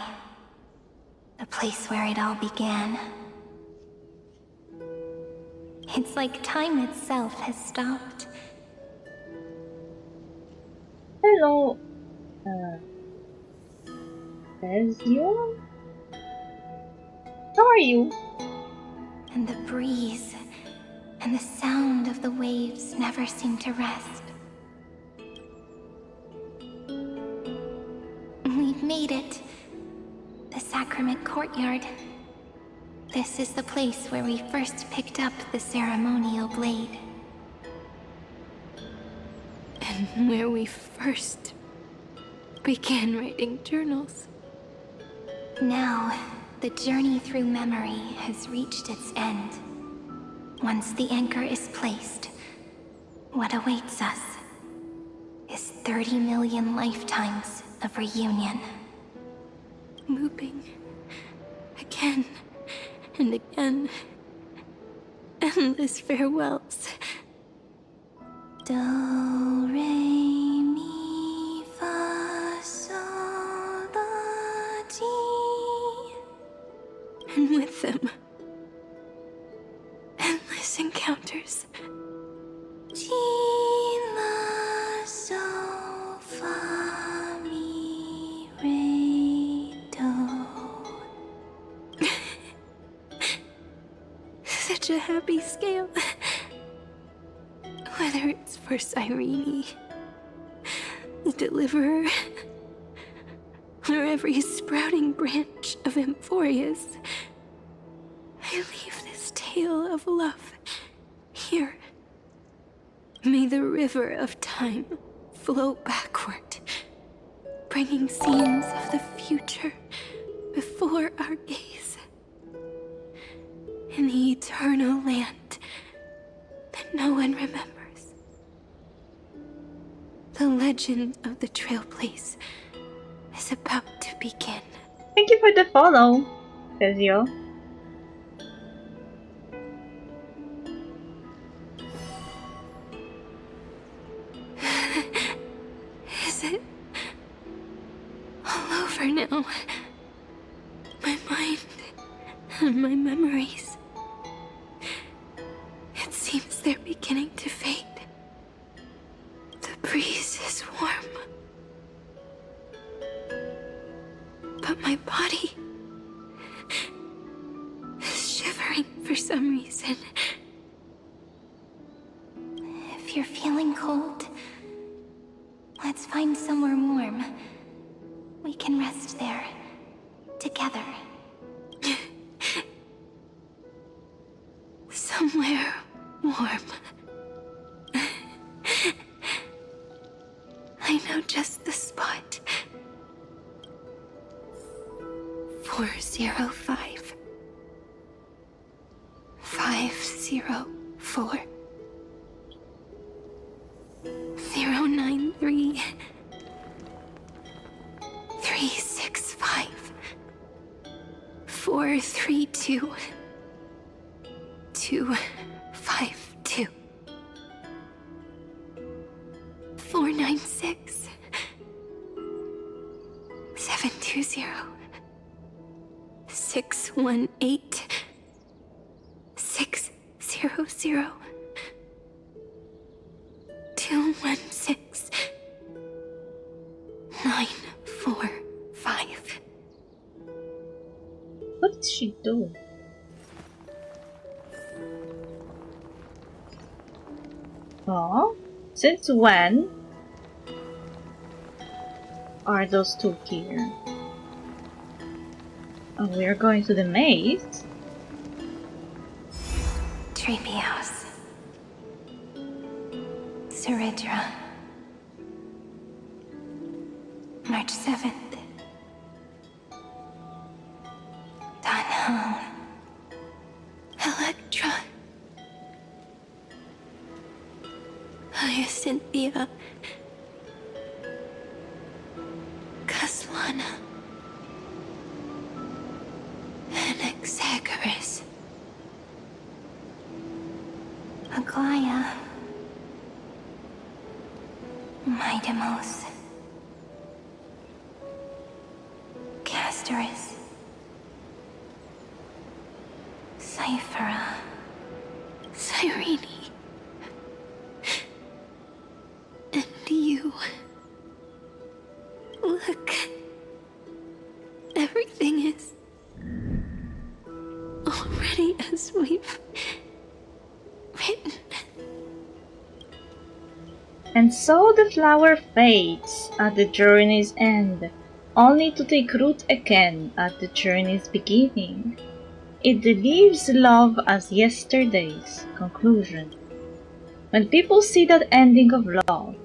The place where it all began. It's like time itself has stopped. Hello, Ezio? How are you? And the breeze and the sound of the waves never seem to rest. We've made it. The sacrament courtyard. This is the place where we first picked up the ceremonial blade. And where we first began writing journals. Now, the journey through memory has reached its end. Once the anchor is placed, what awaits us is 30 million lifetimes of reunion. Looping. Again. And again. Endless farewells. Do, re, mi, fa, sol, la, ti. And with them, endless encounters. Ti, la, sol, fa, mi, re, do. Such a happy scale. Whether it's for Cyrene, the Deliverer, or every sprouting branch of Emphorius, I leave this tale of love here. May the river of time flow backward, bringing scenes of the future before our gaze. In the eternal land that no one remembers. The legend of the Trailblaze is about to begin. Thank you for the follow, Ezio. now. My mind and my memories. It seems they're beginning to fade. The breeze is warm. But my body is shivering for some reason. If you're feeling cold, let's find somewhere warm. We can rest there, together. Somewhere warm. I know just the spot. 405. 504. 093. 365. 432. 252. 496. 720. 618. 600. 216. 945. What did she do? Oh, since when are those two here? Oh, we are going to the maze? Treehouse. Seridra. March 7th. Dunham. Electra. Hyacinthia. Caslana. Anaxagoras. Aglaya. Midemos. Castorus. Cyphera. Cyrene. And you. Look. Everything is already as we've written. And so the flower fades at the journey's end, only to take root again at the journey's beginning. It leaves love as yesterday's conclusion. When people see that ending of love,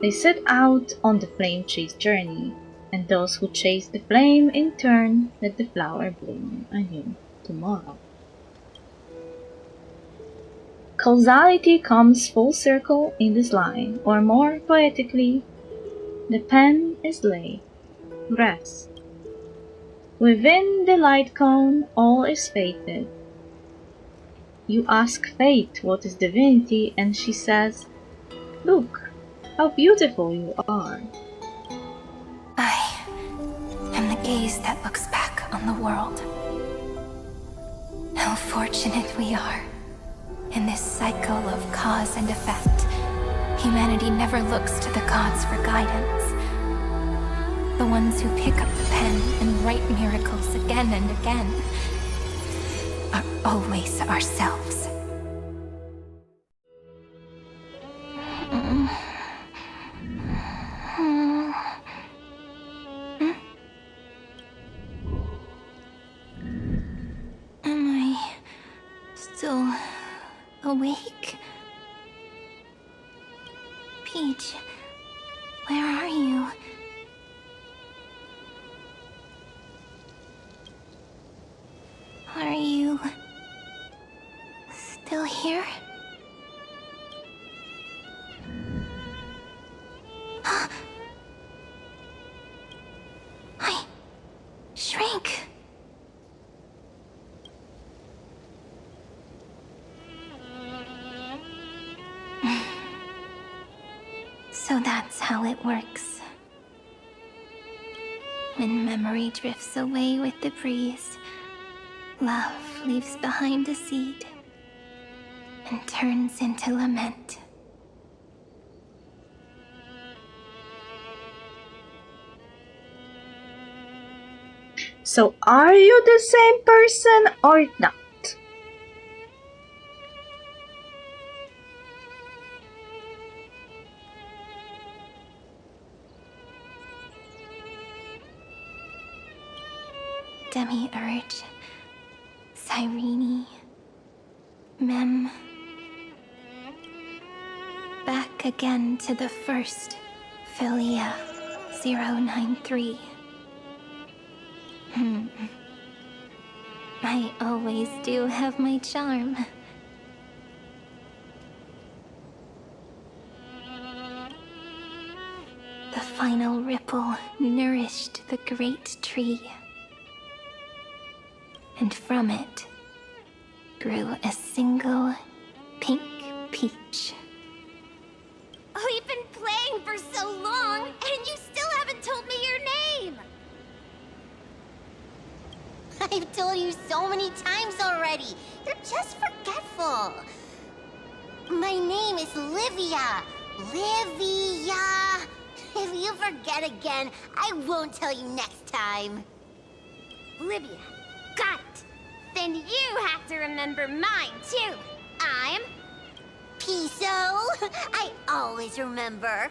they set out on the flame chase journey, and those who chase the flame in turn let the flower bloom anew tomorrow. Causality comes full circle in this line, or more poetically, the pen is laid, rest. Within the light cone all is fated. You ask fate what is divinity, and she says, "Look, how beautiful you are." I am the gaze that looks back on the world. How fortunate we are. In this cycle of cause and effect, humanity never looks to the gods for guidance. The ones who pick up the pen and write miracles again and again are always ourselves. Am I still awake? Peach, where are you? Are you still here? I shrank. So that's how it works. When memory drifts away with the breeze, love leaves behind a seed and turns into lament. So, are you the same person or not? Demiurge, Cyrene, Mem. Back again to the first, Philia 093. I always do have my charm. The final ripple nourished the great tree. And from it grew a single pink peach. We've been playing for so long, and you still haven't told me your name! I've told you so many times already. You're just forgetful. My name is Livia. Livia. If you forget again, I won't tell you next time. Livia. Got it. Then you have to remember mine, too. I'm... Piso. I always remember.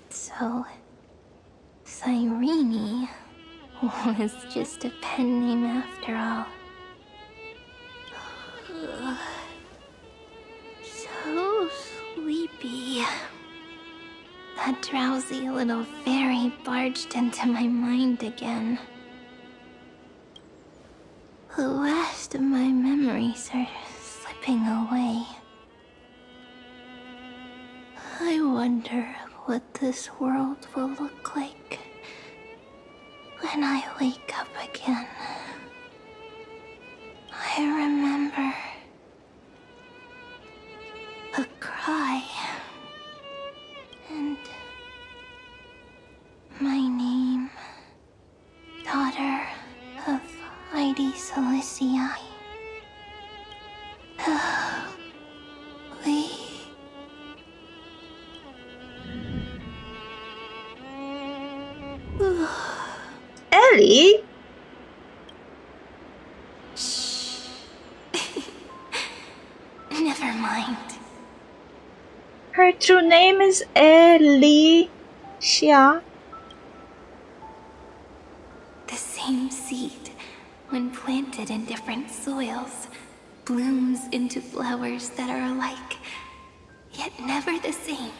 So, Cyrene was just a pen name after all. So sleepy. That drowsy little fairy barged into my mind again. The last of my memories are slipping away. I wonder what this world will look like when I wake up again. I remember a cry and my name, daughter of Heidi Celestii. Ellie? Shh. Never mind. Her true name is Alicia. The same seed, when planted in different soils, blooms into flowers that are alike, yet never the same.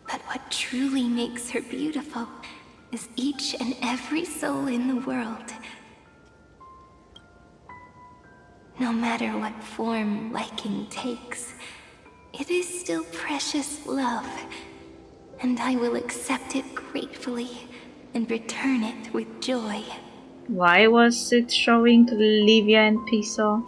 But what truly makes her beautiful is each and every soul in the world. No matter what form liking takes, it is still precious love, and I will accept it gratefully and return it with joy. Why was it showing Livia and Piso?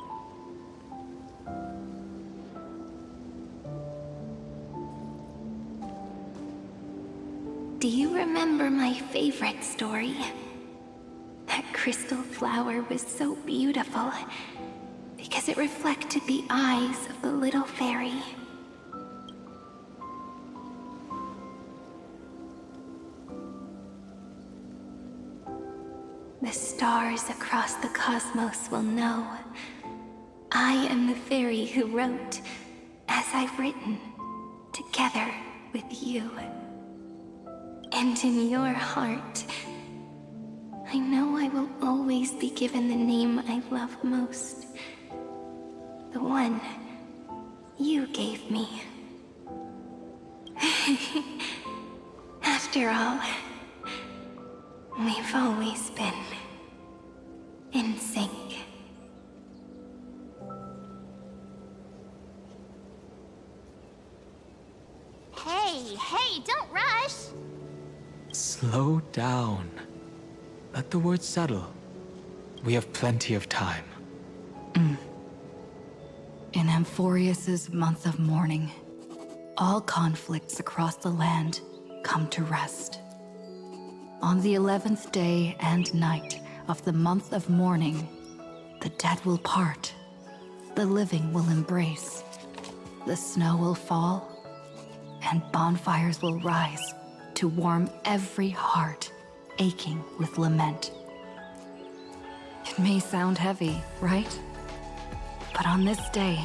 Do you remember my favorite story? That crystal flower was so beautiful because it reflected the eyes of the little fairy. The stars across the cosmos will know I am the fairy who wrote, as I've written, together with you. And in your heart, I know I will always be given the name I love most. The one you gave me. After all, we've always been in sync. Hey, don't rush! Slow down. Let the words settle. We have plenty of time. In Amphorius's month of mourning, all conflicts across the land come to rest. On the 11th day and night of the month of mourning, the dead will part, the living will embrace, the snow will fall, and bonfires will rise to warm every heart aching with lament. It may sound heavy, right? But on this day,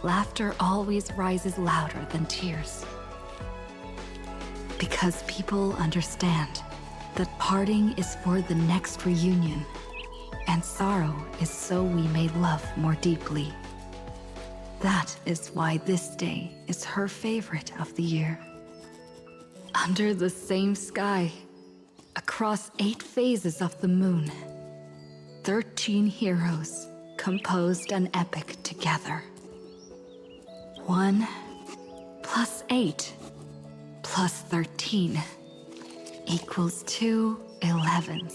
laughter always rises louder than tears. Because people understand that parting is for the next reunion, and sorrow is so we may love more deeply. That is why this day is her favorite of the year. Under the same sky, across 8 phases of the moon, 13 heroes composed an epic together. 1 plus 8 plus 13 equals 2 11s.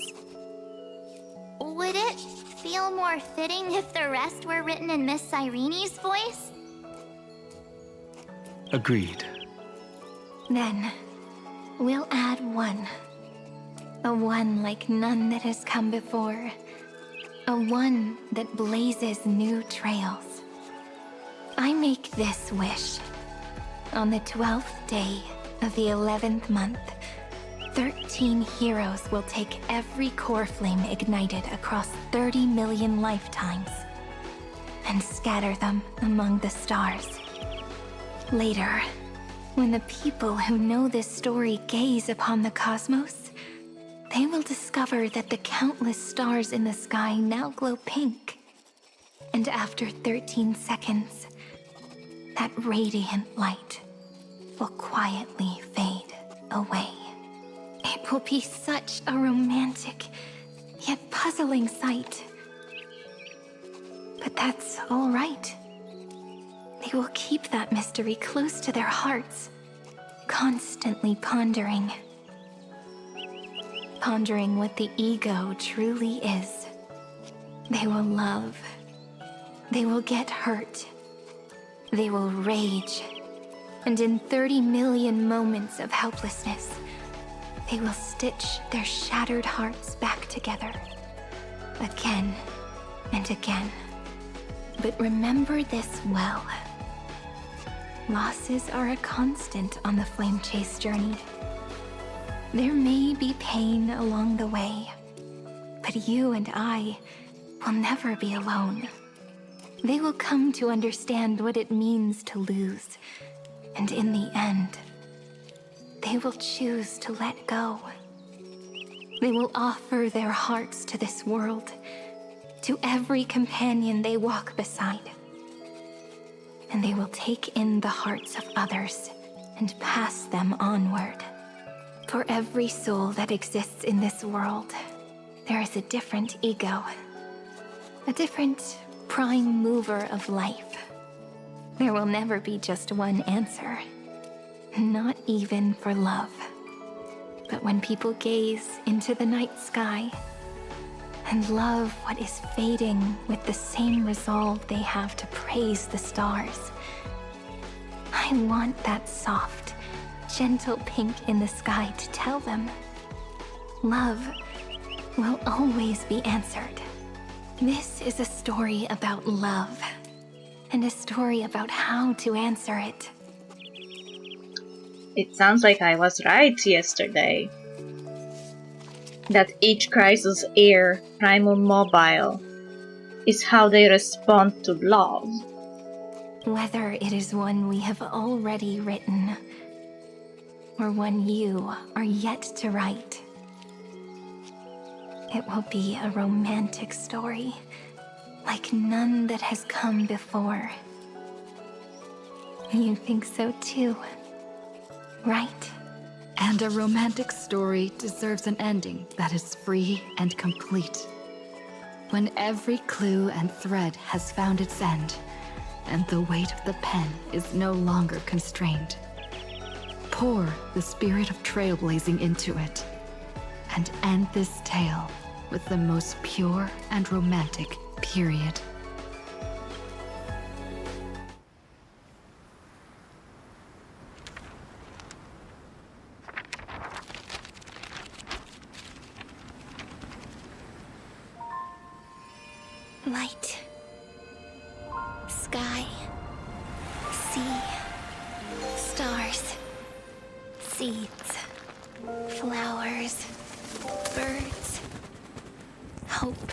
Would it feel more fitting if the rest were written in Miss Irene's voice? Agreed. Then, we'll add 1. A 1 like none that has come before. A 1 that blazes new trails. I make this wish. On the 12th day of the 11th month, 13 heroes will take every core flame ignited across 30 million lifetimes and scatter them among the stars. Later, when the people who know this story gaze upon the cosmos, they will discover that the countless stars in the sky now glow pink. And after 13 seconds, that radiant light will quietly fade away. It will be such a romantic, yet puzzling sight. But that's all right. They will keep that mystery close to their hearts, constantly pondering. Pondering what the ego truly is. They will love. They will get hurt. They will rage. And in 30 million moments of helplessness, they will stitch their shattered hearts back together. Again and again. But remember this well. Losses are a constant on the flame chase journey. There may be pain along the way, but you and I will never be alone. They will come to understand what it means to lose, and in the end, they will choose to let go. They will offer their hearts to this world, to every companion they walk beside. And they will take in the hearts of others and pass them onward. For every soul that exists in this world, there is a different ego, a different prime mover of life. There will never be just one answer, not even for love. But when people gaze into the night sky and love what is fading with the same resolve they have to praise the stars, I want that soft, gentle pink in the sky to tell them, love will always be answered. This is a story about love, and a story about how to answer it. It sounds like I was right yesterday. That each crisis air primal mobile is how they respond to love. Whether it is one we have already written, or one you are yet to write, it will be a romantic story, like none that has come before. You think so too, right? And a romantic story deserves an ending that is free and complete. When every clue and thread has found its end, and the weight of the pen is no longer constrained. Pour the spirit of trailblazing into it, and end this tale with the most pure and romantic period. Light. Sky. Sea. Stars. Seeds. Flowers. Birds. Hope.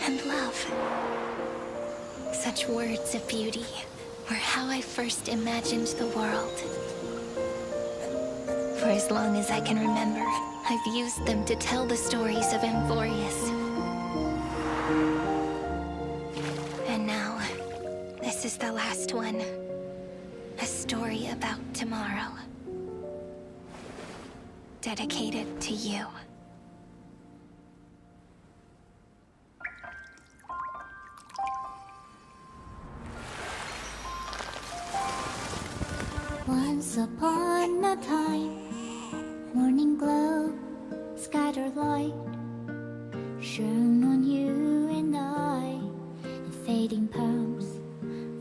And love. Such words of beauty were how I first imagined the world. For as long as I can remember, I've used them to tell the stories of Amphorius. And now, this is the last one. A story about tomorrow. Dedicated to you. Once upon a time, morning glow, scattered light, shone on you and I. The fading poems,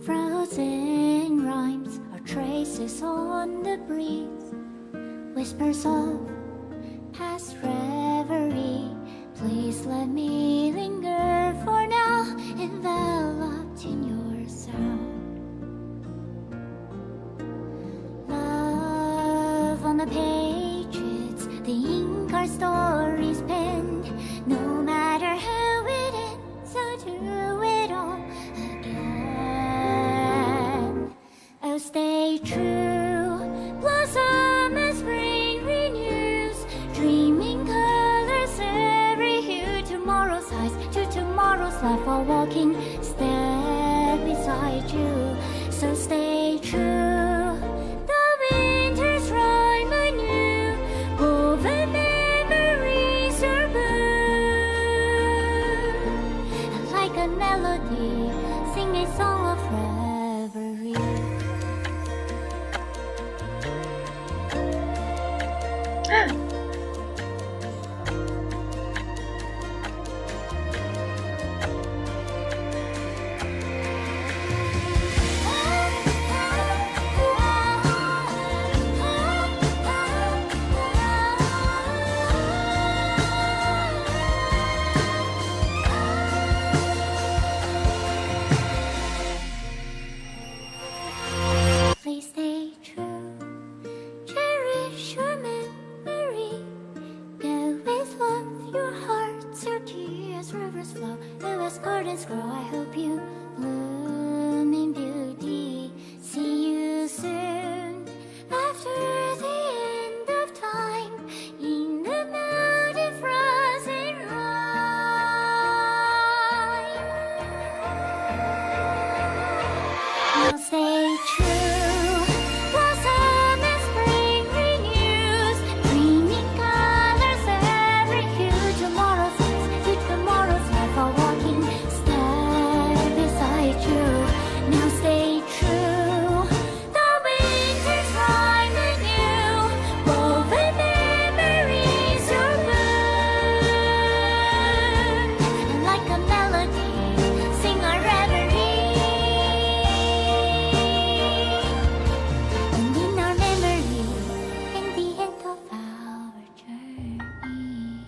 frozen rhymes, are traces on the breeze, whispers of past reverie. Please let me linger for now, enveloped in your sound. On the pages, the ink our stories penned. No matter how it ends, I'll do it all again. Oh, stay true, blossom as spring renews, dreaming colors every hue. Tomorrow's highs to tomorrow's life, while walking step beside you. So stay true. Sing a song of reverie. Please stay true, cherish your memory. Go with love, your hearts are tears, rivers flow, as gardens grow. I hope you bloom in beauty. See you soon, after the end of time, in the mountain frozen rime. Now stay true, blossom as spring renews, dreaming colors every hue. Tomorrow's eyes to tomorrow's life, while walking step beside you. Now stay true, the winter's rhyme anew, woven memories are blue. And like a melody, sing our reverie. And in our memory, in the end of our journey.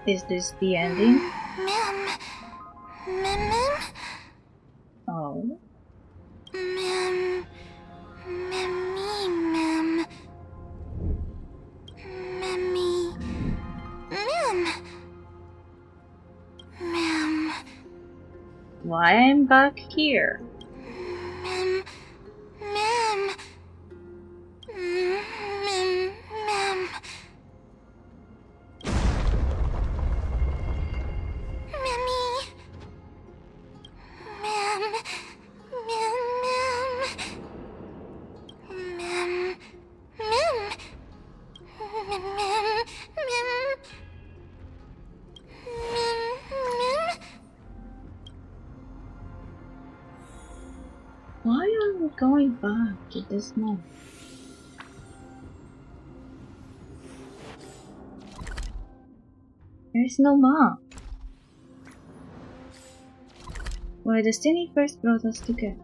Is this the ending? Mem. Mem. Oh. Mem. Memmy. Mem. Memmy. why I'm back here. Mem. Why are we going back to this map? There's no map. Why destiny first brought us together.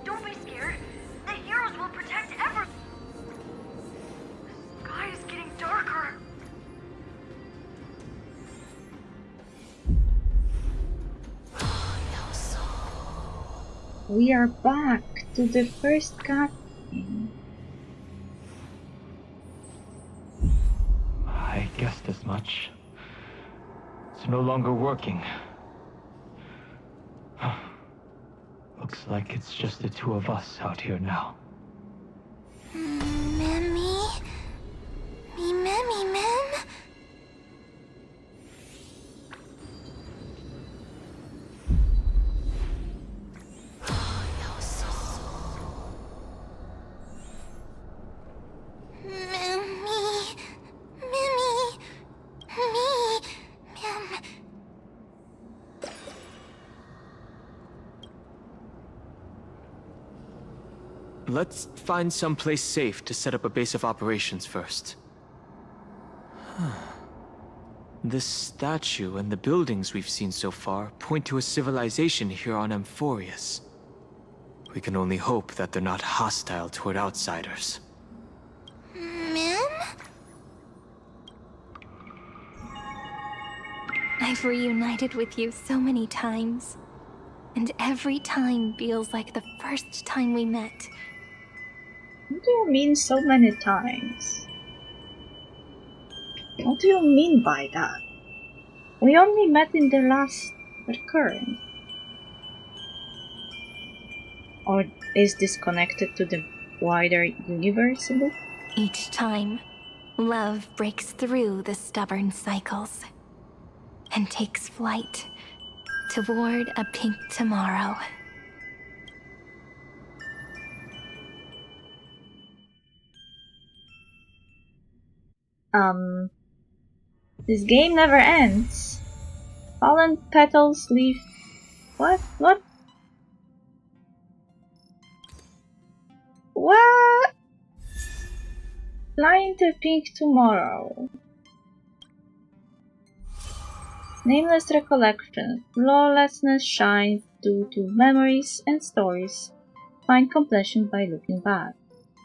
Don't be scared. The heroes will protect everyone. The sky is getting darker. We are back to the first cutscene. I guessed as much. It's no longer working. Looks like it's just the two of us out here now. Let's find someplace safe to set up a base of operations first. This statue and the buildings we've seen so far point to a civilization here on Amphorius. We can only hope that they're not hostile toward outsiders. I've reunited with you so many times, and every time feels like the first time we met. What do you mean so many times? What do you mean by that? We only met in the last recurrence. Or is this connected to the wider universe book? Each time, love breaks through the stubborn cycles and takes flight toward a pink tomorrow. This game never ends. Fallen petals leave... What? What? What? Flying to pink tomorrow. Nameless recollection. Lawlessness shines due to memories and stories. Find completion by looking back.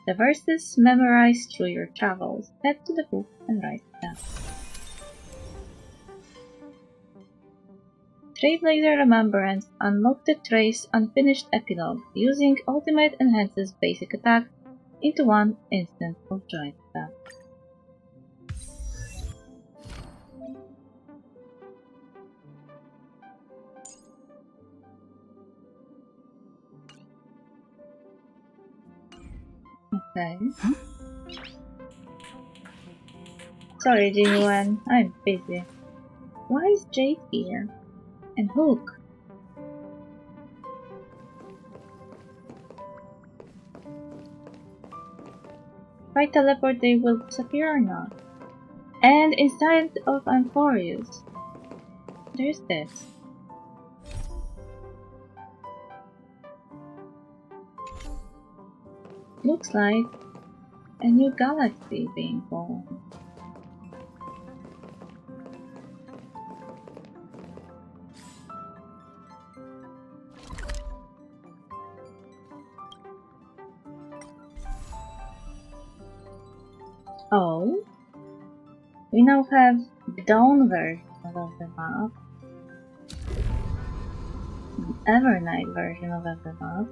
The verses memorized through your travels. Head to the book and write it down. Trailblazer Remembrance. Unlock the Trace Unfinished Epilogue. Using Ultimate enhances basic attack into one instant of joint attack. Okay. Sorry, Genuine. I'm busy. Why is Jade here? And Hook? If I teleport, they will disappear or not? And inside of Amphorius, there's this. Looks like a new galaxy being born. Oh, we now have the dawn version of the map, an Evernight version of the map,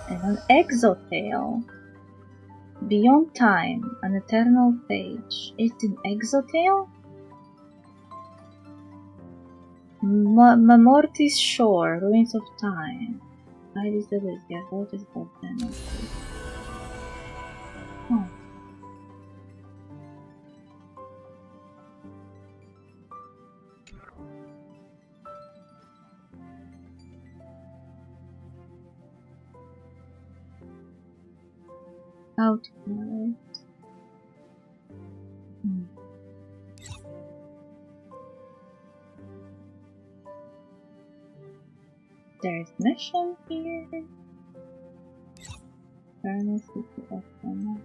and an Exotale. Beyond Time, an Eternal Page. It's an Exotale? Mamortis Shore, Ruins of Time. Iris Elysia, what is that then? Oh. Outward. There's mission here. Eternal City of Summer.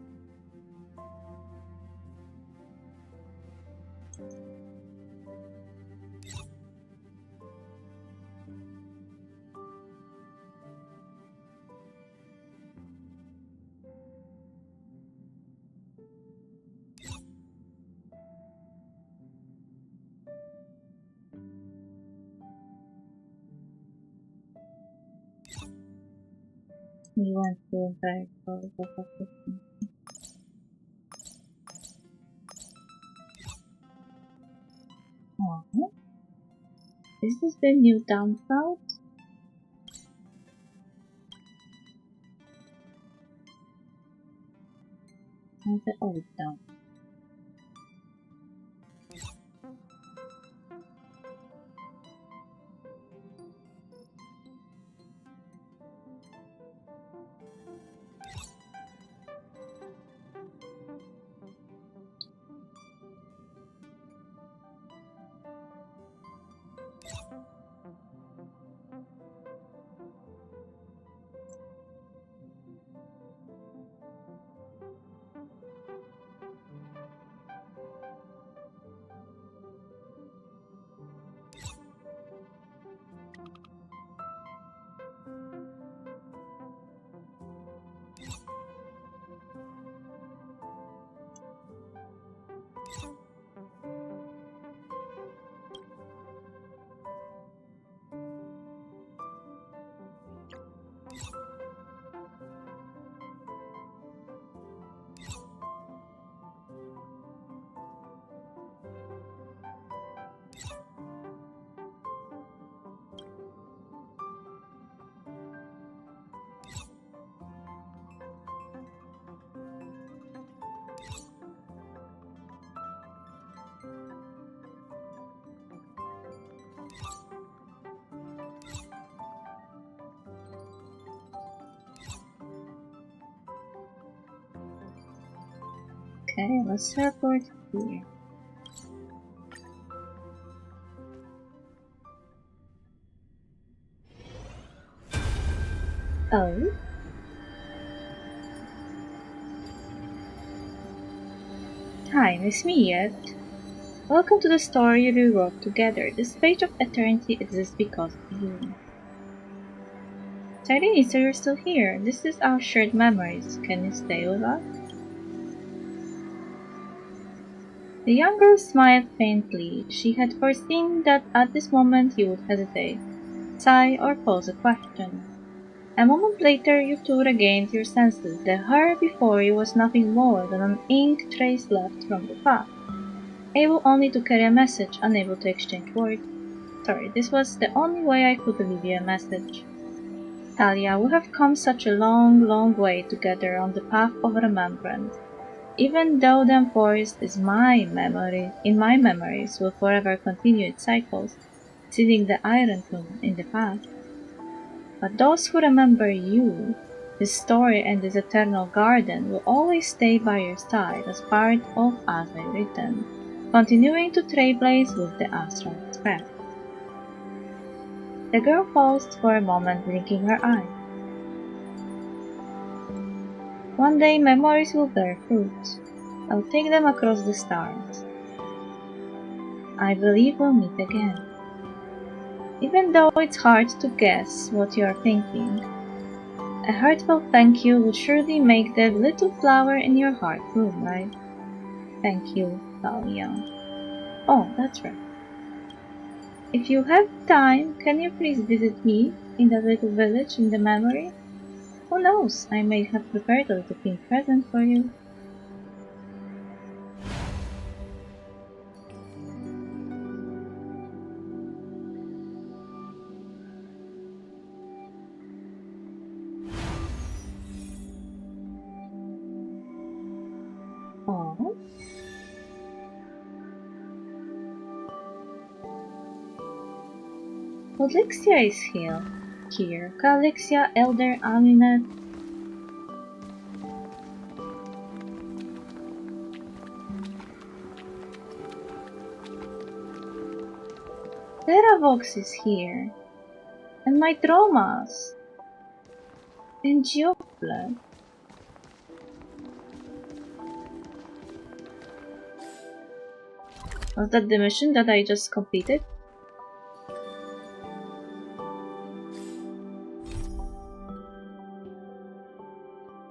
We went to very close of the Oh, is this the new downside? Or the old down? Okay, let's teleport here. Oh. Hi, it's me yet. Welcome to the story we wrote together. The Page of Eternity exists because of you. Tidy, so you're still here. This is our shared memories. Can you stay with us? The young girl smiled faintly. She had foreseen that at this moment he would hesitate, sigh, or pose a question. A moment later you two regained your senses. The her before you was nothing more than an ink trace left from the past, able only to carry a message, unable to exchange words. Sorry, this was the only way I could leave you a message. Talia, we have come such a long, long way together on the path of remembrance. Even though the forest is my memory, in my memories will forever continue its cycles, seeding the iron tomb in the past. But those who remember you This story and this eternal garden will always stay by your side as part of As I Written, continuing to trailblaze with the Astral Express. The girl paused for a moment, blinking her eyes. One day memories will bear fruit. I'll take them across the stars. I believe we'll meet again. Even though it's hard to guess what you're thinking, a heartfelt thank you would surely make that little flower in your heart bloom, right? Thank you, Talia. Oh, that's right. If you have time, can you please visit me in that little village in the memory? Who knows, I may have prepared a little pink present for you. Oh. Calixia is here. Calixia, Elder Aminat. Teravox is here. And my traumas. And Geoffle. Was that the mission that I just completed?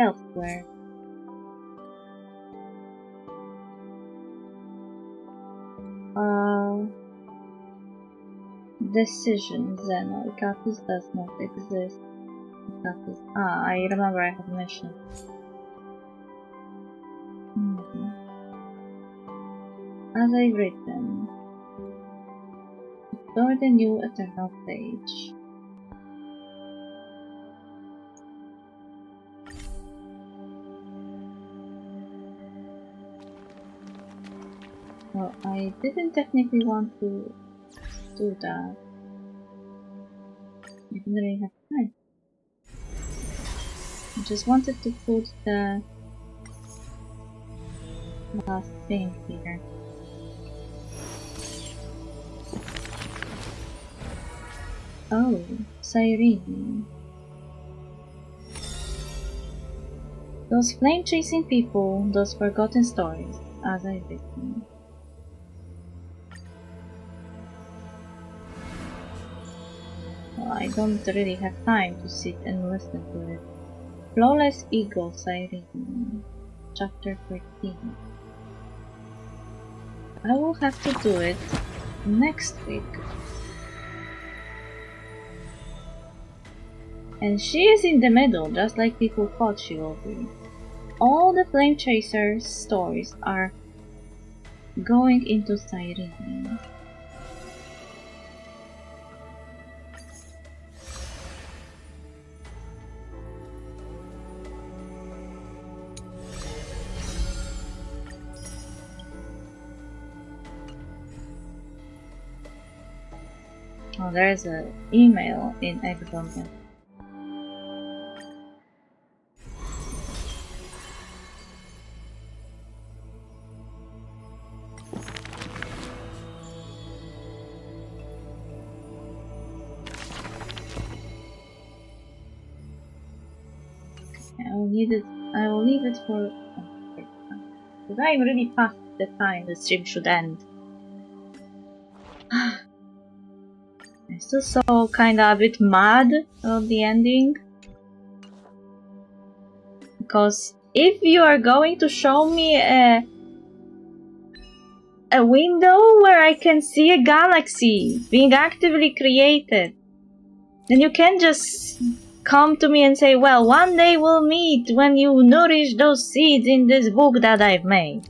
Elsewhere. Decision, Zeno. Ikatus does not exist. Ikatus. I remember I had mentioned. As I've written, explore the new Eternal page. Well, I didn't technically want to do that. I didn't really have time. I just wanted to put the last thing here. Oh, Cyrene. Those flame-chasing people, those forgotten stories, as I've written. Well, I don't really have time to sit and listen to it. Flawless Eagle, Cyrene. Chapter 13. I will have to do it next week. And she is in the middle, just like people thought she will be. All the Flame Chasers stories are going into Cyrene. Oh, there's an email in Exodia. I will leave it for because I'm really past the time the stream should end. I'm still so kinda a bit mad about the ending. Because if you are going to show me a window where I can see a galaxy being actively created, then you can't just come to me and say, well, one day we'll meet when you nourish those seeds in this book that I've made.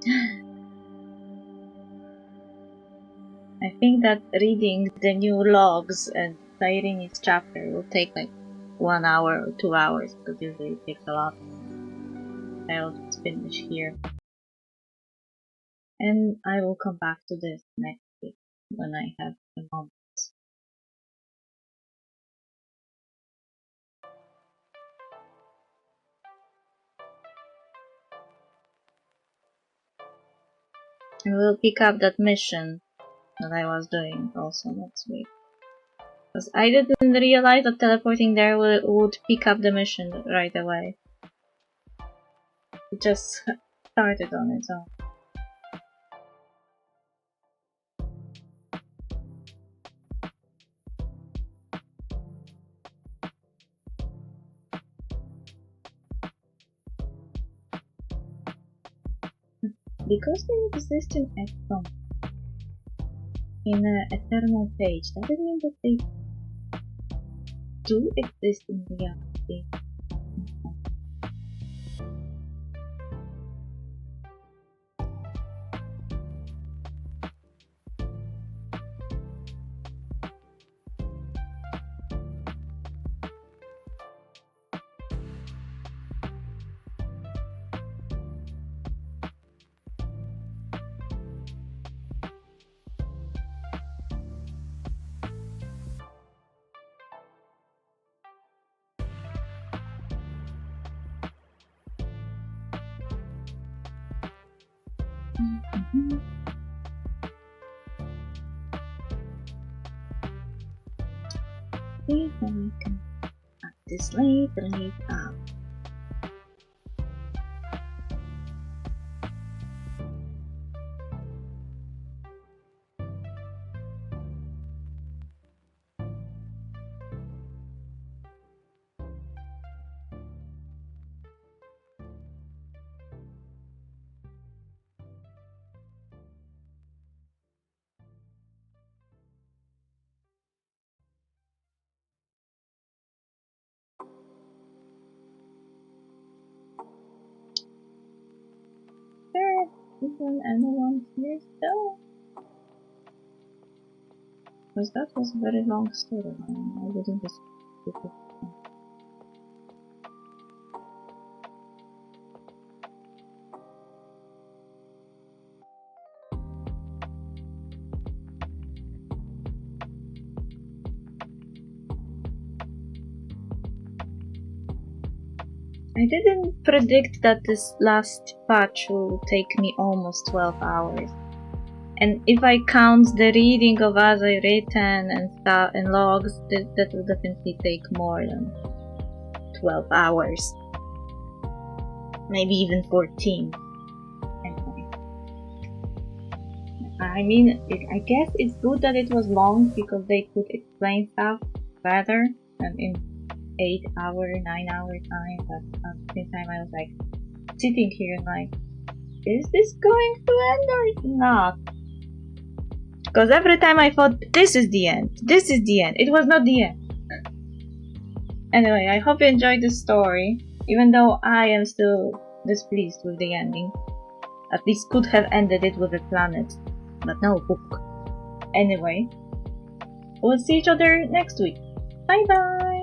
I think that reading the new logs and citing each chapter will take like 1 hour or 2 hours, because usually it takes a lot. I'll just finish here. And I will come back to this next week when I have a moment. I will pick up that mission that I was doing also next week. Because I didn't realize that teleporting there would pick up the mission right away. It just started on its own. Because they exist in XCOM, in an eternal page, does it mean that they do exist in reality? See how we can add this later. There isn't anyone here still. Because that was a very long story. I didn't just skip it. I didn't predict that this last patch will take me almost 12 hours. And if I count the reading of as I written and stuff and logs, that will definitely take more than 12 hours. Maybe even 14. Anyway. I mean, I guess it's good that it was long because they could explain stuff better than in 8 hour, 9 hour time, but at the same time I was like sitting here and like, is this going to end or not? Because every time I thought, this is the end, this is the end, it was not the end. Anyway, I hope you enjoyed the story, even though I am still displeased with the ending. At least could have ended it with a planet, but no book. Anyway, we'll see each other next week. Bye bye!